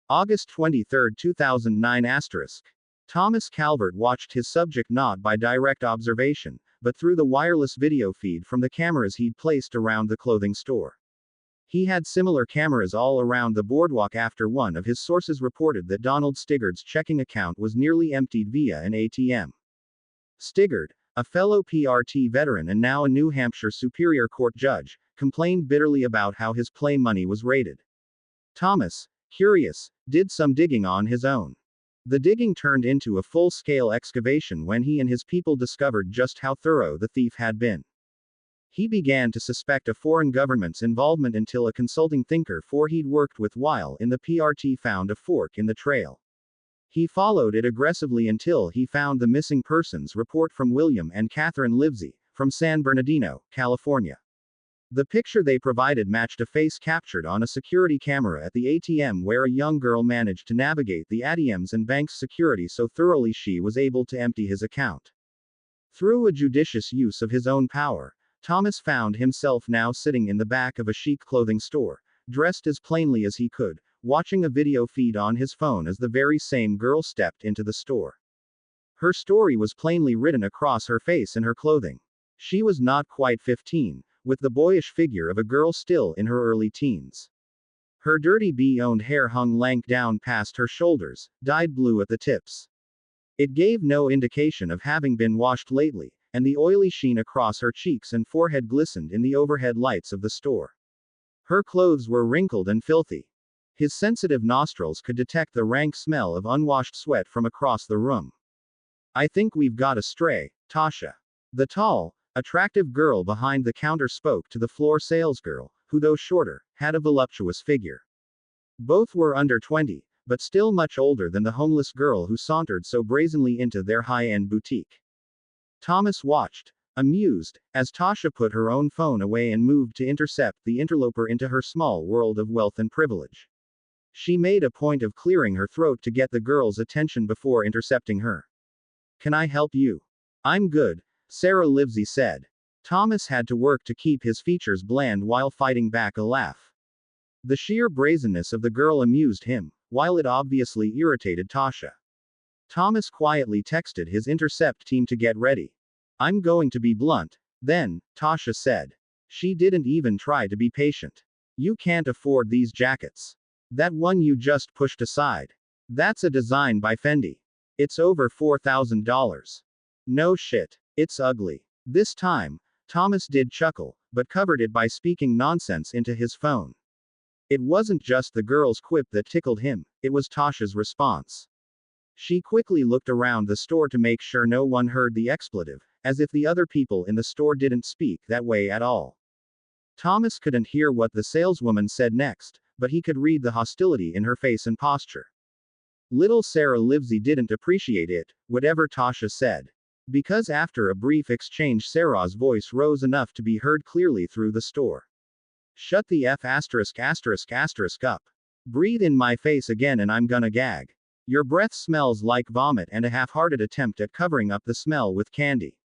August 23, 2009 *. Thomas Calvert watched his subject not by direct observation, but through the wireless video feed from the cameras he'd placed around the clothing store. He had similar cameras all around the boardwalk after one of his sources reported that Donald Stigard's checking account was nearly emptied via an ATM. Stigard, a fellow PRT veteran and now a New Hampshire Superior Court judge, complained bitterly about how his play money was raided. Thomas, curious, did some digging on his own. The digging turned into a full-scale excavation when he and his people discovered just how thorough the thief had been. He began to suspect a foreign government's involvement until a consulting thinker he'd worked with while in the PRT found a fork in the trail. He followed it aggressively until he found the missing persons report from William and Catherine Livesey, from San Bernardino, California. The picture they provided matched a face captured on a security camera at the ATM where a young girl managed to navigate the ATM's and bank's security so thoroughly she was able to empty his account. Through a judicious use of his own power, Thomas found himself now sitting in the back of a chic clothing store, dressed as plainly as he could, watching a video feed on his phone as the very same girl stepped into the store. Her story was plainly written across her face and her clothing. She was not quite 15, with the boyish figure of a girl still in her early teens. Her dirty bee-owned hair hung lank down past her shoulders, dyed blue at the tips. It gave no indication of having been washed lately, and the oily sheen across her cheeks and forehead glistened in the overhead lights of the store. Her clothes were wrinkled and filthy. His sensitive nostrils could detect the rank smell of unwashed sweat from across the room. I think we've got a stray, Tasha. The tall, attractive girl behind the counter spoke to the floor salesgirl, who though shorter, had a voluptuous figure. Both were under 20, but still much older than the homeless girl who sauntered so brazenly into their high-end boutique. Thomas watched, amused, as Tasha put her own phone away and moved to intercept the interloper into her small world of wealth and privilege. She made a point of clearing her throat to get the girl's attention before intercepting her. Can I help you? I'm good, Sarah Livesey said. Thomas had to work to keep his features bland while fighting back a laugh. The sheer brazenness of the girl amused him, while it obviously irritated Tasha. Thomas quietly texted his intercept team to get ready. I'm going to be blunt, then, Tasha said. She didn't even try to be patient. You can't afford these jackets. That one you just pushed aside. That's a design by Fendi. It's over $4,000. No shit. It's ugly. This time, Thomas did chuckle, but covered it by speaking nonsense into his phone. It wasn't just the girl's quip that tickled him, it was Tasha's response. She quickly looked around the store to make sure no one heard the expletive, as if the other people in the store didn't speak that way at all. Thomas couldn't hear what the saleswoman said next, but he could read the hostility in her face and posture. Little Sarah Livesey didn't appreciate it, whatever Tasha said. Because after a brief exchange Sarah's voice rose enough to be heard clearly through the store. Shut the F asterisk asterisk asterisk up. Breathe in my face again and I'm gonna gag. Your breath smells like vomit and a half-hearted attempt at covering up the smell with candy.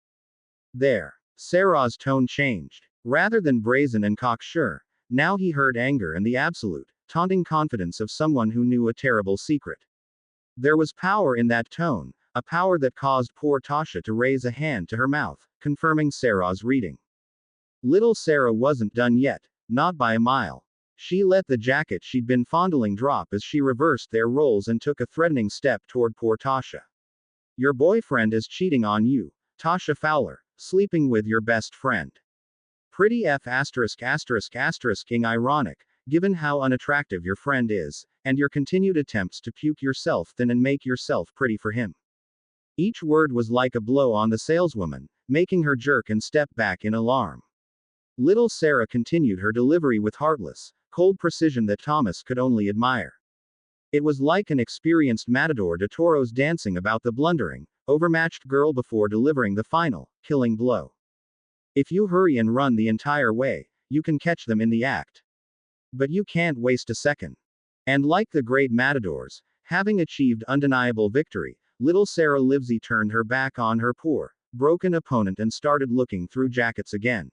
There. Sarah's tone changed. Rather than brazen and cocksure, now he heard anger and the absolute, taunting confidence of someone who knew a terrible secret. There was power in that tone, a power that caused poor Tasha to raise a hand to her mouth, confirming Sarah's reading. Little Sarah wasn't done yet, not by a mile. She let the jacket she'd been fondling drop as she reversed their roles and took a threatening step toward poor Tasha. Your boyfriend is cheating on you, Tasha Fowler, sleeping with your best friend. Pretty F asterisk asterisk asterisk-ing ironic, given how unattractive your friend is, and your continued attempts to puke yourself thin and make yourself pretty for him. Each word was like a blow on the saleswoman, making her jerk and step back in alarm. Little Sarah continued her delivery with heartless, cold precision that Thomas could only admire. It was like an experienced matador de toros dancing about the blundering, overmatched girl before delivering the final, killing blow. If you hurry and run the entire way, you can catch them in the act. But you can't waste a second. And like the great matadors, having achieved undeniable victory, little Sarah Livesey turned her back on her poor, broken opponent and started looking through jackets again.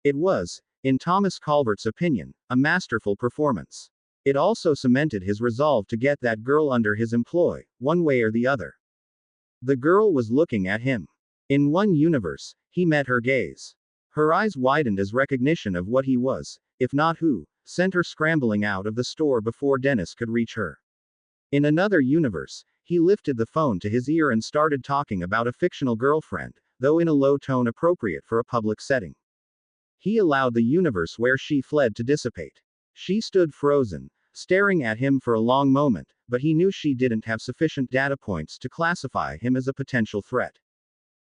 It was, in Thomas Calvert's opinion, a masterful performance. It also cemented his resolve to get that girl under his employ, one way or the other. The girl was looking at him. In one universe, he met her gaze. Her eyes widened as recognition of what he was, if not who, sent her scrambling out of the store before Dennis could reach her. In another universe, he lifted the phone to his ear and started talking about a fictional girlfriend, though in a low tone appropriate for a public setting. He allowed the universe where she fled to dissipate. She stood frozen, staring at him for a long moment, but he knew she didn't have sufficient data points to classify him as a potential threat.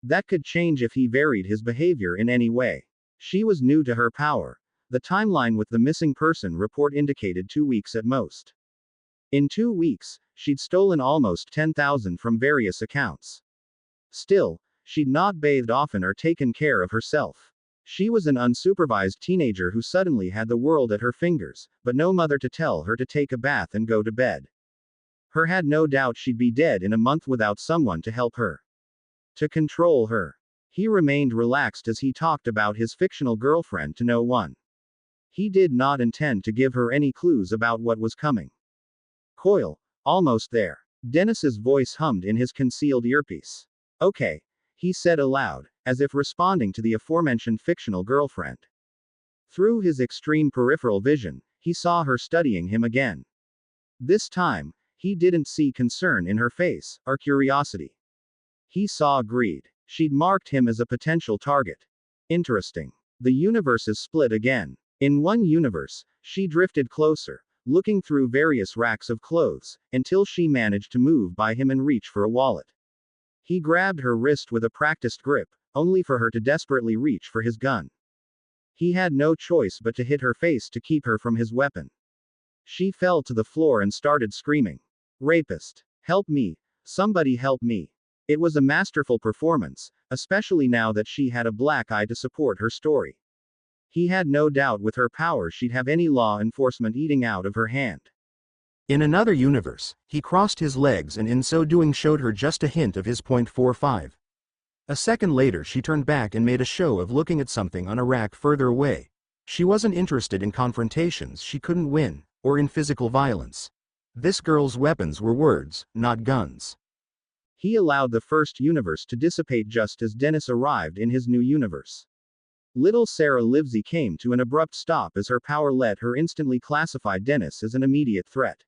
That could change if he varied his behavior in any way. She was new to her power. The timeline with the missing person report indicated 2 weeks at most. In 2 weeks, she'd stolen almost 10,000 from various accounts. Still, she'd not bathed often or taken care of herself. She was an unsupervised teenager who suddenly had the world at her fingers, but no mother to tell her to take a bath and go to bed. Her had no doubt she'd be dead in a month without someone to help her. To control her. He remained relaxed as he talked about his fictional girlfriend to no one. He did not intend to give her any clues about what was coming. Coil, almost there. Dennis's voice hummed in his concealed earpiece. Okay, he said aloud, as if responding to the aforementioned fictional girlfriend. Through his extreme peripheral vision, he saw her studying him again. This time, he didn't see concern in her face, or curiosity. He saw greed. She'd marked him as a potential target. Interesting. The universes split again. In one universe, she drifted closer, looking through various racks of clothes, until she managed to move by him and reach for a wallet. He grabbed her wrist with a practiced grip, only for her to desperately reach for his gun. He had no choice but to hit her face to keep her from his weapon. She fell to the floor and started screaming. Rapist! Help me! Somebody help me! It was a masterful performance, especially now that she had a black eye to support her story. He had no doubt with her power she'd have any law enforcement eating out of her hand. In another universe, he crossed his legs and in so doing showed her just a hint of his .45. A second later she turned back and made a show of looking at something on a rack further away. She wasn't interested in confrontations she couldn't win, or in physical violence. This girl's weapons were words, not guns. He allowed the first universe to dissipate just as Dennis arrived in his new universe. Little Sarah Livesey came to an abrupt stop as her power let her instantly classify Dennis as an immediate threat.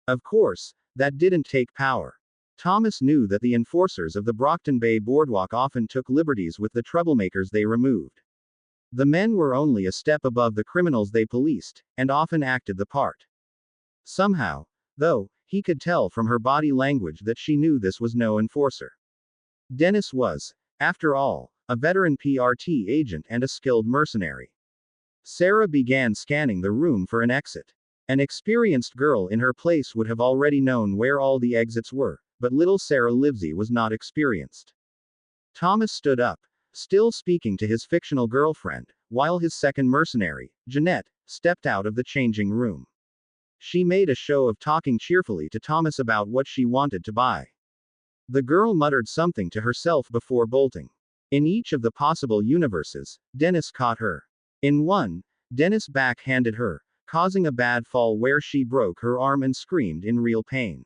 Of course, that didn't take power. Thomas knew that the enforcers of the Brockton Bay Boardwalk often took liberties with the troublemakers they removed. The men were only a step above the criminals they policed, and often acted the part. Somehow, though, he could tell from her body language that she knew this was no enforcer. Dennis was, after all, a veteran PRT agent and a skilled mercenary. Sarah began scanning the room for an exit. An experienced girl in her place would have already known where all the exits were, but little Sarah Livesey was not experienced. Thomas stood up, still speaking to his fictional girlfriend, while his second mercenary, Jeanette, stepped out of the changing room. She made a show of talking cheerfully to Thomas about what she wanted to buy. The girl muttered something to herself before bolting. In each of the possible universes, Dennis caught her. In one, Dennis backhanded her, causing a bad fall where she broke her arm and screamed in real pain.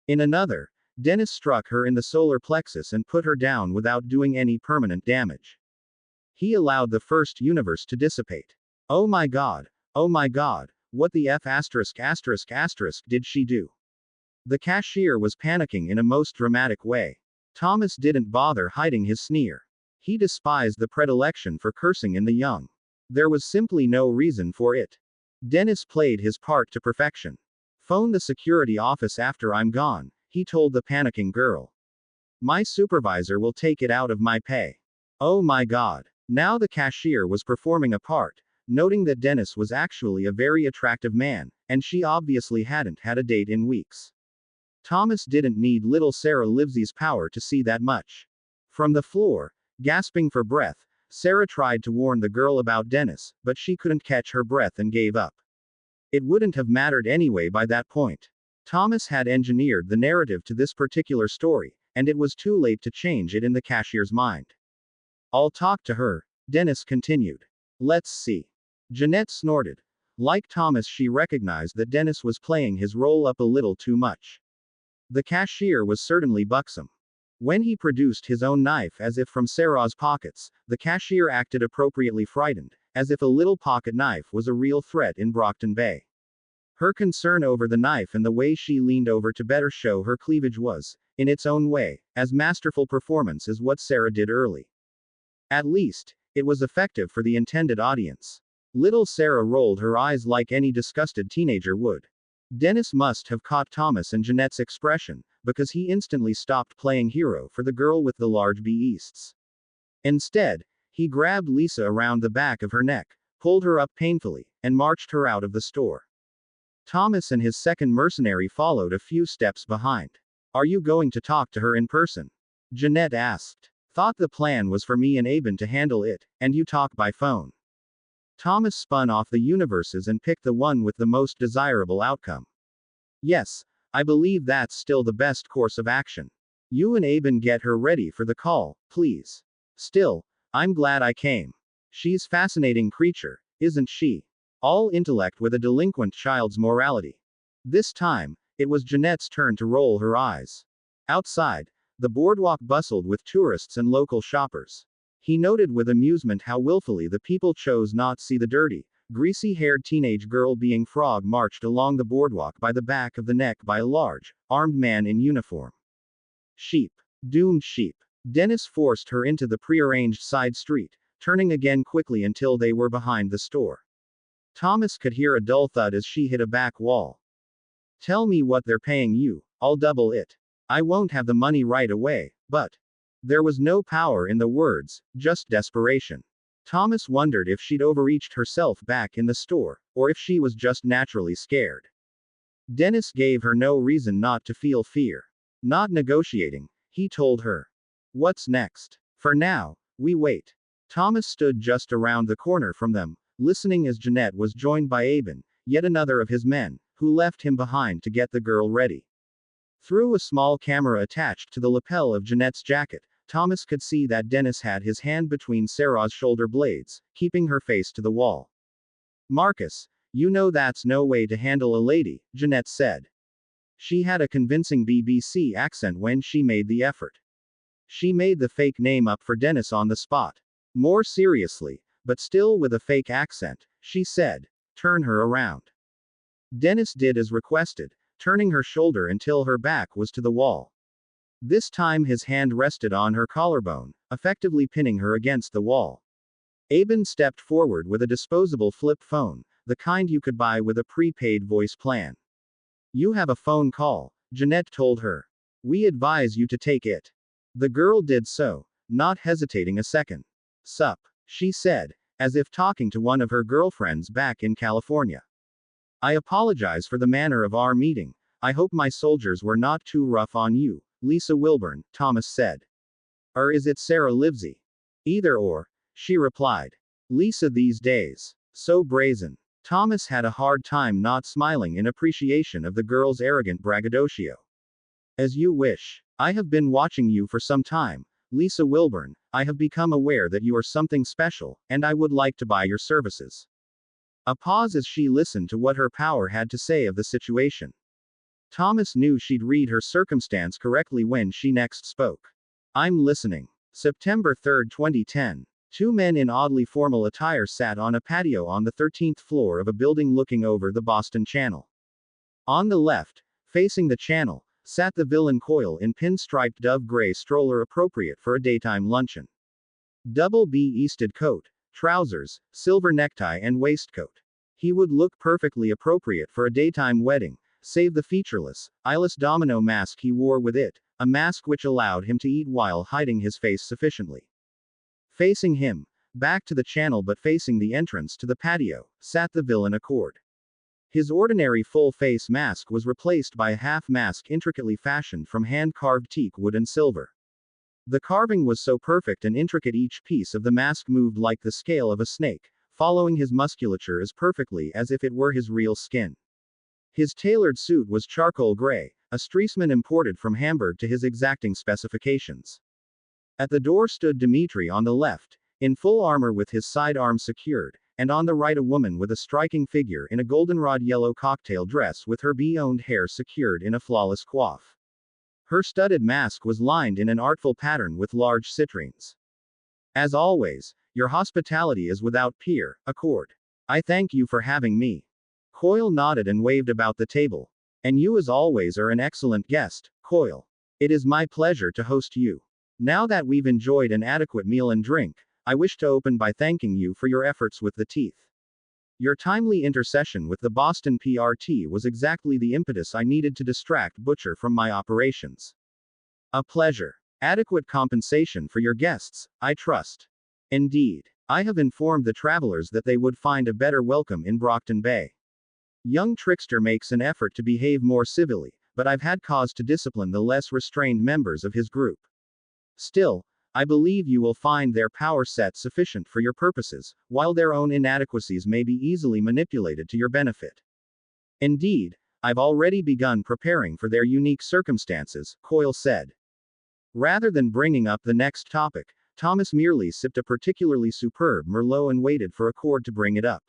In another, Dennis struck her in the solar plexus and put her down without doing any permanent damage. He allowed the first universe to dissipate. Oh my god, what the F did she do? The cashier was panicking in a most dramatic way. Thomas didn't bother hiding his sneer. He despised the predilection for cursing in the young. There was simply no reason for it. Dennis played his part to perfection. Phone the security office after I'm gone, he told the panicking girl. My supervisor will take it out of my pay. Oh my god. Now the cashier was performing a part, noting that Dennis was actually a very attractive man, and she obviously hadn't had a date in weeks. Thomas didn't need little Sarah Livesey's power to see that much. From the floor, gasping for breath, Sarah tried to warn the girl about Dennis, but she couldn't catch her breath and gave up. It wouldn't have mattered anyway by that point. Thomas had engineered the narrative to this particular story, and it was too late to change it in the cashier's mind. I'll talk to her, Dennis continued. Let's see. Jeanette snorted. Like Thomas, she recognized that Dennis was playing his role up a little too much. The cashier was certainly buxom. When he produced his own knife as if from Sarah's pockets, the cashier acted appropriately frightened, as if a little pocket knife was a real threat in Brockton Bay. Her concern over the knife and the way she leaned over to better show her cleavage was, in its own way, as masterful performance as what Sarah did early. At least, it was effective for the intended audience. Little Sarah rolled her eyes like any disgusted teenager would. Dennis must have caught Thomas and Jeanette's expression, because he instantly stopped playing hero for the girl with the large beasts. Instead, he grabbed Lisa around the back of her neck, pulled her up painfully, and marched her out of the store. Thomas and his second mercenary followed a few steps behind. Are you going to talk to her in person? Jeanette asked. Thought the plan was for me and Aben to handle it, and you talk by phone. Thomas spun off the universes and picked the one with the most desirable outcome. Yes, I believe that's still the best course of action. You and Aben get her ready for the call, please. Still, I'm glad I came. She's fascinating creature, isn't she? All intellect with a delinquent child's morality. This time, it was Jeanette's turn to roll her eyes. Outside, the boardwalk bustled with tourists and local shoppers. He noted with amusement how willfully the people chose not to see the dirty, greasy-haired teenage girl being frog marched along the boardwalk by the back of the neck by a large, armed man in uniform. Sheep. Doomed sheep. Dennis forced her into the prearranged side street, turning again quickly until they were behind the store. Thomas could hear a dull thud as she hit a back wall. Tell me what they're paying you, I'll double it. I won't have the money right away, but. There was no power in the words, just desperation. Thomas wondered if she'd overreached herself back in the store, or if she was just naturally scared. Dennis gave her no reason not to feel fear. Not negotiating, he told her. What's next? For now, we wait. Thomas stood just around the corner from them, listening as Jeanette was joined by Aben, yet another of his men, who left him behind to get the girl ready. Through a small camera attached to the lapel of Jeanette's jacket, Thomas could see that Dennis had his hand between Sarah's shoulder blades, keeping her face to the wall. Marcus, you know that's no way to handle a lady, Jeanette said. She had a convincing BBC accent when she made the effort. She made the fake name up for Dennis on the spot. More seriously, but still with a fake accent, she said, turn her around. Dennis did as requested, turning her shoulder until her back was to the wall. This time his hand rested on her collarbone, effectively pinning her against the wall. Aben stepped forward with a disposable flip phone, the kind you could buy with a prepaid voice plan. You have a phone call, Jeanette told her. We advise you to take it. The girl did so, not hesitating a second. Sup, she said, as if talking to one of her girlfriends back in California. I apologize for the manner of our meeting. I hope my soldiers were not too rough on you, Lisa Wilburn, Thomas said. Or is it Sarah Livesey? Either or, she replied. Lisa these days. So brazen. Thomas had a hard time not smiling in appreciation of the girl's arrogant braggadocio. As you wish. I have been watching you for some time, Lisa Wilburn. I have become aware that you are something special, and I would like to buy your services. A pause as she listened to what her power had to say of the situation. Thomas knew she'd read her circumstance correctly when she next spoke. I'm listening. September 3, 2010. Two men in oddly formal attire sat on a patio on the 13th floor of a building looking over the Boston Channel. On the left, facing the channel, sat the villain Coyle in pinstriped dove gray stroller appropriate for a daytime luncheon. Double B-easted coat, trousers, silver necktie and waistcoat. He would look perfectly appropriate for a daytime wedding, save the featureless, eyeless domino mask he wore with it, a mask which allowed him to eat while hiding his face sufficiently. Facing him, back to the channel but facing the entrance to the patio, sat the villain Accord. His ordinary full-face mask was replaced by a half-mask intricately fashioned from hand-carved teak wood and silver. The carving was so perfect and intricate each piece of the mask moved like the scale of a snake, following his musculature as perfectly as if it were his real skin. His tailored suit was charcoal gray, a Stresemann imported from Hamburg to his exacting specifications. At the door stood Dmitri on the left, in full armor with his sidearms secured, and on the right a woman with a striking figure in a goldenrod yellow cocktail dress with her bee-owned hair secured in a flawless coif. Her studded mask was lined in an artful pattern with large citrines. As always, your hospitality is without peer, Accord. I thank you for having me. Coyle nodded and waved about the table. And you as always are an excellent guest, Coyle. It is my pleasure to host you. Now that we've enjoyed an adequate meal and drink, I wish to open by thanking you for your efforts with the teeth. Your timely intercession with the Boston PRT was exactly the impetus I needed to distract Butcher from my operations. A pleasure. Adequate compensation for your guests, I trust. Indeed. I have informed the travelers that they would find a better welcome in Brockton Bay. Young Trickster makes an effort to behave more civilly, but I've had cause to discipline the less restrained members of his group. Still, I believe you will find their power set sufficient for your purposes, while their own inadequacies may be easily manipulated to your benefit. Indeed, I've already begun preparing for their unique circumstances, Coyle said. Rather than bringing up the next topic, Thomas merely sipped a particularly superb Merlot and waited for Accord to bring it up.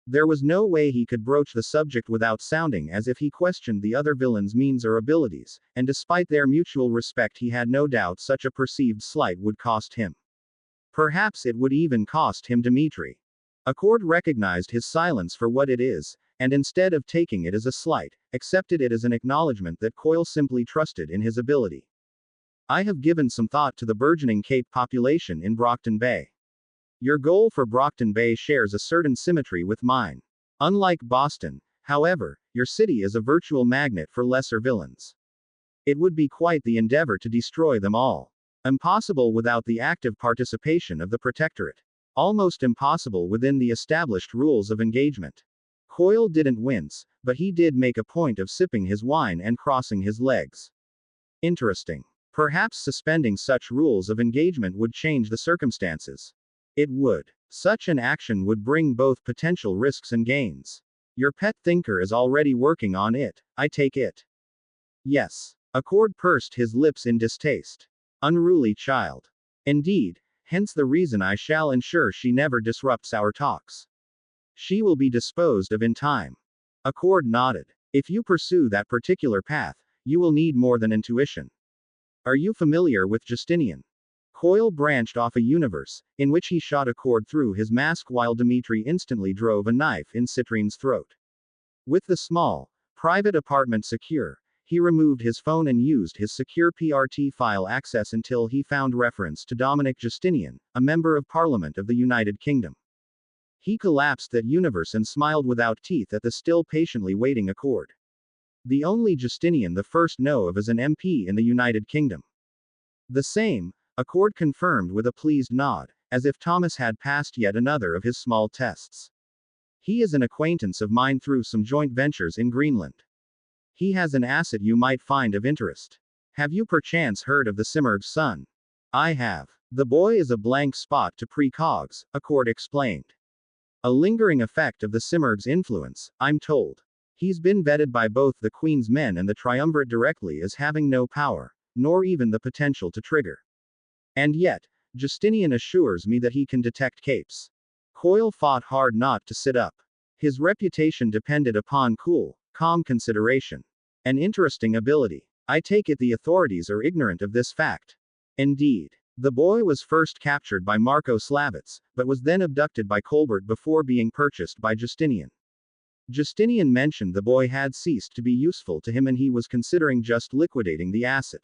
There was no way he could broach the subject without sounding as if he questioned the other villain's means or abilities, and despite their mutual respect he had no doubt such a perceived slight would cost him. Perhaps it would even cost him Dmitri. Accord recognized his silence for what it is, and instead of taking it as a slight, accepted it as an acknowledgement that Coyle simply trusted in his ability. I have given some thought to the burgeoning Cape population in Brockton Bay. Your goal for Brockton Bay shares a certain symmetry with mine. Unlike Boston, however, your city is a virtual magnet for lesser villains. It would be quite the endeavor to destroy them all. Impossible without the active participation of the Protectorate. Almost impossible within the established rules of engagement. Coyle didn't wince, but he did make a point of sipping his wine and crossing his legs. Interesting. Perhaps suspending such rules of engagement would change the circumstances. It would. Such an action would bring both potential risks and gains. Your pet thinker is already working on it, I take it. Yes. Accord pursed his lips in distaste. Unruly child. Indeed, hence the reason I shall ensure she never disrupts our talks. She will be disposed of in time. Accord nodded. If you pursue that particular path, you will need more than intuition. Are you familiar with Justinian? Coyle branched off a universe, in which he shot Accord through his mask while Dmitri instantly drove a knife in Citrine's throat. With the small, private apartment secure, he removed his phone and used his secure PRT file access until he found reference to Dominic Justinian, a member of Parliament of the United Kingdom. He collapsed that universe and smiled without teeth at the still patiently waiting Accord. The only Justinian the first know of as an MP in the United Kingdom. The same, Accord confirmed with a pleased nod, as if Thomas had passed yet another of his small tests. He is an acquaintance of mine through some joint ventures in Greenland. He has an asset you might find of interest. Have you perchance heard of the Simurgh's son? I have. The boy is a blank spot to precogs, Accord explained. A lingering effect of the Simurgh's influence, I'm told. He's been vetted by both the Queen's men and the Triumvirate directly as having no power, nor even the potential to trigger. And yet, Justinian assures me that he can detect capes. Coyle fought hard not to sit up. His reputation depended upon cool, calm consideration. An interesting ability. I take it the authorities are ignorant of this fact. Indeed. The boy was first captured by Marco Slavitz, but was then abducted by Colbert before being purchased by Justinian. Justinian mentioned the boy had ceased to be useful to him and he was considering just liquidating the asset.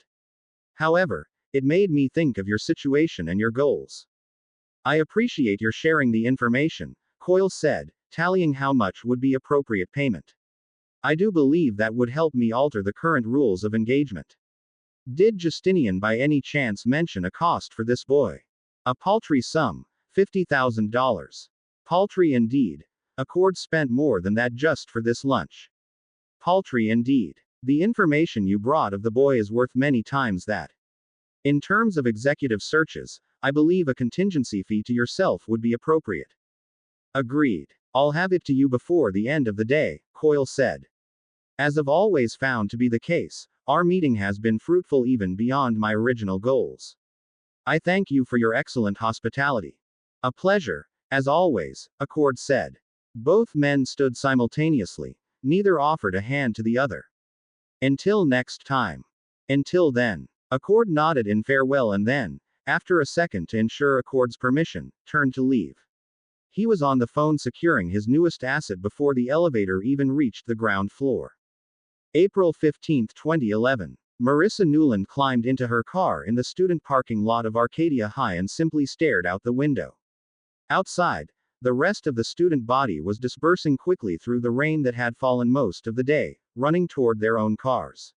However, it made me think of your situation and your goals. I appreciate your sharing the information, Coyle said, tallying how much would be appropriate payment. I do believe that would help me alter the current rules of engagement. Did Justinian by any chance mention a cost for this boy? A paltry sum, $50,000. Paltry indeed. Accord spent more than that just for this lunch. Paltry indeed. The information you brought of the boy is worth many times that. In terms of executive searches, I believe a contingency fee to yourself would be appropriate. Agreed. I'll have it to you before the end of the day, Coyle said. As I've always found to be the case, our meeting has been fruitful even beyond my original goals. I thank you for your excellent hospitality. A pleasure, as always, Accord said. Both men stood simultaneously, neither offered a hand to the other. Until next time. Until then. Accord nodded in farewell and then, after a second to ensure Accord's permission, turned to leave. He was on the phone securing his newest asset before the elevator even reached the ground floor. April 15, 2011. Marissa Newland climbed into her car in the student parking lot of Arcadia High and simply stared out the window. Outside, the rest of the student body was dispersing quickly through the rain that had fallen most of the day, running toward their own cars.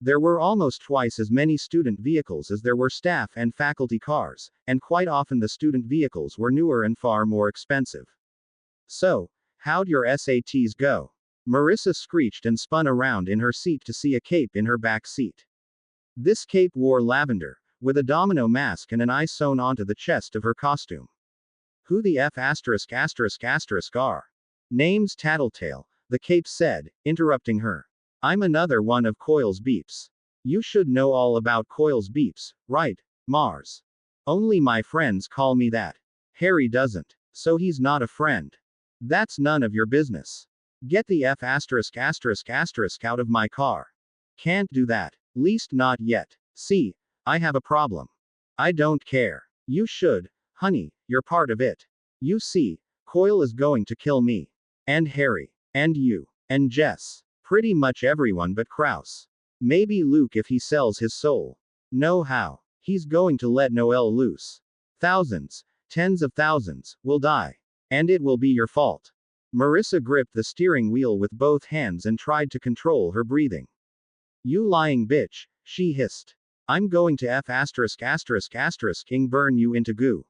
There were almost twice as many student vehicles as there were staff and faculty cars, and quite often the student vehicles were newer and far more expensive. So, how'd your SATs go? Marissa screeched and spun around in her seat to see a cape in her back seat. This cape wore lavender, with a domino mask and an eye sewn onto the chest of her costume. Who the F*** are? Name's Tattletale, the cape said, interrupting her. I'm another one of Coyle's beeps. You should know all about Coyle's beeps, right, Mars? Only my friends call me that. Harry doesn't. So he's not a friend. That's none of your business. Get the F*** out of my car. Can't do that. Least not yet. See, I have a problem. I don't care. You should. Honey, you're part of it. You see, Coyle is going to kill me. And Harry. And you. And Jess. Pretty much everyone but Kraus. Maybe Luke if he sells his soul. Know how. He's going to let Noelle loose. Thousands, tens of thousands, will die. And it will be your fault. Marissa gripped the steering wheel with both hands and tried to control her breathing. You lying bitch, she hissed. I'm going to burn you into goo.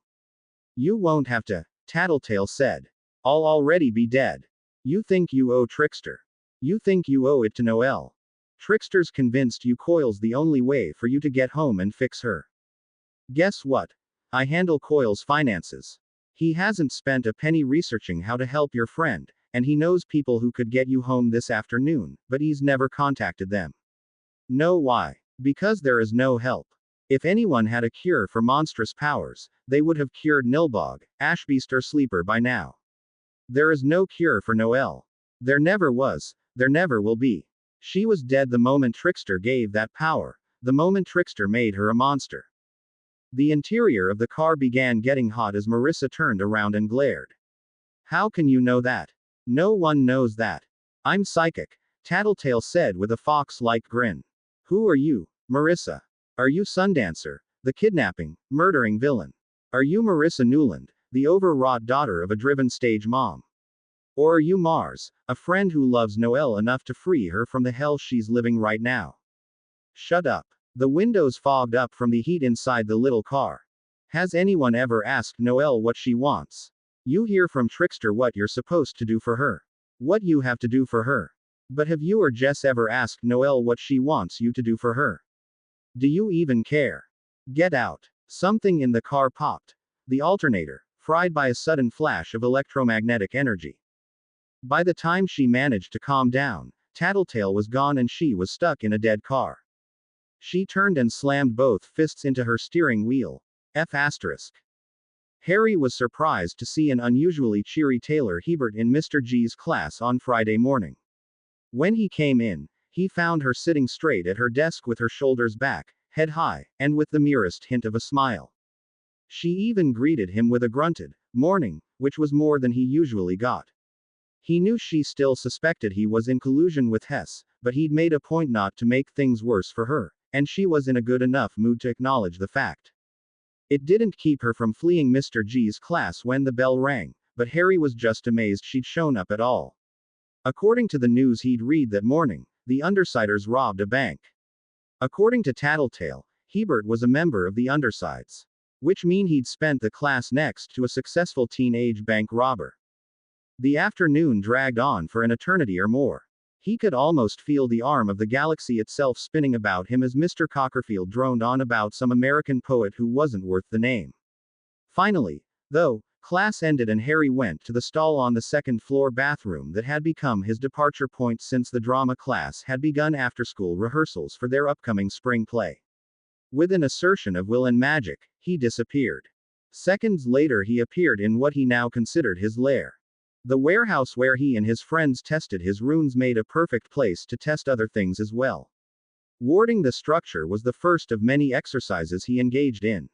You won't have to, Tattletale said. I'll already be dead. You think you owe Trickster. You think you owe it to Noelle. Trickster's convinced you Coyle's the only way for you to get home and fix her. Guess what? I handle Coyle's finances. He hasn't spent a penny researching how to help your friend, and he knows people who could get you home this afternoon, but he's never contacted them. Know why? Because there is no help. If anyone had a cure for monstrous powers, they would have cured Nilbog, Ashbeast or Sleeper by now. There is no cure for Noelle. There never was, there never will be. She was dead the moment Trickster gave that power, the moment Trickster made her a monster. The interior of the car began getting hot as Marissa turned around and glared. How can you know that? No one knows that. I'm psychic, Tattletale said with a fox-like grin. Who are you, Marissa? Are you Sundancer, the kidnapping, murdering villain? Are you Marissa Newland, the overwrought daughter of a driven stage mom? Or are you Mars, a friend who loves Noelle enough to free her from the hell she's living right now? Shut up. The windows fogged up from the heat inside the little car. Has anyone ever asked Noelle what she wants? You hear from Trickster what you're supposed to do for her. What you have to do for her. But have you or Jess ever asked Noelle what she wants you to do for her? Do you even care? Get out. Something in the car popped. The alternator, fried by a sudden flash of electromagnetic energy. By the time she managed to calm down, Tattletale was gone and she was stuck in a dead car. She turned and slammed both fists into her steering wheel. F***. Harry was surprised to see an unusually cheery Taylor Hebert in Mr. G's class on Friday morning. When he came in, he found her sitting straight at her desk with her shoulders back, head high, and with the merest hint of a smile. She even greeted him with a grunted, "Morning," which was more than he usually got. He knew she still suspected he was in collusion with Hess, but he'd made a point not to make things worse for her, and she was in a good enough mood to acknowledge the fact. It didn't keep her from fleeing Mr. G's class when the bell rang, but Harry was just amazed she'd shown up at all. According to the news he'd read that morning, the Undersiders robbed a bank. According to Tattletale, Hebert was a member of the Undersides. Which mean he'd spent the class next to a successful teenage bank robber. The afternoon dragged on for an eternity or more. He could almost feel the arm of the galaxy itself spinning about him as Mr. Cockerfield droned on about some American poet who wasn't worth the name. Finally, though, class ended and Harry went to the stall on the second-floor bathroom that had become his departure point since the drama class had begun after-school rehearsals for their upcoming spring play. With an assertion of will and magic, he disappeared. Seconds later he appeared in what he now considered his lair. The warehouse where he and his friends tested his runes made a perfect place to test other things as well. Warding the structure was the first of many exercises he engaged in.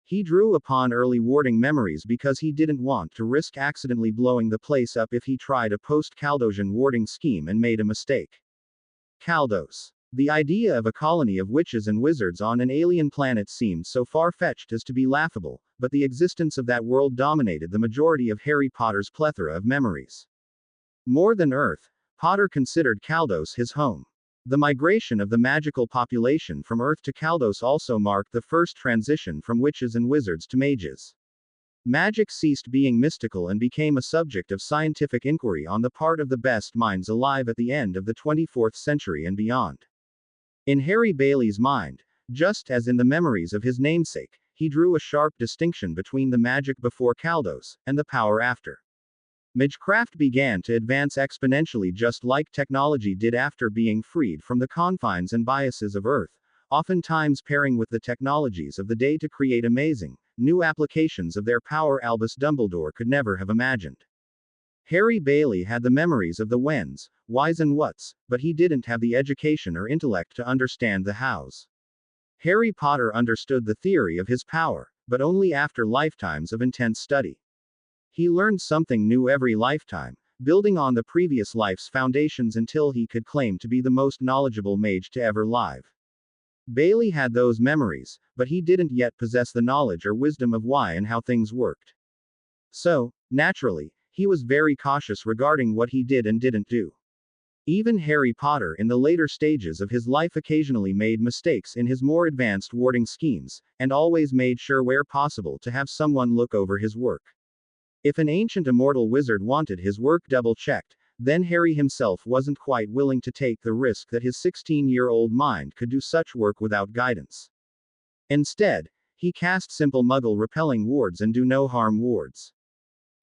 He drew upon early warding memories because he didn't want to risk accidentally blowing the place up if he tried a post-Caldosian warding scheme and made a mistake. Caldos. The idea of a colony of witches and wizards on an alien planet seemed so far-fetched as to be laughable, but the existence of that world dominated the majority of Harry Potter's plethora of memories. More than Earth, Potter considered Caldos his home. The migration of the magical population from Earth to Caldos also marked the first transition from witches and wizards to mages. Magic ceased being mystical and became a subject of scientific inquiry on the part of the best minds alive at the end of the 24th century and beyond. In Harry Bailey's mind, just as in the memories of his namesake, he drew a sharp distinction between the magic before Caldos and the power after. Magecraft began to advance exponentially just like technology did after being freed from the confines and biases of Earth, oftentimes pairing with the technologies of the day to create amazing, new applications of their power Albus Dumbledore could never have imagined. Harry Bailey had the memories of the whens, whys and whats, but he didn't have the education or intellect to understand the hows. Harry Potter understood the theory of his power, but only after lifetimes of intense study. He learned something new every lifetime, building on the previous life's foundations until he could claim to be the most knowledgeable mage to ever live. Bailey had those memories, but he didn't yet possess the knowledge or wisdom of why and how things worked. So, naturally, he was very cautious regarding what he did and didn't do. Even Harry Potter in the later stages of his life occasionally made mistakes in his more advanced warding schemes, and always made sure where possible to have someone look over his work. If an ancient immortal wizard wanted his work double-checked, then Harry himself wasn't quite willing to take the risk that his 16-year-old mind could do such work without guidance. Instead, he cast simple muggle-repelling wards and do-no-harm wards.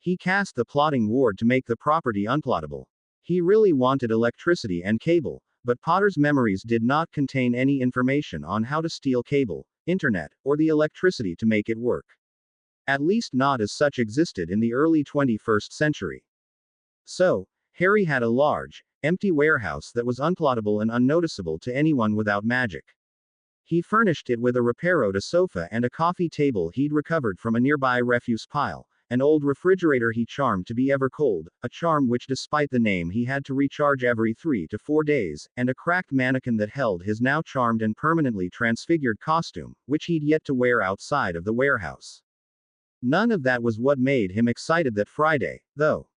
He cast the plotting ward to make the property unplottable. He really wanted electricity and cable, but Potter's memories did not contain any information on how to steal cable, internet, or the electricity to make it work. At least not as such existed in the early 21st century. So, Harry had a large, empty warehouse that was unplottable and unnoticeable to anyone without magic. He furnished it with a reparo, a sofa and a coffee table he'd recovered from a nearby refuse pile, an old refrigerator he charmed to be ever cold, a charm which despite the name he had to recharge every 3 to 4 days, and a cracked mannequin that held his now charmed and permanently transfigured costume, which he'd yet to wear outside of the warehouse. None of that was what made him excited that Friday, though.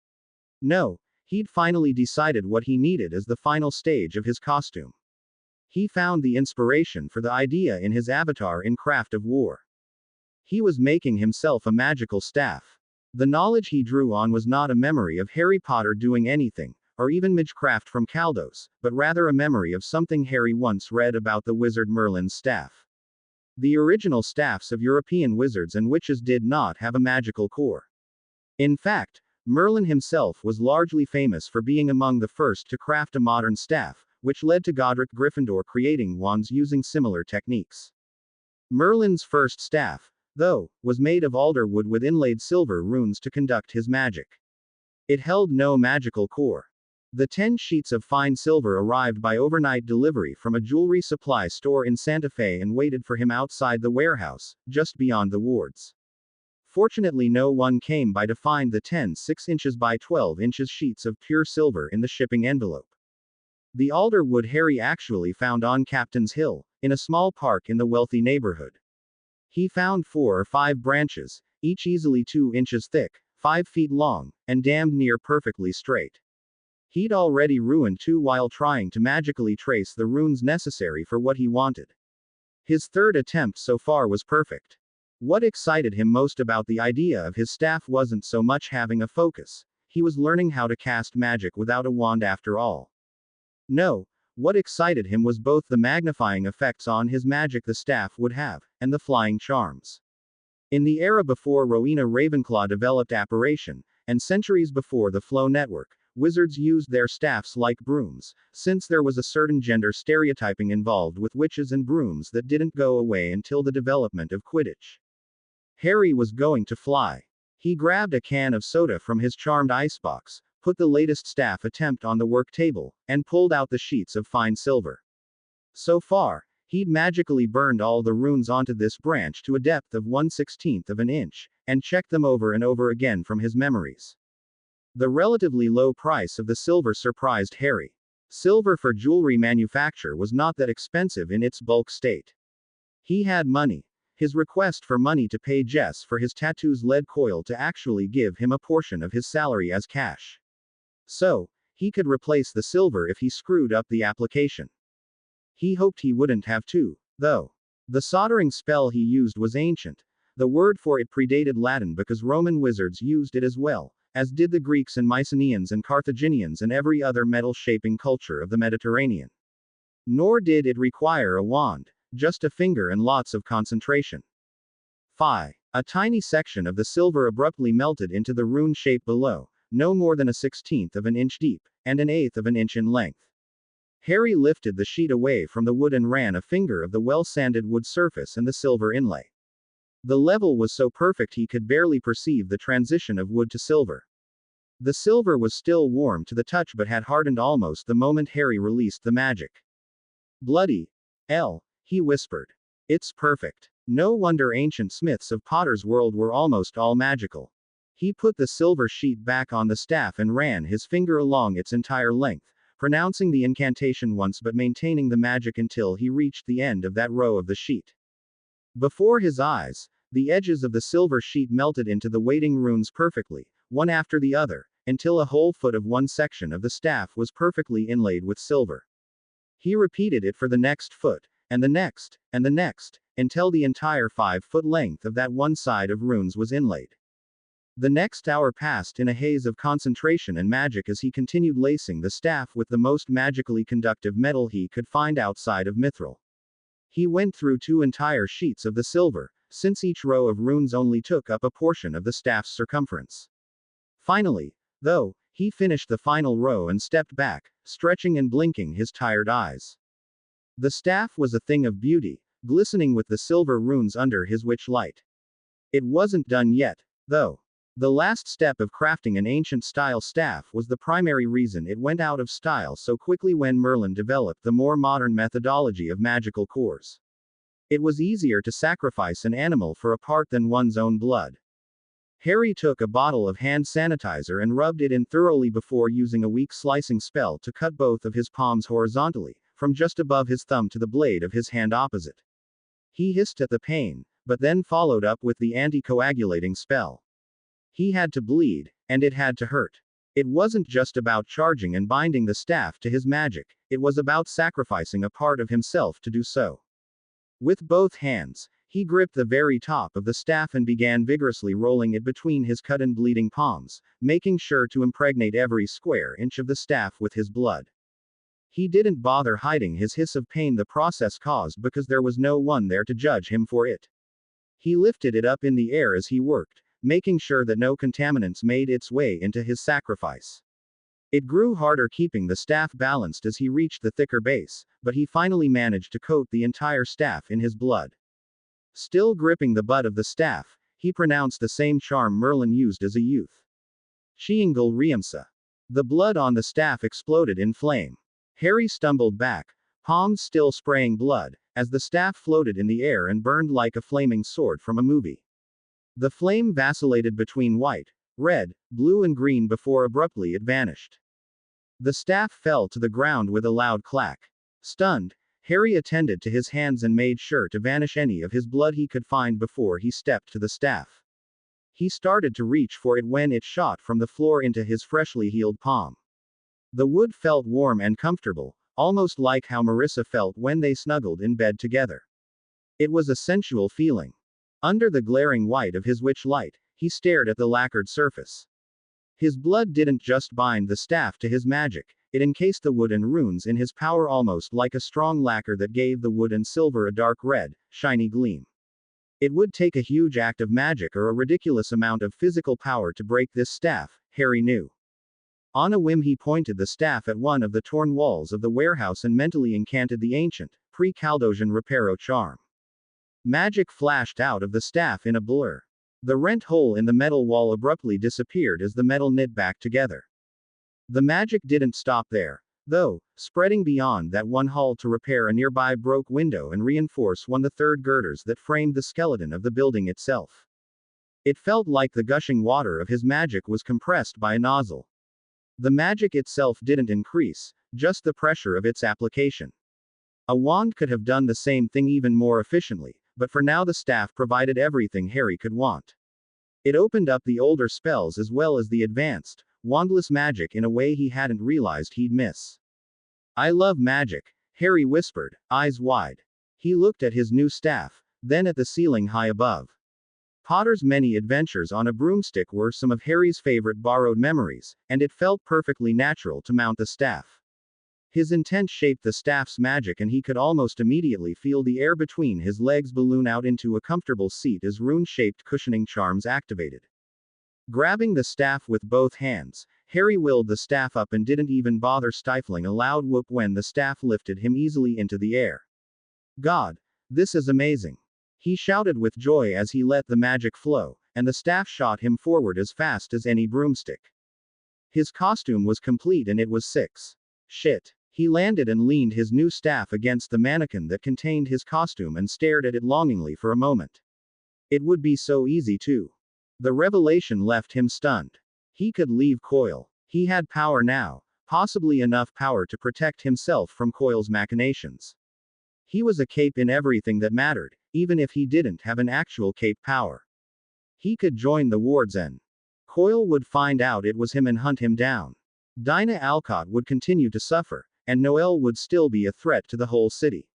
No, he'd finally decided what he needed as the final stage of his costume. He found the inspiration for the idea in his avatar in Craft of War. He was making himself a magical staff. The knowledge he drew on was not a memory of Harry Potter doing anything, or even Magecraft from Caldos, but rather a memory of something Harry once read about the wizard Merlin's staff. The original staffs of European wizards and witches did not have a magical core. In fact, Merlin himself was largely famous for being among the first to craft a modern staff, which led to Godric Gryffindor creating wands using similar techniques. Merlin's first staff, though, was made of alder wood with inlaid silver runes to conduct his magic. It held no magical core. The 10 sheets of fine silver arrived by overnight delivery from a jewelry supply store in Santa Fe and waited for him outside the warehouse, just beyond the wards. Fortunately, no one came by to find the 10 6 inches by 12 inches sheets of pure silver in the shipping envelope. The alder wood Harry actually found on Captain's Hill, in a small park in the wealthy neighborhood. He found 4 or 5 branches, each easily 2 inches thick, 5 feet long, and damned near perfectly straight. He'd already ruined 2 while trying to magically trace the runes necessary for what he wanted. His third attempt so far was perfect. What excited him most about the idea of his staff wasn't so much having a focus, he was learning how to cast magic without a wand after all. No, what excited him was both the magnifying effects on his magic the staff would have, and the flying charms. In the era before Rowena Ravenclaw developed apparition, and centuries before the Flow network, wizards used their staffs like brooms, since there was a certain gender stereotyping involved with witches and brooms that didn't go away until the development of Quidditch. Harry was going to fly. He grabbed a can of soda from his charmed icebox, put the latest staff attempt on the work table, and pulled out the sheets of fine silver. So far, he'd magically burned all the runes onto this branch to a depth of 1/16 of an inch, and checked them over and over again from his memories. The relatively low price of the silver surprised Harry. Silver for jewelry manufacture was not that expensive in its bulk state. He had money. His request for money to pay Jess for his tattoos led Coyle to actually give him a portion of his salary as cash. So, he could replace the silver if he screwed up the application. He hoped he wouldn't have to, though. The soldering spell he used was ancient. The word for it predated Latin because Roman wizards used it as well, as did the Greeks and Mycenaeans and Carthaginians and every other metal-shaping culture of the Mediterranean. Nor did it require a wand, just a finger and lots of concentration. Phi. A tiny section of the silver abruptly melted into the rune shape below, no more than a 1/16 of an inch deep, and an 1/8 of an inch in length. Harry lifted the sheet away from the wood and ran a finger of the well-sanded wood surface and the silver inlay. The level was so perfect he could barely perceive the transition of wood to silver. The silver was still warm to the touch but had hardened almost the moment Harry released the magic. Bloody hell, he whispered. It's perfect. No wonder ancient smiths of Potter's world were almost all magical. He put the silver sheet back on the staff and ran his finger along its entire length, pronouncing the incantation once but maintaining the magic until he reached the end of that row of the sheet. Before his eyes, the edges of the silver sheet melted into the waiting runes perfectly, one after the other, until a whole foot of one section of the staff was perfectly inlaid with silver. He repeated it for the next foot, and the next, until the entire 5-foot length of that one side of runes was inlaid. The next hour passed in a haze of concentration and magic as he continued lacing the staff with the most magically conductive metal he could find outside of mithril. He went through 2 entire sheets of the silver, since each row of runes only took up a portion of the staff's circumference. Finally, though, he finished the final row and stepped back, stretching and blinking his tired eyes. The staff was a thing of beauty, glistening with the silver runes under his witch light. It wasn't done yet, though. The last step of crafting an ancient-style staff was the primary reason it went out of style so quickly when Merlin developed the more modern methodology of magical cores. It was easier to sacrifice an animal for a part than one's own blood. Harry took a bottle of hand sanitizer and rubbed it in thoroughly before using a weak slicing spell to cut both of his palms horizontally, from just above his thumb to the blade of his hand opposite. He hissed at the pain, but then followed up with the anti-coagulating spell. He had to bleed, and it had to hurt. It wasn't just about charging and binding the staff to his magic, it was about sacrificing a part of himself to do so. With both hands, he gripped the very top of the staff and began vigorously rolling it between his cut and bleeding palms, making sure to impregnate every square inch of the staff with his blood. He didn't bother hiding his hiss of pain the process caused because there was no one there to judge him for it. He lifted it up in the air as he worked, making sure that no contaminants made its way into his sacrifice. It grew harder keeping the staff balanced as he reached the thicker base, but he finally managed to coat the entire staff in his blood. Still gripping the butt of the staff, he pronounced the same charm Merlin used as a youth. Chiingal Riamsa. The blood on the staff exploded in flame. Harry stumbled back, palms still spraying blood, as the staff floated in the air and burned like a flaming sword from a movie. The flame vacillated between white, red, blue and green before abruptly it vanished. The staff fell to the ground with a loud clack. Stunned, Harry attended to his hands and made sure to vanish any of his blood he could find before he stepped to the staff. He started to reach for it when it shot from the floor into his freshly healed palm. The wood felt warm and comfortable, almost like how Marissa felt when they snuggled in bed together. It was a sensual feeling. Under the glaring white of his witch light, he stared at the lacquered surface. His blood didn't just bind the staff to his magic, it encased the wood and runes in his power almost like a strong lacquer that gave the wood and silver a dark red, shiny gleam. It would take a huge act of magic or a ridiculous amount of physical power to break this staff, Harry knew. On a whim he pointed the staff at one of the torn walls of the warehouse and mentally incanted the ancient, pre-Caldosian Reparo charm. Magic flashed out of the staff in a blur. The rent hole in the metal wall abruptly disappeared as the metal knit back together. The magic didn't stop there, though, spreading beyond that one hall to repair a nearby broke window and reinforce one of the third girders that framed the skeleton of the building itself. It felt like the gushing water of his magic was compressed by a nozzle. The magic itself didn't increase, just the pressure of its application. A wand could have done the same thing even more efficiently, but for now the staff provided everything Harry could want. It opened up the older spells as well as the advanced, wandless magic in a way he hadn't realized he'd miss. I love magic, Harry whispered, eyes wide. He looked at his new staff, then at the ceiling high above. Potter's many adventures on a broomstick were some of Harry's favorite borrowed memories, and it felt perfectly natural to mount the staff. His intent shaped the staff's magic and he could almost immediately feel the air between his legs balloon out into a comfortable seat as rune-shaped cushioning charms activated. Grabbing the staff with both hands, Harry willed the staff up and didn't even bother stifling a loud whoop when the staff lifted him easily into the air. God! This is amazing! He shouted with joy as he let the magic flow, and the staff shot him forward as fast as any broomstick. His costume was complete and it was 6. Shit. He landed and leaned his new staff against the mannequin that contained his costume and stared at it longingly for a moment. It would be so easy too. The revelation left him stunned. He could leave Coil. He had power now, possibly enough power to protect himself from Coil's machinations. He was a cape in everything that mattered, even if he didn't have an actual cape power. He could join the wards and Coil would find out it was him and hunt him down. Dinah Alcott would continue to suffer, and Noelle would still be a threat to the whole city.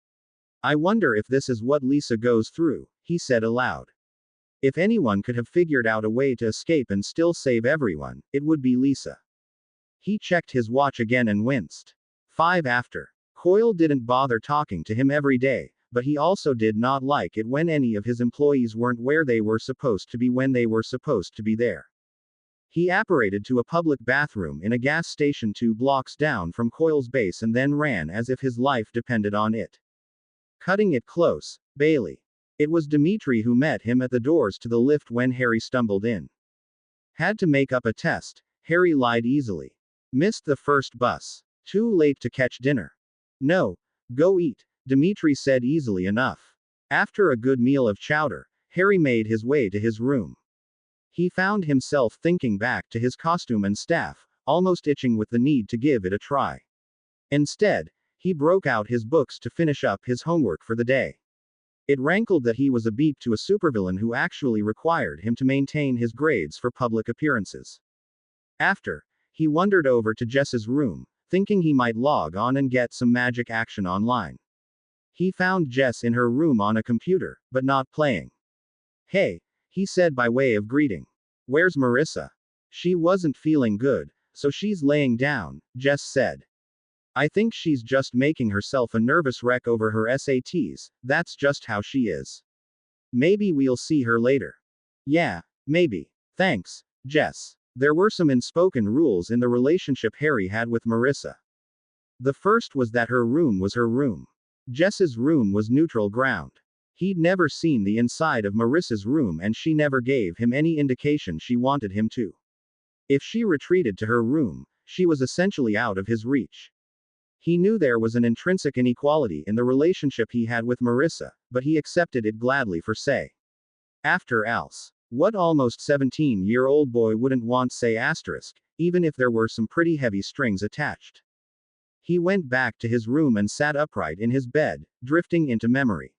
I wonder if this is what Lisa goes through, he said aloud. If anyone could have figured out a way to escape and still save everyone, it would be Lisa. He checked his watch again and winced. 5 after. Coil didn't bother talking to him every day, but he also did not like it when any of his employees weren't where they were supposed to be when they were supposed to be there. He apparated to a public bathroom in a gas station 2 blocks down from Coil's base and then ran as if his life depended on it. Cutting it close, Bailey. It was Dimitri who met him at the doors to the lift when Harry stumbled in. Had to make up a test, Harry lied easily. Missed the first bus. Too late to catch dinner. No, go eat, Dimitri said easily enough. After a good meal of chowder, Harry made his way to his room. He found himself thinking back to his costume and staff, almost itching with the need to give it a try. Instead, he broke out his books to finish up his homework for the day. It rankled that he was a beep to a supervillain who actually required him to maintain his grades for public appearances. After, he wandered over to Jess's room, thinking he might log on and get some magic action online. He found Jess in her room on a computer, but not playing. Hey, he said by way of greeting. Where's Marissa? She wasn't feeling good, so she's laying down, Jess said. I think she's just making herself a nervous wreck over her SATs, that's just how she is. Maybe we'll see her later. Yeah, maybe. Thanks, Jess. There were some unspoken rules in the relationship Harry had with Marissa. The first was that her room was her room. Jess's room was neutral ground. He'd never seen the inside of Marissa's room and she never gave him any indication she wanted him to. If she retreated to her room, she was essentially out of his reach. He knew there was an intrinsic inequality in the relationship he had with Marissa, but he accepted it gladly for say. After else. What almost 17-year-old boy wouldn't want say asterisk, even if there were some pretty heavy strings attached? He went back to his room and sat upright in his bed, drifting into memory.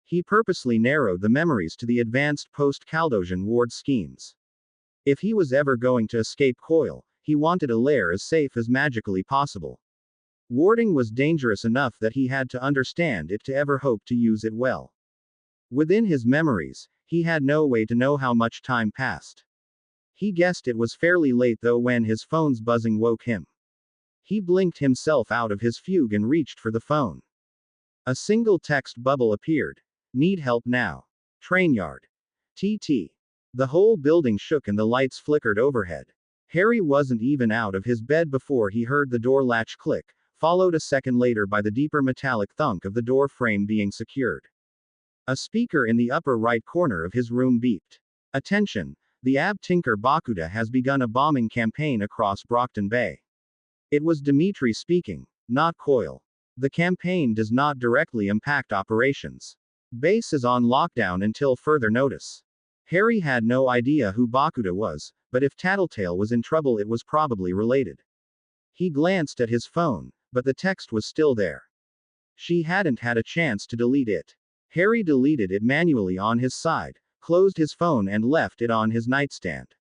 He purposely narrowed the memories to the advanced post-Caldosian ward schemes. If he was ever going to escape Coil, he wanted a lair as safe as magically possible. Warding was dangerous enough that he had to understand it to ever hope to use it well. Within his memories, he had no way to know how much time passed. He guessed it was fairly late though when his phone's buzzing woke him. He blinked himself out of his fugue and reached for the phone. A single text bubble appeared. Need help now. Train yard. TT. The whole building shook and the lights flickered overhead. Harry wasn't even out of his bed before he heard the door latch click, followed a second later by the deeper metallic thunk of the door frame being secured. A speaker in the upper right corner of his room beeped. Attention, the Ab Tinker Bakuda has begun a bombing campaign across Brockton Bay. It was Dimitri speaking, not Coil. The campaign does not directly impact operations. Base is on lockdown until further notice. Harry had no idea who Bakuda was, but if Tattletale was in trouble it was probably related. He glanced at his phone, but the text was still there. She hadn't had a chance to delete it. Harry deleted it manually on his side, closed his phone and left it on his nightstand.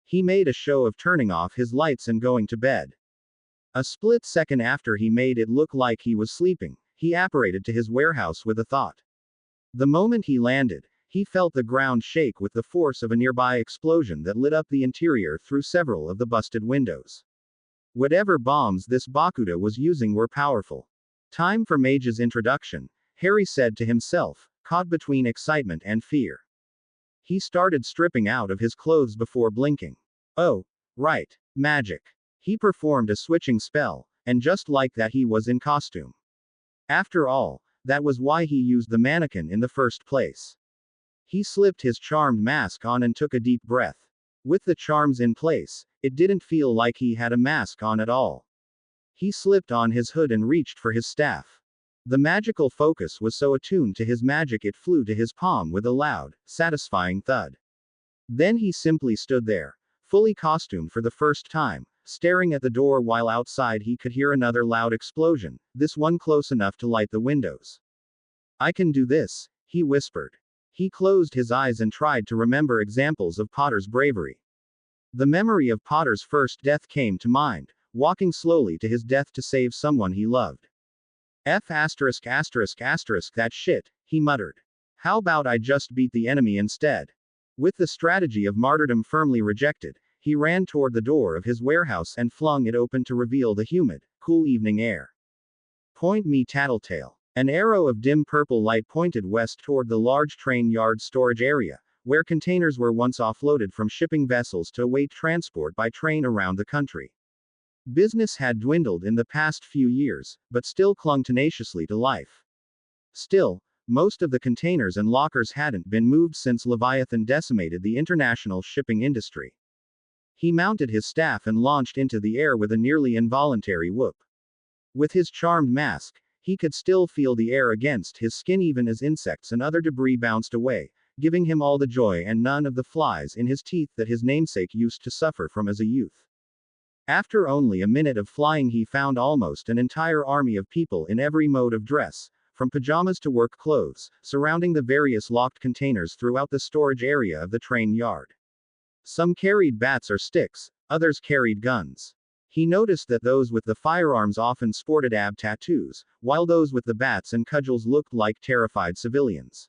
He made a show of turning off his lights and going to bed. A split second after he made it look like he was sleeping, he apparated to his warehouse with a thought. The moment he landed, he felt the ground shake with the force of a nearby explosion that lit up the interior through several of the busted windows. Whatever bombs this Bakuda was using were powerful. Time for Mage's introduction, Harry said to himself, caught between excitement and fear. He started stripping out of his clothes before blinking. Oh, right, magic. He performed a switching spell, and just like that he was in costume. After all, that was why he used the mannequin in the first place. He slipped his charmed mask on and took a deep breath. With the charms in place, it didn't feel like he had a mask on at all. He slipped on his hood and reached for his staff. The magical focus was so attuned to his magic it flew to his palm with a loud, satisfying thud. Then he simply stood there, fully costumed for the first time, staring at the door while outside he could hear another loud explosion, this one close enough to light the windows. I can do this, he whispered. He closed his eyes and tried to remember examples of Potter's bravery. The memory of Potter's first death came to mind, walking slowly to his death to save someone he loved. That shit, he muttered. How about I just beat the enemy instead? With the strategy of martyrdom firmly rejected, he ran toward the door of his warehouse and flung it open to reveal the humid, cool evening air. Point me Tattletale. An arrow of dim purple light pointed west toward the large train yard storage area, where containers were once offloaded from shipping vessels to await transport by train around the country. Business had dwindled in the past few years, but still clung tenaciously to life. Still, most of the containers and lockers hadn't been moved since Leviathan decimated the international shipping industry. He mounted his staff and launched into the air with a nearly involuntary whoop. With his charmed mask, he could still feel the air against his skin even as insects and other debris bounced away, giving him all the joy and none of the flies in his teeth that his namesake used to suffer from as a youth. After only a minute of flying he found almost an entire army of people in every mode of dress, from pajamas to work clothes, surrounding the various locked containers throughout the storage area of the train yard. Some carried bats or sticks, others carried guns. He noticed that those with the firearms often sported ab tattoos, while those with the bats and cudgels looked like terrified civilians.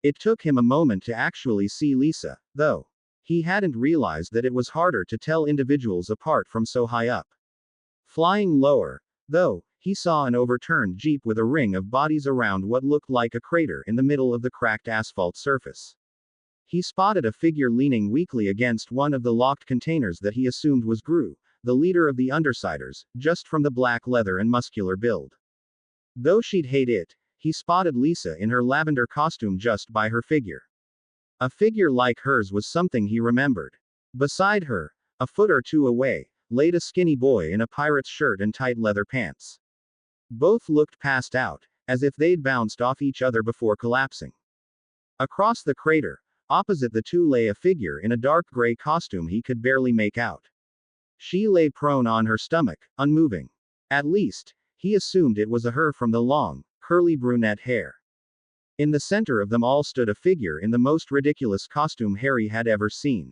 It took him a moment to actually see Lisa, though. He hadn't realized that it was harder to tell individuals apart from so high up. Flying lower, Though, he saw an overturned jeep with a ring of bodies around what looked like a crater in the middle of the cracked asphalt surface. He spotted a figure leaning weakly against one of the locked containers that he assumed was Gru, the leader of the Undersiders, just from the black leather and muscular build. Though she'd hate it, he spotted Lisa in her lavender costume just by her figure. A figure like hers was something he remembered. Beside her, a foot or two away, laid a skinny boy in a pirate's shirt and tight leather pants. Both looked passed out, as if they'd bounced off each other before collapsing. Across the crater, opposite the two lay a figure in a dark gray costume he could barely make out. She lay prone on her stomach, unmoving. At least, he assumed it was a her from the long, curly brunette hair. In the center of them all stood a figure in the most ridiculous costume Harry had ever seen.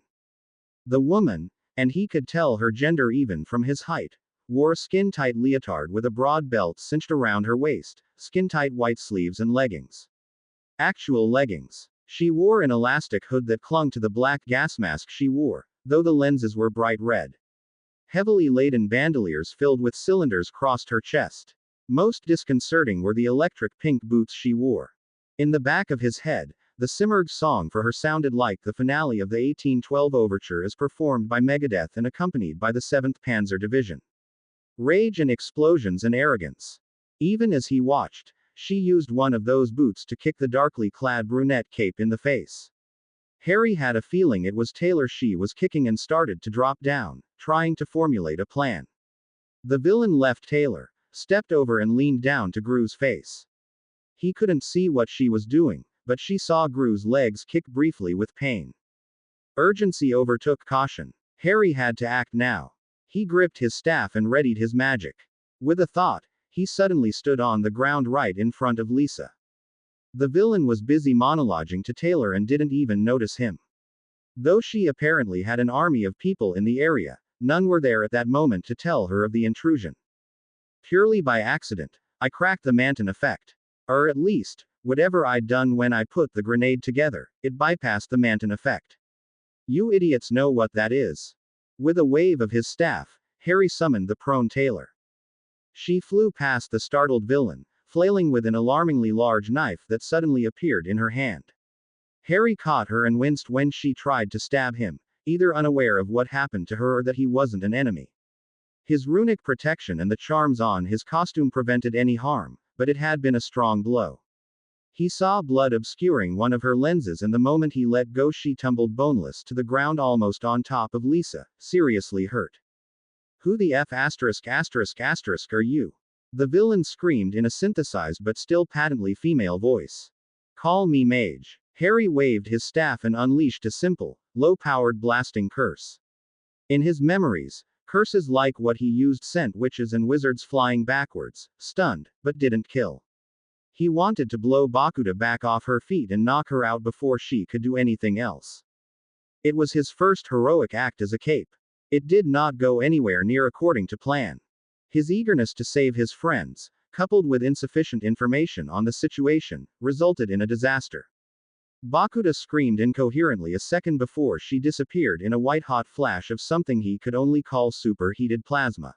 The woman, and he could tell her gender even from his height, wore a skin-tight leotard with a broad belt cinched around her waist, skin-tight white sleeves and leggings. Actual leggings. She wore an elastic hood that clung to the black gas mask she wore, though the lenses were bright red. Heavily laden bandoliers filled with cylinders crossed her chest. Most disconcerting were the electric pink boots she wore. In the back of his head, the Simurgh song for her sounded like the finale of the 1812 overture as performed by Megadeth and accompanied by the 7th Panzer Division. Rage and explosions and arrogance. Even as he watched, she used one of those boots to kick the darkly clad brunette cape in the face. Harry had a feeling it was Taylor she was kicking and started to drop down, trying to formulate a plan. The villain left Taylor, stepped over and leaned down to Gru's face. He couldn't see what she was doing, but she saw Gru's legs kick briefly with pain. Urgency overtook caution. Harry had to act now. He gripped his staff and readied his magic. With a thought, he suddenly stood on the ground right in front of Lisa. The villain was busy monologuing to Taylor and didn't even notice him. Though she apparently had an army of people in the area, none were there at that moment to tell her of the intrusion. Purely by accident, I cracked the Manton effect. Or at least, whatever I'd done when I put the grenade together, it bypassed the Manton effect. You idiots know what that is. With a wave of his staff, Harry summoned the prone Taylor. She flew past the startled villain, flailing with an alarmingly large knife that suddenly appeared in her hand. Harry caught her and winced when she tried to stab him, either unaware of what happened to her or that he wasn't an enemy. His runic protection and the charms on his costume prevented any harm, but it had been a strong blow. He saw blood obscuring one of her lenses, and the moment he let go she tumbled boneless to the ground almost on top of Lisa, seriously hurt. Who the F*** are you? The villain screamed in a synthesized but still patently female voice. Call me Mage. Harry waved his staff and unleashed a simple, low-powered blasting curse. In his memories, curses like what he used sent witches and wizards flying backwards, stunned, but didn't kill. He wanted to blow Bakuta back off her feet and knock her out before she could do anything else. It was his first heroic act as a cape. It did not go anywhere near according to plan. His eagerness to save his friends, coupled with insufficient information on the situation, resulted in a disaster. Bakuta screamed incoherently a second before she disappeared in a white-hot flash of something he could only call superheated plasma.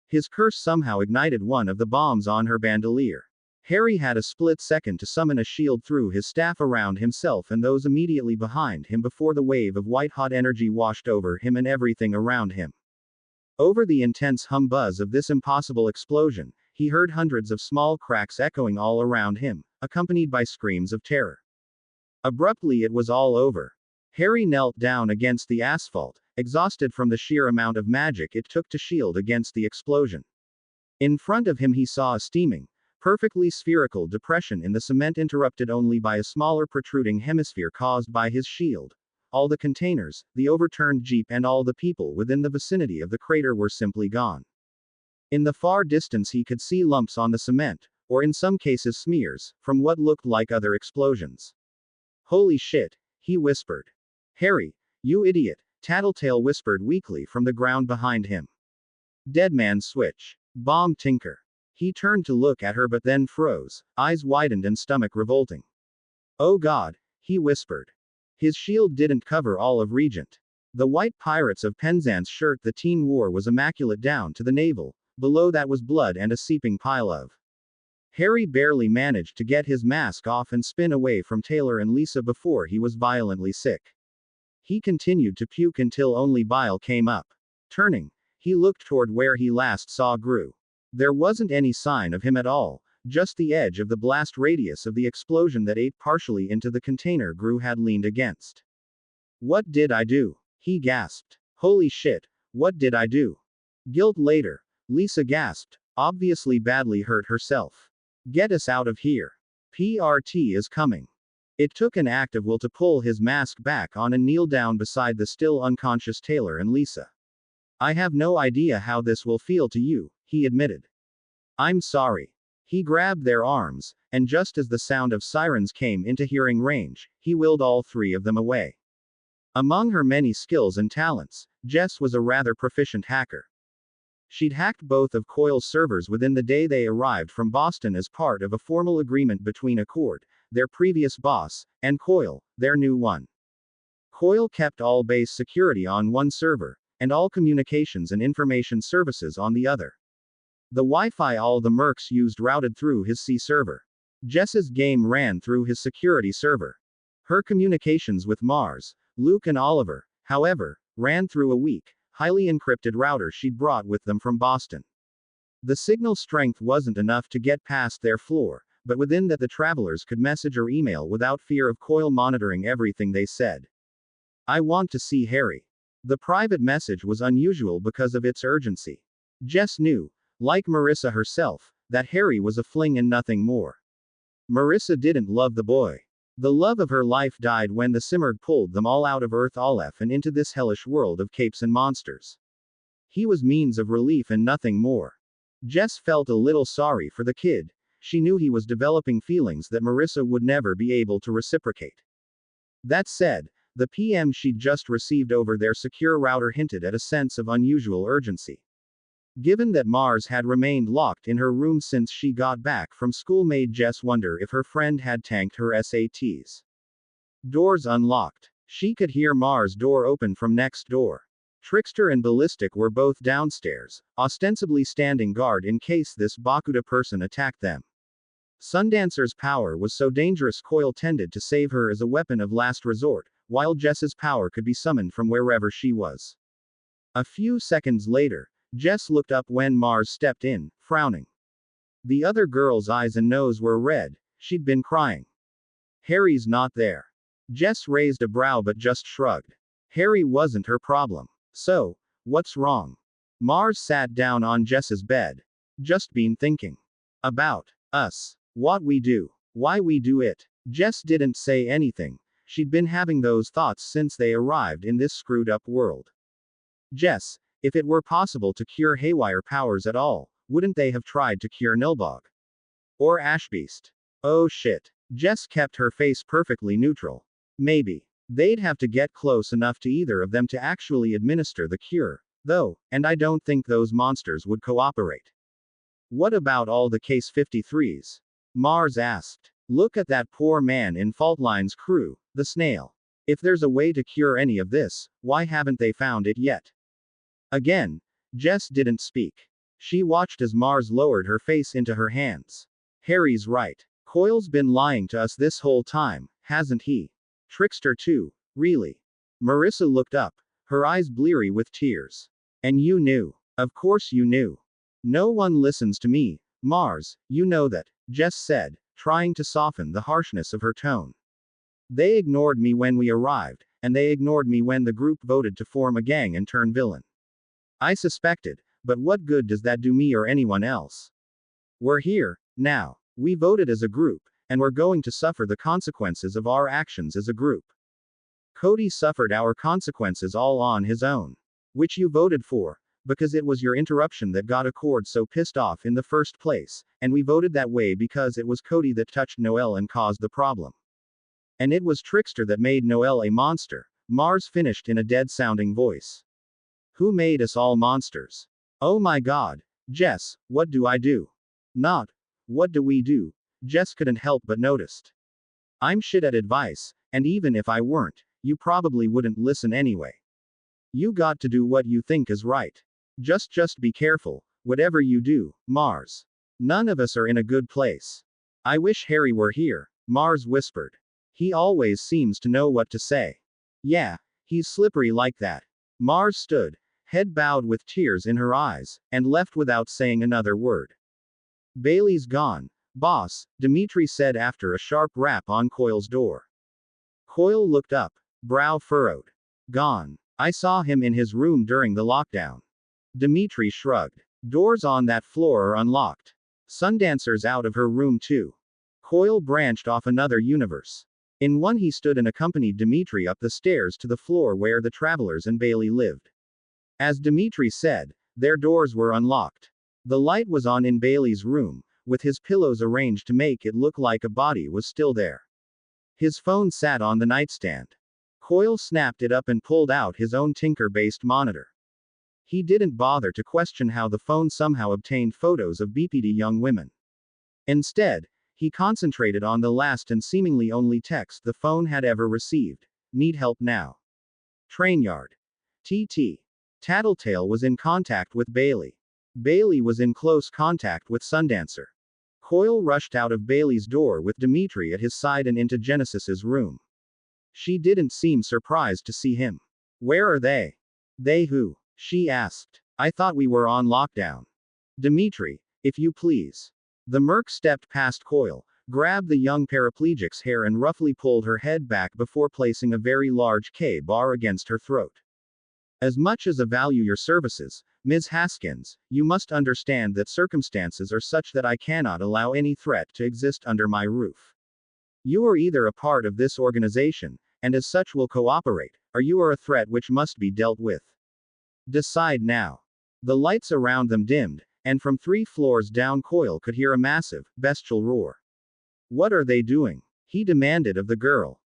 His curse somehow ignited one of the bombs on her bandolier. Harry had a split second to summon a shield through his staff around himself and those immediately behind him before the wave of white-hot energy washed over him and everything around him. Over the intense hum-buzz of this impossible explosion, he heard hundreds of small cracks echoing all around him, accompanied by screams of terror. Abruptly it was all over. Harry knelt down against the asphalt, exhausted from the sheer amount of magic it took to shield against the explosion. In front of him he saw a steaming, perfectly spherical depression in the cement interrupted only by a smaller protruding hemisphere caused by his shield. All the containers, the overturned jeep and all the people within the vicinity of the crater were simply gone. In the far distance he could see lumps on the cement, or in some cases smears, from what looked like other explosions. Holy shit, he whispered. Harry, you idiot, Tattletale whispered weakly from the ground behind him. Dead man's switch. Bomb Tinker. He turned to look at her but then froze, eyes widened and stomach revolting. Oh God, he whispered. His shield didn't cover all of Regent. The white Pirates of Penzance shirt the teen wore was immaculate down to the navel, Below that was blood and a seeping pile of. Harry barely managed to get his mask off and spin away from Taylor and Lisa before he was violently sick. He continued to puke until only bile came up. Turning, he looked toward where he last saw Gru. There wasn't any sign of him at all, just the edge of the blast radius of the explosion that ate partially into the container Gru had leaned against. What did I do? He gasped. Holy shit, what did I do? Guilt later, Lisa gasped, obviously badly hurt herself. Get us out of here. PRT is coming. It took an act of will to pull his mask back on and kneel down beside the still unconscious Taylor and Lisa. I have no idea how this will feel to you, he admitted. I'm sorry. He grabbed their arms, and just as the sound of sirens came into hearing range, he willed all three of them away. Among her many skills and talents, Jess was a rather proficient hacker. She'd hacked both of Coil's servers within the day they arrived from Boston as part of a formal agreement between Accord, their previous boss, and Coil, their new one. Coil kept all base security on one server, and all communications and information services on the other. The Wi-Fi all the mercs used routed through his C server. Jess's game ran through his security server. Her communications with Mars, Luke and Oliver, however, ran through a weak, highly encrypted router she'd brought with them from Boston. The signal strength wasn't enough to get past their floor, but within that the travelers could message or email without fear of Coil monitoring everything they said. I want to see Harry. The private message was unusual because of its urgency. Jess knew, like Marissa herself, that Harry was a fling and nothing more. Marissa didn't love the boy. The love of her life died when the Simurgh pulled them all out of Earth Aleph and into this hellish world of capes and monsters. He was means of relief and nothing more. Jess felt a little sorry for the kid. She knew he was developing feelings that Marissa would never be able to reciprocate. That said, the PM she'd just received over their secure router hinted at a sense of unusual urgency. Given that Mars had remained locked in her room since she got back from school made Jess wonder if her friend had tanked her SATs. Doors unlocked. She could hear Mars' door open from next door. Trickster and Ballistic were both downstairs, ostensibly standing guard in case this Bakuda person attacked them. Sundancer's power was so dangerous Coil tended to save her as a weapon of last resort, while Jess's power could be summoned from wherever she was. A few seconds later, Jess looked up when Mars stepped in, frowning. The other girl's eyes and nose were red, she'd been crying. Harry's not there. Jess raised a brow but just shrugged. Harry wasn't her problem. So, what's wrong? Mars sat down on Jess's bed. Just been thinking. About us. What we do. Why we do it. Jess didn't say anything. She'd been having those thoughts since they arrived in this screwed up world. Jess, if it were possible to cure haywire powers at all, wouldn't they have tried to cure Nilbog? Or Ashbeast? Oh shit. Jess kept her face perfectly neutral. Maybe. They'd have to get close enough to either of them to actually administer the cure, though, and I don't think those monsters would cooperate. What about all the Case 53s? Mars asked. Look at that poor man in Faultline's crew, the snail. If there's a way to cure any of this, why haven't they found it yet? Again, Jess didn't speak. She watched as Mars lowered her face into her hands. Harry's right. Coil's been lying to us this whole time, hasn't he? Trickster too, really. Marissa looked up, her eyes bleary with tears. And you knew. Of course you knew. No one listens to me, Mars, you know that, Jess said, trying to soften the harshness of her tone. They ignored me when we arrived, and they ignored me when the group voted to form a gang and turn villain. I suspected, but what good does that do me or anyone else? We're here, now. We voted as a group, and we're going to suffer the consequences of our actions as a group. Cody suffered our consequences all on his own. Which you voted for, because it was your interruption that got Accord so pissed off in the first place, and we voted that way because it was Cody that touched Noelle and caused the problem. And it was Trickster that made Noelle a monster, Mars finished in a dead-sounding voice. Who made us all monsters? Oh my god. Jess, what do I do? Not. What do we do? Jess couldn't help but noticed. I'm shit at advice, and even if I weren't, you probably wouldn't listen anyway. You got to do what you think is right. Just be careful, Whatever you do, Mars. None of us are in a good place. I wish Harry were here, Mars whispered. He always seems to know what to say. Yeah, he's slippery like that. Mars stood, head bowed with tears in her eyes, and left without saying another word. Bailey's gone, boss, Dimitri said after a sharp rap on Coyle's door. Coyle looked up, brow furrowed. Gone. I saw him in his room during the lockdown. Dimitri shrugged. Doors on that floor are unlocked. Sundancer's out of her room too. Coyle branched off another universe. In one he stood and accompanied Dimitri up the stairs to the floor where the travelers and Bailey lived. As Dimitri said, their doors were unlocked. The light was on in Bailey's room, with his pillows arranged to make it look like a body was still there. His phone sat on the nightstand. Coyle snapped it up and pulled out his own Tinker-based monitor. He didn't bother to question how the phone somehow obtained photos of BPD young women. Instead, he concentrated on the last and seemingly only text the phone had ever received. Need help now. Trainyard. TT. Tattletale was in contact with Bailey. Bailey was in close contact with Sundancer. Coyle rushed out of Bailey's door with Dimitri at his side and into Genesis's room. She didn't seem surprised to see him. Where are they? They who? She asked. I thought we were on lockdown. Dimitri, if you please. The merc stepped past Coyle, grabbed the young paraplegic's hair and roughly pulled her head back before placing a very large K-bar against her throat. As much as I value your services, Ms. Haskins, you must understand that circumstances are such that I cannot allow any threat to exist under my roof. You are either a part of this organization, and as such will cooperate, or you are a threat which must be dealt with. Decide now. The lights around them dimmed, and from 3 floors down Coyle could hear a massive, bestial roar. What are they doing? He demanded of the girl.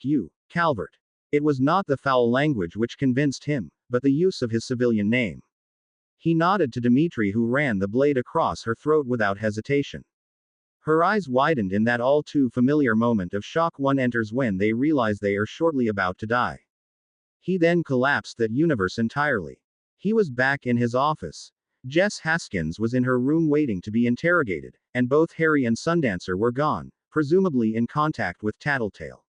You, Calvert. It was not the foul language which convinced him, but the use of his civilian name. He nodded to Dimitri, who ran the blade across her throat without hesitation. Her eyes widened in that all too familiar moment of shock one enters when they realize they are shortly about to die. He then collapsed that universe entirely. He was back in his office. Jess Haskins was in her room waiting to be interrogated, and both Harry and Sundancer were gone, presumably in contact with Tattletale.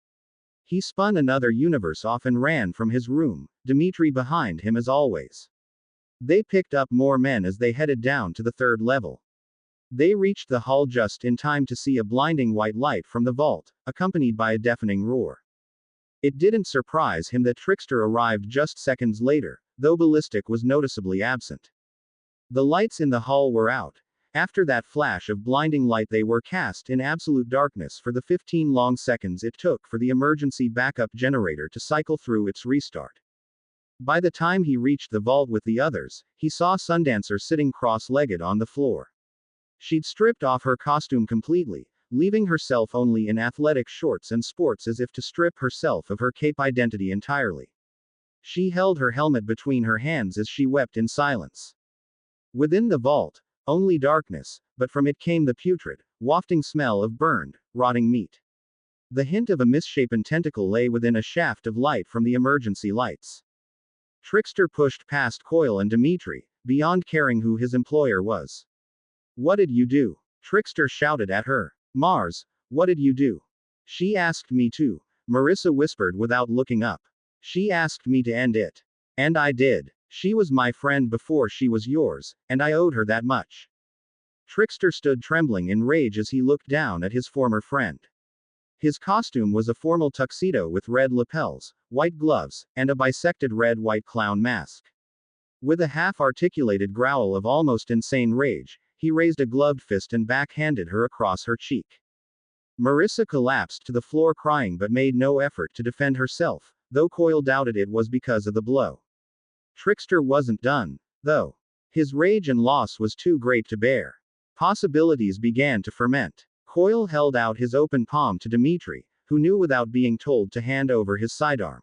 He spun another universe off and ran from his room, Dimitri behind him as always. They picked up more men as they headed down to the 3rd level. They reached the hall just in time to see a blinding white light from the vault, accompanied by a deafening roar. It didn't surprise him that Trickster arrived just seconds later, though Ballistic was noticeably absent. The lights in the hall were out. After that flash of blinding light they were cast in absolute darkness for the 15 long seconds it took for the emergency backup generator to cycle through its restart. By the time he reached the vault with the others, he saw Sundancer sitting cross-legged on the floor. She'd stripped off her costume completely, leaving herself only in athletic shorts and sports as if to strip herself of her cape identity entirely. She held her helmet between her hands as she wept in silence. Within the vault, only darkness, but from it came the putrid, wafting smell of burned, rotting meat. The hint of a misshapen tentacle lay within a shaft of light from the emergency lights. Trickster pushed past Coyle and Dimitri, beyond caring who his employer was. What did you do? Trickster shouted at her. Mars, what did you do? She asked me to, Marissa whispered without looking up. She asked me to end it. And I did. She was my friend before she was yours, and I owed her that much. Trickster stood trembling in rage as he looked down at his former friend. His costume was a formal tuxedo with red lapels, white gloves, and a bisected red-white clown mask. With a half-articulated growl of almost insane rage, he raised a gloved fist and backhanded her across her cheek. Marissa collapsed to the floor crying but made no effort to defend herself, though Coyle doubted it was because of the blow. Trickster wasn't done, though. His rage and loss was too great to bear. Possibilities began to ferment. Coyle held out his open palm to Dimitri, who knew without being told to hand over his sidearm.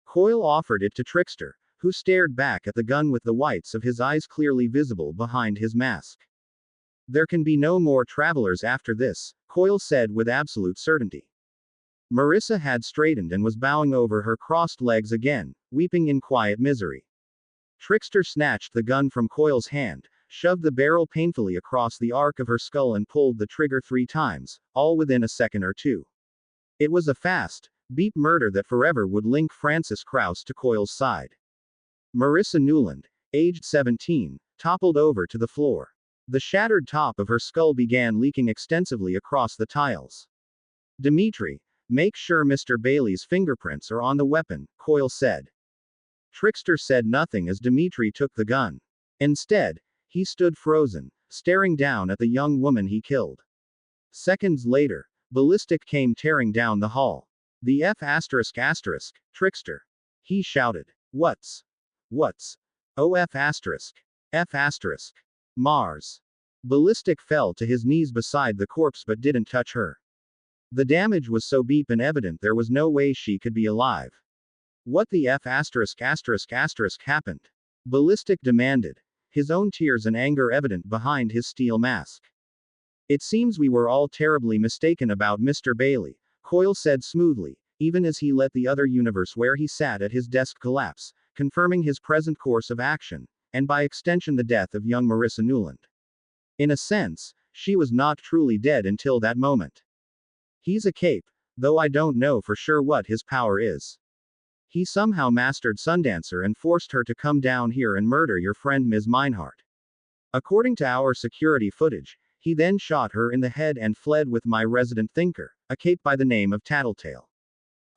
Coyle offered it to Trickster, who stared back at the gun with the whites of his eyes clearly visible behind his mask. There can be no more travelers after this, Coyle said with absolute certainty. Marissa had straightened and was bowing over her crossed legs again, weeping in quiet misery. Trickster snatched the gun from Coil's hand, shoved the barrel painfully across the arc of her skull and pulled the trigger 3 times, all within a second or two. It was a fast, beep murder that forever would link Francis Krause to Coil's side. Marissa Newland, aged 17, toppled over to the floor. The shattered top of her skull began leaking extensively across the tiles. Dimitri, make sure Mr. Bailey's fingerprints are on the weapon, Coil said. Trickster said nothing as Dimitri took the gun. Instead, he stood frozen, staring down at the young woman he killed. Seconds later, Ballistic came tearing down the hall. The Trickster. He shouted. What's? Oh F***. Mars. Ballistic fell to his knees beside the corpse but didn't touch her. The damage was so deep and evident there was no way she could be alive. What the happened? Ballistic demanded, his own tears and anger evident behind his steel mask. It seems we were all terribly mistaken about Mr. Bailey, Coil said smoothly, even as he let the other universe where he sat at his desk collapse, confirming his present course of action, and by extension the death of young Marissa Newland. In a sense, she was not truly dead until that moment. He's a cape, though I don't know for sure what his power is. He somehow mastered Sundancer and forced her to come down here and murder your friend Ms. Meinhardt. According to our security footage, he then shot her in the head and fled with my resident thinker, a cape by the name of Tattletale.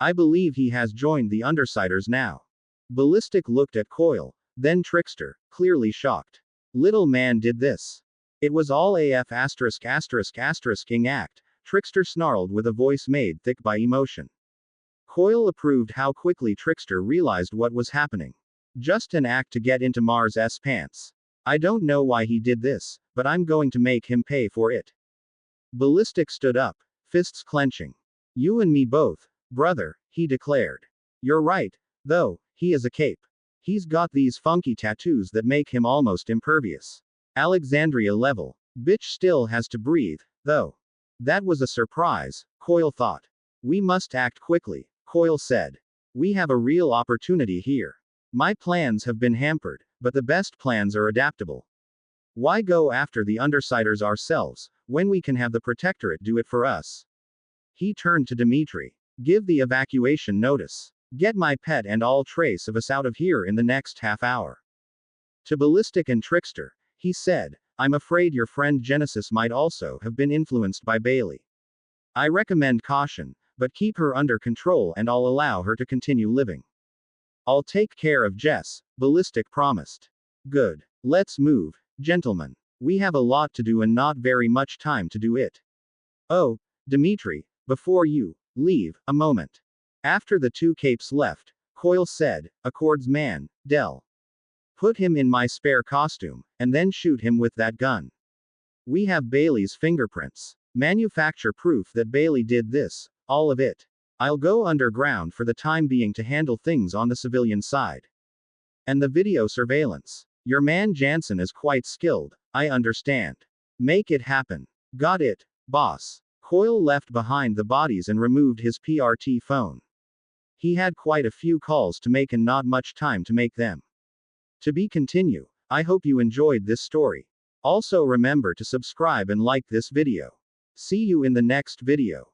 I believe he has joined the Undersiders now. Ballistic looked at Coil, then Trickster, clearly shocked. Little man did this. It was all ing act, Trickster snarled with a voice made thick by emotion. Coil approved how quickly Trickster realized what was happening. Just an act to get into Mars's pants. I don't know why he did this, but I'm going to make him pay for it. Ballistic stood up, fists clenching. You and me both, brother, he declared. You're right, though, he is a cape. He's got these funky tattoos that make him almost impervious. Alexandria level. Bitch still has to breathe, though. That was a surprise, Coil thought. We must act quickly, Coil said. We have a real opportunity here. My plans have been hampered, but the best plans are adaptable. Why go after the Undersiders ourselves, when we can have the Protectorate do it for us? He turned to Dimitri. Give the evacuation notice. Get my pet and all trace of us out of here in the next half hour. To Ballistic and Trickster, he said, I'm afraid your friend Genesis might also have been influenced by Bailey. I recommend caution, but keep her under control and I'll allow her to continue living. I'll take care of Jess, Ballistic promised. Good. Let's move, gentlemen. We have a lot to do and not very much time to do it. Oh, Dimitri, before you leave, a moment. After the two capes left, Coil said, Accords man, Dell. Put him in my spare costume, and then shoot him with that gun. We have Bailey's fingerprints. Manufacture proof that Bailey did this, all of it. I'll go underground for the time being to handle things on the civilian side. And the video surveillance. Your man Jansen is quite skilled, I understand. Make it happen. Got it, boss. Coil left behind the bodies and removed his PRT phone. He had quite a few calls to make and not much time to make them. To be continue. I hope you enjoyed this story. Also remember to subscribe and like this video. See you in the next video.